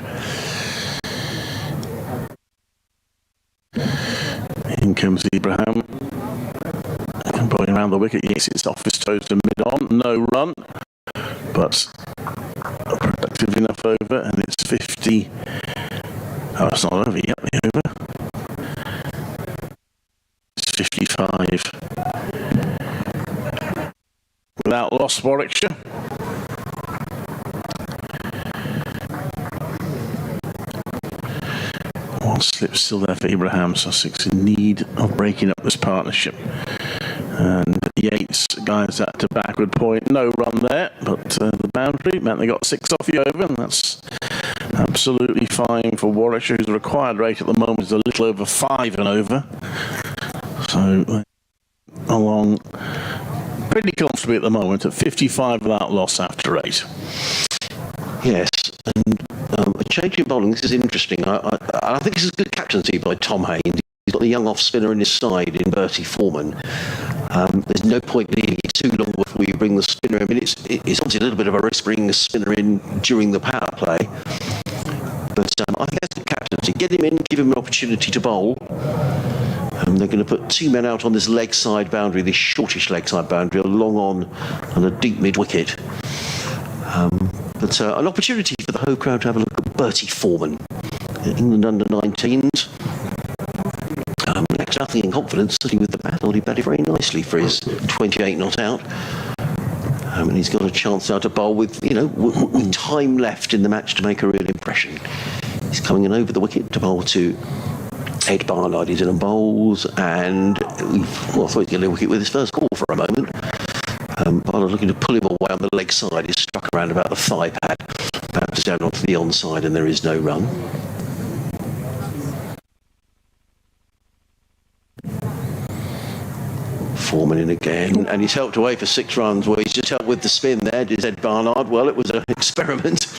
B: In comes Ibrahim. Bowling around the wicket. Yes, it's off his toes to mid-on. No run, but productive enough over, and it's 50. Oh, it's not over yet. The over. It's 55. Without loss, Warwickshire. One slip still there for Ibrahim. Sussex in need of breaking up this partnership. And Yates guides that to backward point. No run there, but the boundary meant they got 6 off the over, and that's absolutely fine for Warwickshire, whose required rate at the moment is a little over 5 and over. So along pretty comfortably at the moment at 55 without loss after 8.
A: Yes, and a change in bowling. This is interesting. I think this is good captaincy by Tom Haynes. He's got the young off spinner in his side in Bertie Foreman. There's no point leaving it too long before you bring the spinner in. I mean, it's obviously a little bit of a risk bringing the spinner in during the power play, but I think that's good captaincy. Get him in, give him an opportunity to bowl. They're going to put 2 men out on this leg side boundary, this shortish leg side boundary, a long on and a deep mid wicket. But an opportunity for the home crowd to have a look at Bertie Foreman, England under-19s. Next nothing in confidence, sitting with the bat, he batted very nicely for his 28 not out. And he's got a chance now to bowl with time left in the match to make a real impression. He's coming in over the wicket to bowl to Ed Barnard. He's in and bowls, and I thought he'd get a wicket with his first call for a moment. Barnard looking to pull him away on the leg side. He's struck around about the thigh pad, bounces down onto the onside, and there is no run. Foreman in again, and he's helped away for 6 runs. Well, he's just helped with the spin there, did Ed Barnard. Well, it was an experiment,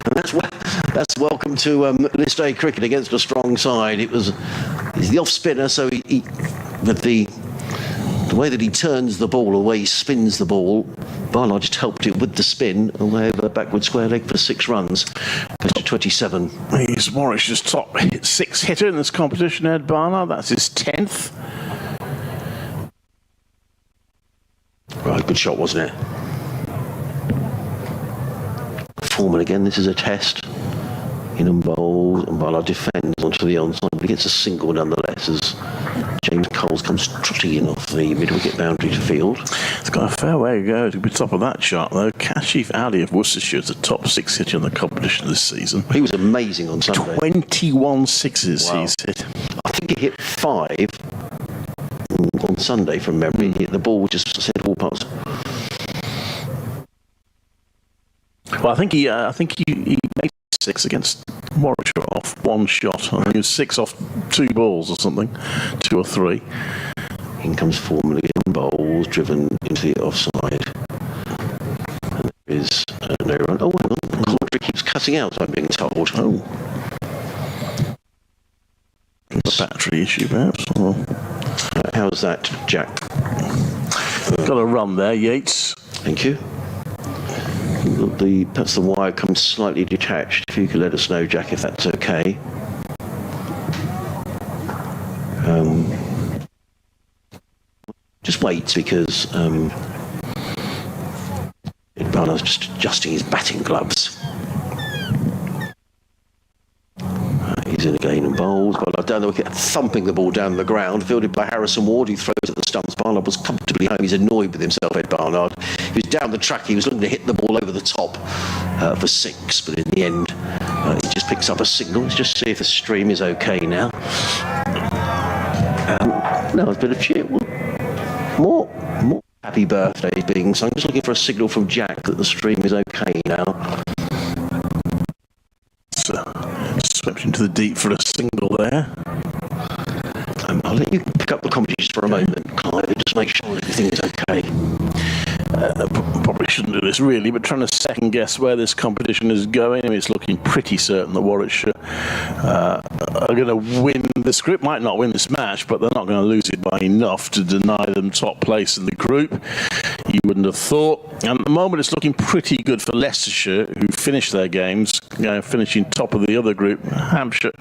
A: and that's welcome to List A cricket against a strong side. He's the off spinner, so but the way that he turns the ball, the way he spins the ball, Barnard just helped it with the spin away over backward square leg for 6 runs. Goes to 27.
B: He's Warwickshire's top 6 hitter in this competition, Ed Barnard. That's his 10th.
A: Right, good shot, wasn't it? Foreman again, this is a test. In and bowls, and Barnard defends onto the onside, but he gets a single nonetheless as James Coles comes trotting in off the mid-wicket boundary to field.
B: It's got a fair way to go to be top of that chart, though. Kashif Ali of Worcestershire is the top 6 hitter in the competition this season.
A: He was amazing on Sunday.
B: 21 sixes
A: Wow.
B: he's hit.
A: I think he hit 5 on Sunday from memory. The ball just sent all past.
B: Well, I think he made 6 against Warwickshire off 1 shot. I think it was 6 off 2 balls or something, 2 or 3.
A: In comes Foreman again, bowls driven into the offside. And there is no run. Oh, hang on. The commentary keeps cutting out, I'm being told.
B: Oh. A battery issue, perhaps? Or...
A: How's that, Jack?
B: Got a run there, Yates.
A: Thank you. That's the wire comes slightly detached. If you could let us know, Jack, if that's okay. Just wait, because Barnard's just adjusting his batting gloves. He's in again and bowls. Well, down the wicket, thumping the ball down the ground, fielded by Harrison Ward, who throws at the stumps. Barnard was comfortably home. He's annoyed with himself, Ed Barnard. He was down the track. He was looking to hit the ball over the top for 6, but in the end, he just picks up a single. Let's just see if the stream is okay now. No, it's been a few more happy birthdays being sung. Just looking for a signal from Jack that the stream is okay now.
B: Swept into the deep for a single there.
A: I'll let you pick up the commentaries for a moment, Clive, and just make sure everything is okay.
B: Probably shouldn't do this really, but trying to second guess where this competition is going. I mean, it's looking pretty certain that Warwickshire are going to win this group. Might not win this match, but they're not going to lose it by enough to deny them top place in the group. You wouldn't have thought. And at the moment, it's looking pretty good for Leicestershire, who finished their games, finishing top of the other group. Hampshire,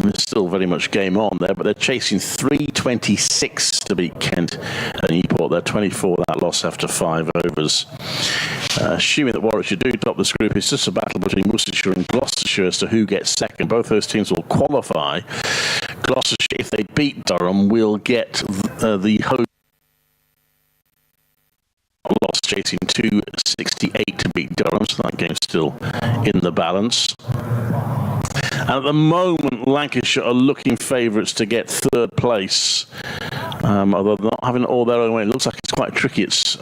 B: it's still very much game on there, but they're chasing 326 to beat Kent and Newport. They're 24 that loss after 5 overs. Assuming that Warwickshire do top this group, it's just a battle between Worcestershire and Gloucestershire as to who gets second. Both those teams will qualify. Gloucestershire, if they beat Durham, will get the host. Loss chasing 268 to beat Durham, so that game's still in the balance. And at the moment, Lancashire are looking favourites to get 3rd place, although they're not having it all their own way. It looks like it's quite tricky. It's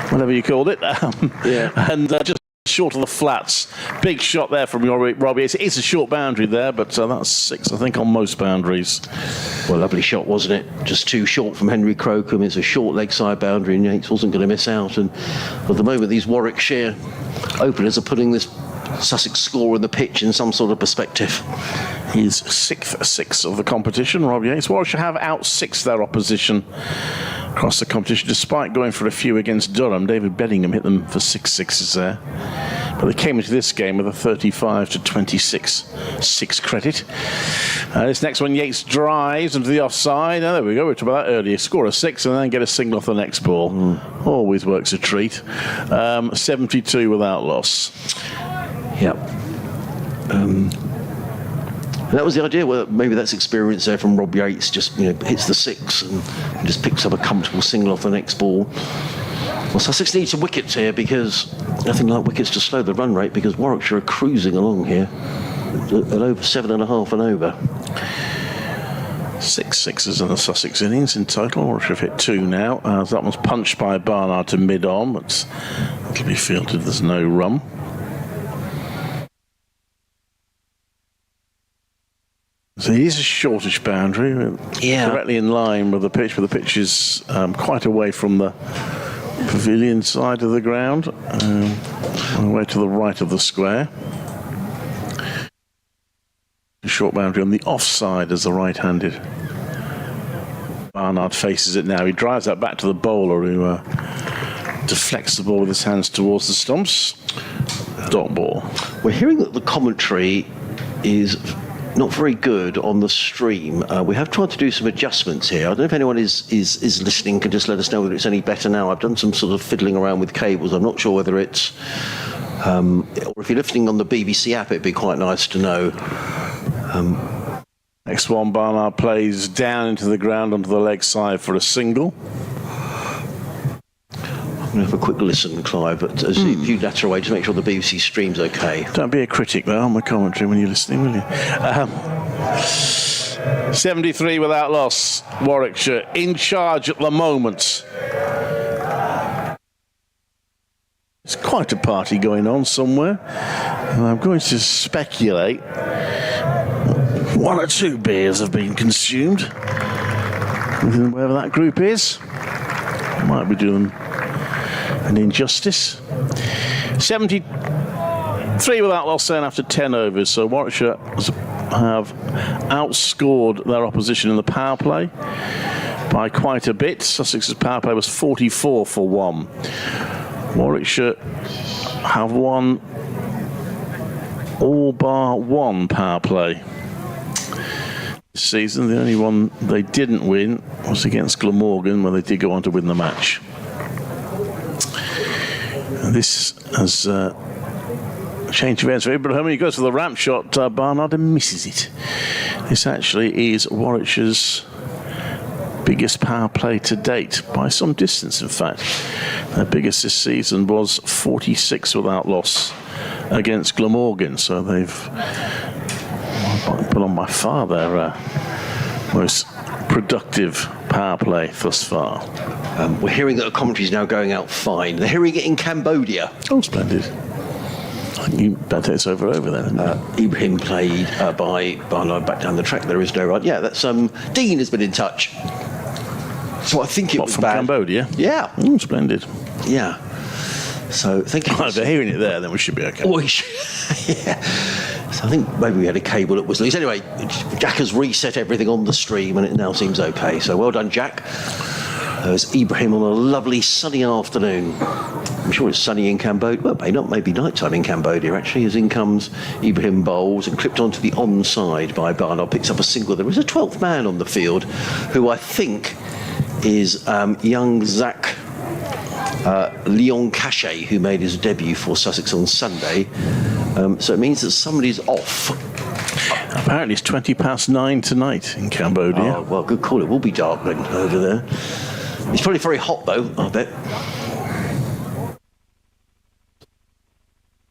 B: whatever you called it.
A: Yeah.
B: And just short of the flats. Big shot there from Robbie. It's a short boundary there, but that's 6, I think, on most boundaries.
A: Well, lovely shot, wasn't it? Just too short from Henry Crocombe. It's a short leg side boundary, and Yates wasn't going to miss out. And at the moment, these Warwickshire openers are putting this Sussex score on the pitch in some sort of perspective.
B: His 6th 6 of the competition, Rob Yates. Warwickshire have out-6 their opposition across the competition, despite going for a few against Durham. David Bedingham hit them for 6 sixes there. But they came into this game with a 35 to 26 6 credit. This next one, Yates drives into the offside. Oh, there we go. We talked about that earlier. Score a 6 and then get a single off the next ball. Always works a treat. 72 without loss.
A: Yep. That was the idea. Well, maybe that's experience there from Rob Yates. Just hits the 6 and just picks up a comfortable single off the next ball. Well, Sussex needs some wickets here, because nothing like wickets to slow the run rate, because Warwickshire are cruising along here at over 7.5 and over.
B: 6 sixes in the Sussex innings in total. Warwickshire have hit 2 now. That one's punched by Barnard to mid-on, but it'll be fielded. There's no run. So it is a shortish boundary, directly in line with the pitch, but the pitch is quite away from the pavilion side of the ground, away to the right of the square. A short boundary on the offside as the right-handed. Barnard faces it now. He drives that back to the bowler, who deflects the ball with his hands towards the stumps. Dot ball.
A: We're hearing that the commentary is not very good on the stream. We have tried to do some adjustments here. I don't know if anyone is listening, can just let us know whether it's any better now. I've done some sort of fiddling around with cables. I'm not sure whether it's... or if you're listening on the BBC app, it'd be quite nice to know.
B: Next one, Barnard plays down into the ground onto the leg side for a single.
A: I'm going to have a quick listen, Clive, but as you natter away to make sure the BBC stream's okay.
B: Don't be a critic, though, on my commentary when you're listening, will you? 73 without loss. Warwickshire in charge at the moment. There's quite a party going on somewhere, and I'm going to speculate one or two beers have been consumed within wherever that group is. Might be doing an injustice. 73 without loss then after 10 overs. So Warwickshire have outscored their opposition in the power play by quite a bit. Sussex's power play was 44 for 1. Warwickshire have won all bar one power play this season. The only one they didn't win was against Glamorgan, where they did go on to win the match. And this has changed events for Ibrahim. He goes for the ramp shot, Barnard, and misses it. This actually is Warwickshire's biggest power play to date, by some distance, in fact. Their biggest this season was 46 without loss against Glamorgan, so they've put on by far their most productive power play thus far.
A: We're hearing that the commentary is now going out fine. They're hearing it in Cambodia.
B: Oh, splendid. You better it's over then.
A: Ibrahim played by Barnard back down the track. There is no run. Yeah, that's Dean has been in touch. So I think it was
B: from
A: bad.
B: Cambodia?
A: Yeah.
B: Splendid.
A: Yeah. So thank you.
B: Well, if they're hearing it there, then we should be okay.
A: Yeah. So I think maybe we had a cable that was loose. Anyway, Jack has reset everything on the stream and it now seems okay. So well done, Jack. There's Ibrahim on a lovely sunny afternoon. I'm sure it's sunny in Cambodia. Well, maybe nighttime in Cambodia, actually, as in comes Ibrahim bowls and clipped onto the onside by Barnard, picks up a single. There is a 12th man on the field who I think is young Zach Leon Cachet, who made his debut for Sussex on Sunday. So it means that somebody's off.
B: Apparently it's 9:20 tonight in Cambodia.
A: Oh, well, good call. It will be dark then over there. It's probably very hot, though, I bet.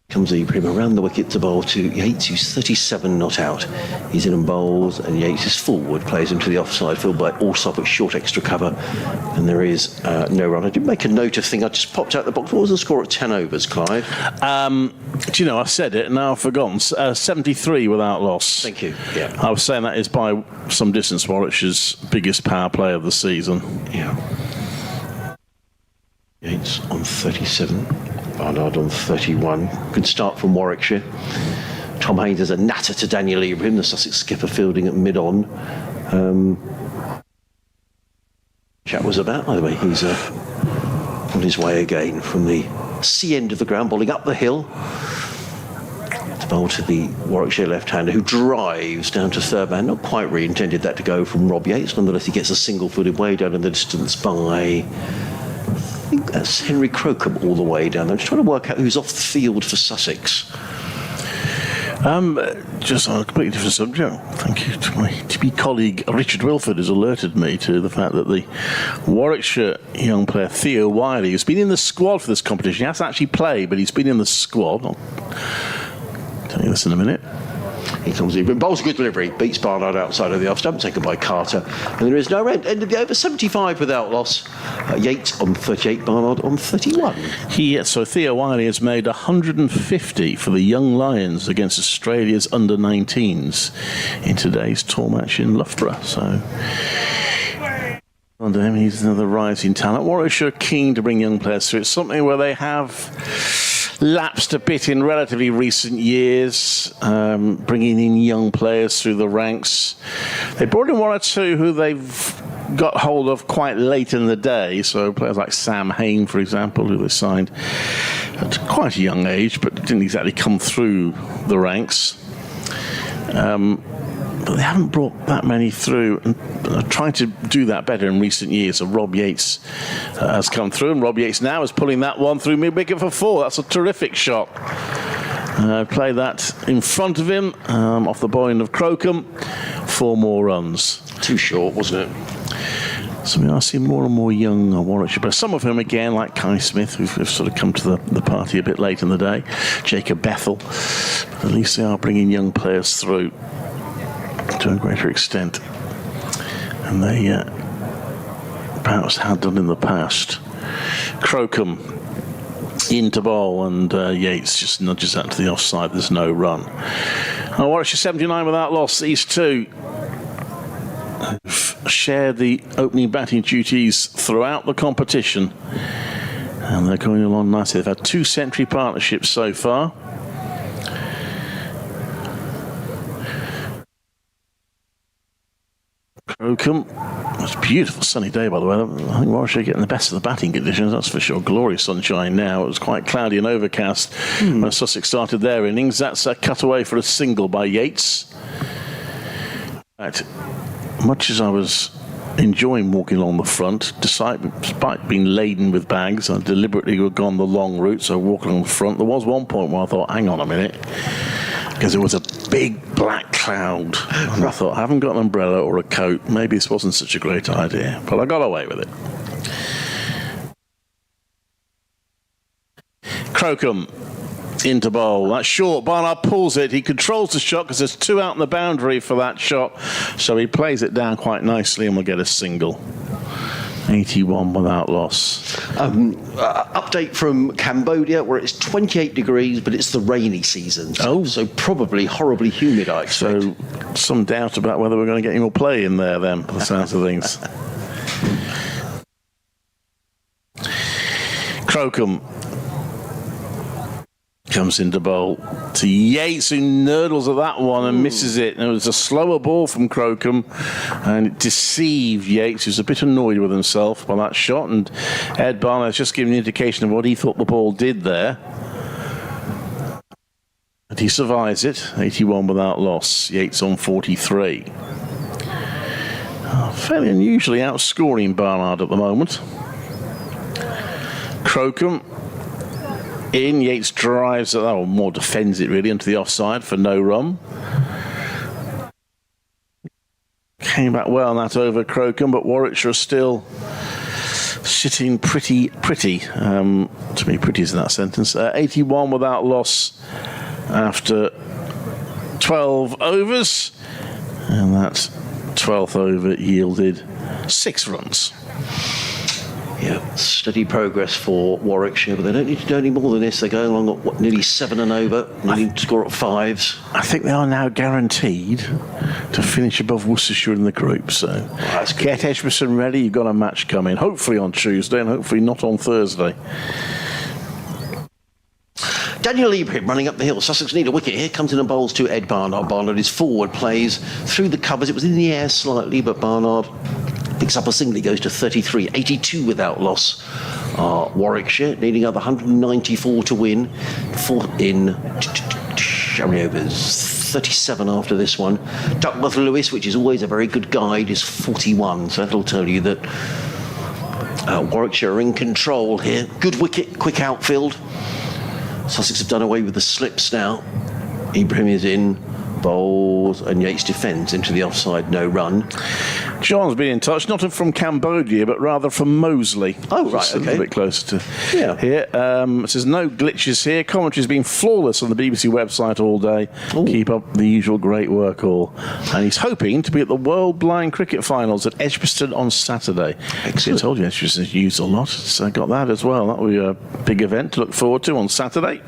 A: Comes Ibrahim around the wicket to bowl to Yates, who's 37 not out. He's in and bowls, and Yates is forward, plays him to the offside, filled by Allsop at short extra cover, and there is no run. I did make a note of thing. I just popped out the box. What was the score at 10 overs, Clive?
B: Do you know, I said it, and now I've forgotten. 73 without loss.
A: Thank you. Yeah.
B: I was saying that is by some distance Warwickshire's biggest power play of the season.
A: Yeah. Yates on 37. Barnard on 31. Good start from Warwickshire. Tom Haynes is a natter to Daniel Ibrahim, the Sussex skipper, fielding at mid-on. Chat was about, by the way, he's on his way again from the C end of the ground, bowling up the hill. To bowl to the Warwickshire left-hander, who drives down to third man. Not quite really intended that to go from Rob Yates. Nonetheless, he gets a single-footed way down in the distance by... I think that's Henry Crocombe all the way down there. I'm just trying to work out who's off the field for Sussex.
B: Just on a completely different subject. Thank you to my to-be colleague Richard Wilford has alerted me to the fact that the Warwickshire young player Theo Wiley, who's been in the squad for this competition, he hasn't actually played, but he's been in the squad. I'll tell you this in a minute.
A: Here comes Ibrahim. Bowls a good delivery. Beats Barnard outside of the off stump, taken by Carter. And there is no end. End of the over. 75 without loss. Yates on 38, Barnard on 31.
B: So Theo Wiley has made 150 for the Young Lions against Australia's under-19s in today's tour match in Loughborough. So under him, he's another rising talent. Warwickshire keen to bring young players through. It's something where they have lapsed a bit in relatively recent years, bringing in young players through the ranks. They brought in one or two who they've got hold of quite late in the day, so players like Sam Hain, for example, who they signed at quite a young age, but didn't exactly come through the ranks. But they haven't brought that many through, and I've tried to do that better in recent years. So Rob Yates has come through, and Rob Yates now is pulling that one through mid-wicket for 4. That's a terrific shot. Play that in front of him, off the bowling of Crocombe. 4 more runs.
A: Too short, wasn't it?
B: So I see more and more young Warwickshire, but some of them again, like Kai Smith, who've sort of come to the party a bit late in the day, Jacob Bethel, but at least they are bringing young players through to a greater extent, and they perhaps had done in the past. Crocombe into bowl, and Yates just nudges that to the offside. There's no run. Warwickshire 79 without loss. These two shared the opening batting duties throughout the competition, and they're going along nicely. They've had 2 century partnerships so far. Crocombe. It's a beautiful sunny day, by the way. I think Warwickshire are getting the best of the batting conditions, that's for sure. Glorious sunshine now. It was quite cloudy and overcast when Sussex started their innings. That's a cutaway for a single by Yates. Right. Much as I was enjoying walking along the front, despite being laden with bags, I deliberately had gone the long route, so walking along the front, there was one point where I thought, hang on a minute, because there was a big black cloud, and I thought, I haven't got an umbrella or a coat, maybe this wasn't such a great idea, but I got away with it. Crocombe into bowl. That's short. Barnard pulls it. He controls the shot because there's 2 out in the boundary for that shot. So he plays it down quite nicely and will get a single. 81 without loss.
A: Update from Cambodia, where it's 28 degrees, but it's the rainy season. So probably horribly humid, I expect.
B: So some doubt about whether we're going to get any more play in there then, by the sounds of things. Crocombe comes into bowl to Yates, who nurdles at that one and misses it. And it was a slower ball from Crocombe, and it deceived Yates, who's a bit annoyed with himself by that shot. And Ed Barnard has just given an indication of what he thought the ball did there. And he survives it. 81 without loss. Yates on 43. Fairly unusually outscoring Barnard at the moment. Crocombe in. Yates drives, or more defends it really, into the offside for no run. Came back well on that over Crocombe, but Warwickshire are still sitting pretty. To me, pretty is in that sentence. 81 without loss after 12 overs, and that 12th over yielded 6 runs.
A: Yeah, steady progress for Warwickshire, but they don't need to do any more than this. They're going along at nearly 7 and over, needing to score at 5s.
B: I think they are now guaranteed to finish above Worcestershire in the group. So get Edgbaston ready. You've got a match coming, hopefully on Tuesday and hopefully not on Thursday.
A: Daniel Ibrahim running up the hill. Sussex need a wicket. Here comes in and bowls to Ed Barnard. Barnard is forward, plays through the covers. It was in the air slightly, but Barnard picks up a single. He goes to 33. 82 without loss. Warwickshire needing another 194 to win. 4 in how many overs? 37 after this one. Duckworth Lewis, which is always a very good guide, is 41. So that'll tell you that Warwickshire are in control here. Good wicket, quick outfield. Sussex have done away with the slips now. Ibrahim is in, bowls, and Yates defends into the offside, no run.
B: John's been in touch, not from Cambodia, but rather from Moseley.
A: Oh, right, okay.
B: A little bit closer to here. It says no glitches here. Commentary's been flawless on the BBC website all day. Ooh. Keep up the usual great work all. And he's hoping to be at the World Blind Cricket Finals at Edgbaston on Saturday. Excellent. I told you Edgbaston's used a lot, so I got that as well. That will be a big event to look forward to on Saturday.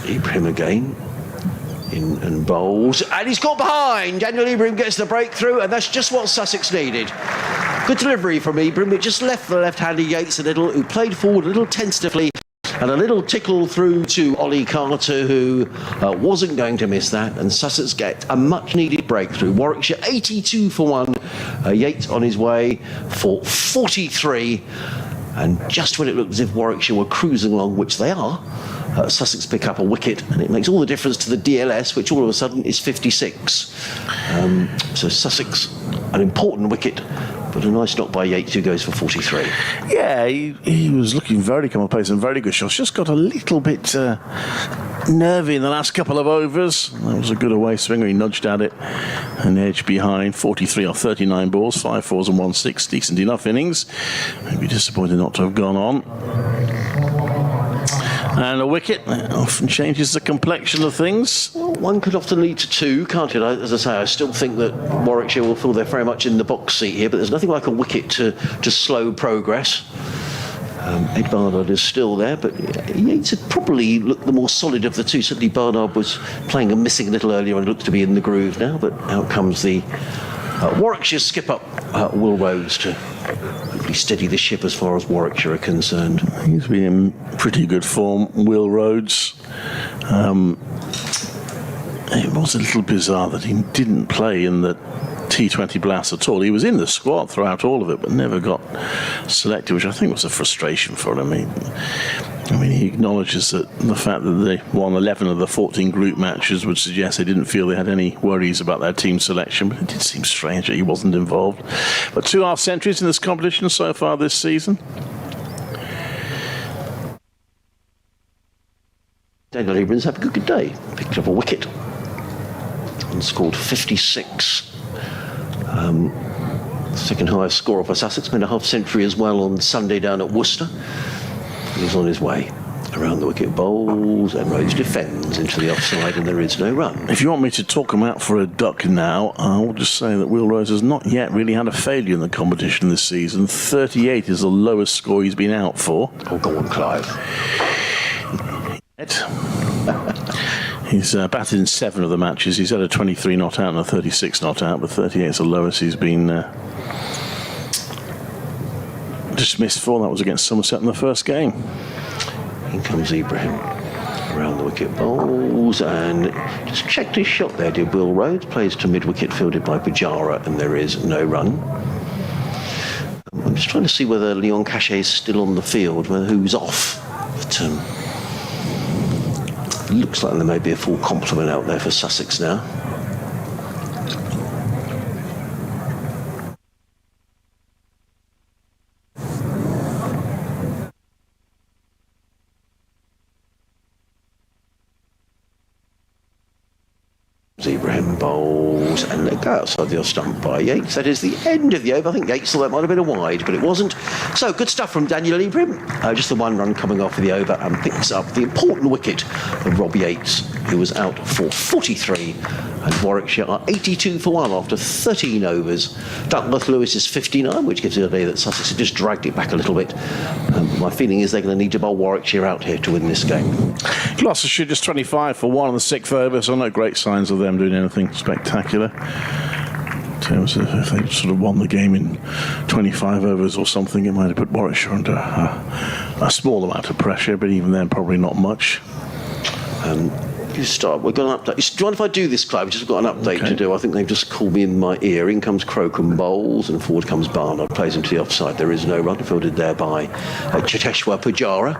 A: Ibrahim again. In and bowls, and he's got behind. Daniel Ibrahim gets the breakthrough, and that's just what Sussex needed. Good delivery from Ibrahim. It just left the left-hander Yates a little, who played forward a little tentatively, and a little tickle through to Ollie Carter, who wasn't going to miss that, and Sussex get a much-needed breakthrough. Warwickshire 82 for 1. Yates on his way for 43. And just when it looked as if Warwickshire were cruising along, which they are, Sussex pick up a wicket, and it makes all the difference to the DLS, which all of a sudden is 56. So Sussex, an important wicket, but a nice knock by Yates, who goes for 43.
B: Yeah, he was looking very commonplace and very good shots. Just got a little bit nervy in the last couple of overs. That was a good away swinger. He nudged at it and edged behind. 43 off 39 balls, 5 fours and 1 6. Decent enough innings. I'd be disappointed not to have gone on. And a wicket often changes the complexion of things.
A: Well, one could often lead to two, can't it? As I say, I still think that Warwickshire will feel they're very much in the box seat here, but there's nothing like a wicket to slow progress. Ed Barnard is still there, but Yates had probably looked the more solid of the two. Certainly Barnard was playing and missing a little earlier and looks to be in the groove now, but out comes the Warwickshire skipper, Will Rhodes, to hopefully steady the ship as far as Warwickshire are concerned.
B: He's been in pretty good form, Will Rhodes. It was a little bizarre that he didn't play in the T20 Blast at all. He was in the squad throughout all of it, but never got selected, which I think was a frustration for him. I mean, he acknowledges that the fact that they won 11 of the 14 group matches would suggest they didn't feel they had any worries about their team selection, but it did seem strange that he wasn't involved. But 2 half-centuries in this competition so far this season.
A: Daniel Abrams had a good day. Picked up a wicket and scored 56. Second highest scorer for Sussex, made a half-century as well on Sunday down at Worcester. He's on his way around the wicket, bowls, and Rhodes defends into the offside, and there is no run.
B: If you want me to talk him out for a duck now, I'll just say that Will Rhodes has not yet really had a failure in the competition this season. 38 is the lowest score he's been out for.
A: Oh, go on, Clive.
B: He's batted in 7 of the matches. He's had a 23 not out and a 36 not out, but 38 is the lowest he's been dismissed for. That was against Somerset in the first game.
A: In comes Ibrahim around the wicket, bowls, and just checked his shot there, did Will Rhodes. Plays to mid-wicket, fielded by Pujara, and there is no run. I'm just trying to see whether Leon Cachet is still on the field, whether who's off. But, looks like there may be a full complement out there for Sussex now. Ibrahim bowls and they go outside the off stump by Yates. That is the end of the over. I think Yates thought that might have been a wide, but it wasn't. So good stuff from Daniel Ibrahim. Just the 1 run coming off of the over, and picks up the important wicket of Rob Yates, who was out for 43. And Warwickshire are 82 for 1 after 13 overs. Duckworth Lewis is 59, which gives you an idea that Sussex have just dragged it back a little bit. My feeling is they're going to need to bowl Warwickshire out here to win this game.
B: Gloucestershire just 25 for 1 on the 6th over, so no great signs of them doing anything spectacular. In terms of if they sort of won the game in 25 overs or something, it might have put Warwickshire under a small amount of pressure, but even then probably not much.
A: You start. We're going to update. Do you mind if I do this, Clive? We've just got an update to do. I think they've just called me in my ear. In comes Crocombe bowls, and forward comes Barnard. Plays into the offside. There is no run. Fielded there by Cheteshwar Pujara.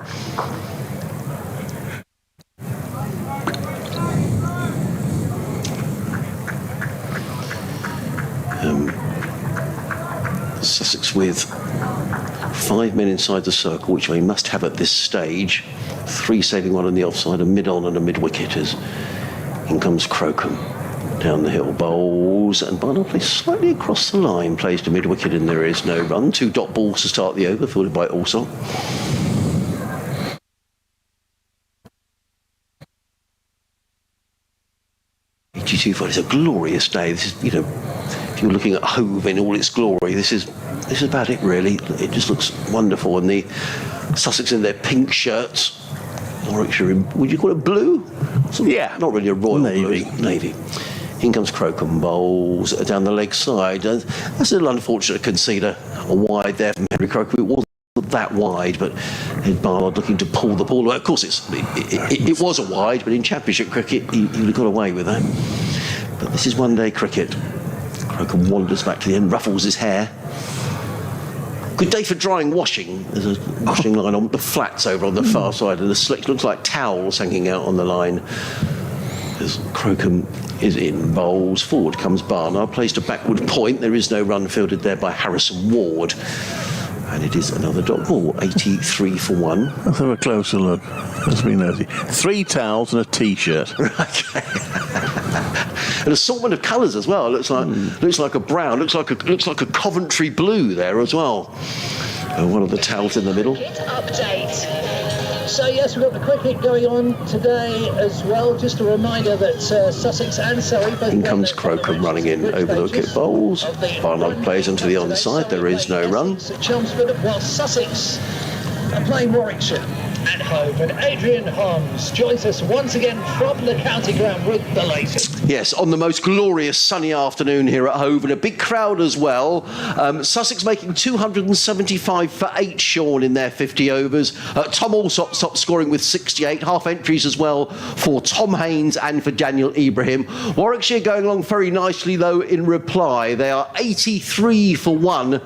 A: Sussex with 5 men inside the circle, which they must have at this stage. 3 saving, 1 on the offside, a mid-on and a mid-wicket as in comes Crocombe. Down the hill, bowls, and Barnard plays slightly across the line, plays to mid-wicket, and there is no run. 2 dot balls to start the over, fielded by Alsop. It's a glorious day. This is, if you're looking at Hove in all its glory, this is about it, really. It just looks wonderful, and the Sussex in their pink shirts. Warwickshire in, would you call it blue?
B: Yeah.
A: Not really a royal
B: Navy.
A: blue. Navy. In comes Crocombe bowls down the leg side. That's a little unfortunate to concede a wide there from Henry Crocombe. It wasn't that wide, but Ed Barnard looking to pull the ball away. Of course, it was a wide, but in Championship cricket, he would have got away with that. But this is one-day cricket. Crocombe wanders back to the end, ruffles his hair. Good day for drying washing. There's a washing line on the flats over on the far side, and the slick looks like towels hanging out on the line. As Crocombe is in bowls, forward comes Barnard, placed a backward point. There is no run fielded there by Harrison Ward. And it is another dot ball, 83 for 1.
E: Let's have a closer look. Let's be nosy. 3 towels and a T-shirt.
A: An assortment of colours as well. It looks like a brown. Looks like a Coventry blue there as well. One of the towels in the middle.
F: Update. So yes, we've got the cricket going on today as well. Just a reminder that Sussex and Surrey both.
A: In comes Crocombe running in over the wicket bowls. Barnard plays onto the onside. There is no run.
F: Chelmsford, while Sussex are playing Warwickshire at home, and Adrian Holmes joins us once again from the county ground with the latest.
A: Yes, on the most glorious sunny afternoon here at Hove, and a big crowd as well. Sussex making 275 for 8, Sean, in their 50 overs. Tom Alsop stopped scoring with 68, half entries as well for Tom Haynes and for Daniel Ibrahim. Warwickshire going along very nicely, though, in reply. They are 83 for 1,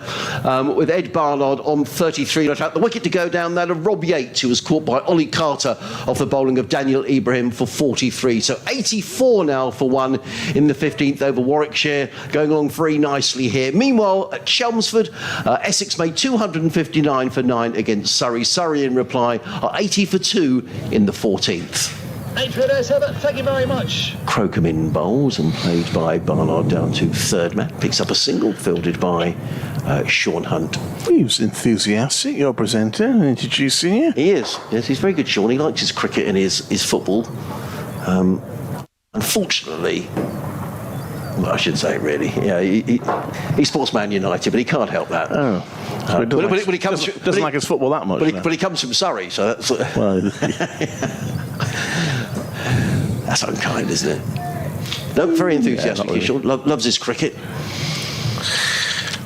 A: with Ed Barnard on 33. The wicket to go down, that of Rob Yates, who was caught by Ollie Carter off the bowling of Daniel Ibrahim for 43. So 84 now for 1 in the 15th over. Warwickshire going along very nicely here. Meanwhile, at Chelmsford, Essex made 259 for 9 against Surrey. Surrey, in reply, are 80 for 2 in the 14th.
F: Adrian Herbert, thank you very much.
A: Crocombe in bowls and played by Barnard down to third man. Picks up a single fielded by Sean Hunt.
E: He was enthusiastic, your presenter, introducing you.
A: He is. Yes, he's very good, Sean. He likes his cricket and his football. Unfortunately, well, I shouldn't say it really. Yeah, he supports Man United, but he can't help that.
E: Oh. So
A: But he comes
E: doesn't like his football that much.
A: But he comes from Surrey, so that's
E: Well,
A: that's unkind, isn't it? No, very enthusiastic.
E: not really.
A: Sean loves his cricket.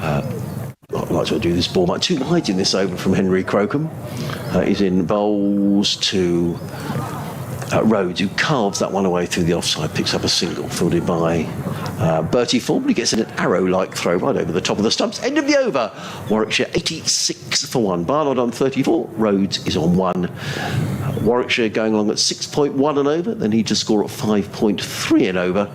A: I'd like to do this ball. Like 2 wides in this over from Henry Crocombe. He's in bowls to Rhodes, who carves that one away through the offside, picks up a single fielded by Bertie Ford, but he gets in an arrow-like throw right over the top of the stumps. End of the over. Warwickshire 86 for 1. Barnard on 34. Rhodes is on 1. Warwickshire going along at 6.1 and over. They need to score at 5.3 and over.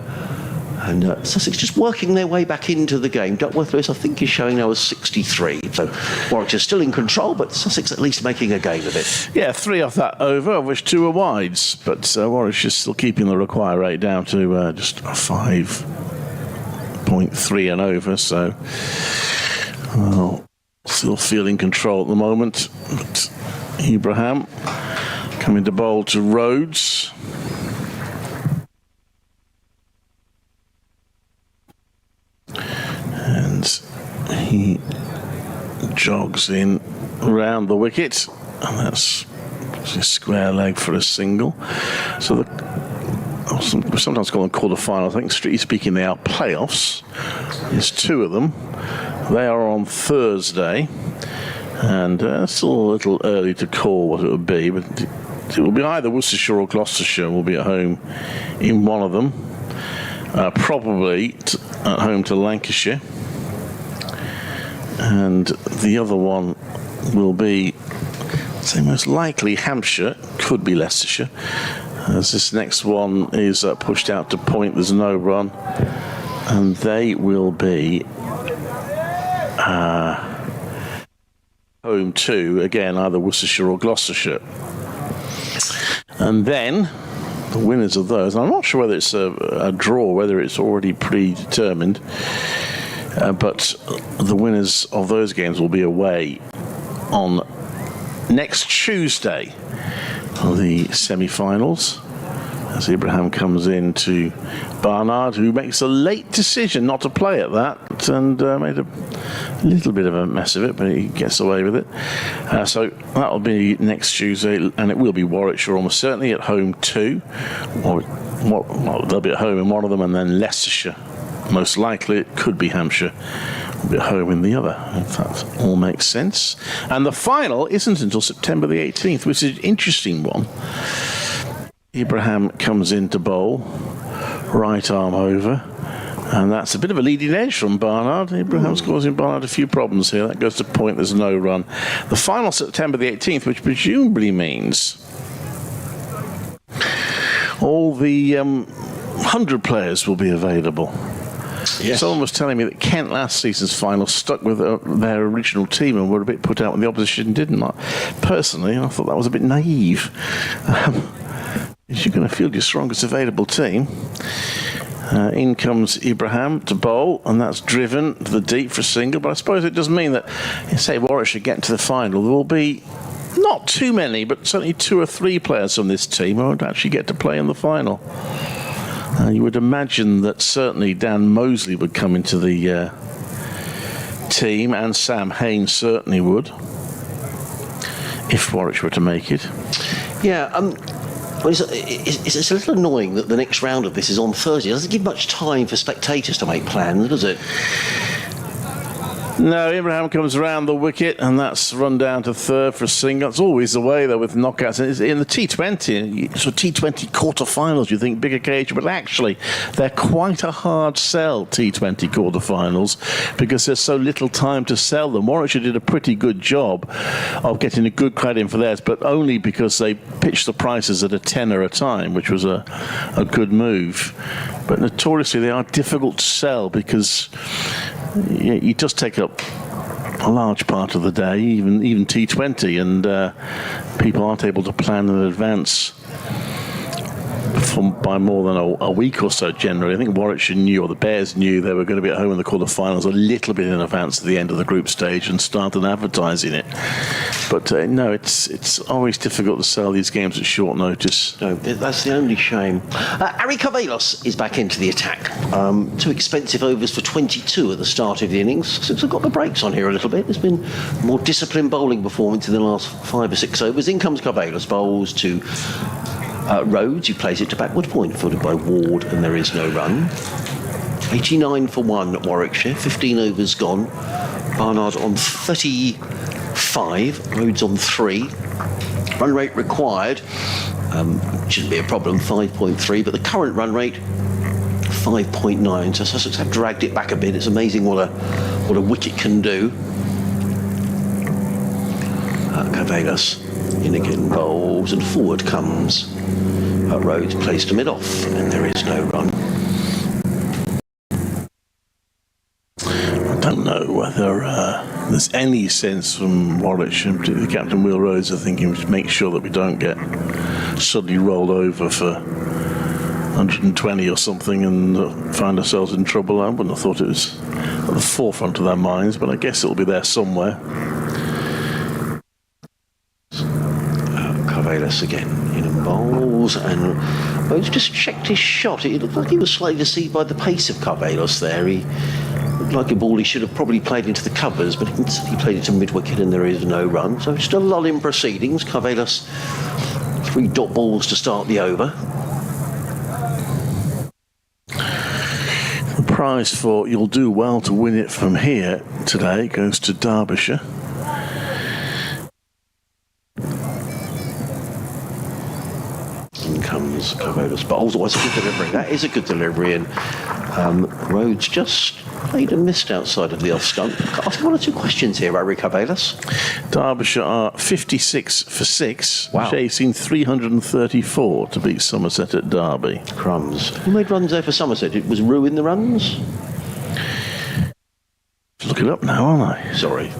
A: And Sussex just working their way back into the game. Duckworth Lewis, I think, is showing now as 63. So Warwickshire still in control, but Sussex at least making a game of it.
B: Yeah, 3 off that over, of which 2 are wides. But Warwickshire's still keeping the require rate down to just 5.3 and over. So, well, still feeling control at the moment. But Ibrahim coming to bowl to Rhodes. And he jogs in round the wicket, and that's a square leg for a single. So we sometimes call them quarter-finals. I think, strictly speaking, they are playoffs. There's 2 of them. They are on Thursday, and it's still a little early to call what it would be, but it will be either Worcestershire or Gloucestershire will be at home in one of them. Probably at home to Lancashire, and the other one will be, say, most likely Hampshire, could be Leicestershire, as this next one is pushed out to point. There's no run, and they will be home to, again, either Worcestershire or Gloucestershire. And then the winners of those, I'm not sure whether it's a draw, whether it's already predetermined, but the winners of those games will be away on next Tuesday, the semi-finals, as Ibrahim comes in to Barnard, who makes a late decision not to play at that, and made a little bit of a mess of it, but he gets away with it. So that'll be next Tuesday, and it will be Warwickshire almost certainly at home too. Well, they'll be at home in one of them, and then Leicestershire, most likely. It could be Hampshire, will be at home in the other, if that all makes sense. And the final isn't until September the 18th, which is an interesting one. Ibrahim comes in to bowl, right arm over, And that's a bit of a leading edge from Barnard. Abraham's causing Barnard a few problems here. That goes to point, there's no run. The final September the 18th, which presumably means all the 100 players will be available.
A: Yes.
B: Someone was telling me that Kent last season's final stuck with their original team and were a bit put out when the opposition didn't. Personally, I thought that was a bit naive. You're going to field your strongest available team. In comes Ibrahim to bowl, and that's driven to the deep for a single. But I suppose it does mean that, say, Warwickshire get to the final, there will be not too many, but certainly 2 or 3 players from this team who won't actually get to play in the final. You would imagine that certainly Dan Mosley would come into the team, and Sam Haynes certainly would, if Warwickshire were to make it.
A: Yeah, well, it's a little annoying that the next round of this is on Thursday. It doesn't give much time for spectators to make plans, does it?
B: No, Ibrahim comes around the wicket, and that's run down to third for a single. That's always the way, though, with knockouts. In the T20, so T20 quarterfinals, you think big occasion, but actually, they're quite a hard sell, T20 quarterfinals, because there's so little time to sell them. Warwickshire did a pretty good job of getting a good crowd in for theirs, but only because they pitched the prices at a tenner a time, which was a good move. But notoriously, they are difficult to sell because it does take up a large part of the day, even T20, and people aren't able to plan in advance by more than a week or so generally. I think Warwickshire knew, or the Bears knew, they were going to be at home in the quarterfinals a little bit in advance of the end of the group stage and started advertising it. But no, it's always difficult to sell these games at short notice.
A: No, that's the only shame. Ari Carvelos is back into the attack. 2 expensive overs for 22 at the start of the innings. Since I've got the brakes on here a little bit, there's been more disciplined bowling performance in the last 5 or 6 overs. In comes Carvelos, bowls to Rhodes, who plays it to backward point, fielded by Ward, and there is no run. 89 for 1 at Warwickshire, 15 overs gone. Barnard on 35, Rhodes on 3. Run rate required, shouldn't be a problem, 5.3, but the current run rate, 5.9. So Sussex have dragged it back a bit. It's amazing what a wicket can do. Carvelos in again, bowls, and forward comes Rhodes, plays to mid-off, and there is no run.
B: I don't know whether there's any sense from Warwickshire, particularly Captain Will Rhodes, are thinking we should make sure that we don't get suddenly rolled over for 120 or something and find ourselves in trouble. I wouldn't have thought it was at the forefront of their minds, but I guess it'll be there somewhere.
A: Carvelos again in bowls, and Rhodes just checked his shot. It looked like he was slightly deceived by the pace of Carvelos there. He looked like a ball he should have probably played into the covers, but he played it to mid-wicket and there is no run. So just a lull in proceedings. Carvelos, 3 dot balls to start the over.
B: The prize for you'll do well to win it from here today goes to Derbyshire.
A: Comes Carvelos bowls. Oh, it's a good delivery. That is a good delivery, and Rhodes just played and missed outside of the off stump. I'll ask 1 or 2 questions here, Ari Carvelos.
B: Derbyshire are 56 for 6,
A: Wow.
B: chasing 334 to beat Somerset at Derby.
A: Crumbs. Who made runs there for Somerset? It was Rue in the runs?
B: Look it up now, aren't I?
A: Sorry.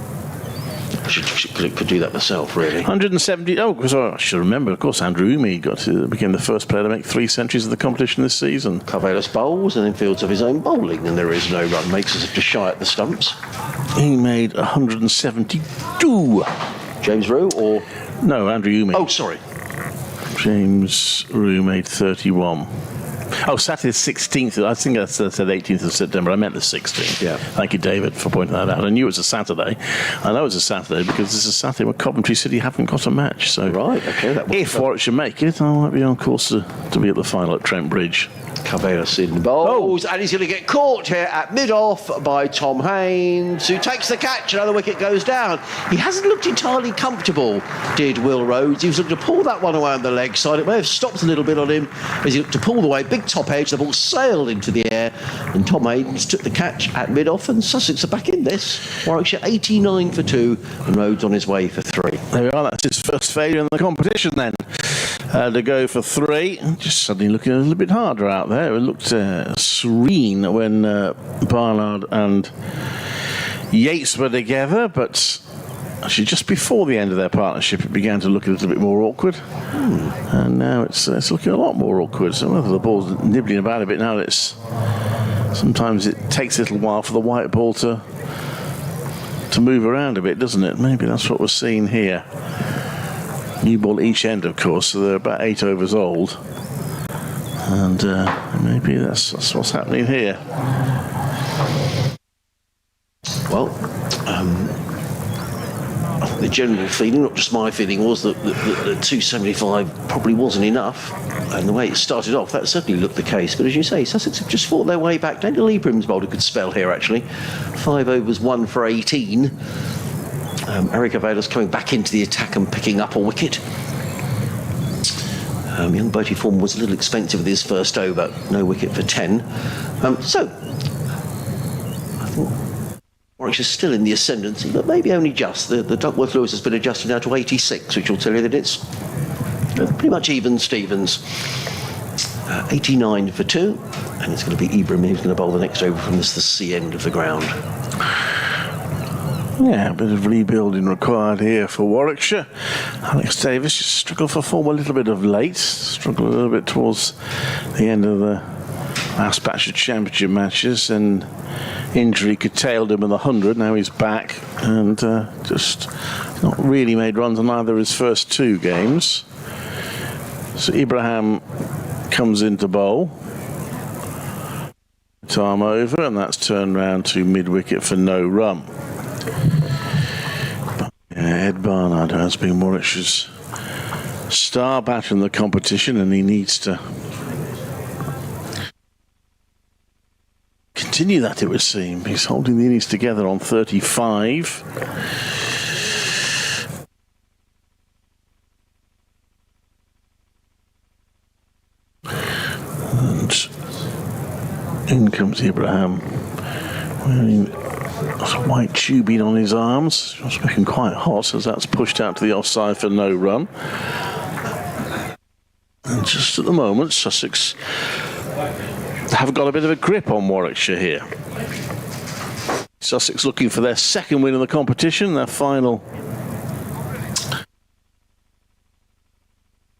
A: Could do that myself, really.
B: 170. Oh, because I should remember. Of course, Andrew Umi became the first player to make 3 centuries of the competition this season.
A: Carvelos bowls and then fields of his own bowling, and there is no run. Makes us just shy at the stumps.
B: He made 172.
A: James Rue or
B: No, Andrew Umi.
A: oh, sorry.
B: James Rue made 31. Oh, Saturday the 16th. I think I said 18th of September. I meant the 16th.
A: Yeah.
B: Thank you, David, for pointing that out. I knew it was a Saturday. I know it's a Saturday because this is a Saturday when Coventry City haven't got a match. So
A: Right, okay.
B: if Warwickshire make it, I might be on course to be at the final at Trent Bridge.
A: Cabellas in bowls, and he's going to get caught here at mid-off by Tom Haynes, who takes the catch. Another wicket goes down. He hasn't looked entirely comfortable, did Will Rhodes. He was looking to pull that one away on the leg side. It may have stopped a little bit on him as he looked to pull the way. Big top edge, the ball sailed into the air, and Tom Haynes took the catch at mid-off, and Sussex are back in this. Warwickshire 89 for 2, and Rhodes on his way for 3.
E: There we are, that's his first failure in the competition then. To go for 3, just suddenly looking a little bit harder out there. It looked serene when Barnard and Yates were together, but actually just before the end of their partnership it began to look a little bit more awkward. And now it's looking a lot more awkward. So whether the ball's nibbling about a bit now, sometimes it takes a little while for the white ball to move around a bit, doesn't it? Maybe that's what we're seeing here. New ball each end, of course, so they're about 8 overs old, and maybe that's what's happening here.
A: Well, the general feeling, not just my feeling, was that the 275 probably wasn't enough, and the way it started off, that certainly looked the case. But as you say, Sussex have just fought their way back. Daniel Ibram's bowled a good spell here, actually. 5 overs, 1 for 18. Eric Aveda's coming back into the attack and picking up a wicket. Young Bertie Form was a little expensive with his first over. No wicket for 10. So, I thought Warwickshire's still in the ascendancy, but maybe only just. The Duckworth Lewis has been adjusted now to 86, which will tell you that it's pretty much even Stevens. 89 for 2, and it's going to be Ibram who's going to bowl the next over from the C end of the ground.
E: Yeah, a bit of rebuilding required here for Warwickshire. Alex Davis just struggled for form a little bit of late, struggled a little bit towards the end of the last batch of championship matches, and injury curtailed him in the 100. Now he's back and just not really made runs on either of his first 2 games. So Ibrahim comes into bowl. Time over, and that's turned round to mid-wicket for no run. Ed Barnard has been Warwickshire's star batter in the competition, and he needs to continue that, it would seem. He's holding the innings together on 35. And in comes Ibrahim, wearing white tubing on his arms. It's looking quite hot as that's pushed out to the offside for no run. And just at the moment, Sussex have got a bit of a grip on Warwickshire here. Sussex looking for their second win in the competition, their final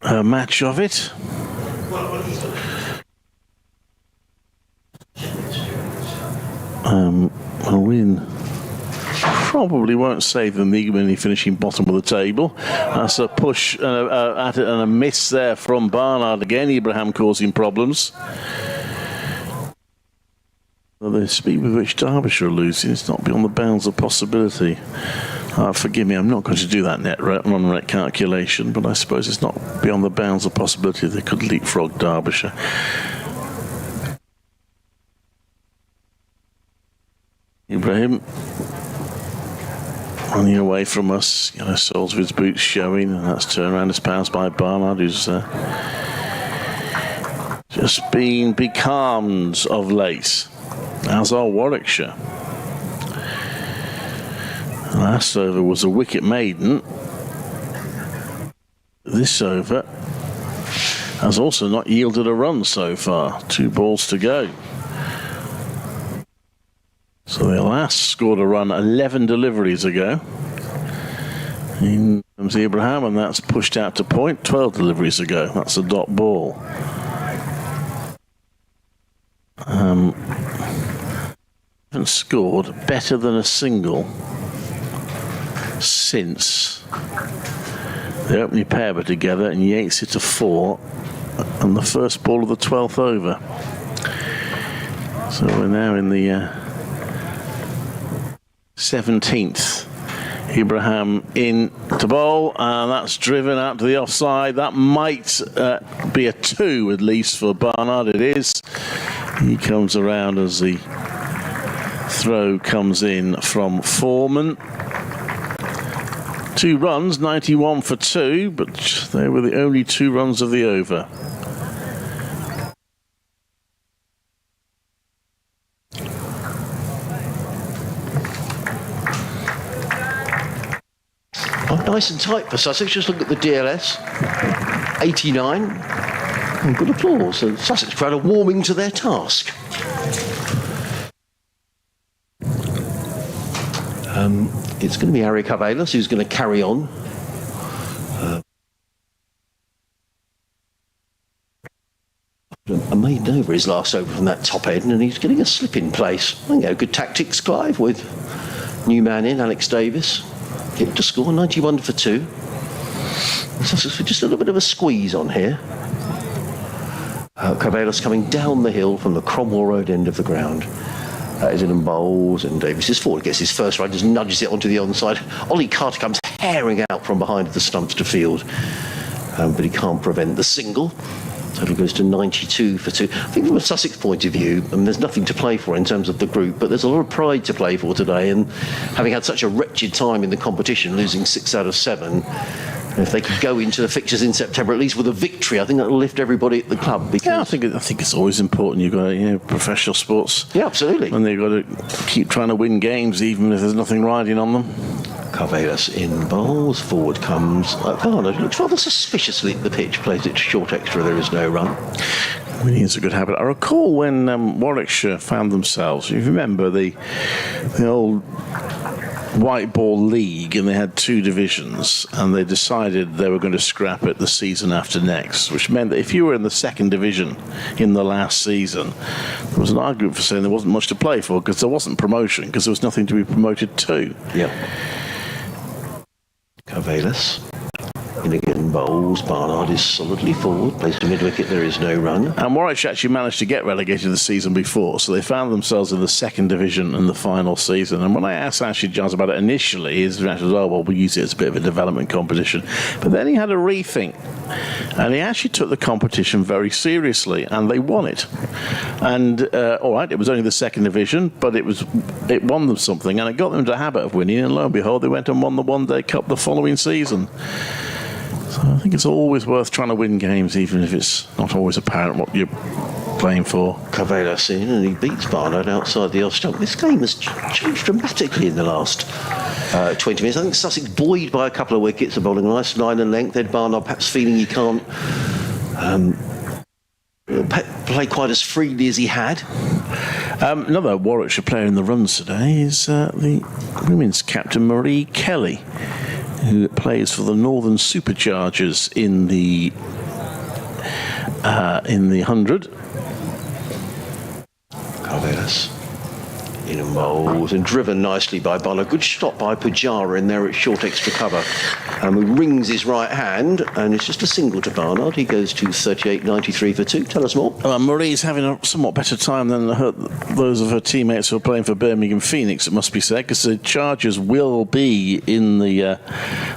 E: match of it. A win probably won't save them even finishing bottom of the table. That's a push at it and a miss there from Barnard again. Ibrahim causing problems. The speed with which Derbyshire are losing is not beyond the bounds of possibility. Forgive me, I'm not going to do that net run rate calculation, but I suppose it's not beyond the bounds of possibility they could leapfrog Derbyshire. Ibrahim running away from us, soles of his boots showing, and that's turned around his pass by Barnard, who's just been becalmed of late, as are Warwickshire. Last over was a wicket maiden. This over has also not yielded a run so far. 2 balls to go. So they last scored a run 11 deliveries ago. In comes Ibrahim, and that's pushed out to point 12 deliveries ago. That's a dot ball. Haven't scored better than a single since the opening pair were together, and Yates hit a 4 on the first ball of the 12th over. So we're now in the 17th. Ibrahim in
B: to bowl, and that's driven out to the offside. That might be a 2 at least for Barnard. It is. He comes around as the throw comes in from Foreman. 2 runs, 91 for 2, but they were the only 2 runs of the over.
A: Oh, nice and tight for Sussex. Just look at the DLS. 89. Oh, good applause. So Sussex crowd are warming to their task. It's going to be Harry Cavalis who's going to carry on. A maiden over his last over from that top end, and he's getting a slip in place. I think good tactics, Clive, with new man in, Alex Davis. Hit to score, 91 for 2. Sussex with just a little bit of a squeeze on here. Cavalis coming down the hill from the Cromwell Road end of the ground. Essendon bowls, and Davis is forward, gets his first run, just nudges it onto the onside. Ollie Carter comes herring out from behind the stumps to field, but he can't prevent the single. Total goes to 92 for 2. I think from a Sussex point of view, there's nothing to play for in terms of the group, but there's a lot of pride to play for today, and having had such a wretched time in the competition, losing 6 out of 7, if they could go into the fixtures in September, at least with a victory, I think that'll lift everybody at the club. Because
B: Yeah, I think it's always important. You've got professional sports.
A: Yeah, absolutely.
B: And they've got to keep trying to win games, even if there's nothing riding on them.
A: Cavalis in bowls, forward comes Barnard, who looks rather suspiciously at the pitch, plays it to short extra, there is no run.
B: Winning is a good habit. I recall when Warwickshire found themselves, you remember the old white ball league, and they had 2 divisions, and they decided they were going to scrap it the season after next, which meant that if you were in the 2nd division in the last season, there was an argument for saying there wasn't much to play for because there wasn't promotion, because there was nothing to be promoted to.
A: Yeah. Cavalis in again bowls. Barnard is solidly forward, plays to mid-wicket, there is no run.
B: And Warwickshire actually managed to get relegated the season before, so they found themselves in the 2nd division in the final season. And when I asked Ashley Johns about it initially, his reaction was, oh, well, we'll use it as a bit of a development competition. But then he had a rethink, and he actually took the competition very seriously, and they won it. And, all right, it was only the 2nd division, but it won them something, and it got them into a habit of winning, and lo and behold, they went and won the One Day Cup the following season. So I think it's always worth trying to win games, even if it's not always apparent what you're playing for.
A: Cavalis in, and he beats Barnard outside the off stump. This game has changed dramatically in the last 20 minutes. I think Sussex buoyed by a couple of wickets, are bowling a nice line and length. Ed Barnard perhaps feeling he can't play quite as freely as he had.
B: Another Warwickshire player in the runs today is the women's captain, Marie Kelly, who plays for the Northern Superchargers in the 100.
A: Cavalis in and bowls, and driven nicely by Barnard. Good shot by Pujara in there at short extra cover. He rings his right hand, and it's just a single to Barnard. He goes to 38.93 for 2. Tell us more.
B: Marie's having a somewhat better time than those of her teammates who are playing for Birmingham Phoenix, it must be said, because the Chargers will be in the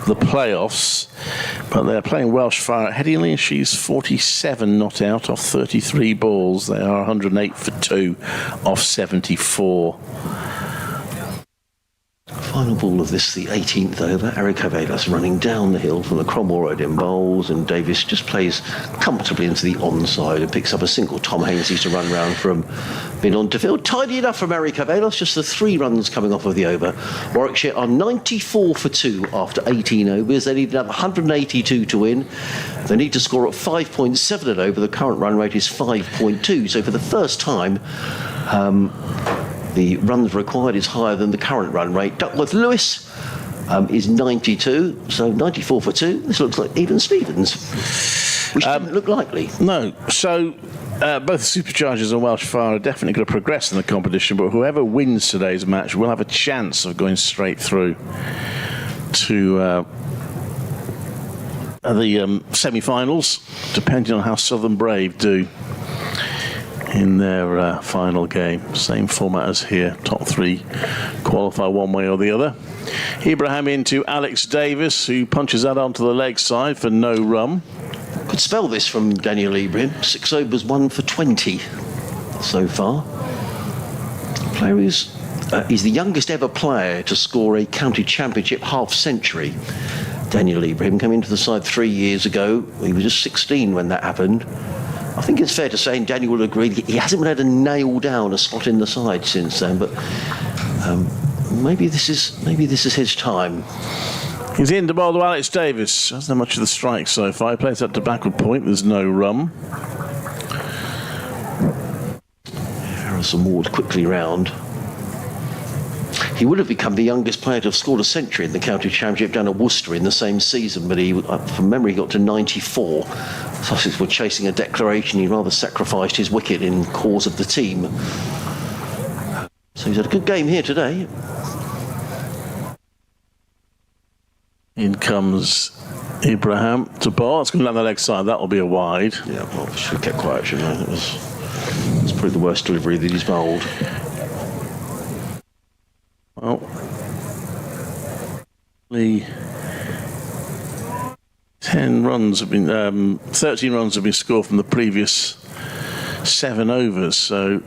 B: playoffs, but they're playing Welshfire at Headingley, and she's 47 not out off 33 balls. They are 108 for 2 off 74.
A: Final ball of this, the 18th over. Eric Cavalis running down the hill from the Cromwell Road in bowls, and Davis just plays comfortably into the onside and picks up a single. Tom Hainsey to run round from mid on to field. Tidy enough from Eric Cavalis, just the 3 runs coming off of the over. Warwickshire are 94 for 2 after 18 overs. They need another 182 to win. They need to score at 5.7 at over. The current run rate is 5.2. So for the first time, the runs required is higher than the current run rate. Duckworth Lewis is 92, so 94 for 2. This looks like even Stevens, which didn't look likely.
B: No, so both the Superchargers and Welshfire are definitely going to progress in the competition, but whoever wins today's match will have a chance of going straight through to the semi-finals, depending on how Southern Brave do in their final game. Same format as here. Top three qualify one way or the other. Ibrahim into Alex Davis, who punches that onto the leg side for no run.
A: Could spell this from Daniel Ibrahim. 6 overs, 1 for 20 so far. Player who's he's the youngest ever player to score a county championship half-century. Daniel Ibrahim came into the side 3 years ago. He was just 16 when that happened. I think it's fair to say, and Daniel will agree, he hasn't been able to nail down a spot in the side since then. But maybe this is his time.
B: He's in to bowl to Alex Davis. Hasn't had much of the strike so far. He plays that to backward point. There's no run.
A: Harrison Ward quickly round. He would have become the youngest player to have scored a century in the county championship down at Worcester in the same season, but he, from memory, got to 94. Sussex were chasing a declaration. He rather sacrificed his wicket in cause of the team. So he's had a good game here today.
B: In comes Ibrahim to bowl. It's going to land the leg side. That'll be a wide.
A: Yeah, well, should have kept quiet, shouldn't I? It was probably the worst delivery that he's bowled.
B: Well, the 13 runs have been scored from the previous 7 overs, so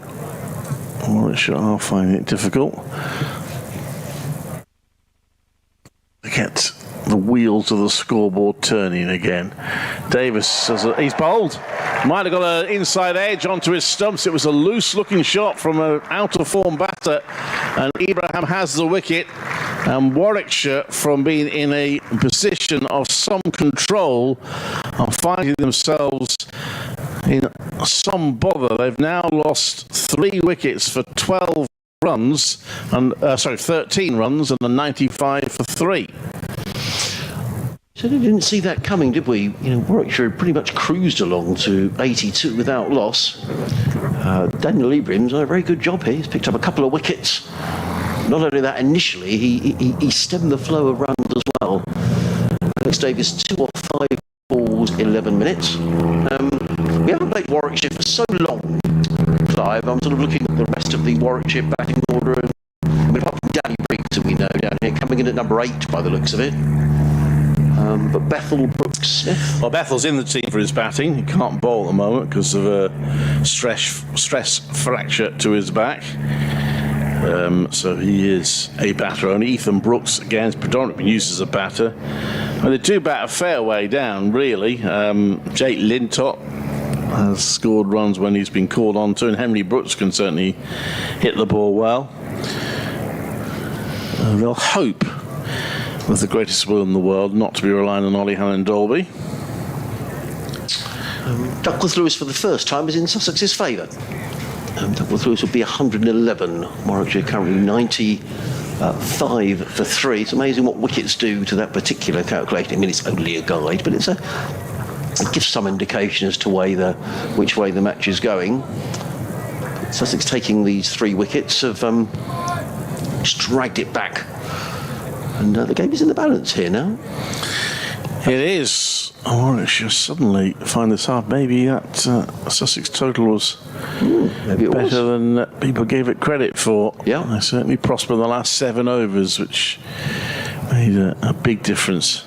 B: Warwickshire are finding it difficult to get the wheels of the scoreboard turning again. Davis, he's bowled. Might have got an inside edge onto his stumps. It was a loose-looking shot from an out-of-form batter, and Ibrahim has the wicket. And Warwickshire, from being in a position of some control, are finding themselves in some bother. They've now lost 3 wickets for 12 runs, and 13 runs, and a 95 for 3.
A: So we didn't see that coming, did we? You know, Warwickshire pretty much cruised along to 82 without loss. Daniel Ibrahim's done a very good job here. He's picked up a couple of wickets. Not only that, initially he stemmed the flow of runs as well. Alex Davis 2 off 5 balls, 11 minutes. We haven't played Warwickshire for so long, Clive. I'm sort of looking at the rest of the Warwickshire batting order. Apart from Danny Briggs, who we know down here, coming in at number 8 by the looks of it. But Bethel, Brooks, Smith.
B: Well, Bethel's in the team for his batting. He can't bowl at the moment because of a stress fracture to his back. So he is a batter only. Ethan Brooks, again, has predominantly been used as a batter. And they do bat a fair way down, really. Jake Lintop has scored runs when he's been called on to, and Henry Brooks can certainly hit the ball well. They'll hope, with the greatest will in the world, not to be relying on Ollie Hannon-Dolby.
A: Duckworth Lewis, for the first time, is in Sussex's favour. Duckworth Lewis will be 111. Warwickshire currently 95 for 3. It's amazing what wickets do to that particular calculation. I mean, it's only a guide, but it gives some indication as to which way the match is going. Sussex taking these 3 wickets have just dragged it back. And the game is in the balance here now.
B: It is. Warwickshire suddenly find this hard. Maybe that Sussex total was better than people gave it credit for.
A: Yeah.
B: They certainly prospered in the last 7 overs, which made a big difference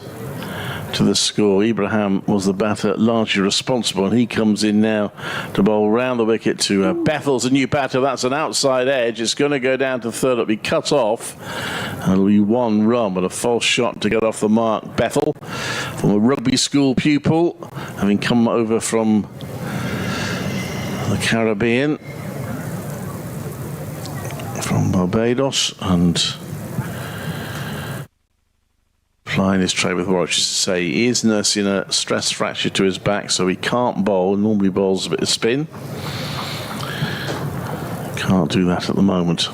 B: to the score. Ibrahim was the batter largely responsible, and he comes in now to bowl round the wicket to Bethel's a new batter. That's an outside edge. It's going to go down to third. It'll be cut off, and it'll be 1 run, but a false shot to get off the mark. Bethel, from a rugby school pupil, having come over from the Caribbean, from Barbados, and plying his trade with Warwickshire to say he is nursing a stress fracture to his back, so he can't bowl. Normally bowls a bit of spin. Can't do that at the moment.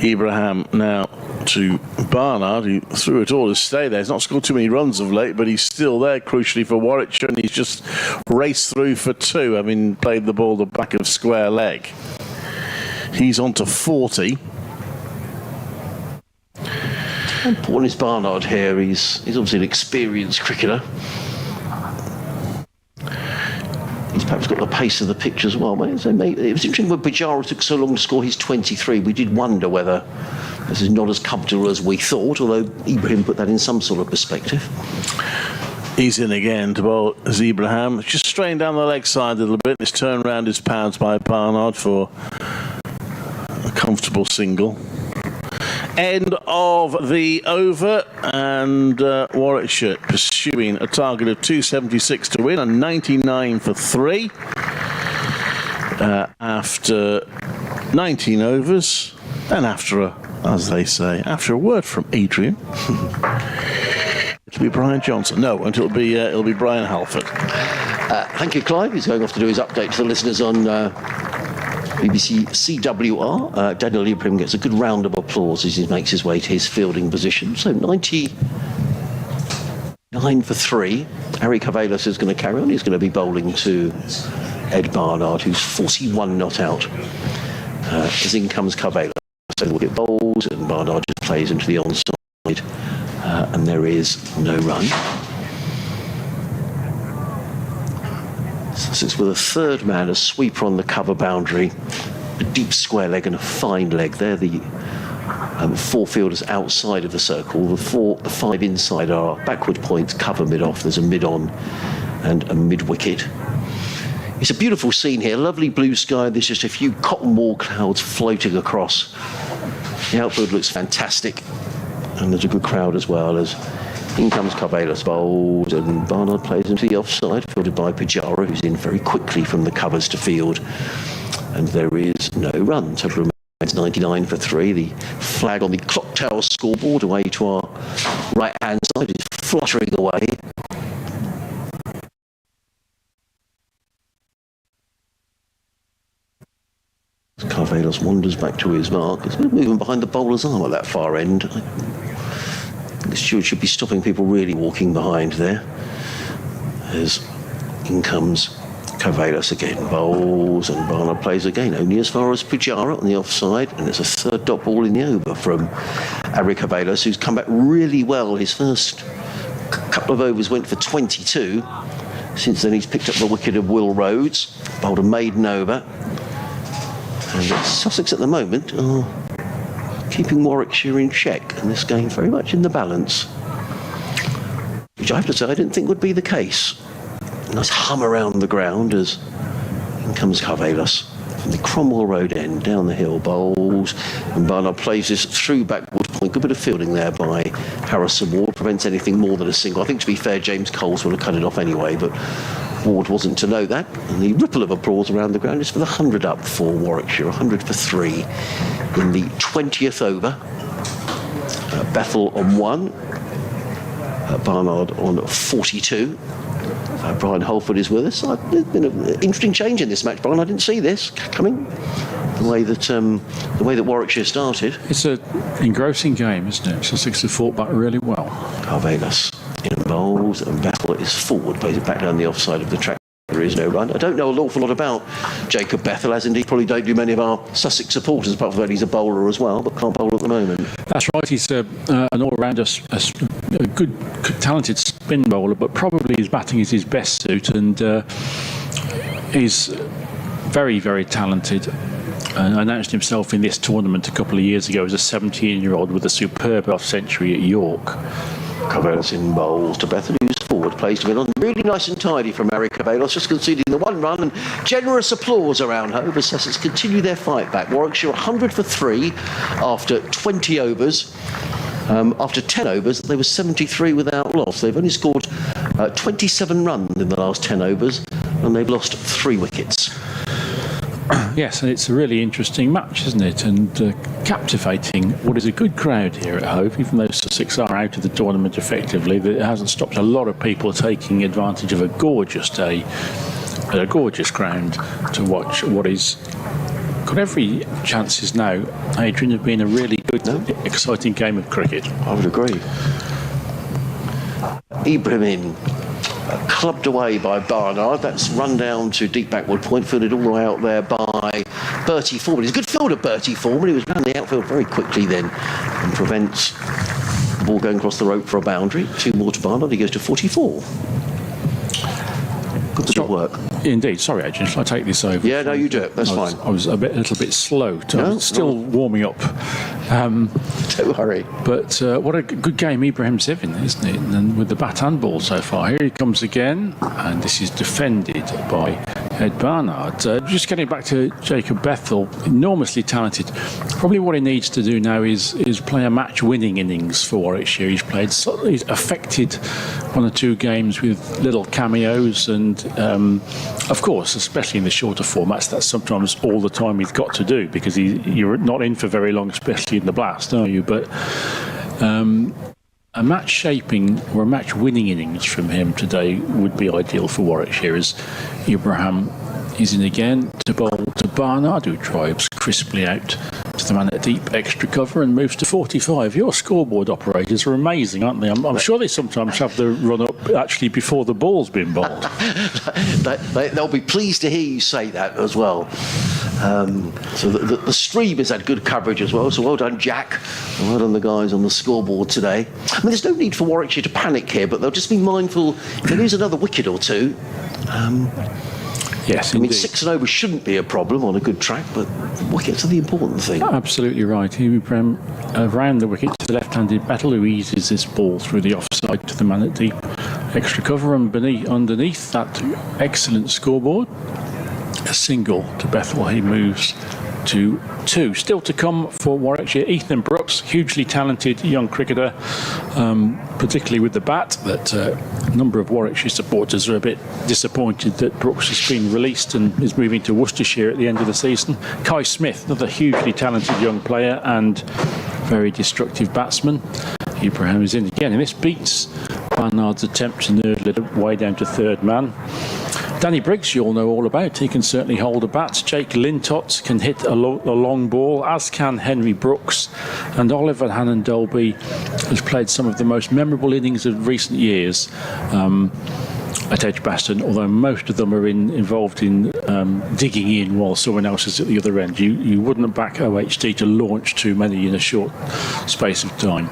B: Ibrahim now to Barnard, who through it all has stayed there. He's not scored too many runs of late, but he's still there crucially for Warwickshire, and he's just raced through for 2, having played the ball the back of square leg. He's on to 40.
A: How important is Barnard here? He's obviously an experienced cricketer. He's perhaps got the pace of the pitch as well. It was interesting when Pujara took so long to score his 23. We did wonder whether this is not as comfortable as we thought, although Ibrahim put that in some sort of perspective.
E: He's in again to bowl as Ibrahim. Just straying down the leg side a little bit. This turnaround is powered by Barnard for a comfortable single. End of the over, and Warwickshire pursuing a target of 276 to win and 99 for 3 after 19 overs, and after a word from Adrian. It'll be Brian Johnson. No, it'll be Brian Halford.
A: Thank you, Clive. He's going off to do his update to the listeners on BBC CWR. Daniel Ibrahim gets a good round of applause as he makes his way to his fielding position. So 99 for 3. Harry Cavalis is going to carry on. He's going to be bowling to Ed Barnard, who's 41 not out. As in comes Cavalis. So the wicket bowls, and Barnard just plays into the onside. And there is no run. Sussex with a third man, a sweeper on the cover boundary, a deep square leg and a fine leg. They're the 4 fielders outside of the circle. The 5 inside are backward points, cover mid-off. There's a mid-on and a mid-wicket. It's a beautiful scene here, lovely blue sky. There's just a few cotton wool clouds floating across. The outfield looks fantastic, and there's a good crowd as well. As in comes Cavalis bowls, and Barnard plays into the offside, fielded by Pujara, who's in very quickly from the covers to field. And there is no run. So remains 99 for 3. The flag on the clock tower scoreboard away to our right-hand side is fluttering away. Cavalis wanders back to his mark. It's moving behind the bowler's arm at that far end. The steward should be stopping people really walking behind there. As in comes Cavalis again, bowls, and Barnard plays again, only as far as Pujara on the offside, and there's a third dot ball in the over from Harry Cavalis, who's come back really well. His first couple of overs went for 22. Since then he's picked up the wicket of Will Rhodes, bowled a maiden over. And Sussex at the moment are keeping Warwickshire in check, and this game very much in the balance, which I have to say I didn't think would be the case. A nice hum around the ground as in comes Cavalis from the Cromwell Road end, down the hill, bowls, and Barnard plays this through backward point. Good bit of fielding there by Harrison Ward, prevents anything more than a single. I think, to be fair, James Coles would have cut it off anyway, but Ward wasn't to know that. And the ripple of applause around the ground is for the 100 up for Warwickshire, 100 for 3 in the 20th over. Bethel on 1, Barnard on 42. Brian Holford is with us. There's been an interesting change in this match, Brian. I didn't see this coming. The way that Warwickshire started.
D: It's an engrossing game, isn't it? Sussex have fought back really well.
A: Cavalis in bowls, and Bethel is forward, plays it back down the offside of the track. There is no run. I don't know an awful lot about Jacob Bethel, as indeed probably don't do many of our Sussex supporters, apart from that he's a bowler as well, but can't bowl at the moment.
D: That's right, he's an all-rounder, a good, talented spin bowler, but probably his batting is his best suit, and he's very, very talented. Announced himself in this tournament a couple of years ago as a 17-year-old with a superb half-century at York.
A: Cavalis in bowls to Bethel, who's forward, plays to mid-on. Really nice and tidy from Harry Cavalis, just conceding the 1 run, and generous applause around home as Sussex continue their fight back. Warwickshire 100 for 3 after 20 overs. After 10 overs, they were 73 without loss. They've only scored 27 runs in the last 10 overs, and they've lost 3 wickets.
D: Yes, and it's a really interesting match, isn't it? And captivating what is a good crowd here at Hove, even though Sussex are out of the tournament effectively. It hasn't stopped a lot of people taking advantage of a gorgeous day, a gorgeous ground to watch what is got every chances now, Adrian, of being a really good, exciting game of cricket.
A: I would agree. Ibrahim in. Clubbed away by Barnard. That's run down to deep backward point, fielded all the way out there by Bertie Foreman. He's a good fielder, Bertie Foreman. He was round the outfield very quickly then and prevents the ball going across the rope for a boundary. 2 more to Barnard. He goes to 44. Good bit of work.
D: Indeed. Sorry, Adrian. Shall I take this over?
A: Yeah, no, you do it. That's fine.
D: I was a little bit slow. I was still warming up.
A: Don't worry.
D: But what a good game Ibrahim Zevin, isn't it? And with the bat and ball so far. Here he comes again, and this is defended by Ed Barnard. Just getting back to Jacob Bethel, enormously talented. Probably what he needs to do now is play a match-winning innings for Warwickshire. He's affected one or two games with little cameos, and of course, especially in the shorter formats, that's sometimes all the time he's got to do, because you're not in for very long, especially in the blast, are you? But a match shaping or a match winning innings from him today would be ideal for Warwickshire, as Ibrahim is in again to bowl to Barnard, who drives crisply out to the man at deep extra cover and moves to 45. Your scoreboard operators are amazing, aren't they? I'm sure they sometimes have the run up actually before the ball's been bowled.
A: They'll be pleased to hear you say that as well. So the stream has had good coverage as well, so well done, Jack, and well done the guys on the scoreboard today. I mean, there's no need for Warwickshire to panic here, but they'll just be mindful if they lose another wicket or two.
D: Yes,
A: I mean,
D: indeed.
A: 6 and over shouldn't be a problem on a good track, but wickets are the important thing.
D: Absolutely right. Ibrahim around the wicket to the left-handed Battle, who eases this ball through the offside to the man at deep extra cover, and underneath that excellent scoreboard, a single to Bethel. He moves to 2. Still to come for Warwickshire, Ethan Brooks, hugely talented young cricketer, particularly with the bat. That a number of Warwickshire supporters are a bit disappointed that Brooks has been released and is moving to Worcestershire at the end of the season. Kai Smith, another hugely talented young player and very destructive batsman. Ibrahim is in again, and this beats Barnard's attempt to nurdle it way down to third man. Danny Briggs, you all know all about. He can certainly hold a bat. Jake Lintott can hit a long ball, as can Henry Brooks. And Oliver Hannon-Dolby has played some of the most memorable innings of recent years at Edgbaston, although most of them are involved in digging in while someone else is at the other end. You wouldn't back OHD to launch too many in a short space of time.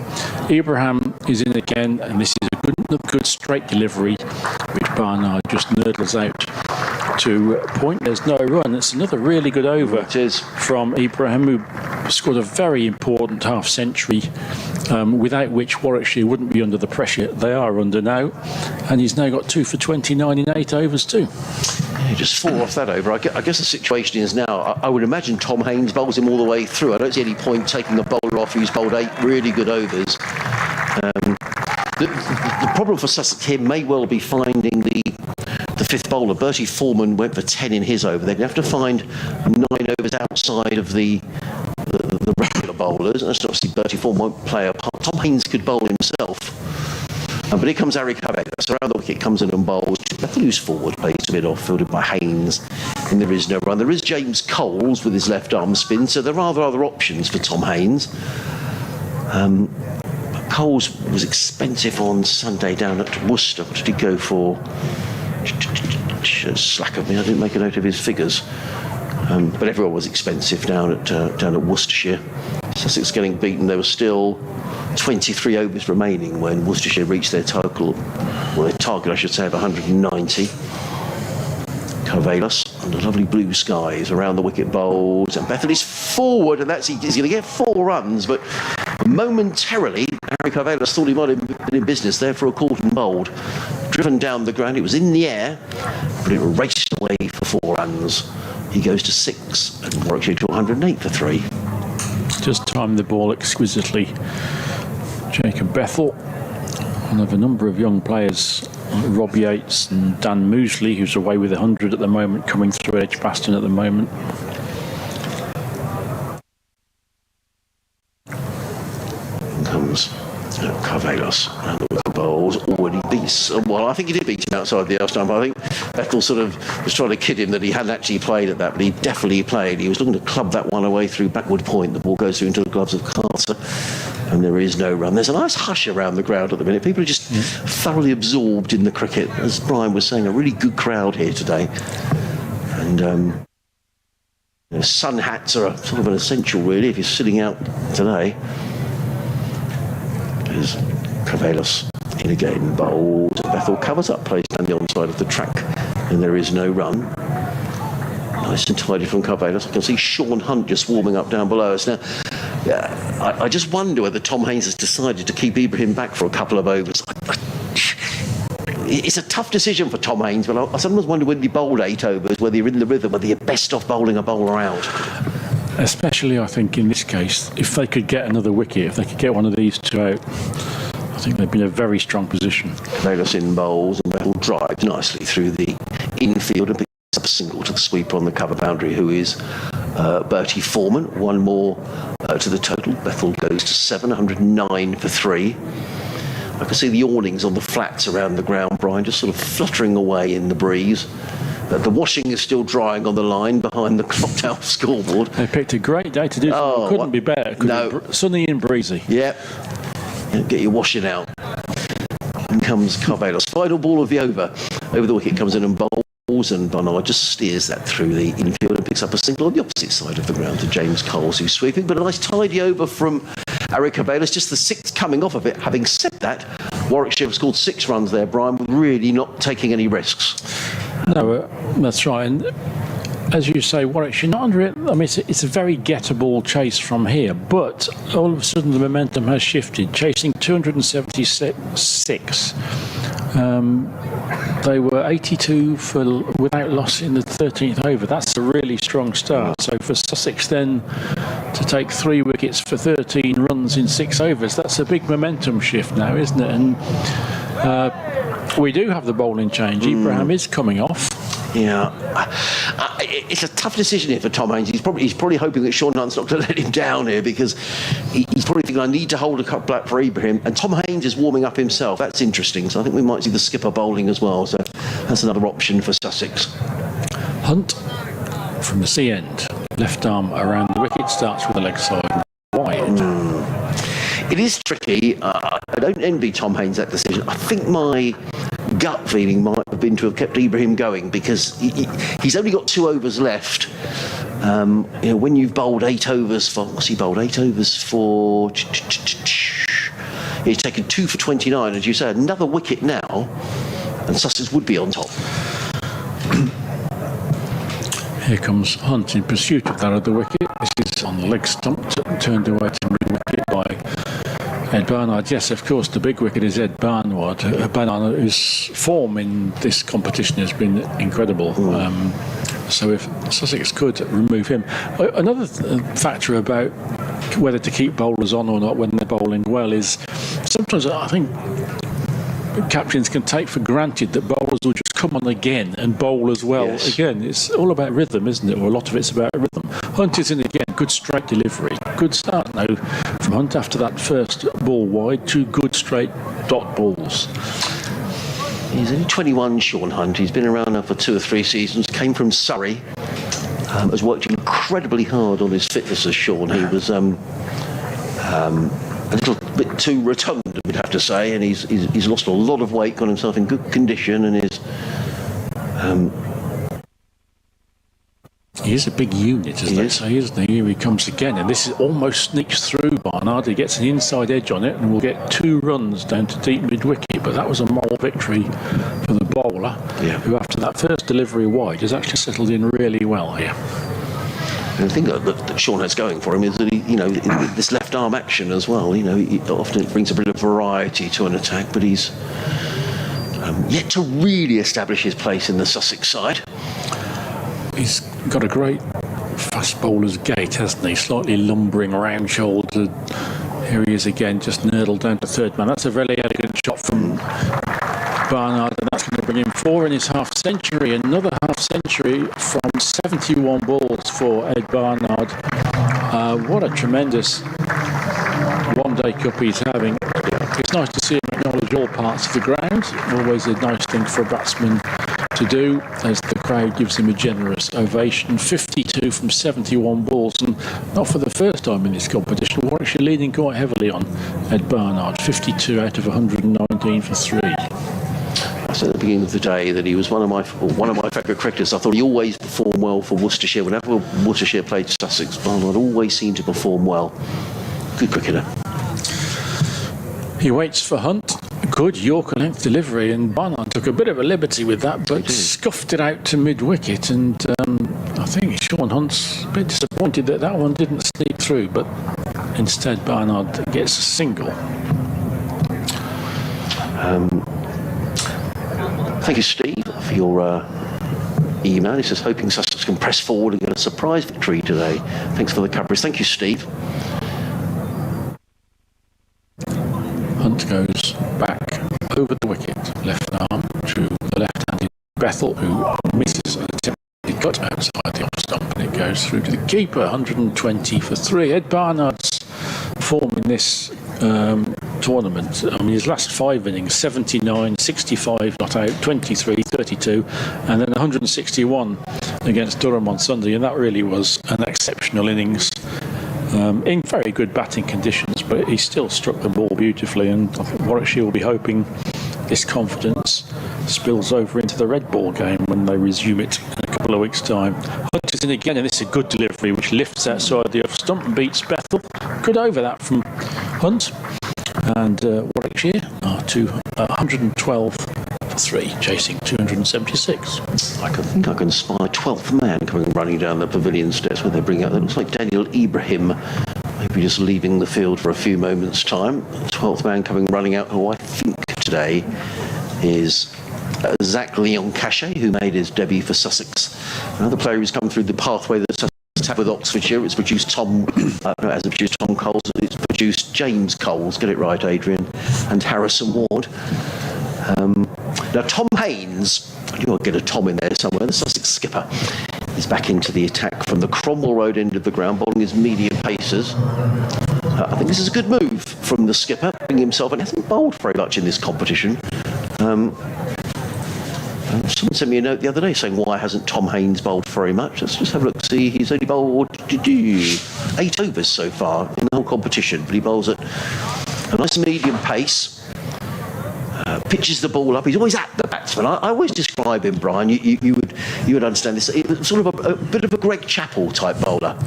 D: Ibrahim is in again, and this is a good straight delivery, which Barnard just nurdles out to point. There's no run. It's another really good over from Ibrahim, who scored a very important half century, without which Warwickshire wouldn't be under the pressure they are under now. And he's now got 2 for 29 in 8 overs too.
A: Yeah, just 4 off that over. I guess the situation is now, I would imagine Tom Haynes bowls him all the way through. I don't see any point taking the bowler off who's bowled 8 really good overs. The problem for Sussex here may well be finding the 5th bowler. Bertie Foreman went for 10 in his over. They're going to have to find 9 overs outside of the regular bowlers. And obviously Bertie Foreman won't play a part. Tom Haynes could bowl himself. But here comes Ari Cavegas. Around the wicket comes in and bowls. Bethel, who's forward, plays a bit off, fielded by Haynes. And there is no run. There is James Coles with his left arm spin, so there are other options for Tom Haynes. Coles was expensive on Sunday down at Worcester. What did he go for? Slack of me, I didn't make a note of his figures. But everyone was expensive down at Worcestershire. Sussex getting beaten. There were still 23 overs remaining when Worcestershire reached their total, well, their target, I should say, of 190. Carvelos under lovely blue skies around the wicket bowls, and Bethel is forward, and he's going to get 4 runs, but momentarily Harry Carvelos thought he might have been in business there for a caught and bowled. Driven down the ground, it was in the air, but it raced away for 4 runs. He goes to 6, and Warwickshire to 108 for 3.
D: Just timed the ball exquisitely. Jacob Bethel, one of a number of young players, Rob Yates and Dan Moosley, who's away with 100 at the moment, coming through Edgbaston at the moment.
A: Comes Carvelos and the bowls already beats. Well, I think he did beat him outside the house time. I think Bethel sort of was trying to kid him that he hadn't actually played at that, but he definitely played. He was looking to club that one away through backward point. The ball goes through into the gloves of Carter, and there is no run. There's a nice hush around the ground at the minute. People are just thoroughly absorbed in the cricket. As Brian was saying, a really good crowd here today. And sun hats are sort of an essential, really, if you're sitting out today. There's Carvelos in again, bowled. Bethel covers up, plays down the onside of the track And there is no run. Nice and tidy from Carvalho. I can see Sean Hunt just warming up down below us. Now, I just wonder whether Tom Haines has decided to keep Ibrahim back for a couple of overs. It's a tough decision for Tom Haines, but I sometimes wonder whether he bowled 8 overs, whether you're in the rhythm, whether you're best off bowling a bowler out.
D: Especially, I think, in this case, if they could get another wicket, if they could get one of these two out, I think they'd be in a very strong position.
A: Carvalho in bowls and Bethel drives nicely through the infield and picks up a single to the sweeper on the cover boundary, who is Bertie Foreman. One more to the total. Bethel goes to 709 for 3. I can see the awnings on the flats around the ground, Brian, just sort of fluttering away in the breeze. The washing is still drying on the line behind the clock tower scoreboard.
D: They picked a great day to do so. Couldn't be better. Sunny and breezy.
A: Yep. Get your washing out. In comes Carvalho's final ball of the over. Over the wicket comes in and bowls, and Barnard just steers that through the infield and picks up a single on the opposite side of the ground to James Coles, who's sweeping. But a nice tidy over from Eric Carvalho. Just the 6th coming off of it. Having said that, Warwickshire have scored 6 runs there, Brian, really not taking any risks.
D: No, that's right. And as you say, Warwickshire not under it. I mean, it's a very gettable chase from here, but all of a sudden the momentum has shifted. Chasing 276. They were 82 without loss in the 13th over. That's a really strong start. So for Sussex then to take 3 wickets for 13 runs in 6 overs, that's a big momentum shift now, isn't it? And we do have the bowling change. Ibrahim is coming off.
A: Yeah, it's a tough decision here for Tom Haines. He's probably hoping that Sean Hunt's not going to let him down here, because he's probably thinking, I need to hold a cut back for Ibrahim. And Tom Haines is warming up himself. That's interesting. So I think we might see the skipper bowling as well. So that's another option for Sussex.
D: Hunt from the sea end, left arm around the wicket, starts with the leg side wide.
A: It is tricky. I don't envy Tom Haines that decision. I think my gut feeling might have been to have kept Ibrahim going, because he's only got 2 overs left. When you've bowled 8 overs for, what's he bowled? 8 overs for. He's taken 2 for 29, as you say. Another wicket now, and Sussex would be on top.
D: Here comes Hunt in pursuit of that other wicket. This is on the leg stump, turned away to mid-wicket by Ed Barnard. Yes, of course, the big wicket is Ed Barnard. Barnard, whose form in this competition has been incredible. So if Sussex could remove him. Another factor about whether to keep bowlers on or not when they're bowling well is sometimes I think captains can take for granted that bowlers will just come on again and bowl as well.
A: Yes.
D: Again, it's all about rhythm, isn't it? Or a lot of it's about rhythm. Hunt is in again, good straight delivery. Good start now from Hunt after that first ball wide. 2 good straight dot balls.
A: He's only 21, Sean Hunt. He's been around now for 2 or 3 seasons. Came from Surrey. Has worked incredibly hard on his fitness as Sean. He was a little bit too rotund, we'd have to say, and he's lost a lot of weight, got himself in good condition, and is.
D: He is a big unit, as they say, isn't he? Here he comes again, and this is almost sneaks through Barnard. He gets an inside edge on it, and will get 2 runs down to deep mid-wicket. But that was a moral victory for the bowler, who after that first delivery wide has actually settled in really well here.
A: And the thing that Sean has going for him is that this left arm action as well. Often it brings a bit of variety to an attack, but he's yet to really establish his place in the Sussex side.
D: He's got a great fast bowler's gait, hasn't he? Slightly lumbering, round-shouldered. Here he is again, just nurdled down to third man. That's a very elegant shot from Barnard, and that's going to bring him 4 in his half-century. Another half-century from 71 balls for Ed Barnard. What a tremendous one-day cup he's having. It's nice to see him acknowledge all parts of the ground. Always a nice thing for a batsman to do, as the crowd gives him a generous ovation. 52 from 71 balls, and not for the first time in this competition. Warwickshire leading quite heavily on Ed Barnard. 52 out of 119 for 3.
A: I said at the beginning of the day that he was one of my favourite cricketers. I thought he always performed well for Worcestershire. Whenever Worcestershire played Sussex, Barnard always seemed to perform well. Good cricketer.
D: He waits for Hunt. good Yorker length delivery, and Barnard took a bit of a liberty with that, but scuffed it out to mid-wicket, and I think Sean Hunt's a bit disappointed that that one didn't sneak through, but instead Barnard gets a single.
A: Thank you, Steve, for your email. He says, hoping Sussex can press forward and get a surprise victory today. Thanks for the coverage. Thank you, Steve.
D: Hunt goes back over the wicket, left arm to the left-handed Bethel, who misses an attempted cut outside the off-stump, and it goes through to the keeper. 120 for 3. Ed Barnard's form in this tournament, I mean, his last 5 innings, 79, 65 not out, 23, 32, and then 161 against Durham on Sunday, and that really was an exceptional innings. In very good batting conditions, but he still struck the ball beautifully, and I think Warwickshire will be hoping this confidence spills over into the red ball game when they resume it in a couple of weeks' time. Hunt is in again, and this is a good delivery which lifts outside the off stump and beats Bethel. Good over that from Hunt, and Warwickshire are to 112 for 3, chasing 276.
A: I think I can spy 12th man coming running down the pavilion steps when they bring out. It looks like Daniel Ibrahim, maybe just leaving the field for a few moments' time. 12th man coming running out, who I think today is Zach Leon Cachet, who made his debut for Sussex. Another player who's come through the pathway that Sussex had with Oxfordshire. It's produced Tom Coles. It's produced James Coles. Get it right, Adrian, and Harrison Ward. Now, Tom Haynes, I knew I'd get a Tom in there somewhere, the Sussex skipper, is back into the attack from the Cromwell Road end of the ground, bowling his medium pacers. I think this is a good move from the skipper, bringing himself, and he hasn't bowled very much in this competition. Someone sent me a note the other day saying, why hasn't Tom Haynes bowled very much? Let's just have a look. See, he's only bowled 8 overs so far in the whole competition, but he bowls at a nice medium pace. Pitches the ball up. He's always at the batsman. I always describe him, Brian. You would understand this. It's sort of a bit of a Greg Chappell type bowler.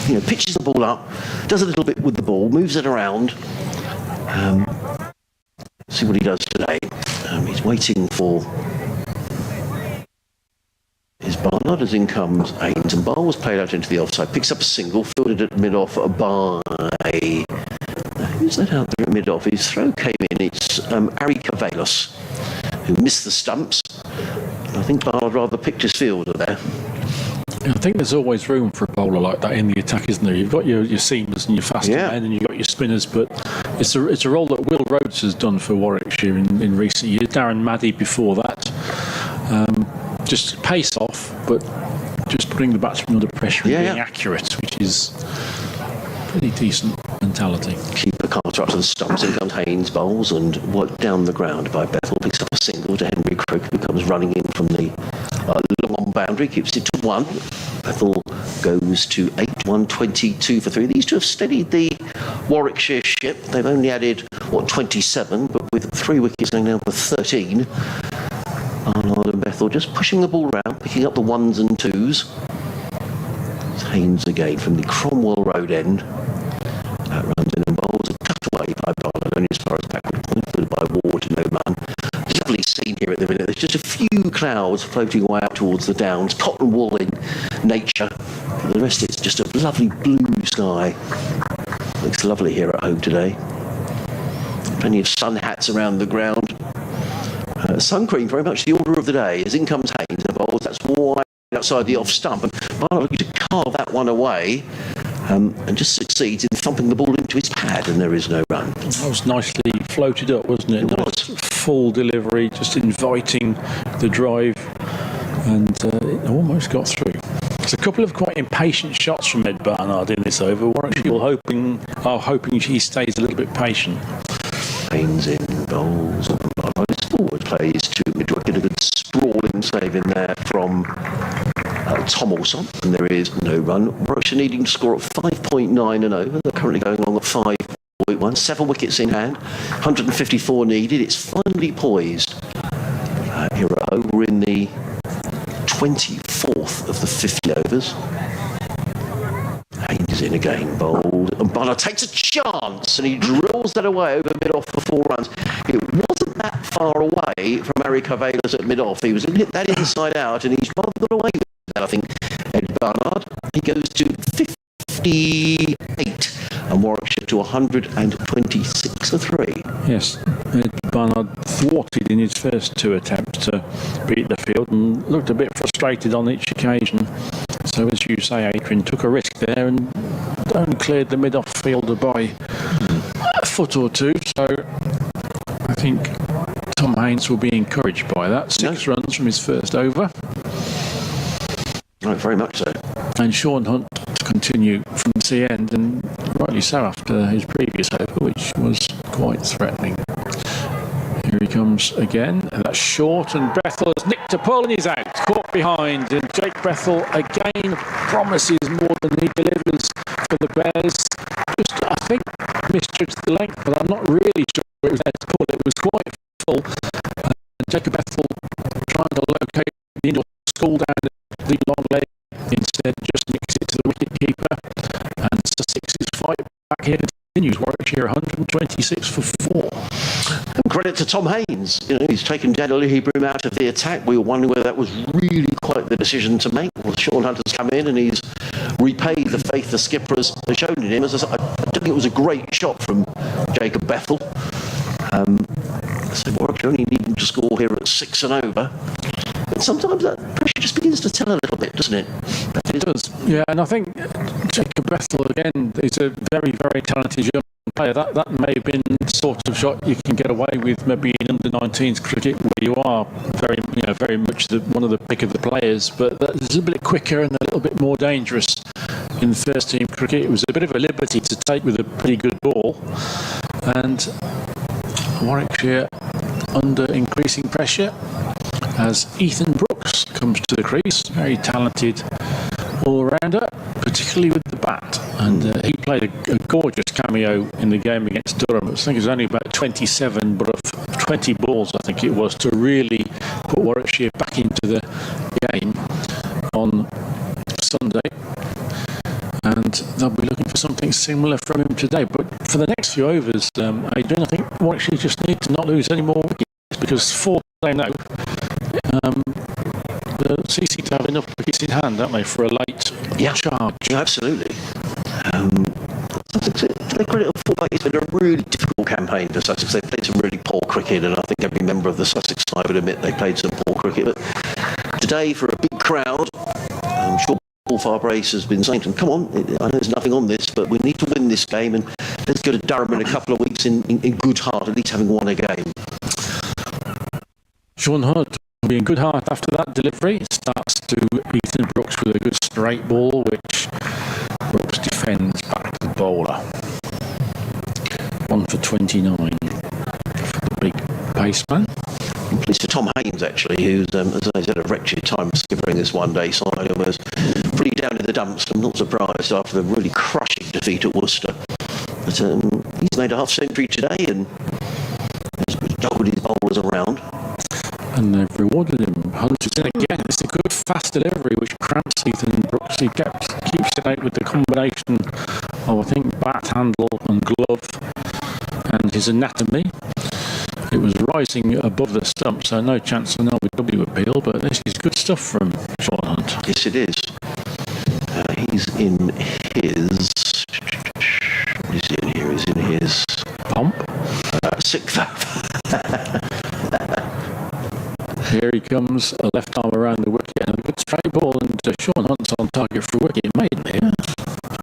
A: You know, pitches the ball up, does a little bit with the ball, moves it around. See what he does today. He's waiting for his Barnard as in comes Haynes, and ball was played out into the offside. Picks up a single, fielded at mid-off by... Who's that out there at mid-off? His throw came in. It's Ari Cavalos, who missed the stumps. I think Barnard rather picked his fielder there.
D: I think there's always room for a bowler like that in the attack, isn't there? You've got your seamers and your faster men, and you've got your spinners, but it's a role that Will Rhodes has done for Warwickshire in recent years. Darren Maddy before that. Just pace off, but just putting the batsman under pressure and being accurate, which is pretty decent mentality.
A: Keeper Carter up to the stumps. In comes Haynes, bowls and worked down the ground by Bethel. Picks up a single to Henry Crook, who comes running in from the long on boundary. Keeps it to 1. Bethel goes to 8. 122 for 3. These two have steadied the Warwickshire ship. They've only added 27, but with 3 wickets going down for 13. Arnold and Bethel just pushing the ball around, picking up the 1s and 2s. It's Haynes again from the Cromwell Road end. Runs in and bowls a cutaway by Barnard, only as far as backward point, followed by Ward, no man. Lovely scene here at the minute. There's just a few clouds floating away up towards the downs, cotton wool in nature. For the rest, it's just a lovely blue sky. Looks lovely here at home today. Plenty of sun hats around the ground. Sun cream, very much the order of the day. As in comes Haynes and bowls, that's wide outside the off stump, and Barnard looking to carve that one away. And just succeeds in thumping the ball into his pad, and there is no run.
D: That was nicely floated up, wasn't it?
A: It was.
D: Full delivery, just inviting the drive, and it almost got through. There's a couple of quite impatient shots from Ed Barnard in this over. Warwickshire are hoping he stays a little bit patient.
A: Haynes in, bowls, and Barnard is forward, plays to mid-wicket. A good sprawling save in there from Tom Alsop, and there is no run. Warwickshire needing to score at 5.9 and over. They're currently going along at 5.1. 7 wickets in hand, 154 needed. It's finally poised. Here at home, we're in the 24th of the 50 overs. Haynes in again, bowled, and Barnard takes a chance, and he drills that away over mid-off for 4 runs. It wasn't that far away from Harry Carvalho's at mid-off. He was hit that inside out, and he's rather got away with that, I think. Ed Barnard, he goes to 58, and Warwickshire to 126 for 3.
D: Yes, Barnard thwarted in his first 2 attempts to beat the field and looked a bit frustrated on each occasion. So as you say, Adrian took a risk there and only cleared the mid-off fielder by a foot or 2. So I think Tom Haynes will be encouraged by that. 6 runs from his first over.
A: Right, very much so.
D: And Sean Hunt to continue from the end, and rightly so after his previous over, which was quite threatening. Here he comes again, and that's short, and Bethel has nicked a pull and he's out, caught behind, and Jake Bethel again promises more than he delivers for the Bears. Just, I think, misjudged the length, but I'm not really sure it was there to pull. It was quite full. Jacob Bethel trying to locate the indoor school down the long leg, instead just nicks it to the wicket keeper, and Sussex's fight back here continues. Warwickshire 126 for 4.
A: And credit to Tom Haynes. You know, he's taken Daniel Hebrew out of the attack. We were wondering whether that was really quite the decision to make. Well, Sean Hunter's come in and he's repaid the faith the skipper has shown in him. As I don't think it was a great shot from Jacob Bethel. So Warwickshire only needing to score here at 6 and over. But sometimes that pressure just begins to tell a little bit, doesn't it?
D: It does, yeah, and I think Jacob Bethel, again, is a very, very talented young player. That may have been the sort of shot you can get away with maybe in under-19s cricket, where you are very much one of the pick of the players, but it's a bit quicker and a little bit more dangerous. In the first team cricket, it was a bit of a liberty to take with a pretty good ball, and Warwickshire under increasing pressure as Ethan Brooks comes to the crease, very talented all-rounder, particularly with the bat, and he played a gorgeous cameo in the game against Durham. I think it was only about 27, but of 20 balls I think it was, to really put Warwickshire back into the game on Sunday, and they'll be looking for something similar from him today. But for the next few overs, Adrian, I think Warwickshire just need to not lose any more wickets, because 4 they know the CC to have enough wickets in hand, don't they, for a late charge?
A: Yeah, absolutely. To their credit, I thought it's been a really difficult campaign for Sussex. They played some really poor cricket, and I think every member of the Sussex side would admit they played some poor cricket. But today, for a big crowd, I'm sure Paul Farbrace has been saying to them, come on, I know there's nothing on this, but we need to win this game, and let's go to Durham in a couple of weeks in good heart, at least having won a game.
D: Sean Hunt will be in good heart after that delivery. It starts to Ethan Brooks with a good straight ball, which Brooks defends back to the bowler. 1 for 29 for the big paceman.
A: I'm pleased for Tom Haynes, actually, who's, as I said, a wretched time skippering this one-day side, and was pretty down in the dumps. I'm not surprised after the really crushing defeat at Worcester. But he's made a half-century today and has dogged his bowlers around.
D: And they've rewarded him. Hunt again. It's a good fast delivery which cramps Ethan Brooks. He keeps it out with the combination of, I think, bat handle and glove and his anatomy. It was rising above the stump, so no chance of an LBW appeal, but this is good stuff from Sean Hunt.
A: Yes, it is. He's in his... What is he in here? He's in his...
D: Pump.
A: 6th over.
D: Here he comes, a left arm around the wicket and a good straight ball, and Sean Hunt's on target for a wicket made here.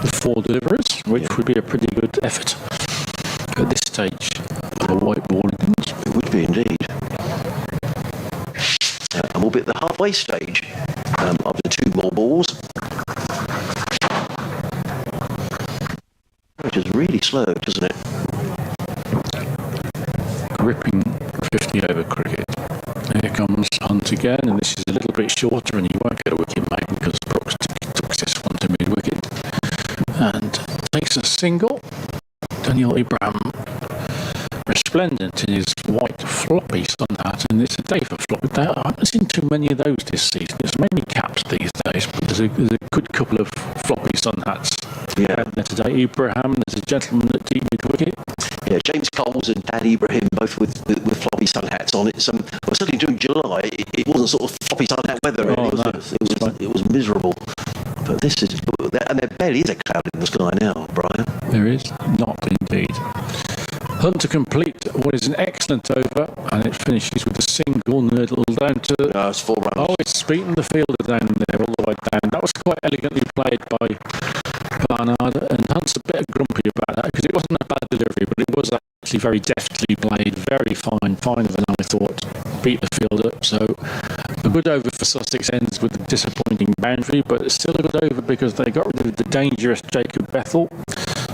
D: The 4 deliverers, which would be a pretty good effort at this stage of a white ball innings.
A: It would be indeed. And we'll be at the halfway stage after 2 more balls. Which is really slow, doesn't it?
D: Gripping 50 over cricket. Here comes Hunt again, and this is a little bit shorter, and he won't get a wicket made because Brooks took this one to mid-wicket and takes a single. Daniel Ibrahim, resplendent in his white floppy sun hat, and it's a day for floppy. I haven't seen too many of those this season. It's mainly caps these days, but there's a good couple of floppy sun hats.
A: Yeah.
D: Today, Ibrahim, there's a gentleman at deep mid-wicket.
A: Yeah, James Coles and Dan Ibrahim, both with floppy floppy sun hats on. It's well, certainly during July, it wasn't sort of floppy sun hat weather. Really. It was miserable. But this is, and there barely is a cloud in the sky now, Brian.
D: There is not indeed. Hunt to complete what is an excellent over, and it finishes with a single nurdle down to.
A: It's 4 runs.
D: Oh, it's beaten the fielder down there, all the way down. That was quite elegantly played by Barnard, and Hunt's a bit grumpy about that because it wasn't a bad delivery, but it was actually very deftly played, very finer than I thought. Beat the fielder, so a good over for Sussex ends with a disappointing boundary, but it's still a good over because they got rid of the dangerous Jacob Bethel.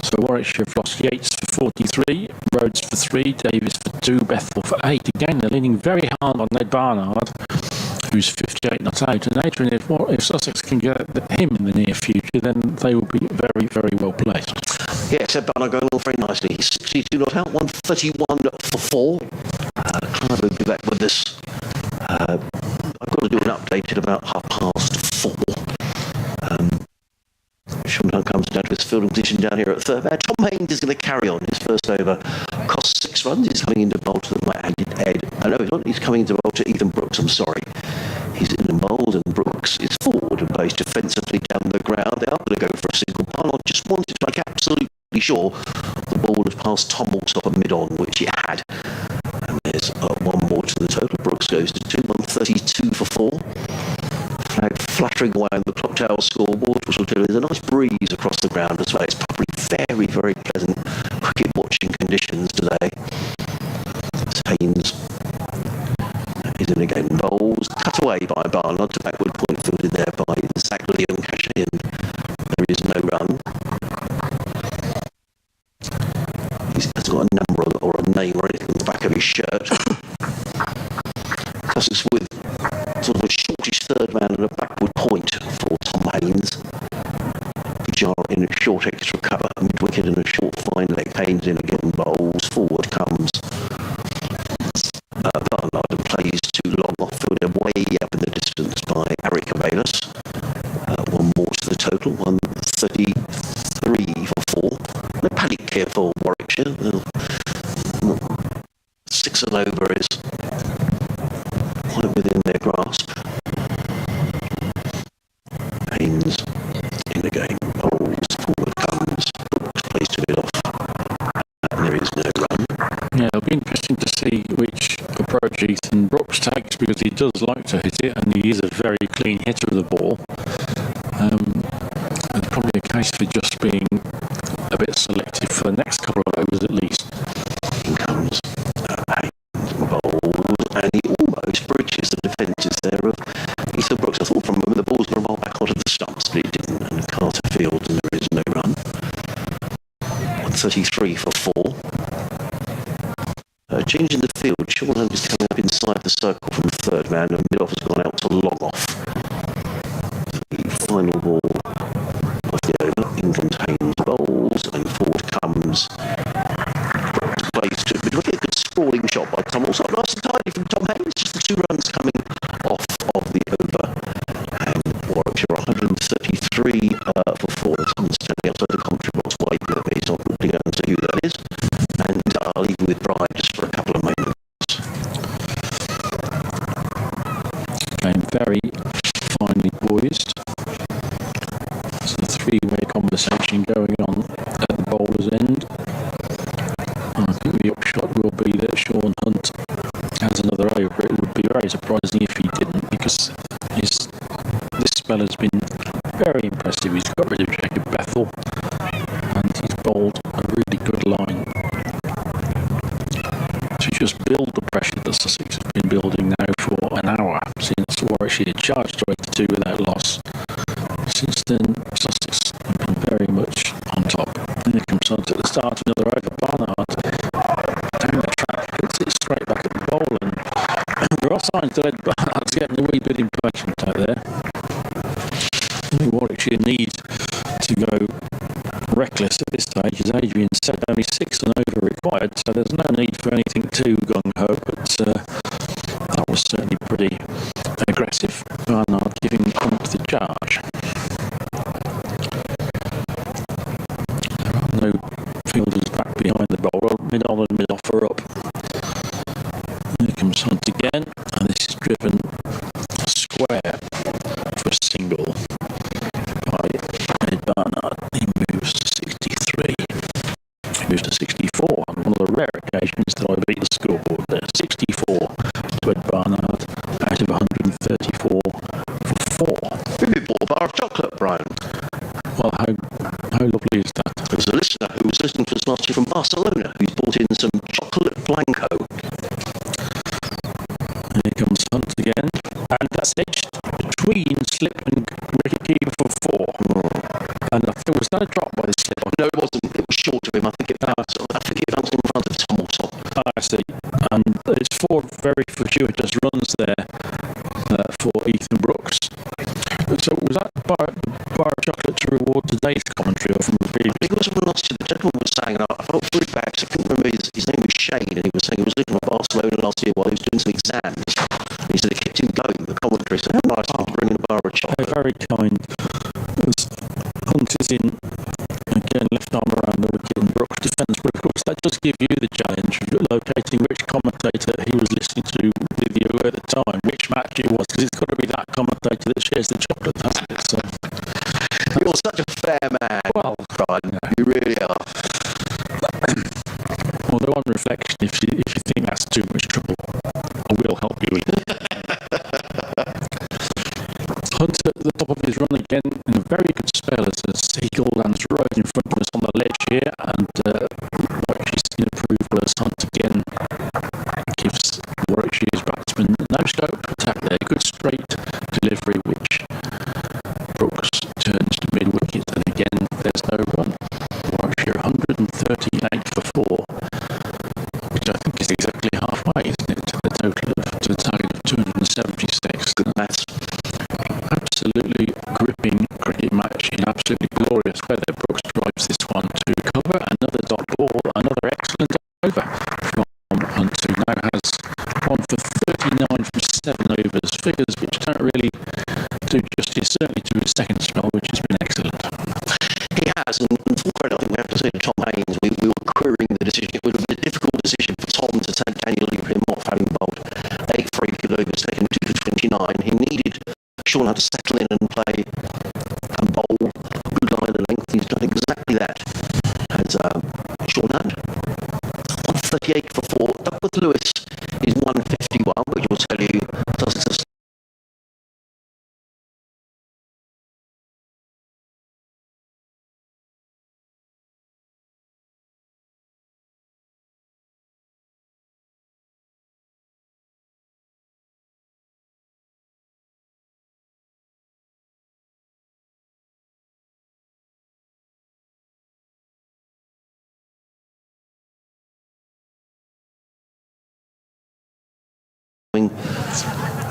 D: So Warwickshire have lost Yates for 43, Rhodes for 3, Davis for 2, Bethel for 8. Again, they're leaning very hard on Ned Barnard, who's 58 not out. And Adrian, if Sussex can get him in the near future, then they will be very, very well placed.
A: Yes, Barnard going on very nicely. He's 62 not out, 131 for 4. Clive will be back with us. I've got to do an update at about 4:30. Sean Hunt comes down to his fielding position down here at third. Tom Haynes is going to carry on his first over. Cost 6 runs. He's coming into bowl to the right-handed Ed. No, he's not. He's coming into bowl to Ethan Brooks. I'm sorry. He's in the bowls and Brooks is forward and plays defensively down the ground. They are going to go for a single pun. I just wanted to make absolutely sure the ball had passed Tom Alsop at mid-on, which it had. And there's 1 more to the total. Brooks goes to 2, 132 for 4. Flag fluttering away on the clock tower scoreboard, which will tell you there's a nice breeze across the ground as well. It's probably very, very pleasant cricket watching conditions today. Haynes is in again. Bowls cut away by Barnard to backward point fielded there by Zach Leon Cashin. There is no run. He hasn't got a number or a name or anything on the back of his shirt. Sussex with sort of a shortish third man and a backward point for Tom Haynes. Pujara in a short extra cover, mid-wicket and a short fine leg. Haynes in again, bowls, forward comes Barnard and plays too long off field, way up in the distance by Eric Abelis. 1 more to the total, 133 for 4. No panic here for Warwickshire. 6 and over is quite within their grasp. Haynes in the game, bowls, forward comes, Brooks plays to it off, and there is no run.
D: Yeah, it'll be interesting to see which approach Ethan Brooks takes because he does like to hit it and he is a very clean hitter of the ball. It's probably a case for just being a bit selective for the next couple of overs at least.
A: In comes Haynes, bowls, and he almost breaches the defences there of Ethan Brooks. I thought from a moment the ball's going to roll back onto the stumps, but it didn't, and Carter fields, and there is no run. 133 for 4. Changing the field, Sean Hunt is coming up inside the circle from third man, and mid-off has gone out to long off. The final ball of the over. England Haynes bowls, and forward comes Brooks plays to mid-wicket. Good sprawling shot by Tom Alsop. Nice and tidy from Tom Haynes. Just the 2 runs coming off of the over. And Warwickshire 133 for 4. Someone's standing outside the commentary box waving at me, so I'm quickly going to see who that is. And I'll leave you with Bride just for a couple of moments.
D: Game very finely poised. There's a 3-way conversation going on at the bowler's end. I think the upshot will be that Sean Hunt has another over. It would be very surprising if he didn't because this spell has been very impressive. He's got rid of Jacob Bethel and he's bowled a really good line to just build the pressure that Sussex have been building now for an hour since Warwickshire charged to 82 without loss. Since then, Sussex have been very much on top. And here comes Hunt at the start, another over. Barnard down the track, hits it straight back at the bowl, and there are signs that Barnard's getting a wee bit impatient out there. Warwickshire need to go reckless at this stage, as Adrian said, only 6 and over required, so there's no need for anything too gung-ho, but that was certainly pretty aggressive. Barnard giving Hunt the charge. There are no fielders back behind the bowler. Mid-on and mid-off are up. moved to 64 on one of the rare occasions that I beat the scoreboard there. 64 to Ed Barnard out of 134 for 4.
A: Maybe bought a bar of chocolate, Brian.
D: Well, how lovely is that?
A: There was a listener who was listening to us last year from Barcelona who's bought in some chocolate blanco.
D: And here comes Hunt again. And that's edged between slip and wicketkeeper for 4. And I think it was going to drop by the slip.
A: No, it wasn't. It was short of him. I think it bounced in front of Tom or Top.
D: I see. And it's 4 very fortuitous runs there for Ethan Brooks. So was that bar of chocolate to reward today's commentary or from the previous?
A: I think it was when last year the gentleman was saying, and I felt really bad because I couldn't remember his name was Shane, and he was saying he was living in Barcelona last year while he was doing some exams. And he said it kept him going, the commentary. So how nice to bring in a bar of chocolate.
D: Very kind. Hunt is in again, left arm around the wicket, and Brooks defends. But of course, that does give you the challenge of locating which commentator he was listening to with you at the time, which match it was, because it's got to be that commentator that shares the chocolate, hasn't it? So,
A: you're such a fair man,
D: well,
A: Brian. Yeah. You really are.
D: Although on reflection, if you think that's too much trouble, I will help you with it. Hunt at the top of his run again in a very good spell as a seagull lands right in front of us on the ledge here, and Warwickshire's in approval as Hunt again gives Warwickshire's batsman no scope to attack there. Good straight delivery, which Brooks turns to mid-wicket, and again there's no run. Warwickshire 138 for 4, which I think is exactly halfway, isn't it, to the total to the target of 276. That's absolutely gripping cricket match in absolutely glorious weather. Brooks drives this one to cover. Another dot ball, another excellent over from Hunt, who now has 1 for 39 from 7 overs. Figures which don't really do justice, certainly to his second spell, which has been excellent.
A: He has, and for credit, I think we have to say to Tom Haynes, we were querying the decision. It would have been a difficult decision for Tom to take Daniel leave him off, having bowled 8 for 8 good overs, taking 2 for 29. He needed Sean had to settle in and play and bowl a good line of length. He's done exactly that as Sean had. 138 for 4. Duckworth Lewis is 151, which will tell you Sussex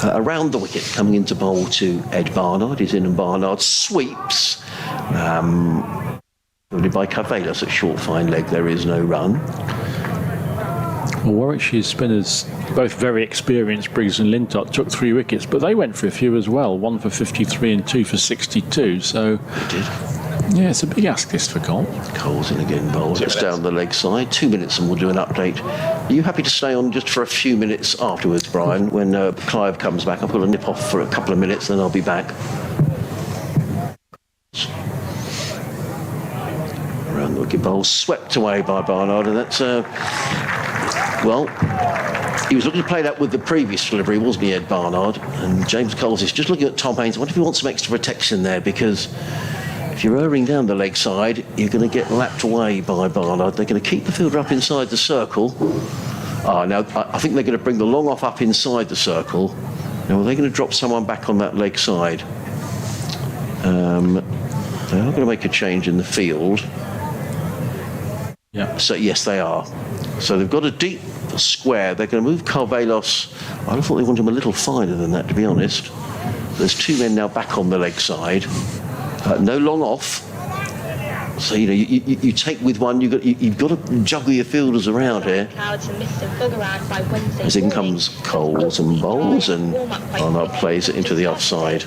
A: around the wicket, coming into bowl to Ed Barnard. He's in, and Barnard sweeps. Only by Carvelos at short fine leg. There is no run.
D: Well, Warwickshire's spinners, both very experienced, Briggs and Lintott, took 3 wickets, but they went for a few as well. 1 for 53 and 2 for 62. So
A: They did.
D: yeah, it's a big ask this for Cole.
A: Cole's in again, bowls. It's down the leg side. 2 minutes and we'll do an update. Are you happy to stay on just for a few minutes afterwards, Brian, when Clive comes back? I've got to nip off for a couple of minutes, then I'll be back. Around the wicket, bowl swept away by Barnard, and that's, well, he was looking to play that with the previous delivery, wasn't he, Ed Barnard? And James Coles is just looking at Tom Haynes. I wonder if he wants some extra protection there, because if you're erring down the leg side, you're going to get lapped away by Barnard. They're going to keep the fielder up inside the circle. Now, I think they're going to bring the long off up inside the circle. Now, are they going to drop someone back on that leg side? They are going to make a change in the field.
D: Yeah.
A: So, yes, they are. So they've got a deep square. They're going to move Carvelos. I thought they wanted him a little finer than that, to be honest. There's 2 men now back on the leg side. No long off. So, you know, you take with one, you've got to juggle your fielders around here. As in comes Coles and bowls, and Barnard plays it into the offside.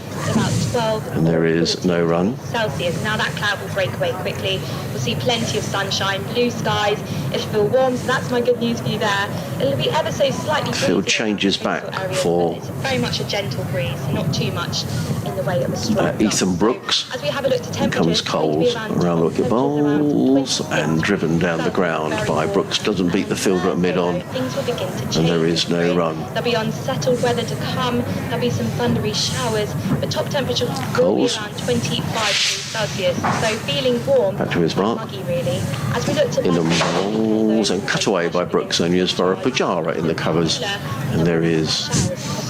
A: And there is no run.
G: Celsius. Now that cloud will break away quickly. obviously plenty of sunshine, blue skies. It'll feel warm, so that's my good news for you there. It'll be ever so slightly
A: Field
G: breezy
A: changes
G: around
A: back
G: coastal areas,
A: for
G: but it's very much a gentle breeze, not too much in the way of a strong
A: Ethan
G: gust.
A: Brooks.
G: So as we have a look to
A: Here
G: temperatures,
A: comes Coles around the wicket bowls and driven down the ground by Brooks. Doesn't beat the fielder at mid-on,
G: things will begin to change.
A: and there is no run.
G: There'll be unsettled weather to come. There'll be some thundery showers, but top temperatures will be
A: Coles.
G: around 25 degrees Celsius. So feeling warm,
A: Back to his
G: quite
A: mark.
G: muggy really. As we look to
A: In the
G: left,
A: bowls
G: those
A: and cut away by Brooks, only as far as Pujara in the covers, and there is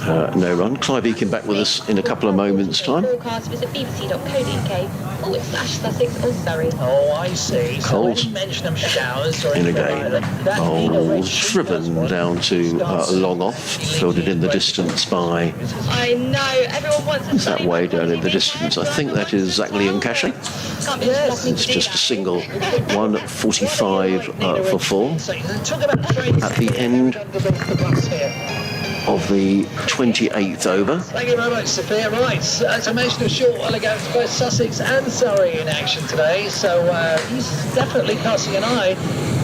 A: no run. Clive Eakin back with us in a couple of moments' time.
G: Forecast visit bbc.co.uk/Sussex or Surrey.
F: Oh, I see. So
A: Coles.
F: any mention of showers or
A: In
F: anything
A: again,
F: like that, that mean a red
A: bowls
F: sheet
A: driven
F: does what?
A: down to long off, fielded in the distance by
G: I know, everyone wants a
A: that way down in the distance. I think that is Zach Leon-Cashay. It's just a single 145 for 4
F: So talk about trains
A: at the end
F: underneath the bus here.
A: of the 28th over.
F: Thank you very much, Sophia. Right, as I mentioned a short while ago, it's both Sussex and Surrey in action today, so he's definitely casting an eye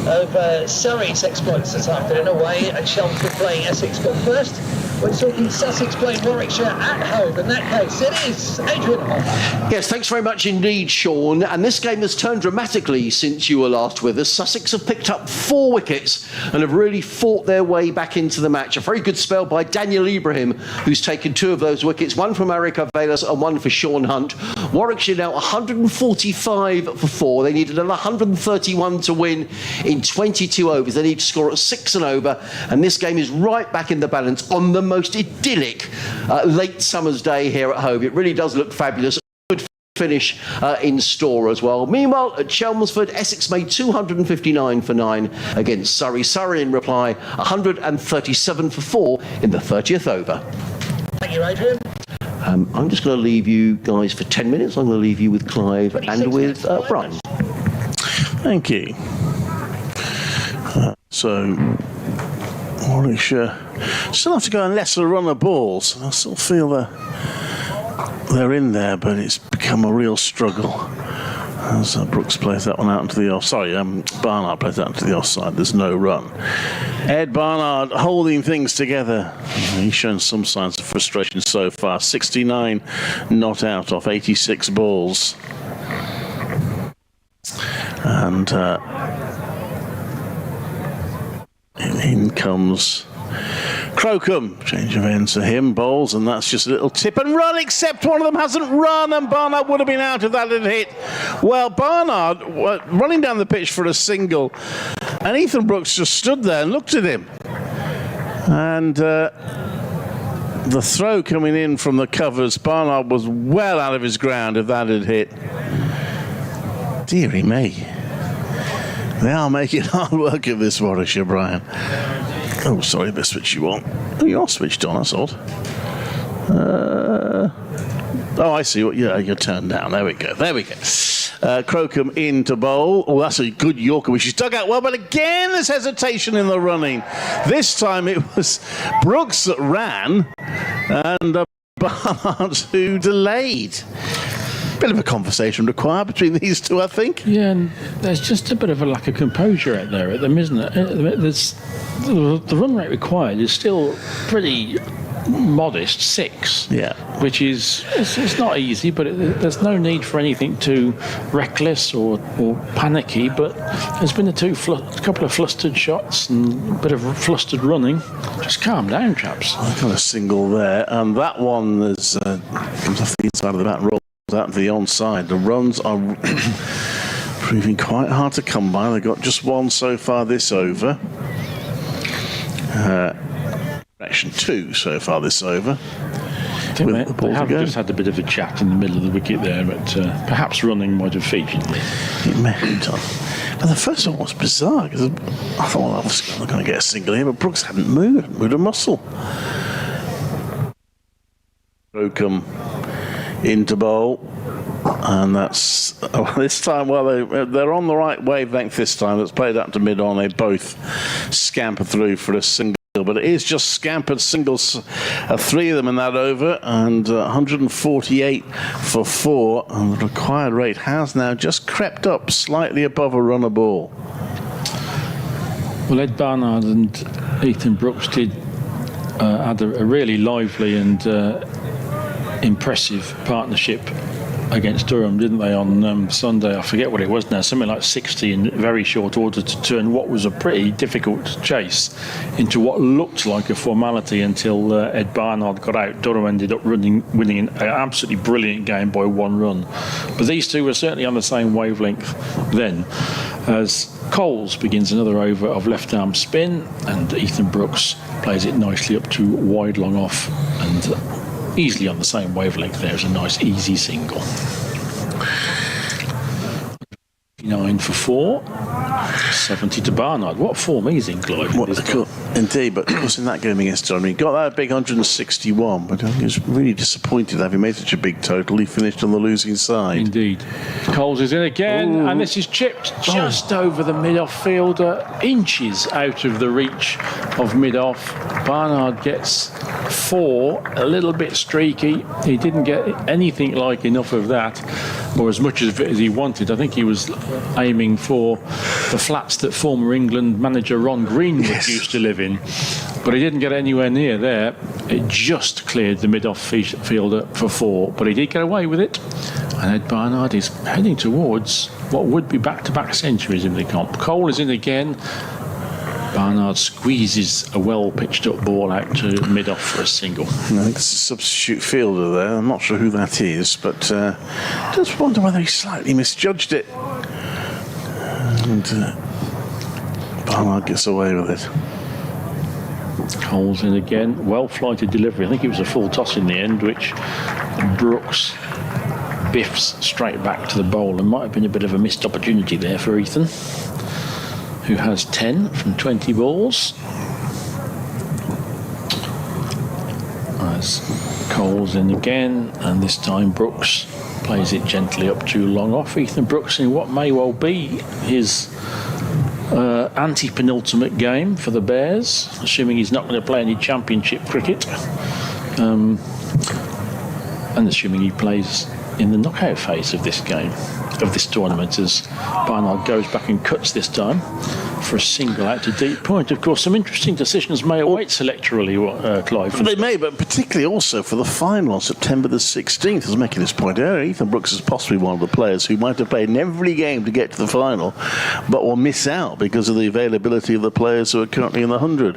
F: over Surrey's exploits this afternoon away at Chelmsford playing Essex. But first, we're talking Sussex playing Warwickshire at home. In that case, it is Adrian Hall.
A: Yes, thanks very much indeed, Sean. And this game has turned dramatically since you were last with us. Sussex have picked up 4 wickets and have really fought their way back into the match. A very good spell by Daniel Ibrahim, who's taken 2 of those wickets, one from Eric Avelas and one for Sean Hunt. Warwickshire now 145 for 4. They needed another 131 to win in 22 overs. They need to score at 6 and over, and this game is right back in the balance on the most idyllic late summer's day here at home. It really does look fabulous. Good finish in store as well. Meanwhile, at Chelmsford, Essex made 259 for 9 against Surrey. Surrey, in reply, 137 for 4 in the 30th over.
F: Thank you, Adrian.
A: I'm just going to leave you guys for 10 minutes. I'm going to leave you with Clive and with Brian.
B: Thank you. So, Warwickshire still have to go and lesser run of balls. I still feel they're in there, but it's become a real struggle. As Brooks plays that one out into the off. Sorry, Barnard plays that into the offside. There's no run. Ed Barnard holding things together. He's shown some signs of frustration so far. 69 not out off 86 balls. And in comes Crocombe. Change of ends for him, bowls, and that's just a little tip and run, except one of them hasn't run, and Barnard would have been out if that had hit. Well, Barnard running down the pitch for a single, and Ethan Brooks just stood there and looked at him. And the throw coming in from the covers, Barnard was well out of his ground if that had hit. Deary me. They are making hard work of this Warwickshire, Brian. Oh, sorry, best switch you on. Oh, you're switched on, that's odd. Oh, I see. Yeah, you're turned down. There we go. Crocombe in to bowl. Oh, that's a good Yorker, which is dug out well, but again, there's hesitation in the running. This time it was Brooks that ran, and Barnard who delayed. Bit of a conversation required between these two, I think.
D: Yeah, and there's just a bit of a lack of composure out there at them, isn't it? The run rate required is still pretty modest, 6.
B: Yeah.
D: Which is it's not easy, but there's no need for anything too reckless or panicky. But there's been a couple of flustered shots and a bit of flustered running. Just calm down, chaps.
B: I got a single there, and that one is comes off the inside of the bat and rolls out to the onside. The runs are proving quite hard to come by. They've got just one so far this over. Action 2 so far this over.
D: I think
B: With the ball
D: they
B: to
D: have
B: go.
D: just had a bit of a chat in the middle of the wicket there, but perhaps running might have featured.
B: It may have done. But the first one was bizarre because I thought, well, obviously I'm not going to get a single here, but Brooks hadn't moved a muscle. Crocombe into bowl, and that's this time. Well, they're on the right wavelength this time. It's played up to mid on. They both scamper through for a single
E: but it is just scampered singles, 3 of them in that over, and 148 for 4, and the required rate has now just crept up slightly above a run a ball.
D: Well, Ed Barnard and Ethan Brooks did had a really lively and impressive partnership against Durham, didn't they, on Sunday? I forget what it was now, something like 60 in very short order to turn what was a pretty difficult chase into what looked like a formality until Ed Barnard got out. Durham ended up winning an absolutely brilliant game by 1 run. But these two were certainly on the same wavelength then, as Coles begins another over of left-arm spin, and Ethan Brooks plays it nicely up to wide long off, and easily on the same wavelength. There's a nice easy single. 9 for 4, 70 to Barnard. What form he's in, Clive?
E: Indeed, but of course in that game against Durham, he got that big 161, but I think he was really disappointed having made such a big total. He finished on the losing side.
D: Indeed. Coles is in again, and this is chipped just over the mid-off fielder, inches out of the reach of mid-off. Barnard gets 4, a little bit streaky. He didn't get anything like enough of that, or as much of it as he wanted. I think he was aiming for the flats that former England manager Ron Greenwood used to live in, but he didn't get anywhere near there. It just cleared the mid-off fielder for 4, but he did get away with it, and Ed Barnard is heading towards what would be back-to-back centuries in the comp. Cole is in again. Barnard squeezes a well-pitched up ball out to mid-off for a single.
E: I think it's a substitute fielder there. I'm not sure who that is, but just wonder whether he slightly misjudged it. And Barnard gets away with it.
D: Coles in again. Well-flighted delivery. I think it was a full toss in the end, which Brooks biffs straight back to the bowl, and might have been a bit of a missed opportunity there for Ethan, who has 10 from 20 balls. As Coles in again, and this time Brooks plays it gently up too long off. Ethan Brooks in what may well be his anti-penultimate game for the Bears, assuming he's not going to play any championship cricket, and assuming he plays in the knockout phase of this game, of this tournament, as Barnard goes back and cuts this time for a single out to deep point. Of course, some interesting decisions may await selectorally, Clive.
E: They may, but particularly also for the final on September the 16th. I was making this point earlier. Ethan Brooks is possibly one of the players who might have played in every game to get to the final, but will miss out because of the availability of the players who are currently in the 100,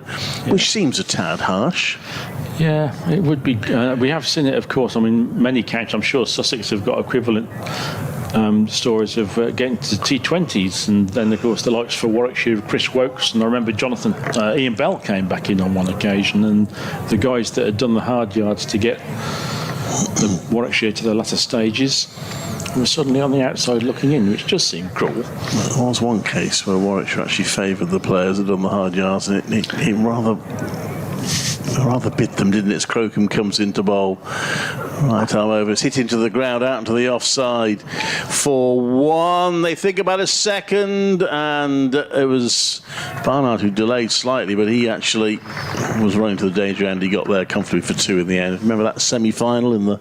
E: which seems a tad harsh.
D: Yeah, it would be. We have seen it, of course. I mean, many counts. I'm sure Sussex have got equivalent stories of getting to T20s, and then of course the likes for Warwickshire, Chris Wokes, and I remember Ian Bell came back in on one occasion, and the guys that had done the hard yards to get the Warwickshire to the latter stages were suddenly on the outside looking in, which does seem cruel.
E: Well, there was one case where Warwickshire actually favoured the players that had done the hard yards, and it rather bit them, didn't it? As Crocombe comes into bowl. Right arm over, it's hit into the ground, out into the offside for 1. They think about a second, and it was Barnard who delayed slightly, but he actually was running to the danger end. He got there comfortably for 2 in the end. Remember that semi-final in the,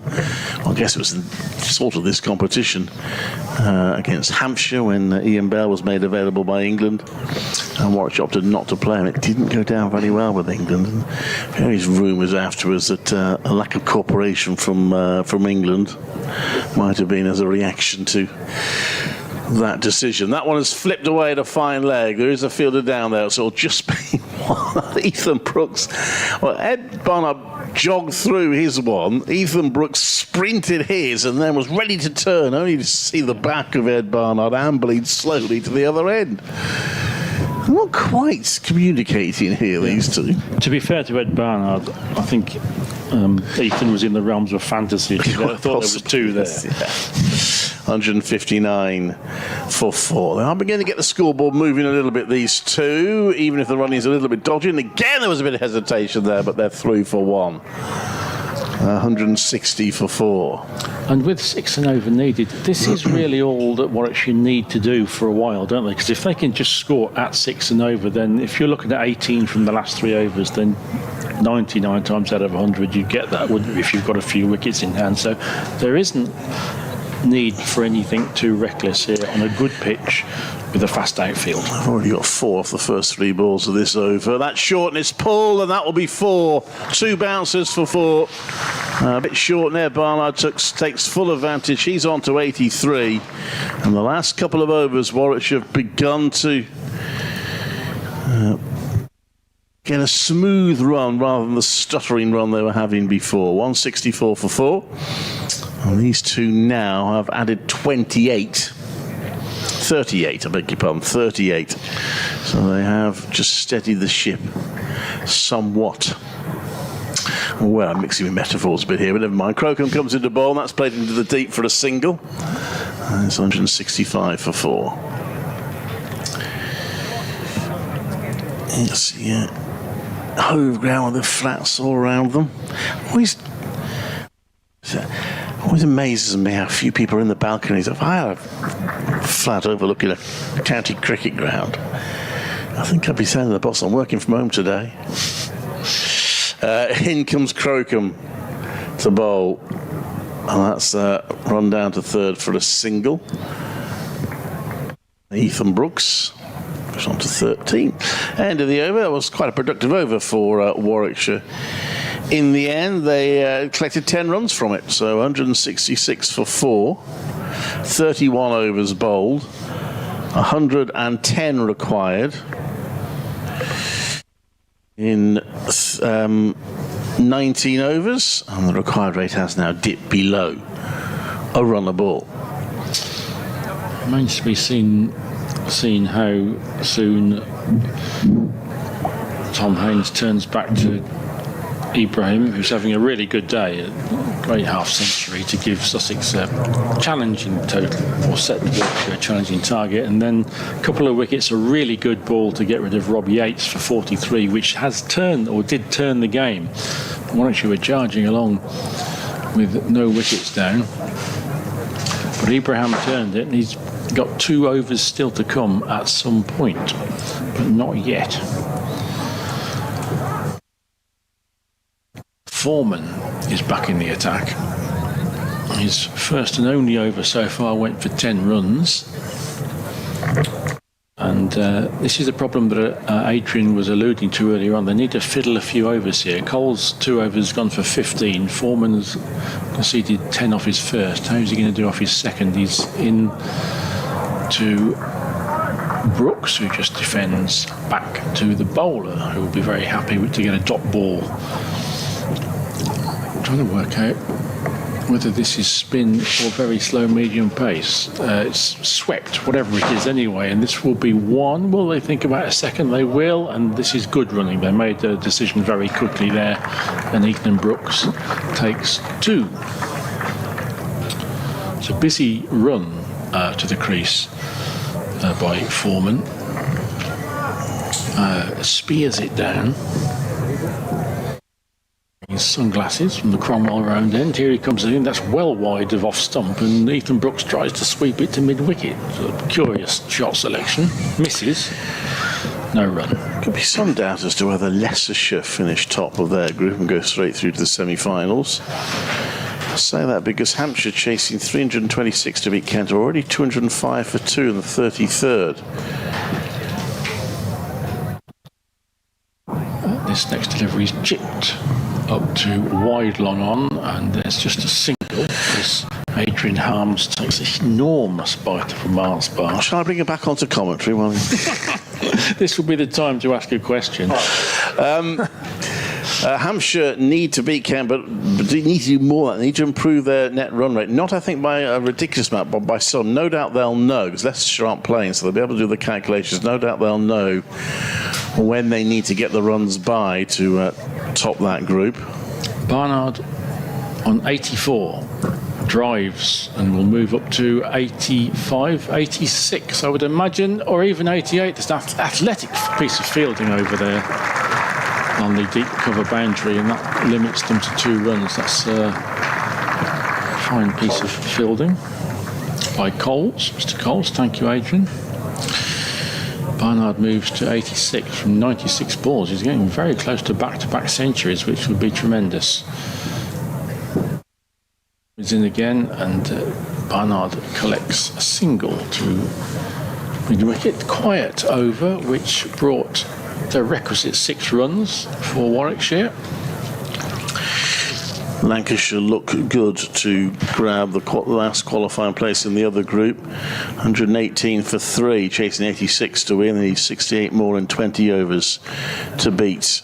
E: well, I guess it was sort of this competition against Hampshire, when Ian Bell was made available by England, and Warwickshire opted not to play him. It didn't go down very well with England, and various rumours afterwards that a lack of cooperation from England might have been as a reaction to that decision. That one has flipped away at a fine leg. There is a fielder down there, so it'll just be one. Ethan Brooks. Well, Ed Barnard jogged through his one. Ethan Brooks sprinted his and then was ready to turn, only to see the back of Ed Barnard ambling slowly to the other end. They're not quite communicating here, these two.
D: To be fair to Ed Barnard, I think Ethan was in the realms of fantasy. I thought there was 2 there.
E: Yeah. 159 for 4. They are beginning to get the scoreboard moving a little bit, these two, even if the running is a little bit dodgy. And again, there was a bit of hesitation there, but they're through for 1. 160 for 4.
D: And with 6 and over needed, this is really all that Warwickshire need to do for a while, don't they? Because if they can just score at 6 and over, then if you're looking at 18 from the last 3 overs, then 99 times out of 100 you get that, wouldn't you, if you've got a few wickets in hand. So there isn't need for anything too reckless here on a good pitch with a fast outfield.
E: I've already got 4 off the first 3 balls of this over. That's short and it's pulled, and that will be 4. 2 bouncers for 4. A bit short there. Barnard takes full advantage. He's on to 83. And the last couple of overs, Warwickshire have begun to get a smooth run rather than the stuttering run they were having before. 164 for 4. And these two now have added 38. 38, I beg your pardon, 38. So they have just steadied the ship somewhat. Well, I'm mixing with metaphors a bit here, but never mind. Crocombe comes into bowl, and that's played into the deep for a single. And it's 165 for 4. It's hove ground with the flats all around them. Always amazes me how few people are in the balconies. If I had a flat overlooking a county cricket ground, I think I'd be saying to the boss, I'm working from home today. In comes Crocombe to bowl, and that's run down to third for a single. Ethan Brooks goes on to 13. End of the over. That was quite a productive over for Warwickshire. In the end, they collected 10 runs from it, so 166 for 4, 31 overs bowled, 110 required in 19 overs, and the required rate has now dipped below a run a ball.
D: Remains to be seen how soon Tom Haynes turns back to Ibrahim, who's having a really good day, a great half century to give Sussex a challenging total, or set the Warwickshire a challenging target, and then a couple of wickets, a really good ball to get rid of Rob Yates for 43, which has turned, or did turn the game. Warwickshire were charging along with no wickets down, but Ibrahim turned it, and he's got 2 overs still to come at some point, but not yet. Foreman is back in the attack. His first and only over so far went for 10 runs. And this is a problem that Adrian was alluding to earlier on. They need to fiddle a few overs here. Cole's 2 overs gone for 15. Foreman's conceded 10 off his first. How's he going to do off his second? He's in to Brooks, who just defends back to the bowler, who will be very happy to get a dot ball. I'm trying to work out whether this is spin or very slow medium pace. It's swept, whatever it is anyway, and this will be 1. Will they think about a second? They will, and this is good running. They made the decision very quickly there, and Ethan Brooks takes 2. It's a busy run to the crease by Foreman. Spears it down. His sunglasses from the Cromwell round end. Here he comes in. That's well wide of off stump, and Ethan Brooks tries to sweep it to mid wicket. Curious shot selection. Misses. No run.
E: Could be some doubt as to whether Leicestershire finish top of their group and go straight through to the semi-finals. I say that because Hampshire, chasing 326 to beat Kent, are already 205 for 2 in the 33rd.
D: This next delivery is chipped up to wide long on, and there's just a single. This Adrian Harms takes an enormous bite of a Mars bar.
E: Shall I bring it back onto commentary? Well,
D: this will be the time to ask a question.
E: Hampshire need to beat Kent, but they need to do more. They need to improve their net run rate. Not, I think, by a ridiculous amount, but by some. No doubt they'll know, because Leicestershire aren't playing, so they'll be able to do the calculations. No doubt they'll know when they need to get the runs by to top that group.
D: Barnard on 84 drives and will move up to 85, 86, I would imagine, or even 88. It's an athletic piece of fielding over there. on the deep cover boundary, and that limits them to 2 runs. That's a fine piece of fielding by Coles. Mr. Coles, thank you, Adrian. Barnard moves to 86 from 96 balls. He's getting very close to back-to-back centuries, which would be tremendous. He's in again, and Barnard collects a single to mid-wicket. Quiet over, which brought the requisite 6 runs for Warwickshire.
E: Lancashire look good to grab the last qualifying place in the other group. 118 for 3, chasing 86 to win. They need 68 more in 20 overs to beat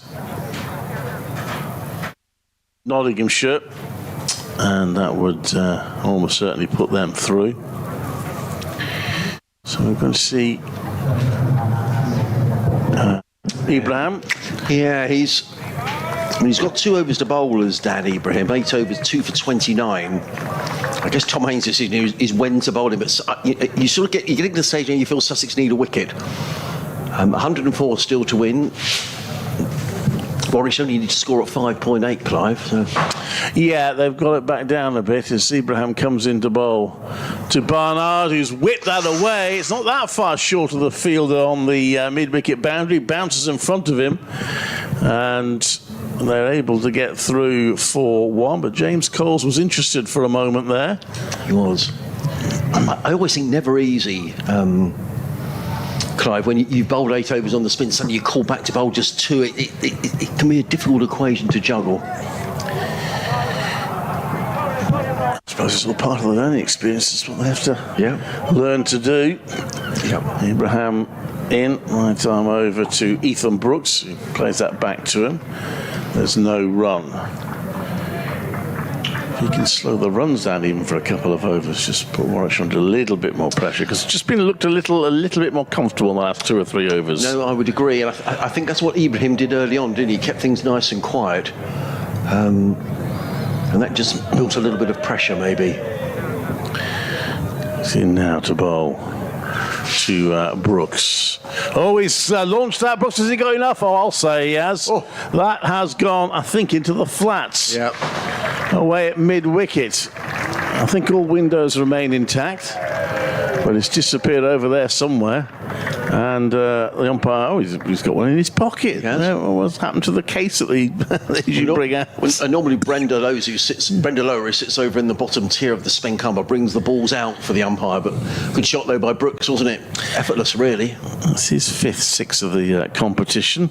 E: Nottinghamshire, and that would almost certainly put them through. So we're going to see Ibrahim.
A: Yeah, he's got 2 overs to bowl as Dan Ibrahim, 8 overs, 2 for 29. I guess Tom Haynes' decision is when to bowl him, but you sort of get to the stage where you feel Sussex need a wicket. 104 still to win. Warwickshire only need to score at 5.8, Clive. So.
E: Yeah, they've got it back down a bit as Ibrahim comes into bowl to Barnard, who's whipped that away. It's not that far short of the fielder on the mid-wicket boundary. Bounces in front of him, and they're able to get through 4-1. But James Coles was interested for a moment there.
A: He was. I always think never easy, Clive, when you've bowled 8 overs on the spin, suddenly you call back to bowl just 2. It can be a difficult equation to juggle.
E: I suppose it's all part of the learning experience. It's what they have to learn to do. Ibrahim in, right arm over to Ethan Brooks, who plays that back to him. There's no run. If he can slow the runs down even for a couple of overs, just put Warwickshire under a little bit more pressure, because it's just been looked a little bit more comfortable in the last 2 or 3 overs.
A: No, I would agree, and I think that's what Ibrahim did early on, didn't he? Kept things nice and quiet, and that just built a little bit of pressure, maybe.
E: He's in now to bowl to Brooks. Oh, he's launched that. Brooks, has he got enough? Oh, I'll say he has. Oh. That has gone, I think, into the flats.
A: Yeah.
E: Away at mid-wicket. I think all windows remain intact, but it's disappeared over there somewhere. And the umpire, he's got one in his pocket.
A: Yes.
E: What's happened to the case that they usually bring out?
A: Normally Brenda Lowe, who sits over in the bottom tier of the Spenkammer, brings the balls out for the umpire. But good shot though by Brooks, wasn't it? Effortless, really.
E: That's his 5th 6 of the competition.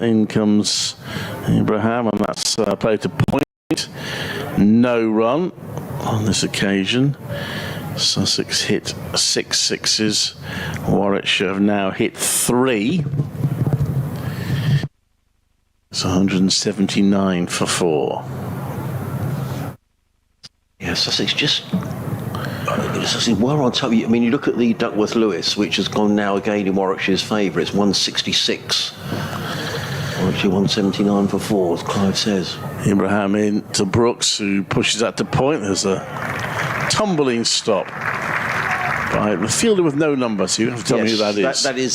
E: In comes Ibrahim, and that's played to point. No run on this occasion. Sussex hit 6 sixes. Warwickshire have now hit 3. It's 179 for 4.
A: Yeah, Sussex just... Sussex were on top. I mean, you look at the Duckworth Lewis, which has gone now again in Warwickshire's favour. It's 166. Warwickshire 179 for 4, as Clive says.
E: Ibrahim in to Brooks, who pushes that to point. There's a tumbling stop by the fielder with no number, so you have to tell me who that is.
A: That is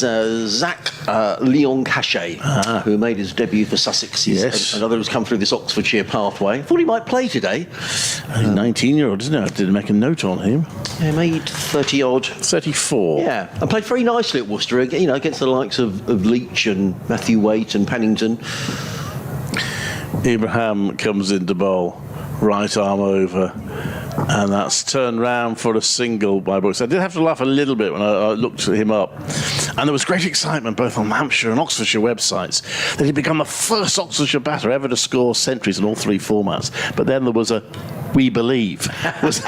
A: Zach Leon Cachet, who made his debut for Sussex. He's another who's come through this Oxfordshire pathway. Thought he might play today.
E: He's a 19-year-old, isn't it? I did make a note on him.
A: Yeah, made 30-odd.
E: 34.
A: Yeah, and played very nicely at Worcester, against the likes of Leach and Matthew Waite and Pennington.
E: Ibrahim comes into bowl, right arm over, and that's turned round for a single by Brooks. I did have to laugh a little bit when I looked him up, and there was great excitement both on Hampshire and Oxfordshire websites that he'd become the first Oxfordshire batter ever to score centuries in all 3 formats. But then there was a "we believe" was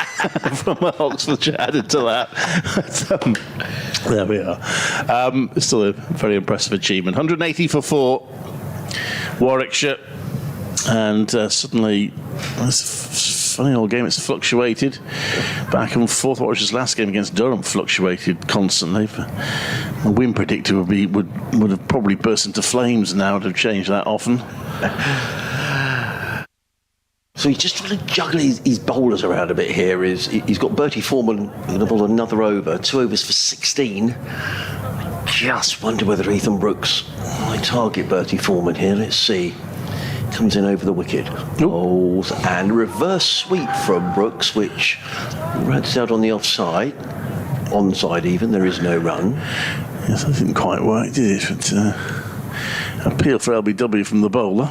E: from Oxfordshire added to that. There we are. Still a very impressive achievement. 180 for 4, Warwickshire. And suddenly, it's a funny old game. It's fluctuated back and forth. Warwickshire's last game against Durham fluctuated constantly. The win predictor would have probably burst into flames now to have changed that often.
A: So he's just trying to juggle his bowlers around a bit here. He's got Bertie Foreman going to bowl another over, 2 overs for 16. Just wonder whether Ethan Brooks might target Bertie Foreman here. Let's see. Comes in over the wicket. Bowls and reverse sweep from Brooks, which runs out on the offside. Onside even, there is no run.
E: Yes, that didn't quite work, did it? But, appeal for LBW from the bowler.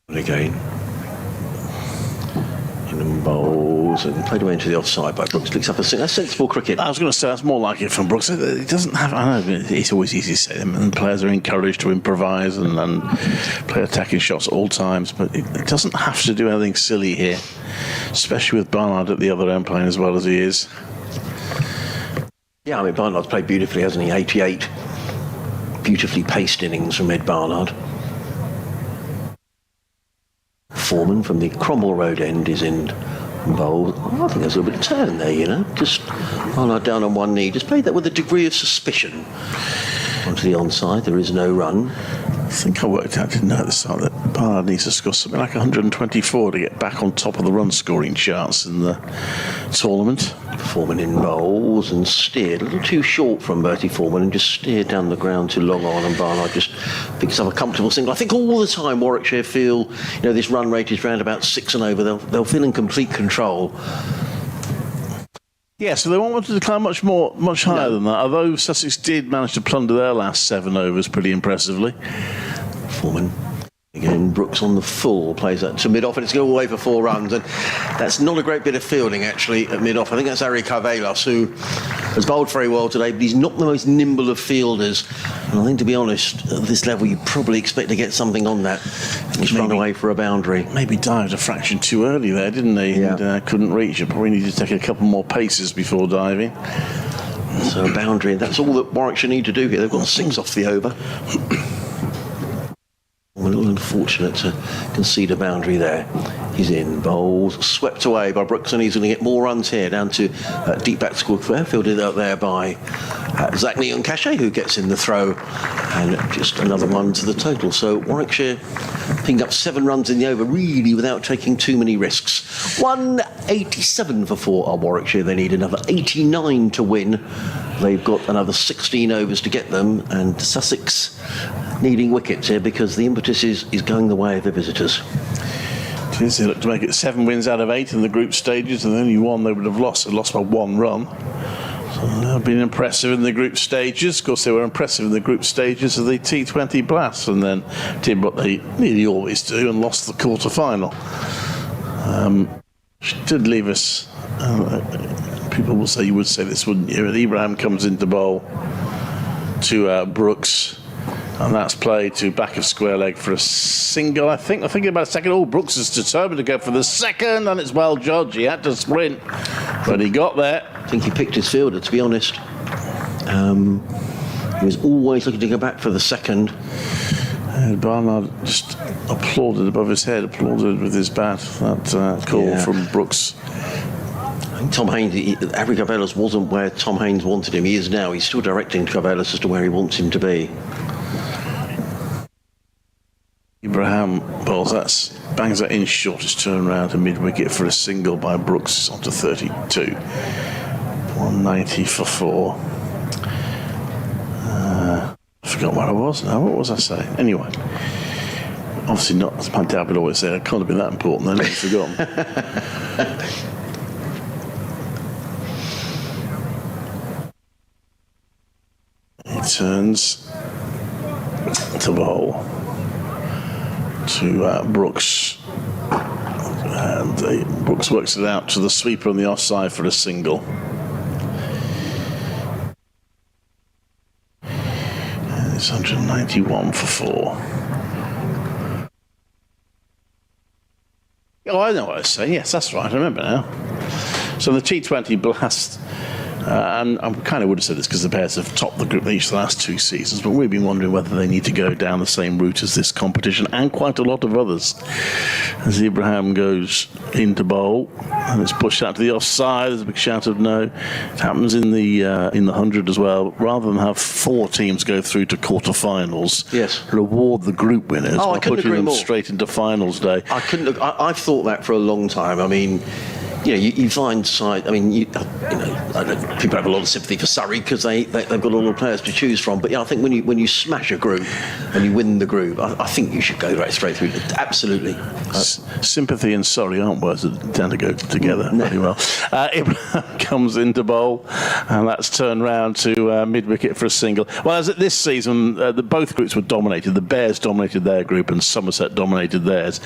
A: And again. In bowls and played away into the offside by Brooks. Picks up a sensible cricket.
E: I was going to say that's more like it from Brooks. It doesn't have. I know it's always easy to say them, and players are encouraged to improvise and play attacking shots at all times. But it doesn't have to do anything silly here, especially with Barnard at the other end playing as well as he is.
A: Yeah, I mean Barnard's played beautifully, hasn't he? 88 beautifully paced innings from Ed Barnard. Foreman from the Cromwell Road end is in bowl. Oh, I think there's a little bit of turn there, you know. Just Barnard down on one knee. Just played that with a degree of suspicion. Onto the onside, there is no run.
E: I think I worked out, didn't I, at the start that Barnard needs to score something like 124 to get back on top of the run scoring charts in the tournament.
A: Foreman in bowls and steered a little too short from Bertie Foreman and just steered down the ground too long on, and Barnard just picks up a comfortable single. I think all the time Warwickshire feel, you know, this run rate is round about 6 and over. They'll feel in complete control.
E: Yeah, so they won't want to decline much higher than that, although Sussex did manage to plunder their last 7 overs pretty impressively.
A: Foreman. Again, Brooks on the full, plays that to mid-off, and it's going all the way for 4 runs, and that's not a great bit of fielding, actually, at mid-off. I think that's Ari Carvelos, who has bowled very well today, but he's not the most nimble of fielders. And I think, to be honest, at this level, you probably expect to get something on that. He's run away for a boundary.
E: Maybe dived a fraction too early there, didn't he?
A: Yeah.
E: And couldn't reach it. Probably needed to take a couple more paces before diving.
A: So a boundary, and that's all that Warwickshire need to do here. They've got 6 off the over. A little unfortunate to concede a boundary there. He's in bowls, swept away by Brooks, and he's going to get more runs here down to deep back square, fielded out there by Zach Neon-Cachet, who gets in the throw, and just another one to the total. So Warwickshire picking up 7 runs in the over, really without taking too many risks. 187 for 4 are Warwickshire. They need another 89 to win. They've got another 16 overs to get them, and Sussex needing wickets here because the impetus is going the way of the visitors.
E: They look to make it 7 wins out of 8 in the group stages, and the only one they would have lost by 1 run. So they've been impressive in the group stages. Of course, they were impressive in the group stages of the T20 Blast, and then did what they nearly always do and lost the quarter-final. Which did leave us... people will say, you would say this, wouldn't you? Ibrahim comes into bowl to Brooks, and that's played to back of square leg for a single, I think. I'm thinking about a second. Oh, Brooks is determined to go for the second, and it's well judged. He had to sprint, but he got there.
A: I think he picked his fielder, to be honest. He was always looking to go back for the second.
E: And Barnard just applauded above his head, applauded with his bat, that call from Brooks.
A: I think Tom Haynes, Avery Carvelos wasn't where Tom Haynes wanted him. He is now. He's still directing Carvelos as to where he wants him to be.
E: Ibrahim bowls that, bangs that in shortest turn round to mid-wicket for a single by Brooks onto 32. 190 for 4. I forgot where I was now. What was I saying? Anyway, obviously not, as my dad would always say, it can't have been that important then, I've forgotten. He turns to bowl to Brooks, and Brooks works it out to the sweeper on the offside for a single. And it's 191 for 4. Oh, I know what I was saying. Yes, that's right. I remember now. So the T20 Blast. And I kind of would have said this because the Bears have topped the group each the last 2 seasons, but we've been wondering whether they need to go down the same route as this competition and quite a lot of others. As Ibrahim goes into bowl and it's pushed out to the offside, there's a big shout of no. It happens in the 100 as well. Rather than have 4 teams go through to quarterfinals, reward the group winners by putting them straight into finals day.
A: I've thought that for a long time. I mean, you know, you find side. I mean, people have a lot of sympathy for Surrey because they've got all the players to choose from. But yeah, I think when you smash a group and you win the group, I think you should go right straight through. Absolutely.
E: Sympathy and sorry aren't words that tend to go together very well. Ibrahim comes into bowl, and that's turned round to mid-wicket for a single. Well, as this season, both groups were dominated. The Bears dominated their group and Somerset dominated theirs.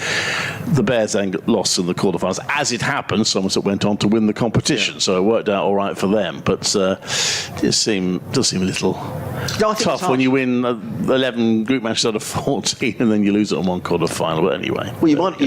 E: The Bears then lost in the quarterfinals. As it happened, Somerset went on to win the competition, so it worked out all right for them. But it does seem a little tough when you win 11 group matches out of 14 and then you lose it on one quarter-final. But anyway.
A: Well, you might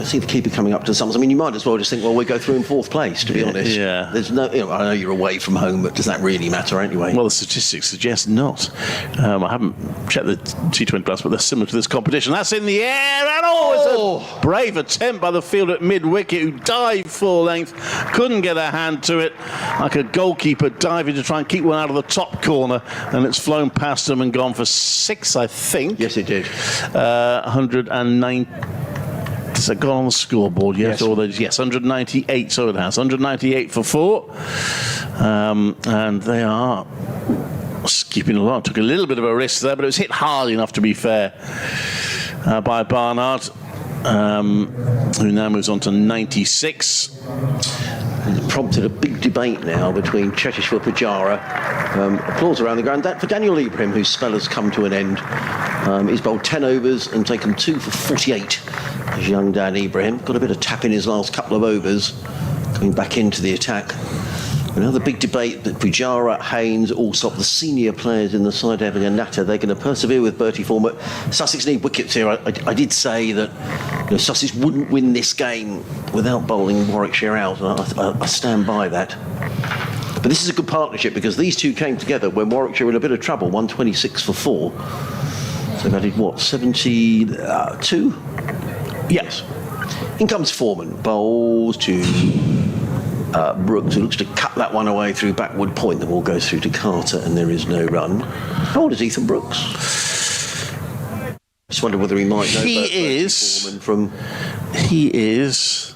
A: see the keeper coming up to the Summers. I mean, you might as well just think, well, we go through in fourth place, to be honest.
E: Yeah.
A: There's no, I know you're away from home, but does that really matter anyway?
E: Well, the statistics suggest not. I haven't checked the T20 Plus, but they're similar to this competition. That's in the air, and it's a brave attempt by the fielder at mid-wicket, who dived full length, couldn't get a hand to it, like a goalkeeper diving to try and keep one out of the top corner, and it's flown past them and gone for 6, I think.
A: Yes, it did.
E: 109. Has it gone on the scoreboard yet?
A: Yes.
E: Yes, 198, so it has. 198 for 4. And they are skipping along. Took a little bit of a risk there, but it was hit hard enough to be fair by Barnard, who now moves on to 96.
A: It prompted a big debate now between Cheteshwar Pujara. Applause around the ground for Daniel Ibrahim, whose spell has come to an end. He's bowled 10 overs and taken 2 for 48. As young Dan Ibrahim got a bit of tap in his last couple of overs, coming back into the attack. Another big debate that Pujara, Haynes, all stop the senior players in the side having a natter. They're going to persevere with Bertie Form, but Sussex need wickets here. I did say that Sussex wouldn't win this game without bowling Warwickshire out, and I stand by that. But this is a good partnership because these two came together when Warwickshire were in a bit of trouble, 126 for 4. So they did what, 72? Yes. In comes Foreman, bowls to Brooks, who looks to cut that one away through backward point. The ball goes through to Carter and there is no run. How old is Ethan Brooks? Just wonder whether he might know Foreman from...
E: He is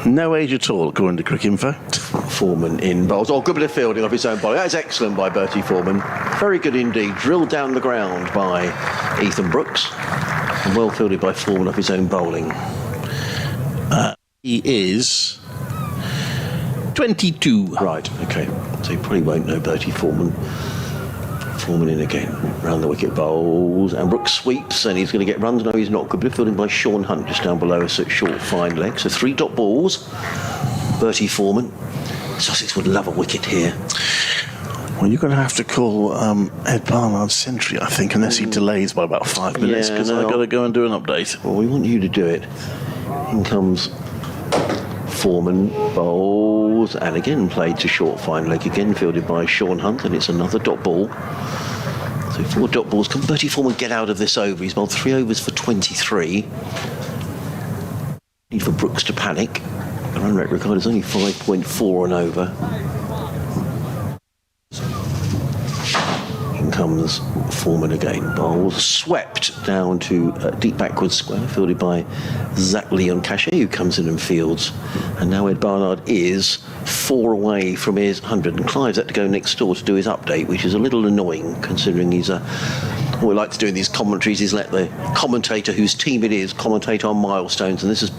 E: no age at all, according to Cricinfo.
A: Foreman in bowls. Oh, good bit of fielding off his own bowling. That is excellent by Bertie Foreman. Very good indeed. Drilled down the ground by Ethan Brooks. And well fielded by Foreman off his own bowling.
E: He is 22.
A: Right, okay. So you probably won't know Bertie Foreman. Foreman in again. Round the wicket bowls. And Brooks sweeps and he's going to get runs. No, he's not. Good bit of fielding by Sean Hunt just down below us at short fine leg. So 3 dot balls. Bertie Foreman. Sussex would love a wicket here.
E: Well, you're going to have to call Ed Barnard's century, I think, unless he delays by about 5 minutes, because I've got to go and do an update.
A: Well, we want you to do it. In comes Foreman, bowls, and again played to short fine leg, again fielded by Sean Hunt, and it's another dot ball. So 4 dot balls. Can Bertie Foreman get out of this over? He's bowled 3 overs for 23. Need for Brooks to panic. The run rate record is only 5.4 an over. In comes Foreman again. Bowls swept down to deep backward square, fielded by Zach Leon Cachet, who comes in and fields. And now Ed Barnard is 4 away from his 100. And Clive's had to go next door to do his update, which is a little annoying considering he's a... What we like to do in these commentaries is let the commentator whose team it is commentate on milestones. And this is...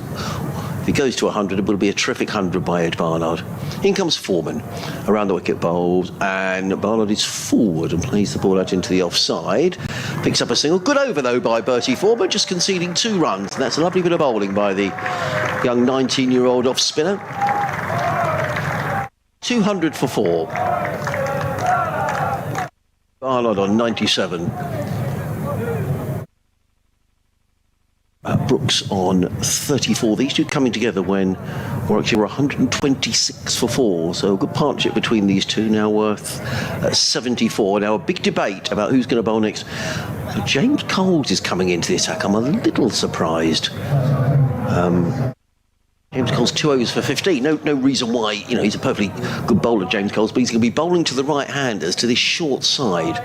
A: If he goes to 100, it will be a terrific 100 by Ed Barnard. In comes Foreman, around the wicket bowls, and Barnard is forward and plays the ball out into the offside. Picks up a single. Good over, though, by Bertie Foreman, just conceding 2 runs. And that's a lovely bit of bowling by the young 19-year-old off-spinner. 200 for 4. Barnard on 97. Brooks on 34. These two coming together when Warwickshire were 126 for 4. So a good partnership between these two, now worth 74. Now a big debate about who's going to bowl next. So James Coles is coming into the attack. I'm a little surprised. James Coles 2 overs for 15. No reason why. He's a perfectly good bowler, James Coles, but he's going to be bowling to the right-handers to this short side.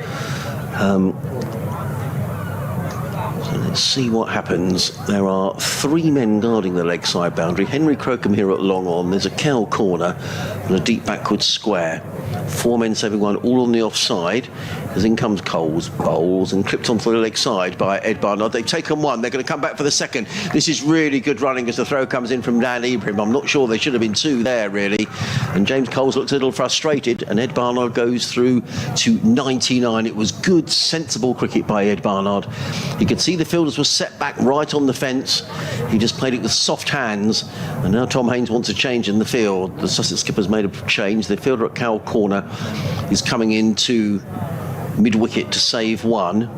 A: So Let's see what happens. There are 3 men guarding the leg side boundary. Henry Crocombe here at long on. There's a cow corner and a deep backward square. 4 men saving one, all on the offside. As in comes Coles, bowls, and clipped onto the leg side by Ed Barnard. They've taken one. They're going to come back for the second. This is really good running as the throw comes in from Dan Ibrahim. I'm not sure there should have been 2 there, really. And James Coles looks a little frustrated, and Ed Barnard goes through to 99. It was good, sensible cricket by Ed Barnard. You could see the fielders were set back right on the fence. He just played it with soft hands. And now Tom Haynes wants a change in the field. The Sussex skipper's made a change. The fielder at Cow Corner is coming into mid-wicket to save one.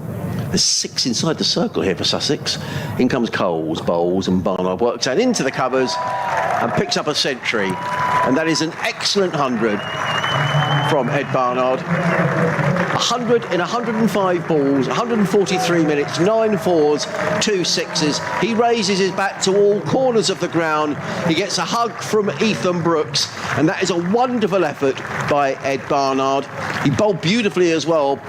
A: There's 6 inside the circle here for Sussex. In comes Coles, bowls, and Barnard works out into the covers and picks up a century. And that is an excellent 100 from Ed Barnard. 100 in 105 balls, 143 minutes, 9 fours, 2 sixes. He raises his bat to all corners of the ground. He gets a hug from Ethan Brooks, and that is a wonderful effort by Ed Barnard. He bowled beautifully as well,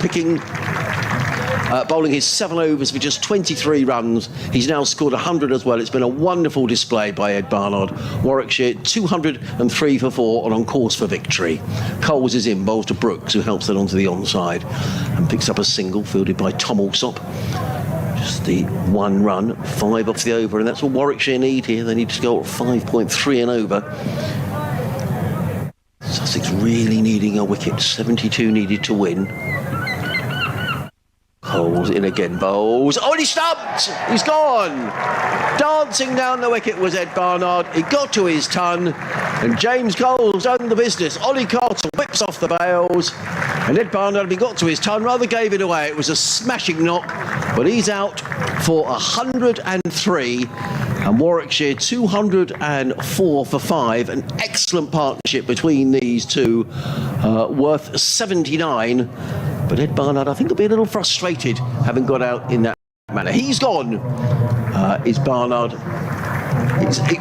A: bowling his 7 overs for just 23 runs. He's now scored 100 as well. It's been a wonderful display by Ed Barnard. Warwickshire 203 for 4 and on course for victory. Coles is in, bowls to Brooks, who helps that onto the onside and picks up a single fielded by Tom Alsop. Just the 1 run, 5 off the over, and that's all Warwickshire need here. They need to go at 5.3 and over. Sussex really needing a wicket. 72 needed to win. Coles in again, bowls. Oh, and he's stumped! He's gone! Dancing down the wicket was Ed Barnard. He got to his ton, and James Coles done the business. Ollie Carter whips off the bails, and Ed Barnard, he got to his ton, rather gave it away. It was a smashing knock, but he's out for 103. And Warwickshire 204 for 5. An excellent partnership between these two, worth 79. But Ed Barnard, I think, will be a little frustrated having got out in that manner. He's gone, is Barnard.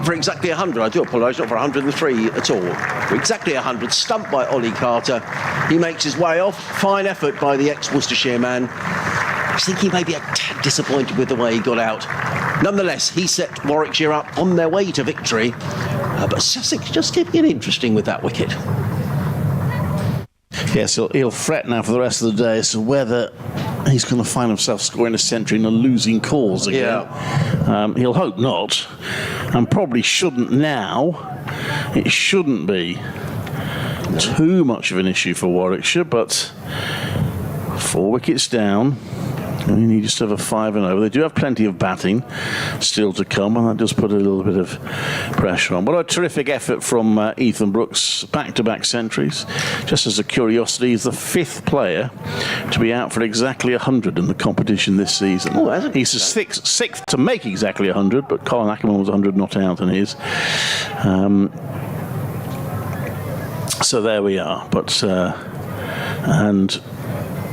A: For exactly 100. I do apologise, not for 103 at all. For exactly 100, stumped by Ollie Carter. He makes his way off. Fine effort by the ex-Worcestershire man. I think he may be a tad disappointed with the way he got out. Nonetheless, he set Warwickshire up on their way to victory. But Sussex just keeping it interesting with that wicket.
B: Yes, he'll fret now for the rest of the day as to whether he's going to find himself scoring a century in a losing cause again. Yeah. He'll hope not, and probably shouldn't now. It shouldn't be too much of an issue for Warwickshire, but 4 wickets down. And you need just to have a 5 and over. They do have plenty of batting still to come, and that does put a little bit of pressure on. What a terrific effort from Ethan Brooks. Back-to-back centuries. Just as a curiosity, he's the 5th player to be out for exactly 100 in the competition this season.
A: Oh,
B: he's the sixth to make exactly 100, but Colin Ackerman was 100 not out in his. So there we are. But and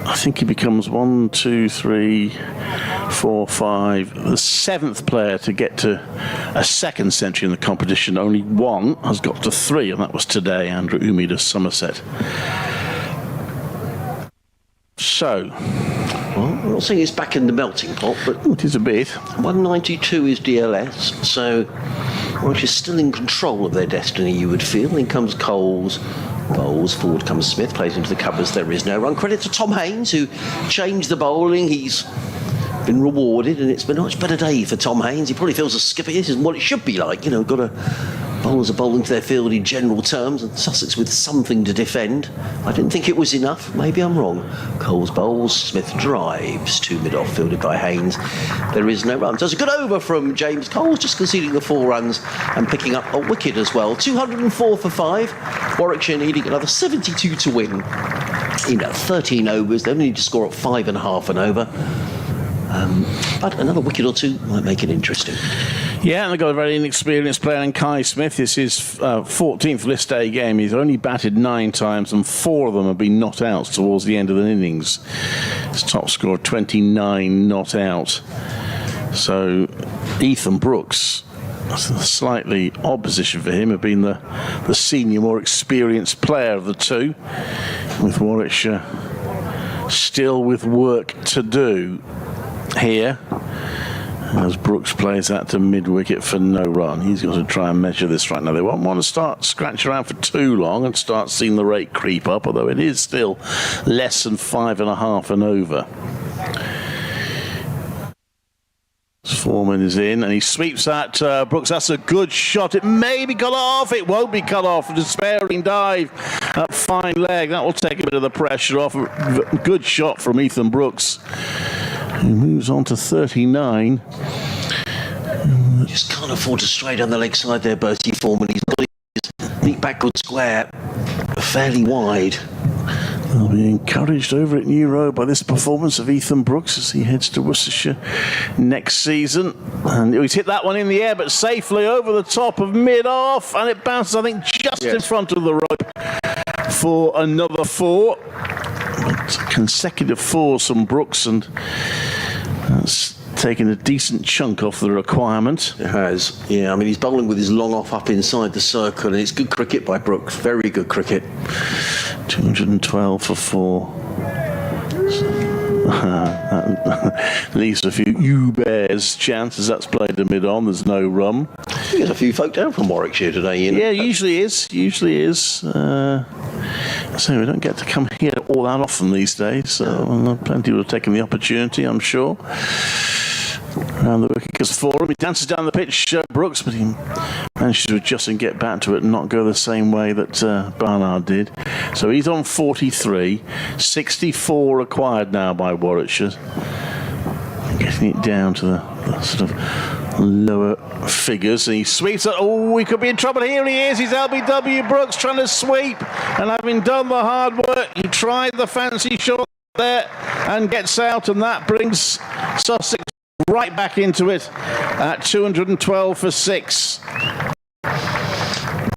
B: I think he becomes 1, 2, 3, 4, 5, the 7th player to get to a second century in the competition. Only one has got to 3, and that was today, Andrew Umid of Somerset. So,
A: well, I'm not saying it's back in the melting pot, but
B: it is a bit.
A: 192 is DLS, so Warwickshire still in control of their destiny, you would feel. In comes Coles. Bowls, forward comes Smith, plays into the covers, there is no run. Credit to Tom Haynes, who changed the bowling. He's been rewarded, and it's been a much better day for Tom Haynes. He probably feels a skipper. This is what it should be like, you know. Bowlers are bowling to their field in general terms, and Sussex with something to defend. I didn't think it was enough. Maybe I'm wrong. Coles bowls, Smith drives to mid-off, fielded by Haynes. There is no run. So it's a good over from James Coles, just conceding the 4 runs and picking up a wicket as well. 204 for 5. Warwickshire needing another 72 to win. In 13 overs, they only need to score at 5.5 and over. But another wicket or 2 might make it interesting.
B: Yeah, and they've got a very inexperienced player in Kai Smith. This is his 14th list day game. He's only batted 9 times, and 4 of them have been not out towards the end of the innings. His top score 29 not out. So Ethan Brooks, that's a slightly odd position for him, have been the senior, more experienced player of the two, with Warwickshire still with work to do here. As Brooks plays that to mid-wicket for no run. He's got to try and measure this right now. They won't want to start scratch around for too long and start seeing the rate creep up, although it is still less than 5.5 and over. Foreman is in and he sweeps that Brooks. That's a good shot. It may be cut off. It won't be cut off. A despairing dive. That fine leg. That will take a bit of the pressure off. Good shot from Ethan Brooks. He moves on to 39.
A: Just can't afford to stray down the leg side there, Bertie Foreman. He's got his neat backward square fairly wide.
B: They'll be encouraged over at New Road by this performance of Ethan Brooks as he heads to Worcestershire next season. And he's hit that one in the air, but safely over the top of mid-off, and it bounces, I think, just in front of the rope for another 4. But consecutive 4s from Brooks, and that's taken a decent chunk off the requirement.
A: It has, yeah. I mean, he's bowling with his long off up inside the circle, and it's good cricket by Brooks. Very good cricket.
B: 212 for 4. Leaves a few U-Bears chances. That's played to mid-on. There's no run.
A: There's a few folk down from Warwickshire today, you know.
B: Yeah, usually is. So we don't get to come here all that often these days. So plenty will have taken the opportunity, I'm sure. Around the wicket goes for him. He dances down the pitch, Brooks, but he manages to adjust and get back to it and not go the same way that Barnard did. So he's on 43. 64 required now by Warwickshire. Getting it down to the sort of lower figures. And he sweeps it. Oh, he could be in trouble. Here he is. He's LBW Brooks trying to sweep. And having done the hard work, he tried the fancy shot there and gets out. And that brings Sussex right back into it at 212 for 6.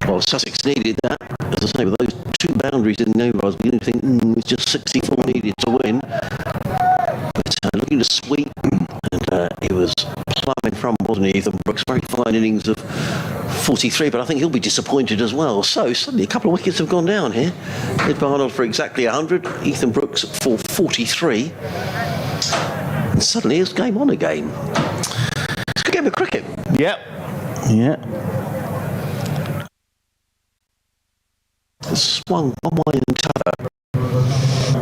A: Well, Sussex needed that. As I say, with those 2 boundaries in the over, I was beginning to think it's just 64 needed to win. But looking to sweep, and he was plumbing from, wasn't he, Ethan Brooks? Very fine innings of 43, but I think he'll be disappointed as well. So suddenly a couple of wickets have gone down here. Ed Barnard for exactly 100, Ethan Brooks for 43. And suddenly it's game on again. It's a good game of cricket.
B: Yep. Yeah.
A: Swung one way and t'other.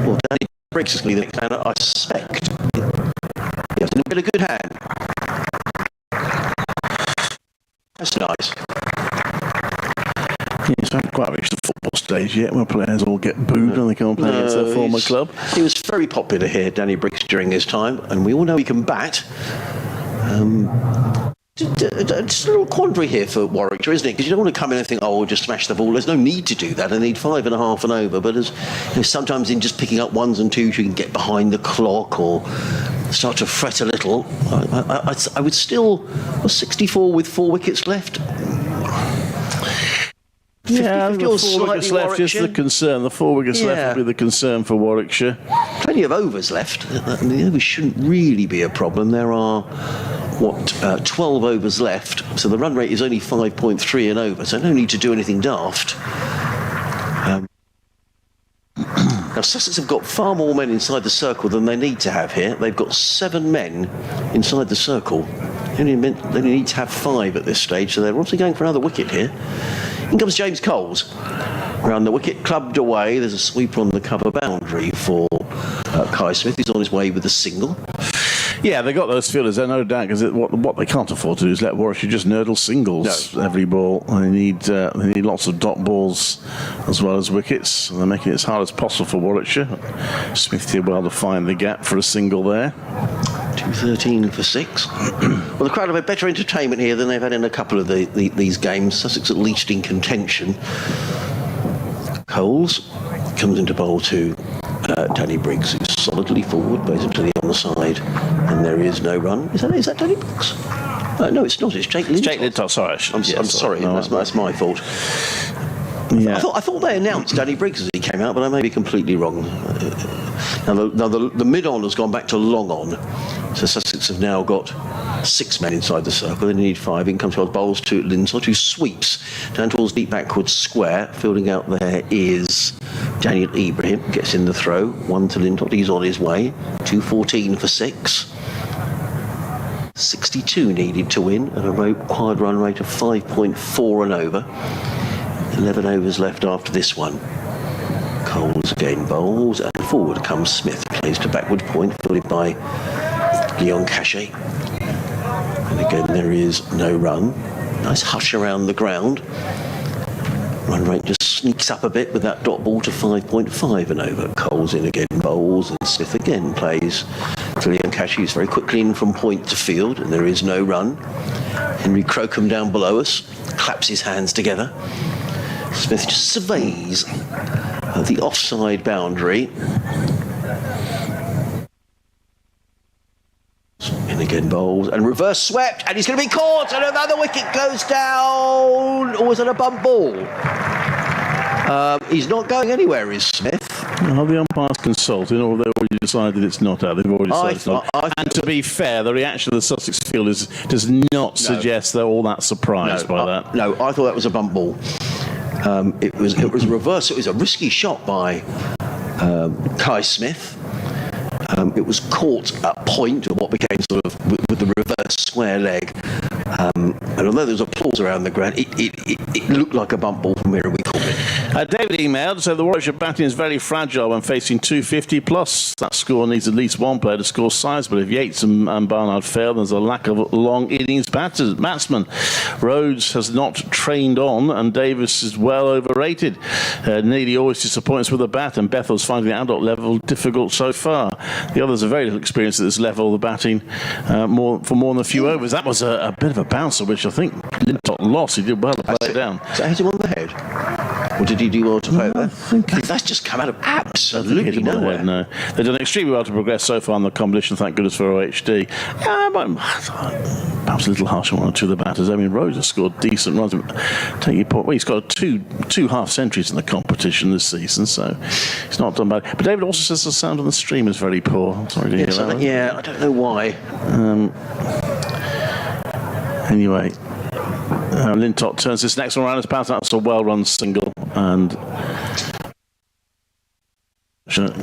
A: Well, Danny Briggs is going to be the next man, I suspect. He has a good hand. That's nice.
B: Yes, I haven't quite reached the football stage yet where players all get booed when they come and play against their former club.
A: He was very popular here, Danny Briggs, during his time, and we all know he can bat. It's a little quandary here for Warwickshire, isn't it? Because you don't want to come in and think, we'll just smash the ball. There's no need to do that. I need 5.5 and over. But as sometimes in just picking up 1s and 2s, you can get behind the clock or start to fret a little. I would still 64 with 4 wickets left.
B: Yeah, the 4 wickets left is the concern. The 4 wickets left will be the concern for Warwickshire.
A: Plenty of overs left. I mean, the overs shouldn't really be a problem. There are 12 overs left, so the run rate is only 5.3 and over, so no need to do anything daft. Now Sussex have got far more men inside the circle than they need to have here. They've got 7 men inside the circle. They only need to have 5 at this stage, so they're obviously going for another wicket here. In comes James Coles. Around the wicket, clubbed away. There's a sweeper on the cover boundary for Kai Smith. He's on his way with a single.
B: Yeah, they got those fielders there, no doubt, because what they can't afford to do is let Warwickshire just nurdle singles every ball. They need lots of dot balls as well as wickets. And they're making it as hard as possible for Warwickshire. Smith did well to find the gap for a single there.
A: 213 for 6. Well, the crowd have had better entertainment here than they've had in a couple of these games. Sussex at least in contention. Coles comes into bowl to Danny Briggs, who's solidly forward, basically on the side, and there is no run. Is that Danny Briggs? No, it's not. It's Jake Lintott.
B: Jake Lintott, sorry.
A: I'm sorry. No, that's my fault.
B: Yeah.
A: I thought they announced Danny Briggs as he came out, but I may be completely wrong. Now the mid-on has gone back to long on, so Sussex have now got 6 men inside the circle. They need 5. In comes bowls to Lintott, who sweeps down towards deep backwards square. Fielding out there is Daniel Ibrahim. Gets in the throw. 1 to Lintott. He's on his way. 214 for 6. 62 needed to win at a required run rate of 5.4 and over. 11 overs left after this one. Coles again bowls, and forward comes Smith. Plays to backward point, fielded by Leon Cachet. And again, there is no run. Nice hush around the ground. Run rate just sneaks up a bit with that dot ball to 5.5 and over. Coles in again bowls, and Smith again plays to Leon Cachet, who's very quickly in from point to field, and there is no run. Henry Crocombe down below us claps his hands together. Smith just surveys the offside boundary. In again bowls, and reverse swept, and he's going to be caught, and another wicket goes down. Or was it a bump ball? He's not going anywhere, is Smith?
B: Well, the umpires consulted, or they've already decided it's not out. They've already decided it's not. And to be fair, the reaction of the Sussex fielders does not suggest they're all that surprised by that.
A: No, I thought that was a bump ball. It was reverse. It was a risky shot by Kai Smith. It was caught at point, or what became sort of with the reverse square leg. And although there was applause around the ground, it looked like a bump ball from where we called it.
B: David emailed, so the Warwickshire batting is very fragile when facing 250 plus. That score needs at least one player to score sizable. If Yates and Barnard fail, there's a lack of long innings batsmen. Rhodes has not trained on, and Davis is well overrated. Nearly always disappoints with the bat, and Bethel's finding the adult level difficult so far. The others are very little experience at this level of the batting, for more than a few overs. That was a bit of a bouncer, which I think Lintott lost. He did well to play it down.
A: So hit him on the head? Or did he do well to play it there? That's just come out of absolutely nowhere.
B: No. They've done extremely well to progress so far in the competition, thank goodness for OHD. Perhaps a little harsh on one or two of the batters. I mean, Rhodes has scored decent runs. Take your point. Well, he's got two half centuries in the competition this season, so he's not done bad. But David also says the sound on the stream is very poor. I'm sorry to hear that.
A: Yeah, I don't know why.
B: Anyway, Lintott turns this next one around as pass. That's a well-run single, and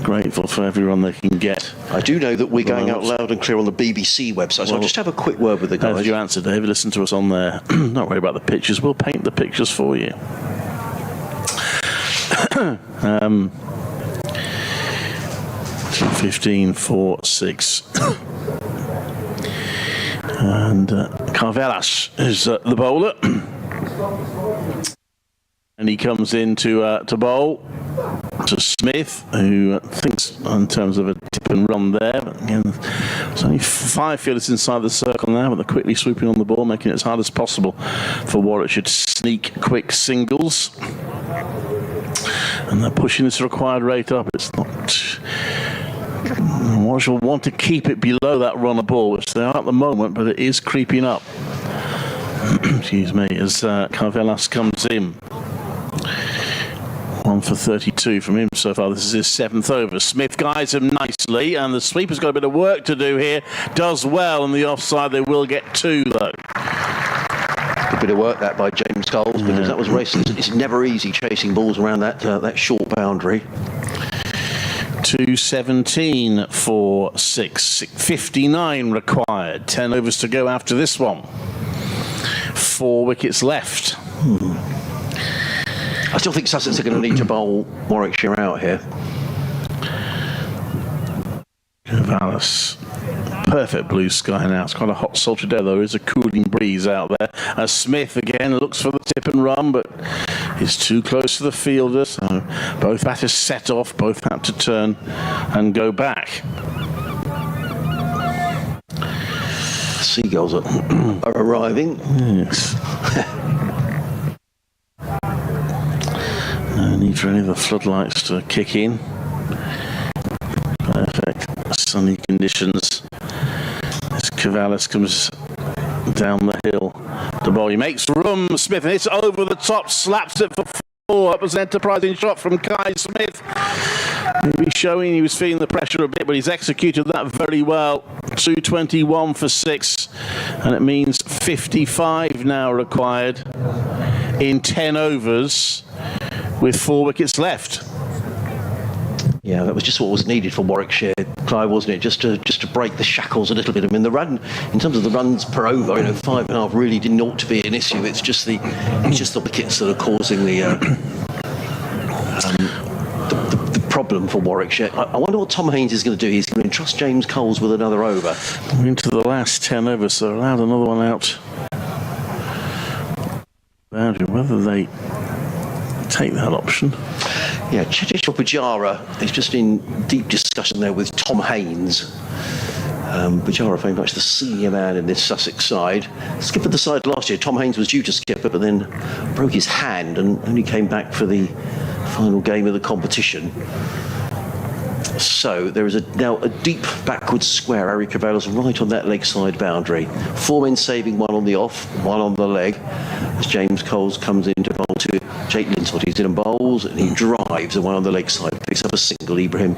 B: grateful for every run they can get.
A: I do know that we're going out loud and clear on the BBC website, so I'll just have a quick word with the guys.
B: As you answer, David, listen to us on there. Don't worry about the pictures. We'll paint the pictures for you. 2:15.46. And Carvelas is the bowler. And he comes in to bowl to Smith, who thinks in terms of a tip and run there. But again, there's only 5 fielders inside the circle now, but they're quickly swooping on the ball, making it as hard as possible for Warwickshire to sneak quick singles. And they're pushing this required rate up. It's not... Warwickshire will want to keep it below that run of ball, which they are at the moment, but it is creeping up. Excuse me, as Carvelas comes in. 1 for 32 from him so far. This is his 7th over. Smith guides him nicely, and the sweeper's got a bit of work to do here. Does well on the offside. They will get 2, though.
A: A bit of work that by James Coles, because that was racing. It's never easy chasing balls around that short boundary.
B: 2:17 for 6. 59 required. 10 overs to go after this one. 4 wickets left.
A: I still think Sussex are going to need to bowl Warwickshire out here.
B: Vallis. Perfect blue sky now. It's quite a hot, sultry day, though. There is a cooling breeze out there. As Smith again looks for the tip and run, but is too close to the fielder. So both batters set off, both had to turn and go back.
A: Seagulls are arriving.
B: Yes. No need for any of the floodlights to kick in. Perfect. Sunny conditions. As Carvelas comes down the hill. The ball, he makes room. Smith hits over the top, slaps it for 4. That was an enterprising shot from Kai Smith. Maybe showing he was feeling the pressure a bit, but he's executed that very well. 2:21 for 6, and it means 55 now required in 10 overs with 4 wickets left.
A: Yeah, that was just what was needed for Warwickshire, Clive, wasn't it? Just to break the shackles a little bit. I mean, the run in terms of the runs per over, 5.5 really didn't ought to be an issue. It's just the wickets that are causing the problem for Warwickshire. I wonder what Tom Haynes is going to do. He's going to entrust James Coles with another over.
B: We're into the last 10 overs, so allowed another one out. Whether they take that option.
A: Yeah, Cheteshwar Pujara is just in deep discussion there with Tom Haynes. Pujara very much the senior man in this Sussex side. Skippered the side last year. Tom Haynes was due to skip it, but then broke his hand and only came back for the final game of the competition. So there is now a deep backward square. Harry Caballos right on that leg side boundary. 4 men saving, 1 on the off, 1 on the leg. As James Coles comes in to bowl to Jake Lintott. He's in and bowls and he drives, and 1 on the leg side picks up a single. Ibrahim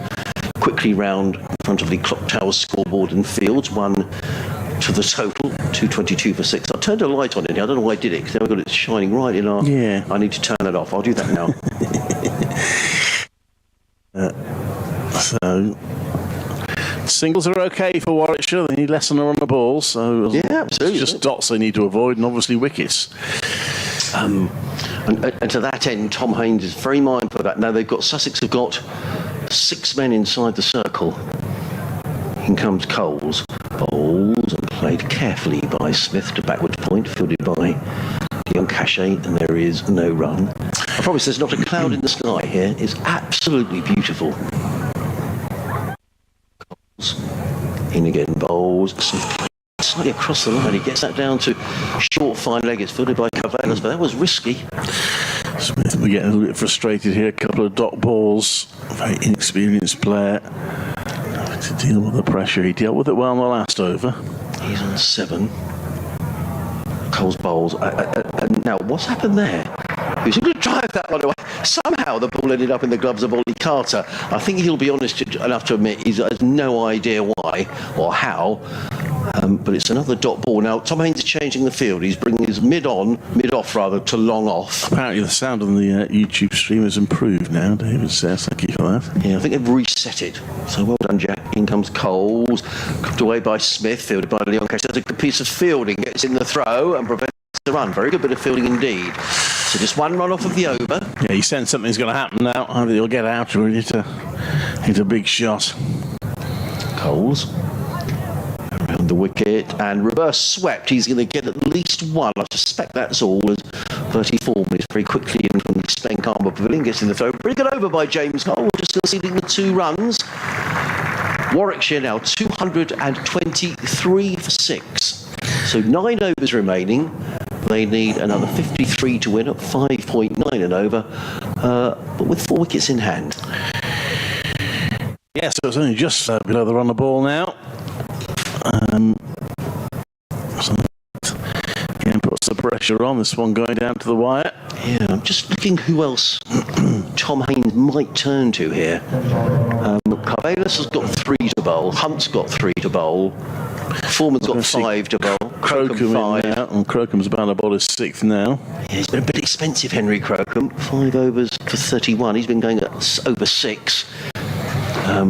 A: quickly round in front of the clock tower scoreboard and fields 1 to the total, 222 for 6. I turned a light on it. I don't know why I did it, because now I've got it shining right in our...
B: Yeah.
A: I need to turn it off. I'll do that now.
B: So singles are okay for Warwickshire. They need less than a run of ball, so
A: Yeah, absolutely.
B: it's just dots they need to avoid, and obviously wickets.
A: And to that end, Tom Haynes is very mindful of that. Now Sussex have got 6 men inside the circle. In comes Coles. Bowls and played carefully by Smith to backward point, fielded by Dion Cachet, and there is no run. I promise there's not a cloud in the sky here. It's absolutely beautiful. Coles in again, bowls. Smith slightly across the line. He gets that down to short, fine leg. It's fielded by Caballos, but that was risky.
B: Smith will get a little bit frustrated here. A couple of dot balls. Very inexperienced player. To deal with the pressure. He dealt with it well in the last over.
A: He's on 7. Coles bowls. Now, what's happened there? He was going to drive that one away. Somehow the ball ended up in the gloves of Ollie Carter. I think he'll be honest enough to admit he has no idea why or how. But it's another dot ball. Now, Tom Haynes is changing the field. He's bringing his mid-off to long off.
B: Apparently the sound on the YouTube stream has improved now, David says. Thank you for that.
A: Yeah, I think they've reset it. So well done, Jack. In comes Coles. Cooked away by Smith, fielded by Leon Cash. That's a good piece of fielding. Gets in the throw and prevents the run. Very good bit of fielding indeed. So just 1 run off of the over.
B: Yeah, he sensed something's going to happen now. Either he'll get out or he'll hit a big shot.
A: Coles around the wicket and reverse swept. He's going to get at least 1. I suspect that's all, as 34 minutes very quickly in from the Spenk Armour Pavilion. Gets in the throw. Pretty good over by James Cole, just conceding the 2 runs. Warwickshire now 223 for 6. So 9 overs remaining. They need another 53 to win at 5.9 and over, but with 4 wickets in hand.
B: Yeah, so it's only just below the run of ball now. So again, puts the pressure on. This one going down to the wire.
A: Yeah, I'm just looking who else Tom Haynes might turn to here. Caballos has got 3 to bowl. Hunt's got 3 to bowl. Foreman's got 5 to bowl.
B: Crocombe
A: 5.
B: in now, and Crocombe's about to bowl his 6th now.
A: Yeah, he's been a bit expensive, Henry Crocombe. 5 overs for 31. He's been going at over 6. I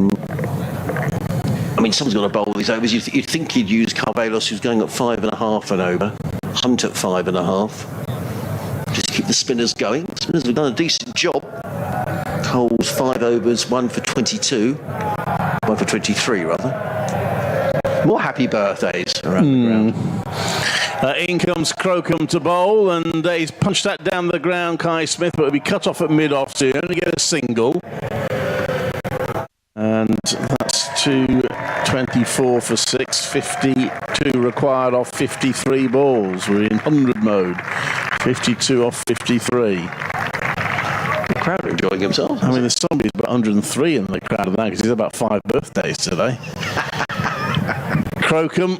A: mean, someone's got to bowl these overs. You'd think he'd use Caballos, who's going at 5.5 and over. Hunt at 5.5. Just keep the spinners going. Spinners have done a decent job. Coles 5 overs, 1 for 22. 1 for 23, rather. More happy birthdays around the ground.
B: In comes Crocombe to bowl, and he's punched that down the ground, Kai Smith, but it'll be cut off at mid-off, so you only get a single. And that's 224 for 6, 52 required off 53 balls. We're in 100 mode, 52 off 53.
A: The crowd are enjoying themselves.
B: I mean, there's somebody about 103 in the crowd now because he's about 5 birthdays today. Crocombe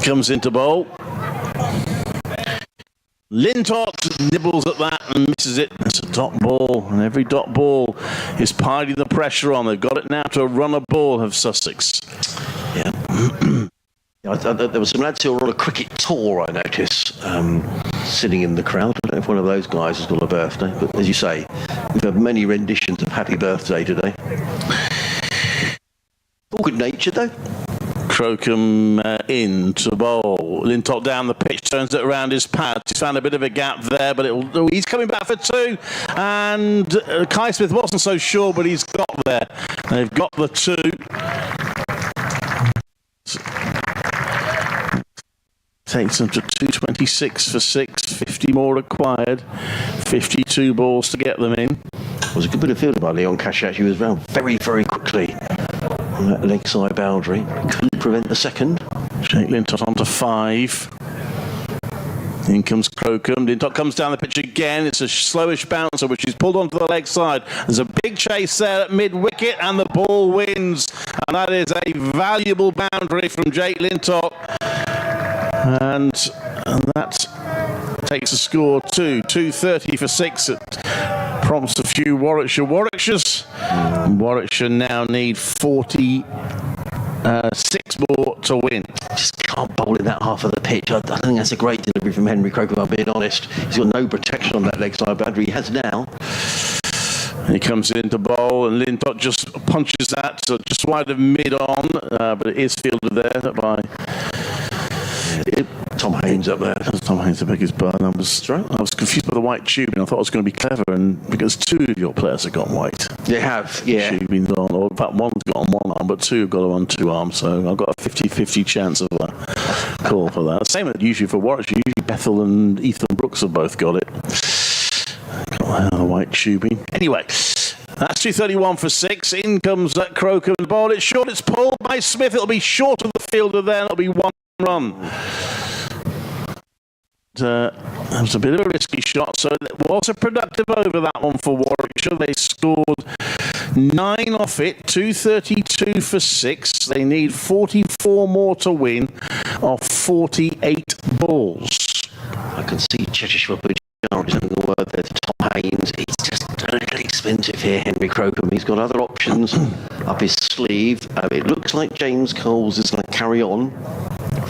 B: comes into bowl. Lintott nibbles at that and misses it. It's a dot ball, and every dot ball is piling the pressure on. They've got it now to a run a ball of Sussex.
A: Yeah. There were some lads who were on a cricket tour, I noticed, sitting in the crowd. I don't know if one of those guys has got a birthday, but as you say, We've had many renditions of Happy Birthday today. All good-natured, though.
E: Crocombe in to bowl. Lintop down the pitch, turns it around his pad. He's found a bit of a gap there, but he's coming back for two. And Kai Smith wasn't so sure, but he's got there. They've got the two. Takes them to 226 for 6, 50 more required, 52 balls to get them in.
A: It was a good bit of fielding by Leon Cachet. He was round very, very quickly on that leg side boundary. Couldn't prevent the second.
E: Jake Lintott on to 5. In comes Crocombe. Lintott comes down the pitch again. It's a slowish bouncer, which is pulled onto the leg side. There's a big chase there at mid-wicket, and the ball wins. And that is a valuable boundary from Jake Lintott. And that takes the score to 230 for 6. It prompts a few Warwickshires. Warwickshire now need 46 more to win.
A: Just can't bowl in that half of the pitch. I don't think that's a great delivery from Henry Crocombe, I'm being honest. He's got no protection on that leg side boundary. He has now.
E: He comes in to bowl, and Lintott just punches that, so just wide of mid-on, but it is fielded there by...
A: Tom Haynes up there.
E: Tom Haynes, I beg his pardon. I was confused by the white tubing. I thought it was going to be clever, and because 2 of your players have got white.
A: They have, yeah.
E: Tubing on, or in fact, one's got on one arm, but 2 have got on 2 arms. So I've got a 50-50 chance of a call for that. Same usually for Warwickshire. Usually Bethel and Ethan Brooks have both got it. Got the white tubing. Anyway. That's 231 for 6. In comes that Crocombe ball. It's short. It's pulled by Smith. It'll be short of the fielder there. It'll be 1 run. That was a bit of a risky shot, so it was a productive over, that one for Warwickshire. They scored 9 off it, 232 for 6. They need 44 more to win off 48 balls.
A: I can see Cheshire Pujara is having a word there to Tom Haynes. It's just a little expensive here, Henry Crocombe. He's got other options up his sleeve. It looks like James Coles is going to carry on.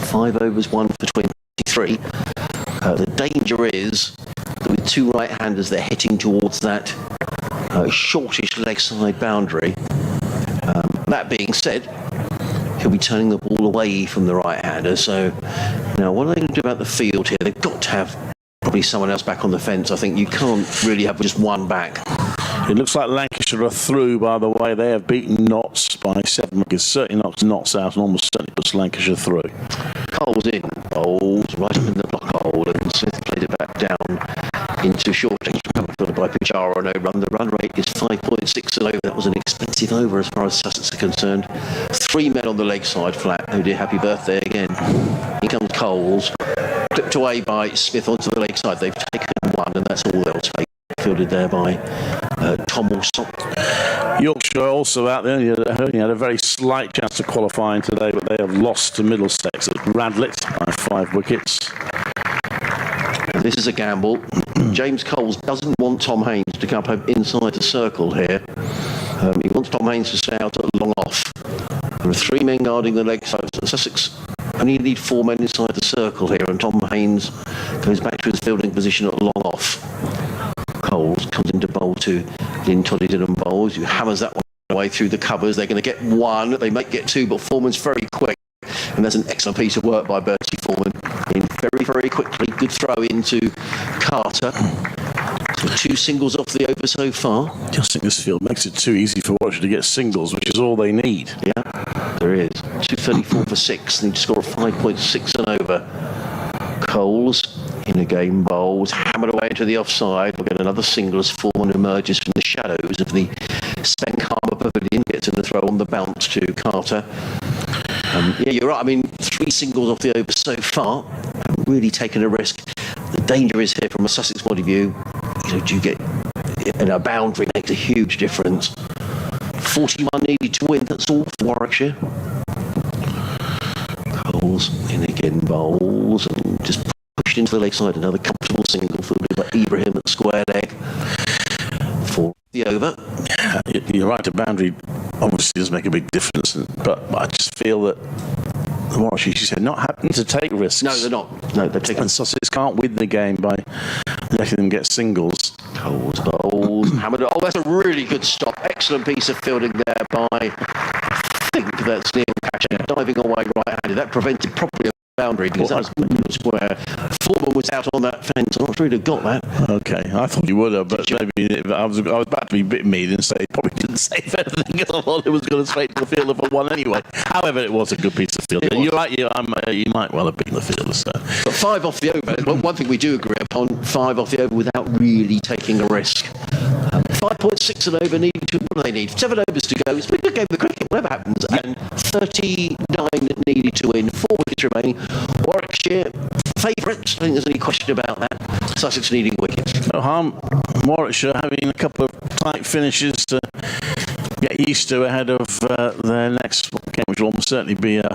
A: 5 overs, 1 for 23. The danger is that with 2 right-handers, they're hitting towards that shortish leg side boundary. That being said, he'll be turning the ball away from the right-hander. So now what are they going to do about the field here? They've got to have probably someone else back on the fence. I think you can't really have just one back.
E: It looks like Lancashire are through, by the way. They have beaten Notts by 7. It certainly knocks Notts out and almost certainly puts Lancashire through.
A: Coles in, bowls right up in the block hole, and Smith played it back down into short. Fielded by Pujara, no run. The run rate is 5.6 and over. That was an expensive over as far as Sussex are concerned. 3 men on the leg side flat. Oh dear, happy birthday again. Here comes Coles. Clipped away by Smith onto the leg side. They've taken 1, and that's all they'll take. Fielded there by Tom Alsop.
E: Yorkshire also out there. Only had a very slight chance of qualifying today, but they have lost to Middlesex at Radlett by 5 wickets.
A: This is a gamble. James Coles doesn't want Tom Haynes to come up inside the circle here. He wants Tom Haynes to stay out at long off. There are 3 men guarding the leg side. Sussex only need 4 men inside the circle here, and Tom Haynes goes back to his fielding position at long off. Coles comes into bowl to Lintott and bowls, who hammers that one away through the covers. They're going to get 1, they might get 2, but Foreman's very quick, and that's an excellent piece of work by Bertie Foreman. In very, very quickly, good throw into Carter. So 2 singles off the over so far.
E: I just think this field makes it too easy for Warwickshire to get singles, which is all they need.
A: Yeah, there is. 234 for 6, need to score a 5.6 and over. Coles in a game bowls, hammered away into the offside. We'll get another single as Foreman emerges from the shadows of the Spenkheimer Pavilion, gets in the throw on the bounce to Carter. Yeah, you're right. I mean, 3 singles off the over so far. Haven't really taken a risk. The danger is here from a Sussex point of view. You know, do you get a boundary makes a huge difference. 41 needed to win. That's all for Warwickshire. Coles in again, bowls and just pushed into the leg side. Another comfortable single fielded by Ibrahim at square leg for the over.
E: You're right, a boundary obviously does make a big difference, but I just feel that Warwickshire, she said, not happening to take risks.
A: No, they're not. No, they're taking.
E: And Sussex can't win the game by letting them get singles.
A: Coles bowls balls hammered. Oh, that's a really good stop. Excellent piece of fielding there by, I think that's Neil Catcher, diving away right-handed. That prevented probably a boundary because that was where Foreman was out on that fence. I'm not sure he'd have got that.
B: Okay, I thought you would have, but maybe I was about to be a bit mean and say probably didn't save anything because I thought it was going straight to the fielder for one anyway. However, it was a good piece of fielding. You're right, you might well have been the fielder, sir.
A: But 5 off the over. One thing we do agree upon, 5 off the over without really taking a risk. 5.6 and over needing to, what do they need? 7 overs to go. It's been a good game of cricket, whatever happens. And 39 needed to win, 4 wickets remaining. Warwickshire favourites. I don't think there's any question about that. Sussex needing wickets.
B: No harm. Warwickshire having a couple of tight finishes to get used to ahead of their next game, which will almost certainly be a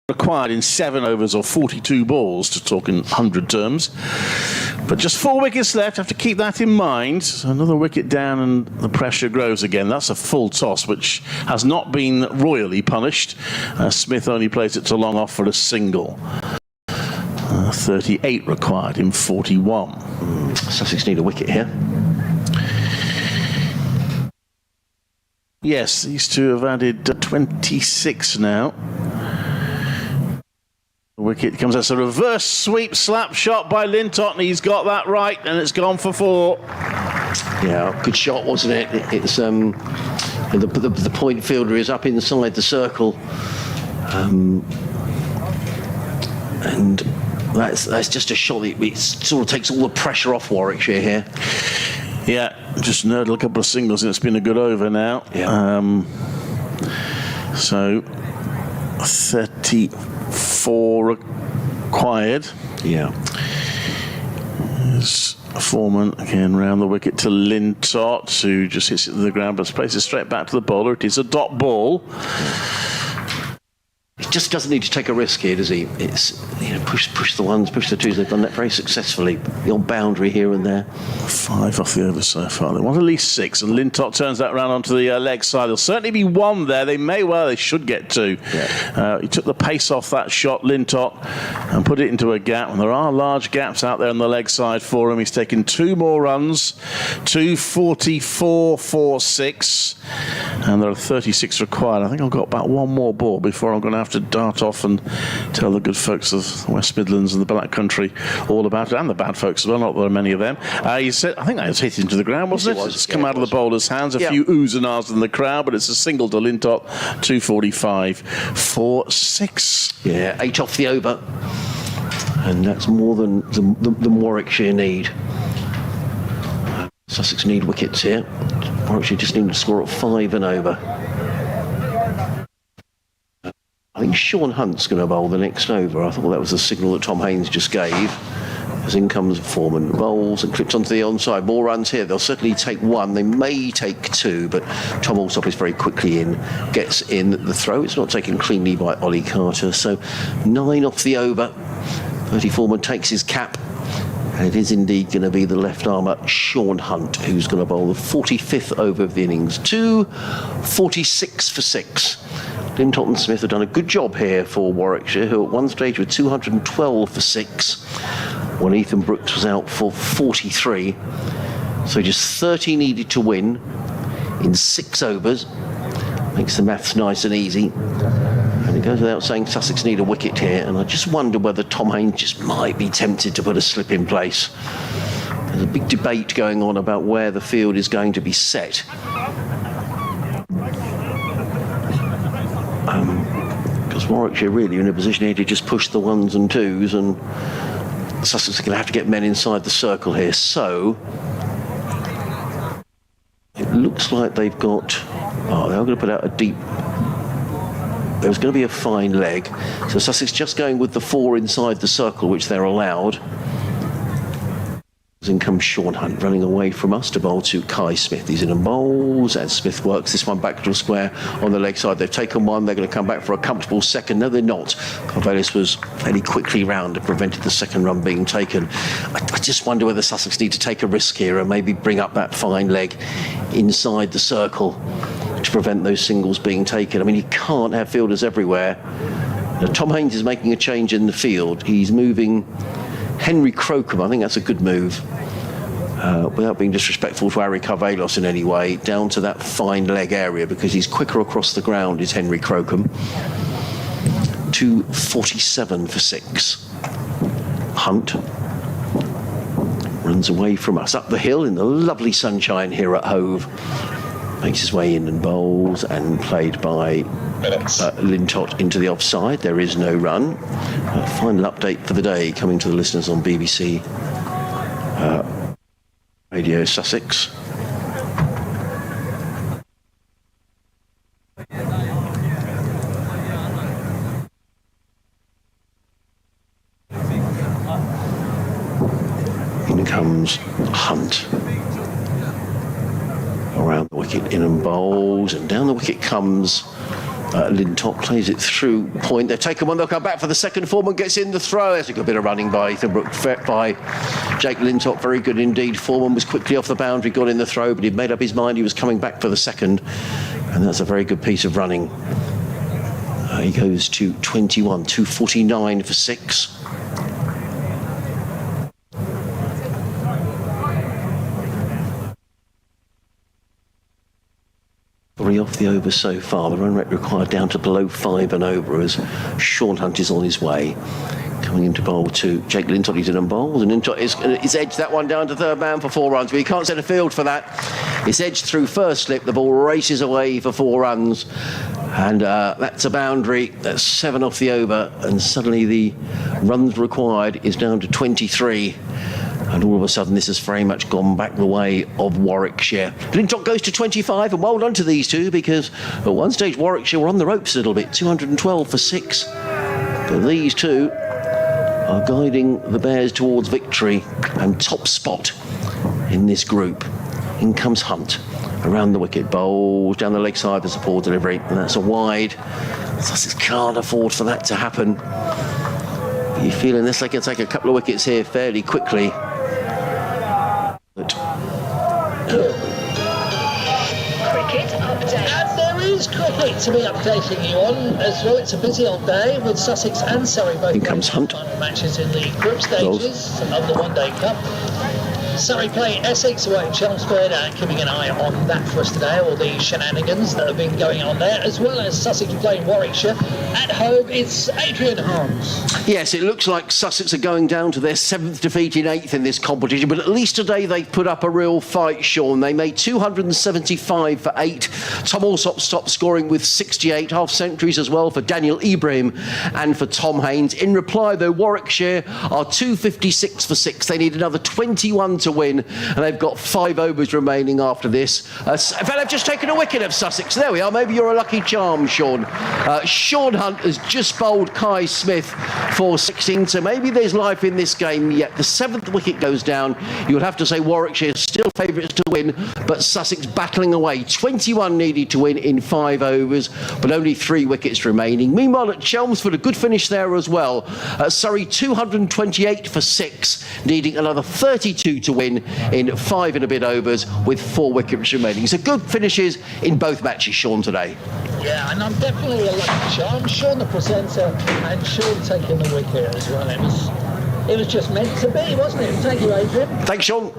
B: required in 7 overs or 42 balls, to talk in 100 terms. But just 4 wickets left. Have to keep that in mind. Another wicket down and the pressure grows again. That's a full toss, which has not been royally punished. Smith only plays it to long off for a single. 38 required in 41.
A: Sussex need a wicket here.
B: Yes, these two have added 26 now. The wicket comes as a reverse sweep slap shot by Lintott, and he's got that right, and it's gone for 4.
A: Yeah, good shot, wasn't it? It's the point fielder is up inside the circle, and that's just a shot that it sort of takes all the pressure off Warwickshire here.
B: Yeah, just nerdled a couple of singles, and it's been a good over now.
A: Yeah.
B: So 34 required.
A: Yeah.
B: There's Foreman again round the wicket to Lintott, who just hits it to the ground but places straight back to the bowler. It is a dot ball.
A: He just doesn't need to take a risk here, does he? It's push the ones, push the twos. They've done that very successfully. The old boundary here and there. 5
B: off the over so far. They want at least 6, and Lintott turns that round onto the leg side. There'll certainly be 1 there. They should get 2.
A: Yeah.
B: He took the pace off that shot, Lintott, and put it into a gap. And there are large gaps out there on the leg side for him. He's taken 2 more runs, 244 for 6, and there are 36 required. I think I've got about 1 more ball before I'm going to have to dart off and tell the good folks of the West Midlands and the Black Country all about it, and the bad folks as well. Not that there are many of them. He said, I think that was hit into the ground, wasn't it? It's come out of the bowler's hands. A few oohs and ahs in the crowd, but it's a single to Lintott. 245 for 6.
A: Yeah, 8 off the over, and that's more than Warwickshire need. Sussex need wickets here. Warwickshire just need to score at 5 and over. I think Sean Hunt's going to bowl the next over. I thought that was the signal that Tom Haynes just gave. As in comes Foreman, bowls and clips onto the onside. More runs here. They'll certainly take 1. They may take 2, but Tom Alsop is very quickly in, gets in the throw. It's not taken cleanly by Ollie Carter. So 9 off the over. 30 Foreman takes his cap. And it is indeed going to be the left armer, Sean Hunt, who's going to bowl the 45th over of the innings. 246 for 6. Lintott and Smith have done a good job here for Warwickshire, who at one stage were 212 for 6, when Ethan Brooks was out for 43. So just 30 needed to win in 6 overs. Makes the maths nice and easy. And it goes without saying Sussex need a wicket here, and I just wonder whether Tom Haynes just might be tempted to put a slip in place. There's a big debate going on about where the field is going to be set. Because Warwickshire really are in a position here to just push the 1s and 2s, and Sussex are going to have to get men inside the circle here. So it looks like they've got... Oh, they're going to put out a deep... There's going to be a fine leg. So Sussex just going with the 4 inside the circle, which they're allowed. In comes Sean Hunt running away from us to bowl to Kai Smith. He's in and bowls, and Smith works this one back to a square on the leg side. They've taken one, they're going to come back for a comfortable second. No, they're not. Carvallis was fairly quickly round and prevented the second run being taken. I just wonder whether Sussex need to take a risk here and maybe bring up that fine leg inside the circle to prevent those singles being taken. I mean, you can't have fielders everywhere. Now, Tom Haynes is making a change in the field. He's moving Henry Crocombe. I think that's a good move. Without being disrespectful to Harry Carvallis in any way, down to that fine leg area, because he's quicker across the ground is Henry Crocombe. 247 for 6. Hunt runs away from us up the hill in the lovely sunshine here at Hove. Makes his way in and bowls, and played by Lintott into the offside. There is no run. Final update for the day coming to the listeners on BBC Radio Sussex. In comes Hunt. Around the wicket, in and bowls, and down the wicket comes Lintott, plays it through point. They've taken one, they'll come back for the second. Foreman gets in the throw. There's a good bit of running by Ethan Brook, by Jake Lintott. Very good indeed. Foreman was quickly off the boundary, got in the throw, but he'd made up his mind he was coming back for the second. And that's a very good piece of running. He goes to 21, 249 for 6. Three off the over so far. The run rate required down to below 5 and over as Sean Hunt is on his way. Coming into bowl to Jake Lintott. He's in and bowls, and Lintott is edged that one down to third man for 4 runs, but he can't set a field for that. It's edged through first slip. The ball races away for 4 runs, and that's a boundary. That's 7 off the over, and suddenly the runs required is down to 23. And all of a sudden, this has very much gone back the way of Warwickshire. Lintott goes to 25, and well done to these two, because at one stage Warwickshire were on the ropes a little bit. 212 for 6. But these two are guiding the Bears towards victory and top spot in this group. In comes Hunt. Around the wicket, bowls down the leg side for support delivery, and that's a wide. Sussex can't afford for that to happen. You feel unless they can take a couple of wickets here fairly quickly.
F: Cricket update. And there is cricket to be updating you on as well. It's a busy old day with Sussex and Surrey both
A: In comes Hunt.
F: final matches in the group stages of the One Day Cup. Surrey play Essex away at Chelmsford, keeping an eye on that for us today, all the shenanigans that have been going on there, as well as Sussex playing Warwickshire. At home, it's Adrian Harms.
A: Yes, it looks like Sussex are going down to their 7th defeat in 8th in this competition, but at least today they've put up a real fight, Sean. They made 275 for 8. Tom Alsop stopped scoring with 68, half centuries as well for Daniel Ibrahim and for Tom Haynes. In reply, though, Warwickshire are 256 for 6. They need another 21 to win, and they've got 5 overs remaining after this. In fact, they've just taken a wicket of Sussex. There we are. Maybe you're a lucky charm, Sean. Sean Hunt has just bowled Kai Smith for 16, so maybe there's life in this game yet. The 7th wicket goes down. You would have to say Warwickshire still favourites to win, but Sussex battling away. 21 needed to win in 5 overs, but only 3 wickets remaining. Meanwhile, at Chelmsford, a good finish there as well. Surrey 228 for 6, needing another 32 to win in 5 and a bit overs with 4 wickets remaining. So good finishes in both matches, Sean, today.
F: Yeah, and I'm definitely a lucky charm. Sean the presenter, and Sean taking the wicket as well. It was just meant to be, wasn't it? Thank you, Adrian.
A: Thanks, Sean.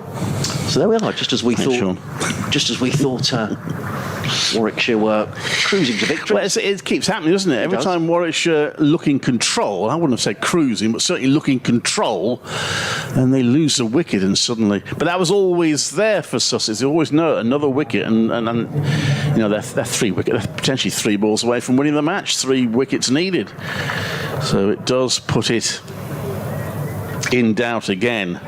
A: So there we are, just as we thought.
B: Sean.
A: Just as we thought. Warwickshire were cruising to victory.
B: Well, it keeps happening, doesn't it? Every
A: does.
B: time Warwickshire look in control, I wouldn't have said cruising, but certainly look in control, and they lose a wicket and suddenly... But that was always there for Sussex. They always know another wicket, and you know, they're 3 wickets, they're potentially 3 balls away from winning the match. 3 wickets needed. So it does put it in doubt again.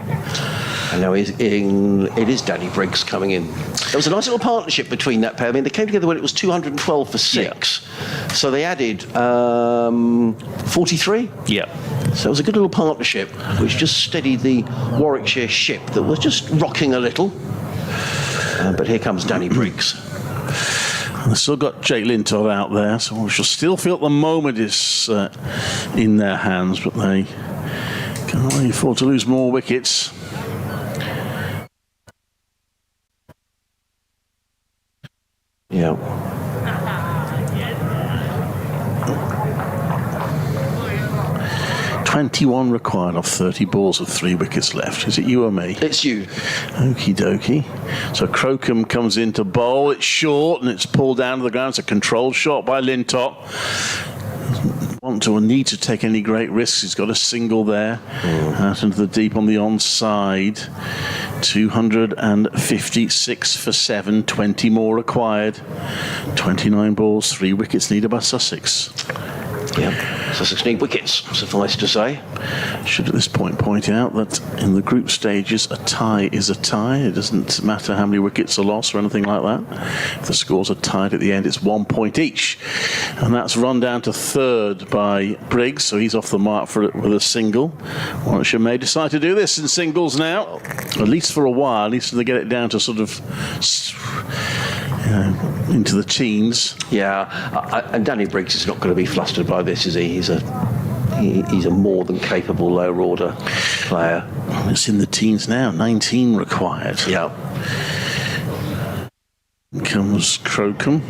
A: And now it is Danny Briggs coming in. There was a nice little partnership between that pair. I mean, they came together when it was 212 for 6. So they added 43.
B: Yeah.
A: So it was a good little partnership, which just steadied the Warwickshire ship that was just rocking a little. But here comes Danny Briggs.
B: They've still got Jake Lintott out there, so we shall still feel the moment is in their hands, but they can't really afford to lose more wickets.
A: Yeah.
B: $21 required off 30 balls with 3 wickets left. Is it you or me?
A: It's you.
B: Okie dokie. So Crocombe comes in to bowl. It's short and it's pulled down to the ground. It's a controlled shot by Lintott. Doesn't want to or need to take any great risks. He's got a single there. Out into the deep on the onside. 256 for 7. 20 more required. 29 balls, 3 wickets needed by Sussex.
A: Yeah, Sussex need wickets, suffice to say.
B: Should at this point out that in the group stages, a tie is a tie. It doesn't matter how many wickets are lost or anything like that. If the scores are tied at the end, it's 1 point each. And that's run down to third by Briggs, so he's off the mark with a single. Warwickshire may decide to do this in singles now, at least for a while, at least to get it down to sort of into the teens.
A: Yeah, and Danny Briggs is not going to be flustered by this, is he? He's a more than capable lower order player.
B: It's in the teens now, 19 required.
A: Yeah.
B: Comes Crocombe.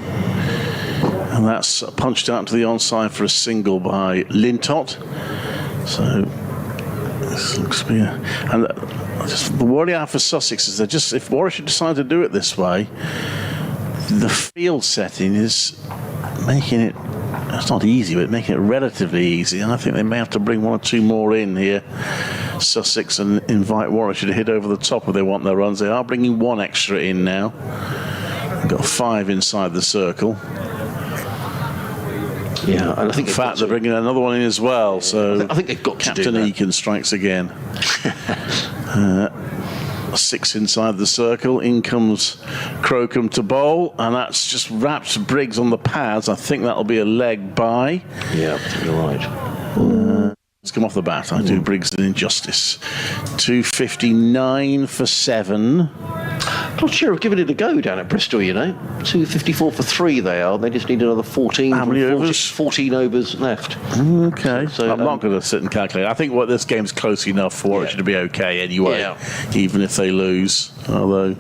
B: And that's punched out to the onside for a single by Lintott. So this looks to be and the worry I have for Sussex is that just if Warwickshire decide to do it this way, the field setting is making it, it's not easy, but making it relatively easy. And I think they may have to bring 1 or 2 more in here, Sussex, and invite Warwickshire to hit over the top if they want their runs. They are bringing 1 extra in now. They've got 5 inside the circle.
A: Yeah, and I think
B: in fact they're bringing another one in as well. So
A: I think they've got
B: Captain
A: to do that.
B: Eakin strikes again. 6 inside the circle. In comes Crocombe to bowl, and that's just wrapped Briggs on the pads. I think that'll be a leg by.
A: Yeah, you're right.
B: Let's come off the bat. I do Briggs an injustice. 259 for 7.
A: Gloucestershire have given it a go down at Bristol, you know. 254 for 3 they are. They just need another 14.
B: How many overs?
A: 14 overs left.
B: Okay. So I'm not going to sit and calculate. I think this game's close enough for it to be okay anyway, even if they lose. Although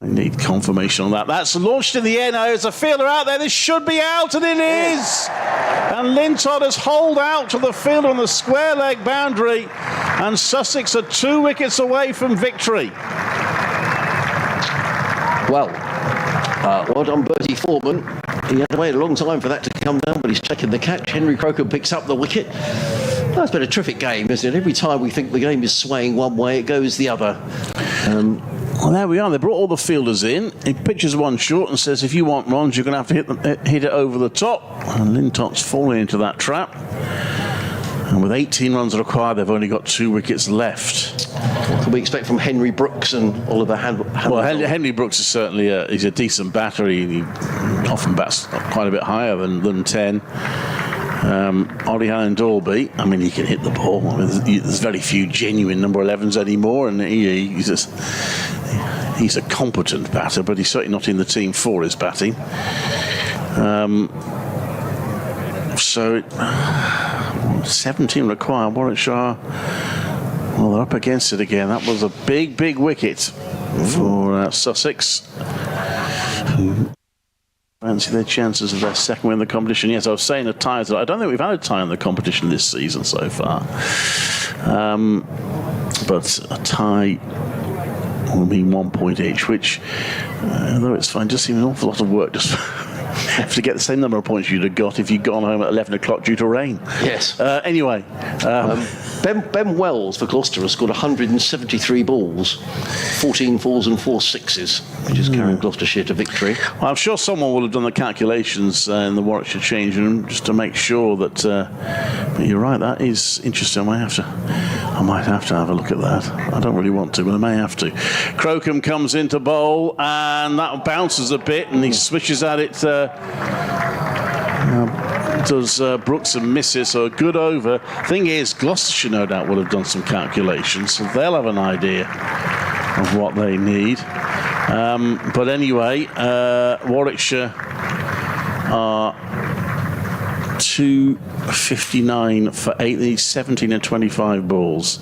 B: I need confirmation on that. That's launched in the air now. There's a fielder out there. This should be out, and it is. And Lintott has holed out to the fielder on the square leg boundary, and Sussex are 2 wickets away from victory.
A: Well done, Bertie Foreman. He had to wait a long time for that to come down, but he's taken the catch. Henry Crocombe picks up the wicket. That's been a terrific game, isn't it? Every time we think the game is swaying one way, it goes the other.
B: Well, there we are. They brought all the fielders in. He pitches 1 short and says, if you want runs, you're going to have to hit it over the top. And Lintott's fallen into that trap. And with 18 runs required, they've only got 2 wickets left.
A: What can we expect from Henry Brooks and Oliver Hamilton?
B: Well, Henry Brooks is certainly he's a decent batter. He often bats quite a bit higher than 10. Ollie Hallen-Dalby, I mean, he can hit the ball. I mean, there's very few genuine number 11s anymore, and he's a competent batter, but he's certainly not in the team for his batting. So 17 required. Warwickshire, well, they're up against it again. That was a big wicket for Sussex. Fancy their chances of their second win in the competition. Yes, I was saying a tie. I don't think we've had a tie in the competition this season so far. But a tie will mean 1 point each, which, although it's fine, just seems an awful lot of work just to get the same number of points you'd have got if you'd gone home at 11 o'clock due to rain.
A: Yes.
B: Anyway.
A: Ben Wells for Gloucester has scored 173 balls, 14 fours and 4 sixes, which is carrying Gloucestershire to victory.
B: Well, I'm sure someone will have done the calculations in the Warwickshire changing room just to make sure that. But you're right, that is interesting. I I might have to have a look at that. I don't really want to, but I may have to. Crocombe comes into bowl, and that bounces a bit, and he swishes at it. Does Brooks and misses, so a good over. Thing is, Gloucestershire no doubt will have done some calculations, so they'll have an idea of what they need. But anyway, Warwickshire are 259 for 8. They need 17 and 25 balls.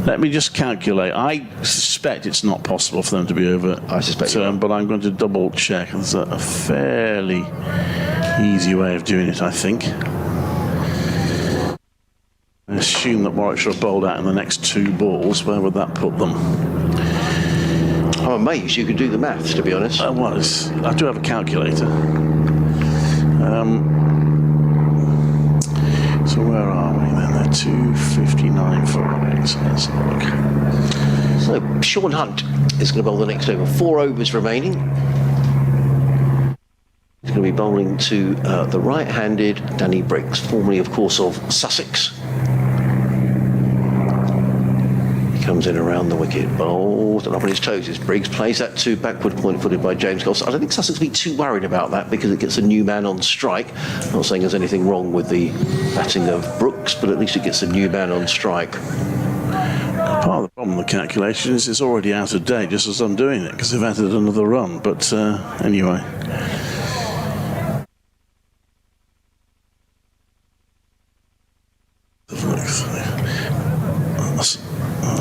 B: Let me just calculate. I suspect it's not possible for them to be over.
A: I suspect
B: but I'm going to double check. There's a fairly easy way of doing it, I think. I assume that Warwickshire are bowled out in the next 2 balls. Where would that put them?
A: I'm amazed you could do the maths, to be honest.
B: I do have a calculator. So where are we then? They're 259 for 8. So let's have a look.
A: So Sean Hunt is going to bowl the next over. 4 overs remaining. He's going to be bowling to the right-handed Danny Briggs, formerly, of course, of Sussex. He comes in around the wicket, bowls and up on his toes as Briggs plays that to backward point footed by James Goss. I don't think Sussex will be too worried about that because it gets a new man on strike. I'm not saying there's anything wrong with the batting of Brooks, but at least it gets a new man on strike.
B: Part of the problem with the calculation is it's already out of date just as I'm doing it because they've added another run. But anyway.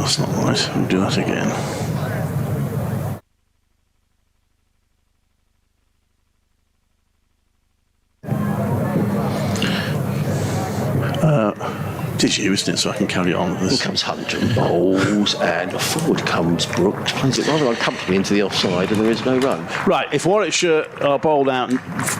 B: That's not right. We'll do that again. It is you, isn't it? So I can carry on with this.
A: Here comes Hunt and bowls, and forward comes Brooks, plays it rather uncomfortably into the offside, and there is no run.
B: Right, if Warwickshire are bowled out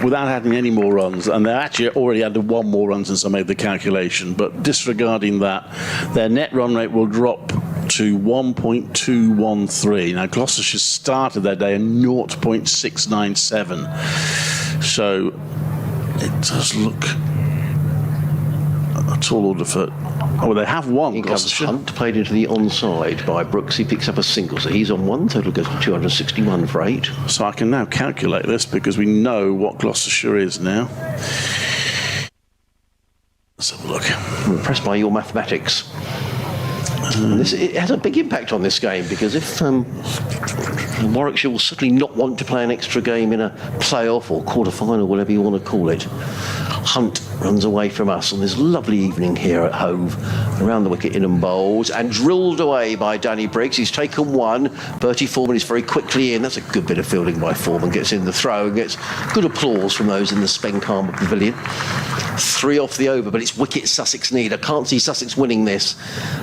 B: without adding any more runs, and they actually already added 1 more run since I made the calculation, but disregarding that, their net run rate will drop to 1.213. Now, Gloucestershire started their day at 0.697. So it does look a tall order for... Oh, they have won.
A: Here comes Hunt, played into the onside by Brooks. He picks up a single, so he's on 1. Total goes to 261 for 8.
B: So I can now calculate this because we know what Gloucestershire is now. Let's have a look.
A: I'm impressed by your mathematics. It has a big impact on this game because if Warwickshire will certainly not want to play an extra game in a playoff or quarter-final, whatever you want to call it. Hunt runs away from us on this lovely evening here at Hove, around the wicket in and bowls, and drilled away by Danny Briggs. He's taken 1. Bertie Foreman is very quickly in. That's a good bit of fielding by Foreman. Gets in the throw and gets good applause from those in the Spencarmer Pavilion. 3 off the over, but it's wicket Sussex need. I can't see Sussex winning this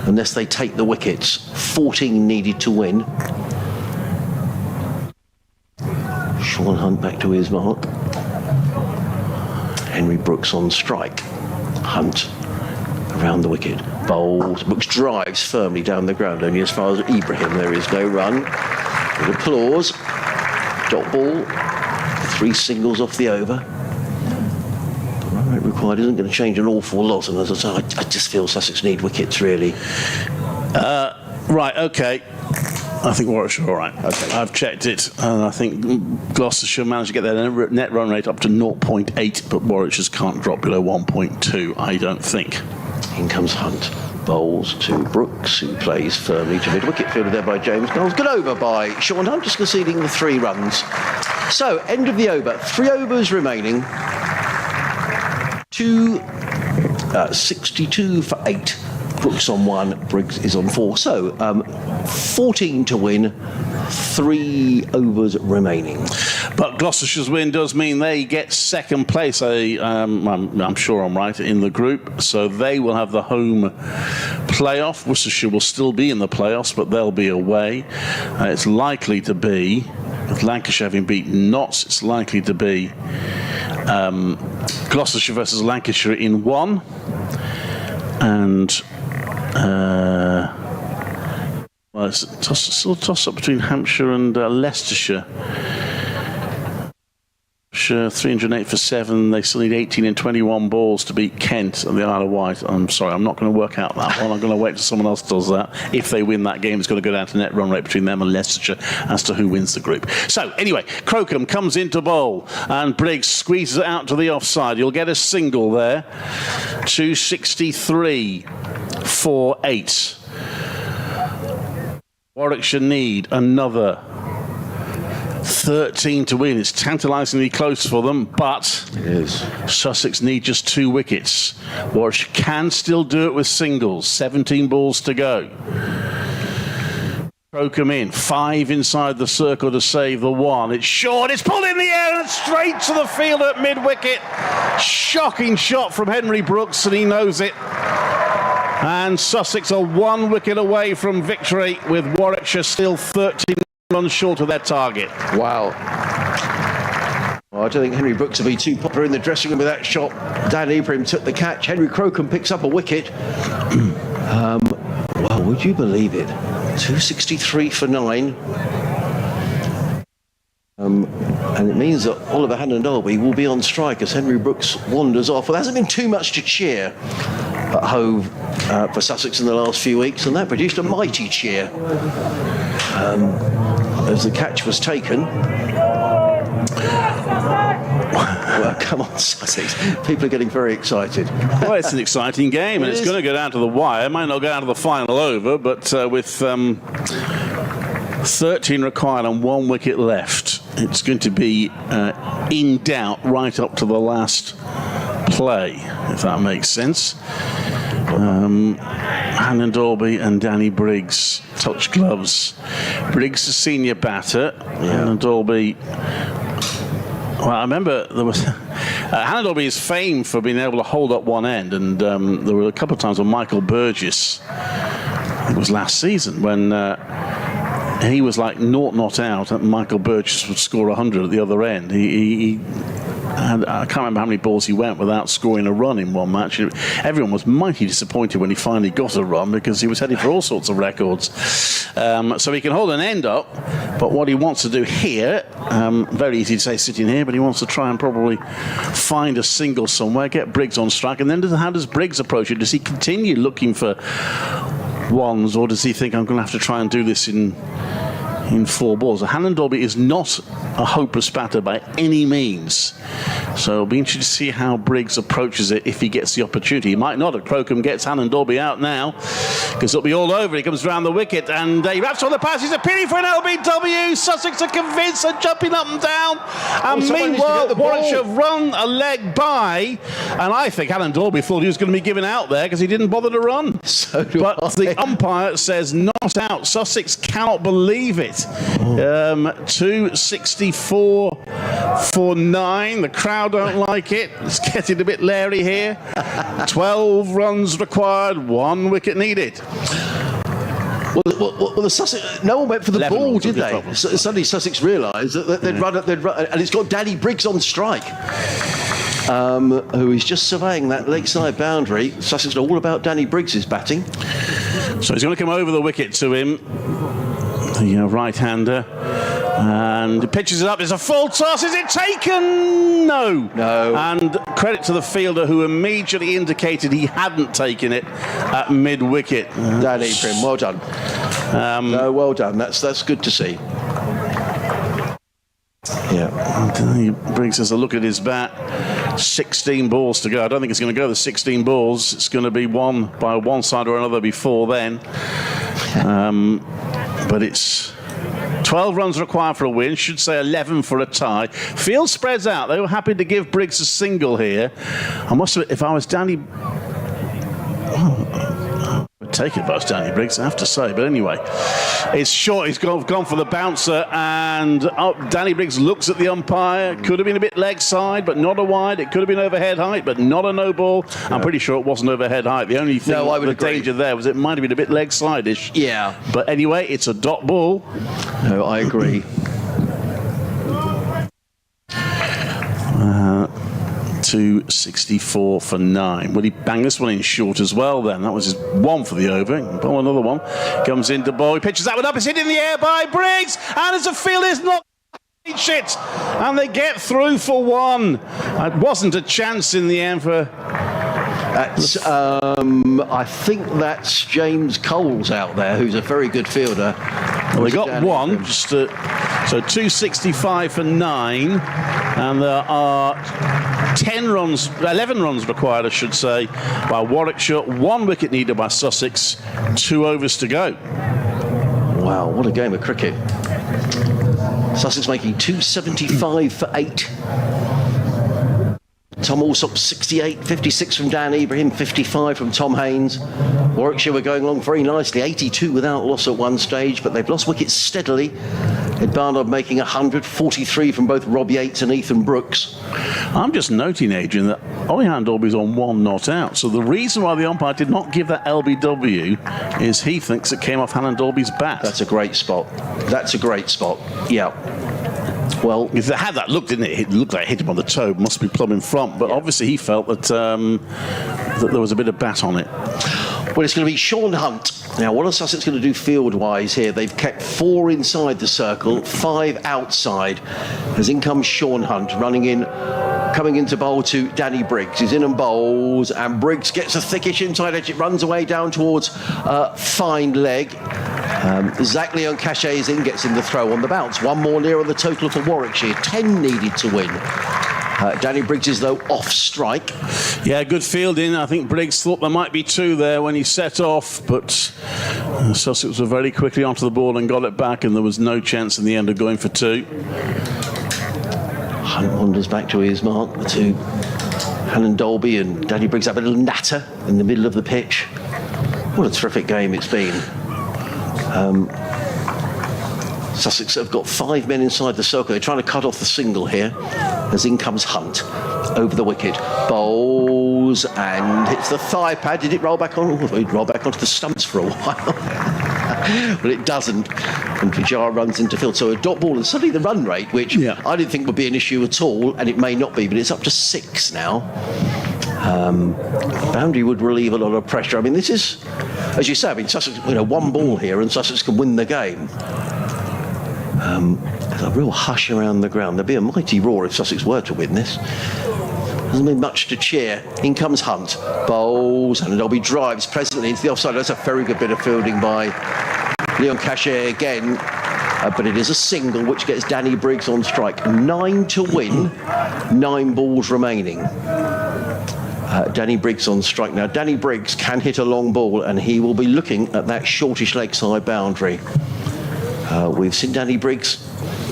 A: unless they take the wickets. 14 needed to win. Sean Hunt back to his mark. Henry Brooks on strike. Hunt around the wicket. Bowls. Brooks drives firmly down the ground, only as far as Ibrahim. There is no run. With applause. Dot ball. 3 singles off the over. The run rate required isn't going to change an awful lot, and as I say, I just feel Sussex need wickets, really.
B: Right, okay. I think Warwickshire all right.
A: Okay.
B: I've checked it, and I think Gloucestershire managed to get their net run rate up to 0.8, but Warwickshire's can't drop below 1.2, I don't think.
A: In comes Hunt. Bowls to Brooks, who plays firmly to mid-wicket, fielded there by James Knowles. Good over by Sean Hunt, just conceding the 3 runs. So, end of the over. 3 overs remaining. 62 for 8. Brooks on 1, Briggs is on 4. So, 14 to win, 3 overs remaining.
B: But Gloucestershire's win does mean they get second place. I'm sure I'm right, in the group. So they will have the home playoff. Worcestershire will still be in the playoffs, but they'll be away. It's likely to be, with Lancashire having beaten Notts, it's likely to be Gloucestershire versus Lancashire in 1. And well, it's still a toss-up between Hampshire and Leicestershire. Warwickshire 308 for 7. They still need 18 and 21 balls to beat Kent and the Isle of Wight. I'm sorry, I'm not going to work out that one. I'm going to wait till someone else does that. If they win that game, it's going to go down to net run rate between them and Leicestershire as to who wins the group. So, anyway, Crocombe comes into bowl and Briggs squeezes it out to the offside. You'll get a single there. 263 for 8. Warwickshire need another 13 to win. It's tantalisingly close for them, but
A: It is.
B: Sussex need just 2 wickets. Warwickshire can still do it with singles. 17 balls to go. Crocombe in. 5 inside the circle to save the 1. It's short. It's pulled in the air and straight to the field at mid-wicket. Shocking shot from Henry Brooks, and he knows it. And Sussex are 1 wicket away from victory, with Warwickshire still 13 runs short of their target.
A: Wow. Well, I don't think Henry Brooks will be too popular in the dressing room with that shot. Dan Ibrahim took the catch. Henry Crocombe picks up a wicket. Well, would you believe it? 263 for 9. And it means that Oliver Hannon-Derby will be on strike as Henry Brooks wanders off. Well, there hasn't been too much to cheer at Hove for Sussex in the last few weeks, and that produced a mighty cheer as the catch was taken. Well, come on, Sussex. People are getting very excited.
B: Well, it's an exciting game, and it's going to go down to the wire. It might not go down to the final over, but with 13 required and 1 wicket left, it's going to be in doubt right up to the last play, if that makes sense. Hannon-Derby and Danny Briggs touch gloves. Briggs, the senior batter. Hannon-Derby. Well, I remember there was Hannon-Derby is famed for being able to hold up one end, and there were a couple of times when Michael Burgess, it was last season, when he was like not out, and Michael Burgess would score 100 at the other end. He and I can't remember how many balls he went without scoring a run in one match. Everyone was mighty disappointed when he finally got a run, because he was heading for all sorts of records. So he can hold an end up, but what he wants to do here, very easy to say sitting here, but he wants to try and probably find a single somewhere, get Briggs on strike, and then how does Briggs approach it? Does he continue looking for ones, or does he think, I'm going to have to try and do this in 4 balls? Hannon-Derby is not a hopeless batter by any means, so it'll be interesting to see how Briggs approaches it if he gets the opportunity. He might not if Crocombe gets Hannon-Derby out now, because it'll be all over. He comes round the wicket and he wraps on the pass. He's appealing for an LBW. Sussex are convinced and jumping up and down, and meanwhile Warwickshire have run a leg by, and I think Hannon-Derby thought he was going to be given out there because he didn't bother to run. But the umpire says not out. Sussex cannot believe it. 264 for 9. The crowd don't like it. It's getting a bit leery here. 12 runs required, 1 wicket needed.
A: Well, the Sussex, no one went for the ball, did they? Suddenly Sussex realised that they'd run, and it's got Danny Briggs on strike, who is just surveying that leg side boundary. Sussex are all about Danny Briggs' batting.
B: So he's going to come over the wicket to him, the right-hander, and he pitches it up. There's a full toss. Is it taken? No. And credit to the fielder who immediately indicated he hadn't taken it at mid-wicket.
A: Dan Ibrahim, well done. No, well done. That's good to see. Yeah.
B: He brings us a look at his bat. 16 balls to go. I don't think it's going to go the 16 balls. It's going to be one by one side or another before then. But it's 12 runs required for a win. Should say 11 for a tie. Field spreads out. They were happy to give Briggs a single here. I must admit, if I was Danny... I'd take it if I was Danny Briggs, I have to say. But anyway, it's short. He's gone for the bouncer, and Danny Briggs looks at the umpire. Could have been a bit leg side, but not a wide. It could have been overhead height, but not a no ball. I'm pretty sure it wasn't overhead height. The only thing, the danger there was it might have been a bit leg side-ish.
A: Yeah.
B: But anyway, it's a dot ball.
A: No, I agree.
B: 264 for 9. Will he bang this one in short as well then? That was his 1 for the over. Ball another one. Comes into ball. He pitches that one up. It's hit in the air by Briggs. And as the field is not
E: it, and they get through for one. It wasn't a chance in the end for...
A: I think that's James Coles out there, who's a very good fielder.
E: Well, they got one, just so 265 for 9, and there are 11 runs required, I should say, by Warwickshire, 1 wicket needed by Sussex, 2 overs to go.
A: Wow, what a game of cricket. Sussex making 275 for 8. Tom Alsop 68, 56 from Dan Ibrahim, 55 from Tom Haynes. Warwickshire were going along very nicely, 82 without loss at one stage, but they've lost wickets steadily. Ed Barnard making 100, 43 from both Rob Yates and Ethan Brooks.
B: I'm just noting, Adrian, that Ollie Handolby's on 1 not out. So the reason why the umpire did not give that LBW is he thinks it came off Handolby's bat.
A: That's a great spot. That's a great spot. Yeah. Well,
B: if they had that look, didn't it? It looked like it hit him on the toe, must be plumb in front. But obviously he felt that that there was a bit of bat on it.
A: Well, it's going to be Sean Hunt. Now, what are Sussex going to do field-wise here? They've kept 4 inside the circle, 5 outside. As in comes Sean Hunt, running in, coming into bowl to Danny Briggs. He's in and bowls, and Briggs gets a thickish inside edge. It runs away down towards fine leg. Zach Leon Cachet is in, gets in the throw on the bounce. 1 more near on the total for Warwickshire. 10 needed to win. Danny Briggs is, though, off strike.
B: Yeah, good fielding. I think Briggs thought there might be 2 there when he set off, but Sussex were very quickly onto the ball and got it back, and there was no chance in the end of going for 2.
A: Hunt wanders back to his mark to Hannon Dolby, and Danny Briggs have a little natter in the middle of the pitch. What a terrific game it's been. Sussex have got 5 men inside the circle. They're trying to cut off the single here. As in comes Hunt over the wicket. Bowls and hits the thigh pad. Did it roll back on? Oh, it rolled back onto the stumps for a while. But it doesn't. And Pujara runs into field. So a dot ball, and suddenly the run rate, which I didn't think would be an issue at all, and it may not be, but it's up to 6 now. Boundary would relieve a lot of pressure. I mean, this is, as you say, Sussex, 1 ball here and Sussex can win the game. There's a real hush around the ground. There'd be a mighty roar if Sussex were to win this. Hasn't been much to cheer. In comes Hunt. Bowls, and Dolby drives presently into the offside. That's a very good bit of fielding by Leon Cachet again. But it is a single which gets Danny Briggs on strike. 9 to win, 9 balls remaining. Danny Briggs on strike. Now, Danny Briggs can hit a long ball, and he will be looking at that shortish leg side boundary. We've seen Danny Briggs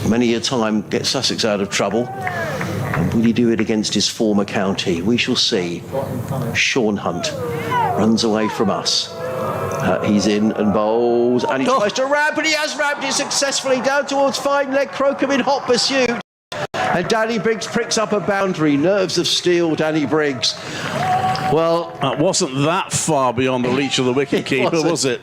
A: many a time get Sussex out of trouble. And will he do it against his former county? We shall see. Sean Hunt runs away from us. He's in and bowls, and he tries to ramp, and he has ramped it successfully down towards fine leg. Crocombe in hot pursuit. And Danny Briggs pricks up a boundary. Nerves of steel, Danny Briggs. Well,
B: that wasn't that far beyond the reach of the wicketkeeper, was it?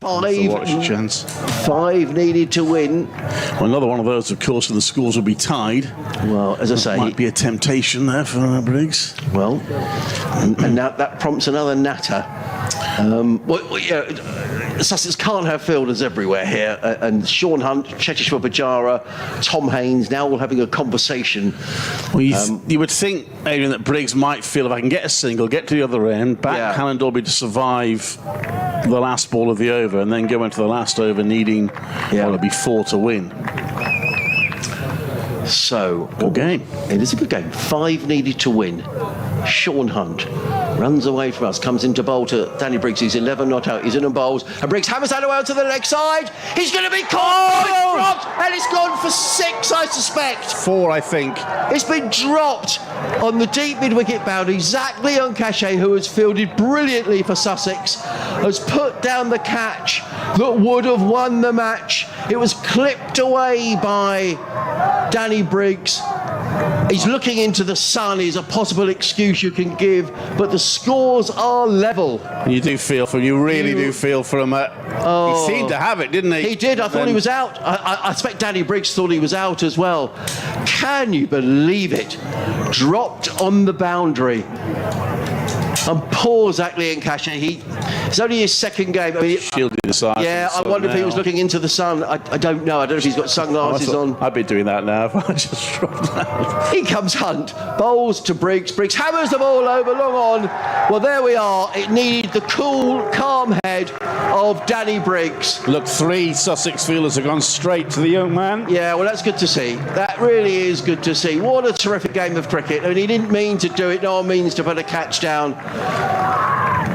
A: 5 needed to win.
B: Well, another one of those, of course, and the scores will be tied.
A: Well, as I say,
B: might be a temptation there for Briggs.
A: Well, and now that prompts another natter. Sussex can't have fielders everywhere here, and Sean Hunt, Chetishwar Pujara, Tom Haynes, now all having a conversation.
B: Well, you would think, Adrian, that Briggs might feel if I can get a single, get to the other end, back Hannon Dolby to survive the last ball of the over, and then go into the last over needing, it'll be 4 to win.
A: So,
B: good game.
A: It is a good game. 5 needed to win. Sean Hunt runs away from us, comes into bowl to Danny Briggs. He's 11 not out. He's in and bowls, and Briggs hammers that away to the leg side. He's going to be caught, dropped, and it's gone for 6, I suspect.
B: 4, I think.
A: It's been dropped on the deep mid-wicket boundary. Zach Leon Cachet, who has fielded brilliantly for Sussex, has put down the catch that would have won the match. It was clipped away by Danny Briggs. He's looking into the sun is a possible excuse you can give, but the scores are level.
B: You do feel for him. You really do feel for him. He seemed to have it, didn't he?
A: He did. I thought he was out. I expect Danny Briggs thought he was out as well. Can you believe it? Dropped on the boundary. And poor Zach Leon Cachet, It's only his second game. I mean,
E: Shielded the side.
A: yeah, I wonder if he was looking into the sun. I don't know. I don't know if he's got sunglasses on.
E: I'd be doing that now if I just dropped out.
A: Here comes Hunt. Bowls to Briggs. Briggs hammers the ball over, long on. Well, there we are. It needed the cool, calm head of Danny Briggs.
E: Look, 3 Sussex fielders have gone straight to the young man.
A: Yeah, well, that's good to see. That really is good to see. What a terrific game of cricket. I mean, he didn't mean to do it. No one means to put a catch down.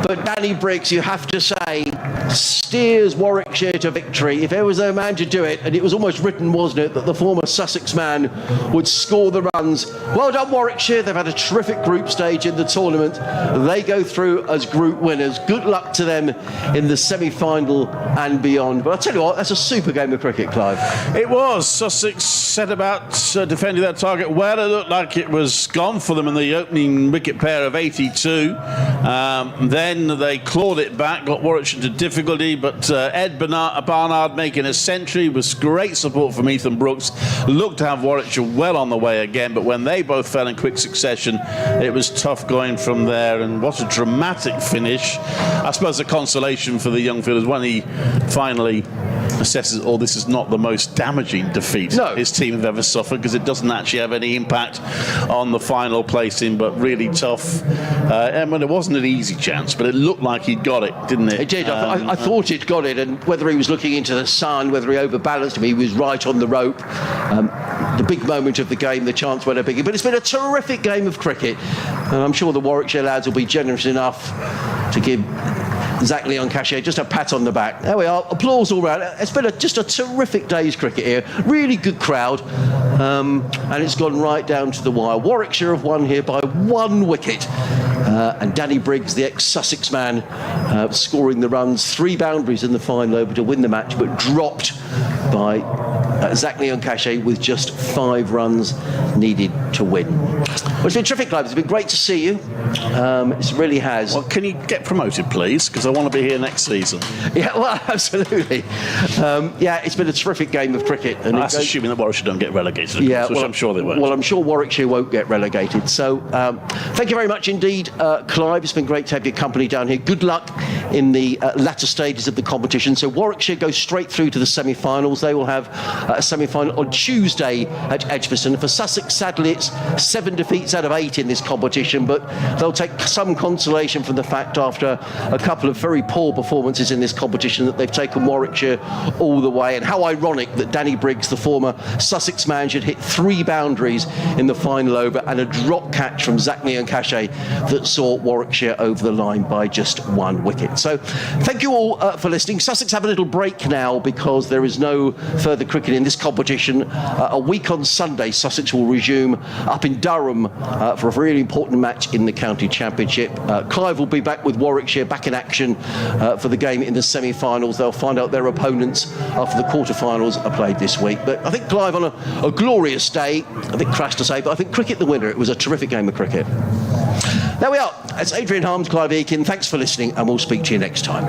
A: But Danny Briggs, you have to say, steers Warwickshire to victory. If there was a man to do it, and it was almost written, wasn't it, that the former Sussex man would score the runs. Well done, Warwickshire. They've had a terrific group stage in the tournament. They go through as group winners. Good luck to them in the semi-final and beyond. But I'll tell you what, that's a super game of cricket, Clive.
E: It was. Sussex set about defending their target well. It looked like it was gone for them in the opening wicket pair of 82. Then they clawed it back, got Warwickshire into difficulty, but Ed Barnard making a century was great support from Ethan Brooks. Looked to have Warwickshire well on the way again, but when they both fell in quick succession, it was tough going from there. And what a dramatic finish. I suppose a consolation for the young fielders when he finally assesses, this is not the most damaging defeat his team have ever suffered, because it doesn't actually have any impact on the final placing, but really tough. And it wasn't an easy chance, but it looked like he'd got it, didn't it?
A: It did. I thought he'd got it, and whether he was looking into the sun, whether he overbalanced him, he was right on the rope. The big moment of the game, the chance went a biggie. But it's been a terrific game of cricket, and I'm sure the Warwickshire lads will be generous enough to give Zach Leon-Cachet just a pat on the back. There we are. Applause all round. It's been just a terrific day's cricket here. Really good crowd. And it's gone right down to the wire. Warwickshire have won here by 1 wicket. And Danny Briggs, the ex-Sussex man, scoring the runs, 3 boundaries in the final over to win the match, but dropped by Zach Leon-Cachet with just 5 runs needed to win. Well, it's been terrific, Clive. It's been great to see you. It really has.
E: Well, can you get promoted, please? Because I want to be here next season.
A: Yeah, well, absolutely. Yeah, it's been a terrific game of cricket. And
E: that's assuming that Warwickshire don't get relegated,
A: yeah,
E: which I'm sure they won't.
A: Well, I'm sure Warwickshire won't get relegated. So, thank you very much indeed, Clive. It's been great to have your company down here. Good luck in the latter stages of the competition. So, Warwickshire goes straight through to the semi-finals. They will have a semi-final on Tuesday at Edgbaston. For Sussex, sadly, it's 7 defeats out of 8 in this competition, but they'll take some consolation from the fact, after a couple of very poor performances in this competition, that they've taken Warwickshire all the way. And how ironic that Danny Briggs, the former Sussex man, should hit 3 boundaries in the final over, and a drop catch from Zach Leon-Cachet that saw Warwickshire over the line by just 1 wicket. So thank you all for listening. Sussex have a little break now because there is no further cricket in this competition. A week on Sunday, Sussex will resume up in Durham for a really important match in the county championship. Clive will be back with Warwickshire back in action for the game in the semi-finals. They'll find out their opponents after the quarter-finals are played this week. But I think Clive, on a glorious day, a bit crash to say, but I think cricket the winner. It was a terrific game of cricket. There we are. It's Adrian Harms, Clive Eakin. Thanks for listening, and we'll speak to you next time.